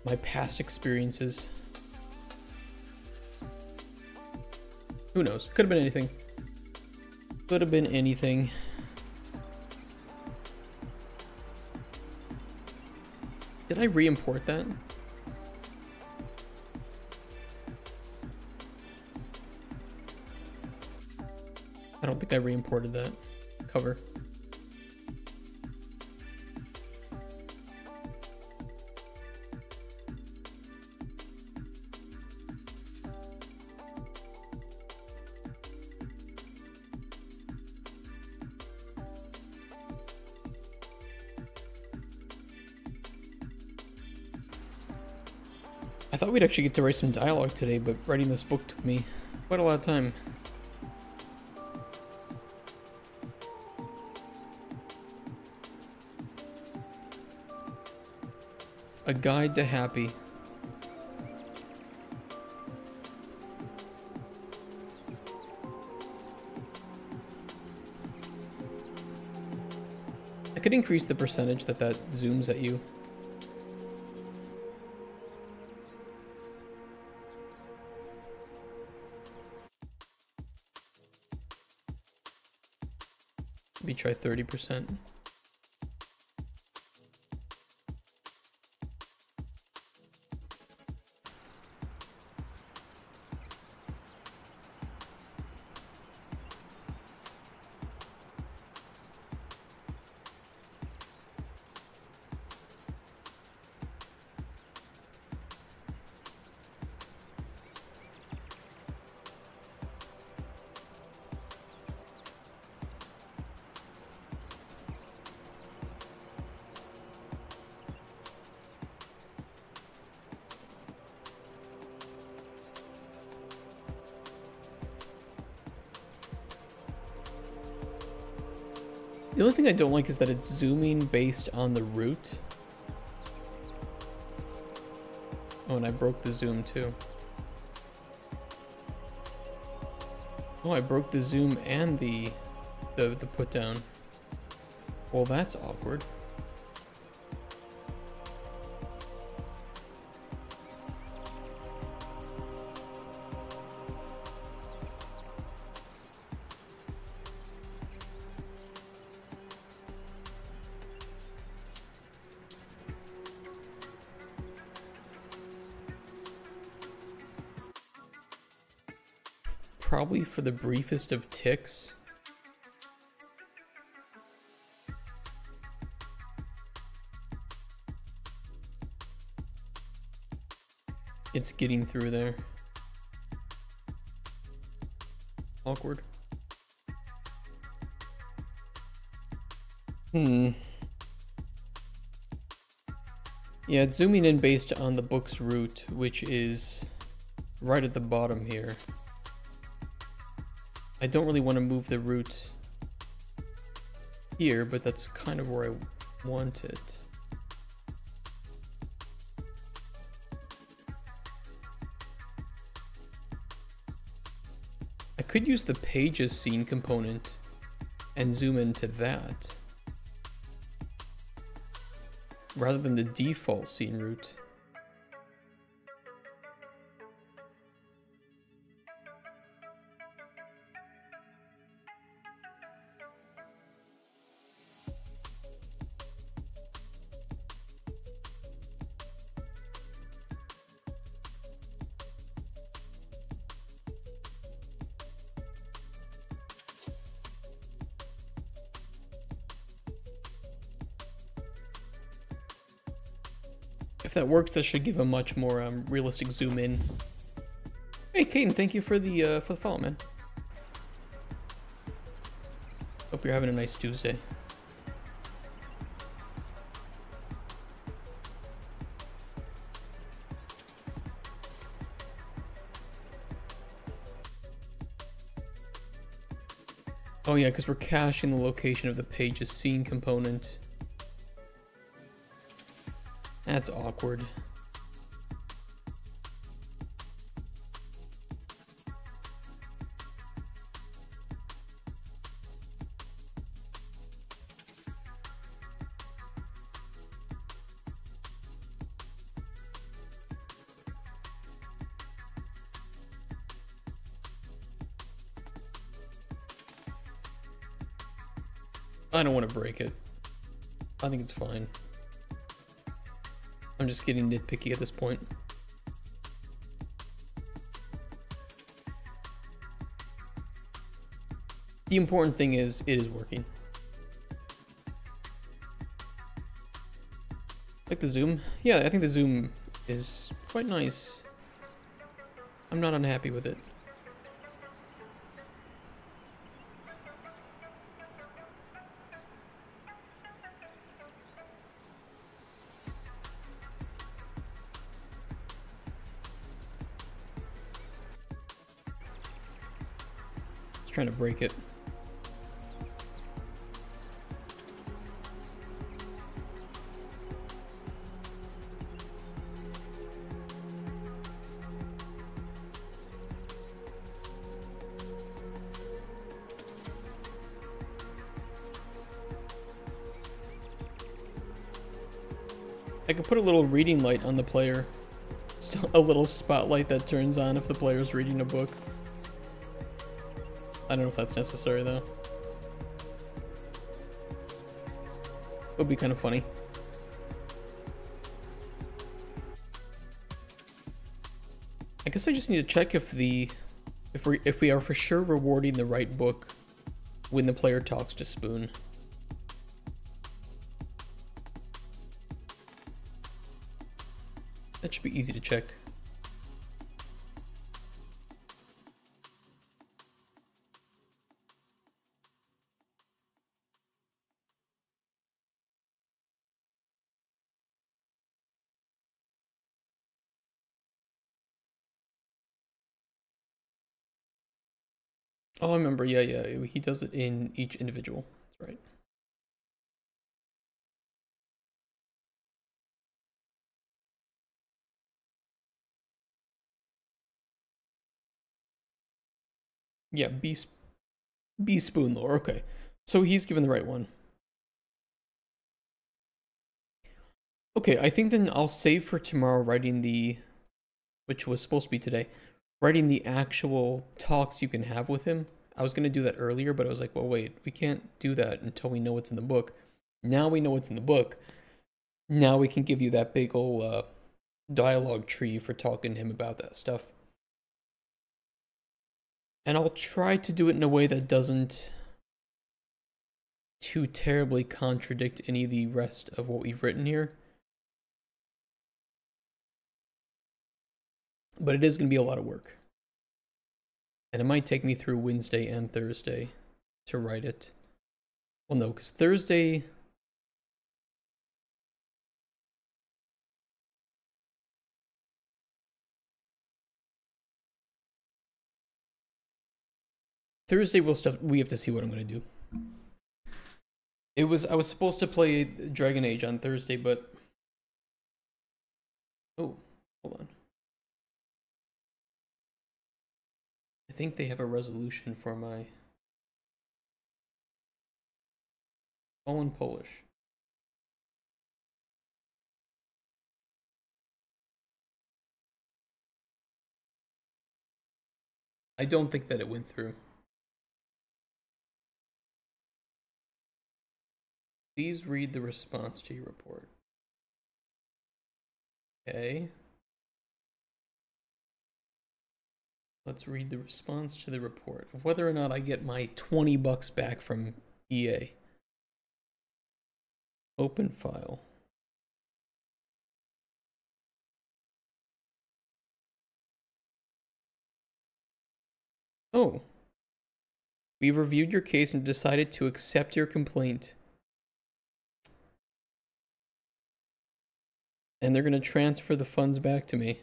my past experiences. Who knows? Could have been anything. Could have been anything. Did I re-import that? I don't think I re-imported that cover. I thought we'd actually get to write some dialogue today, but writing this book took me quite a lot of time. A guide to happy. I could increase the percentage that zooms at you. Maybe try 30%. The only thing I don't like is that it's zooming based on the route. Oh, and I broke the zoom too. Oh, I broke the zoom and the put down. Well, that's awkward. Probably for the briefest of ticks. It's getting through there. Awkward. Yeah, it's zooming in based on the book's route, which is right at the bottom here. I don't really want to move the route here, but that's kind of where I want it. I could use the pages scene component and zoom into that rather than the default scene route. If that works, that should give a much more realistic zoom in. Hey, Caden, thank you for the follow, man. Hope you're having a nice Tuesday. Oh yeah, because we're caching the location of the page's scene component. That's awkward. I don't want to break it. I think it's fine. I'm just getting nitpicky at this point. The important thing is, it is working. Like the zoom? Yeah, I think the zoom is quite nice. I'm not unhappy with it. Trying to break it. I could put a little reading light on the player. Just a little spotlight that turns on if the player's reading a book. I don't know if that's necessary though. It would be kind of funny. I guess I just need to check if we are for sure rewarding the right book when the player talks to Spoon. That should be easy to check. Oh, I remember. Yeah, yeah. He does it in each individual. That's right. Yeah, B Spoon lore. Okay. So he's given the right one. Okay, I think then I'll save for tomorrow writing which was supposed to be today, writing the actual talks you can have with him. I was going to do that earlier, but I was like, well, wait, we can't do that until we know what's in the book. Now we know what's in the book. Now we can give you that big ol' dialogue tree for talking to him about that stuff. And I'll try to do it in a way that doesn't too terribly contradict any of the rest of what we've written here. But it is going to be a lot of work. And it might take me through Wednesday and Thursday to write it. Well, no, because Thursday... Thursday we have to see what I'm going to do. I was supposed to play Dragon Age on Thursday, but... Oh, hold on. I think they have a resolution for my... All in Polish. I don't think that it went through. Please read the response to your report. Okay. Let's read the response to the report of whether or not I get my $20 back from EA. Open file. Oh. We reviewed your case and decided to accept your complaint. And they're going to transfer the funds back to me.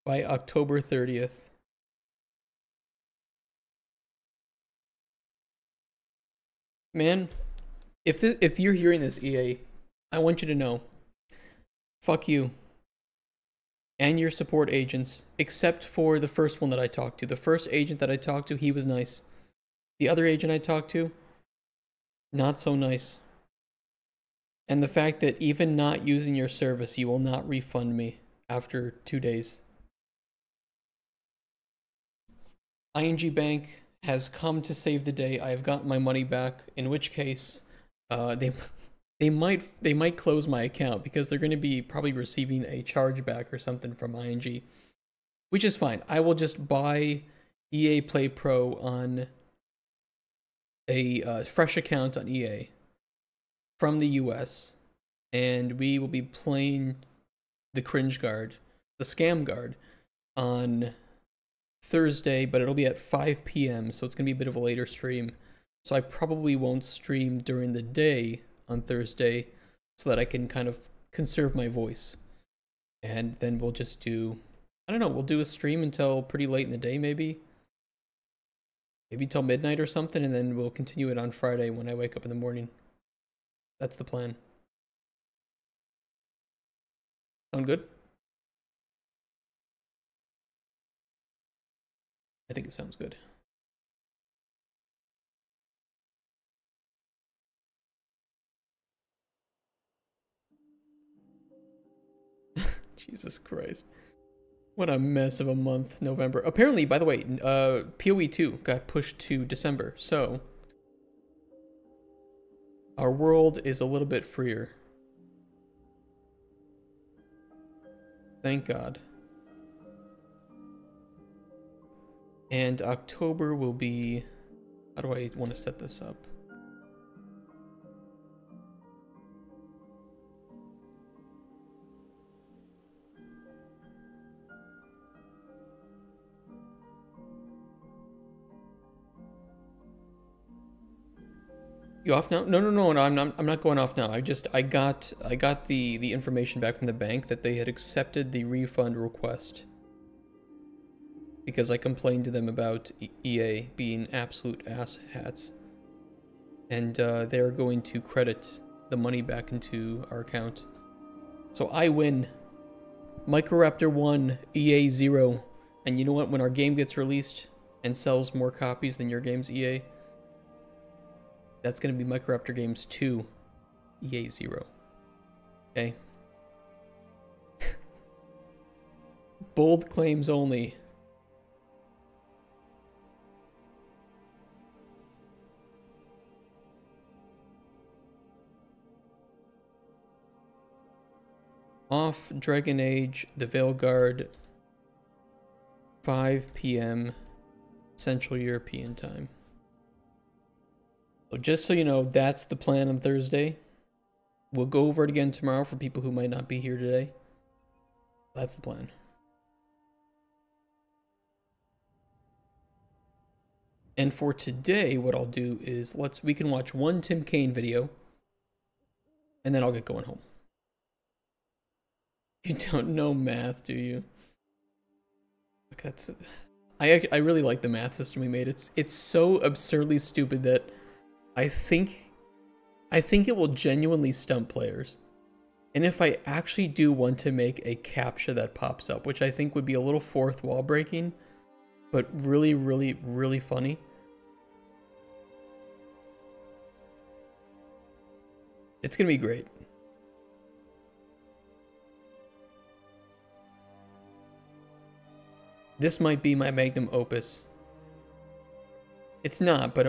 By October 30th. Man, if you're hearing this, EA, I want you to know. Fuck you. And your support agents, except for the first one that I talked to. The first agent that I talked to, he was nice. The other agent I talked to, not so nice. And the fact that even not using your service, you will not refund me after 2 days. ING Bank has come to save the day. I have gotten my money back, in which case they might close my account because they're going to be probably receiving a chargeback or something from ING, which is fine. I will just buy EA Play Pro on a fresh account on EA from the US, and we will be playing the Cringe Guard, the Scam Guard, on Thursday, but it'll be at 5 p.m., so it's going to be a bit of a later stream. So I probably won't stream during the day on Thursday so that I can kind of conserve my voice. And then we'll just do, I don't know, we'll do a stream until pretty late in the day, maybe. Maybe till midnight or something, and then we'll continue it on Friday when I wake up in the morning. That's the plan. Sound good? I think it sounds good. Jesus Christ. What a mess of a month, November. Apparently, by the way, PoE 2 got pushed to December, so our world is a little bit freer. Thank God. And October will be... How do I want to set this up? You off now? No, I'm not going off now. I got the information back from the bank that they had accepted the refund request. Because I complained to them about EA being absolute asshats. And they're going to credit the money back into our account. So I win. Microraptor 1, EA 0. And you know what? When our game gets released and sells more copies than your game's EA, that's going to be Microraptor Games 2, EA 0. Okay? Bold claims only. Off Dragon Age, the Veilguard, 5 p.m. Central European time. So just so you know, that's the plan on Thursday. We'll go over it again tomorrow for people who might not be here today. That's the plan. And for today, what I'll do is we can watch one Tim Kaine video, and then I'll get going home. You don't know math, do you? Look, that's... I really like the math system we made. It's so absurdly stupid that I think it will genuinely stump players. And if I actually do want to make a CAPTCHA that pops up, which I think would be a little fourth wall breaking, but really, really, really funny. It's gonna be great. This might be my magnum opus. It's not, but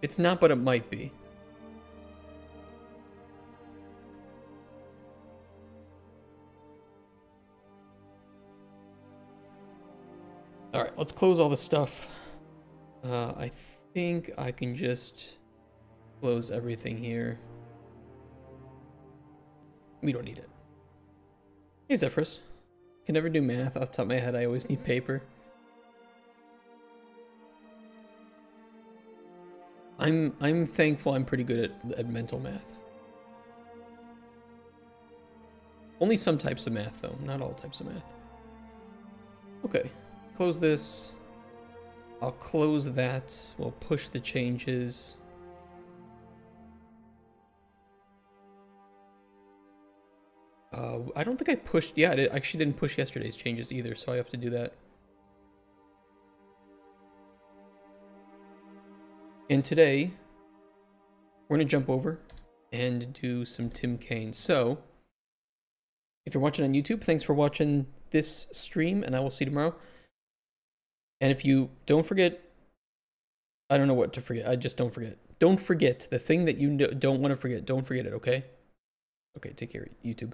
it might be. All right, let's close all the stuff. I think I can just close everything here. We don't need it. Hey, Zephyrus. Can never do math off the top of my head. I always need paper. I'm thankful I'm pretty good at mental math. Only some types of math though, not all types of math. Okay, close this. I'll close that. We'll push the changes. I don't think I pushed... Yeah, I actually didn't push yesterday's changes either, so I have to do that. And today, we're going to jump over and do some Tim Kaine. So, if you're watching on YouTube, thanks for watching this stream, and I will see you tomorrow. And if you don't forget... I don't know what to forget. I just don't forget. Don't forget the thing that you don't want to forget. Don't forget it, okay? Okay, take care, YouTube.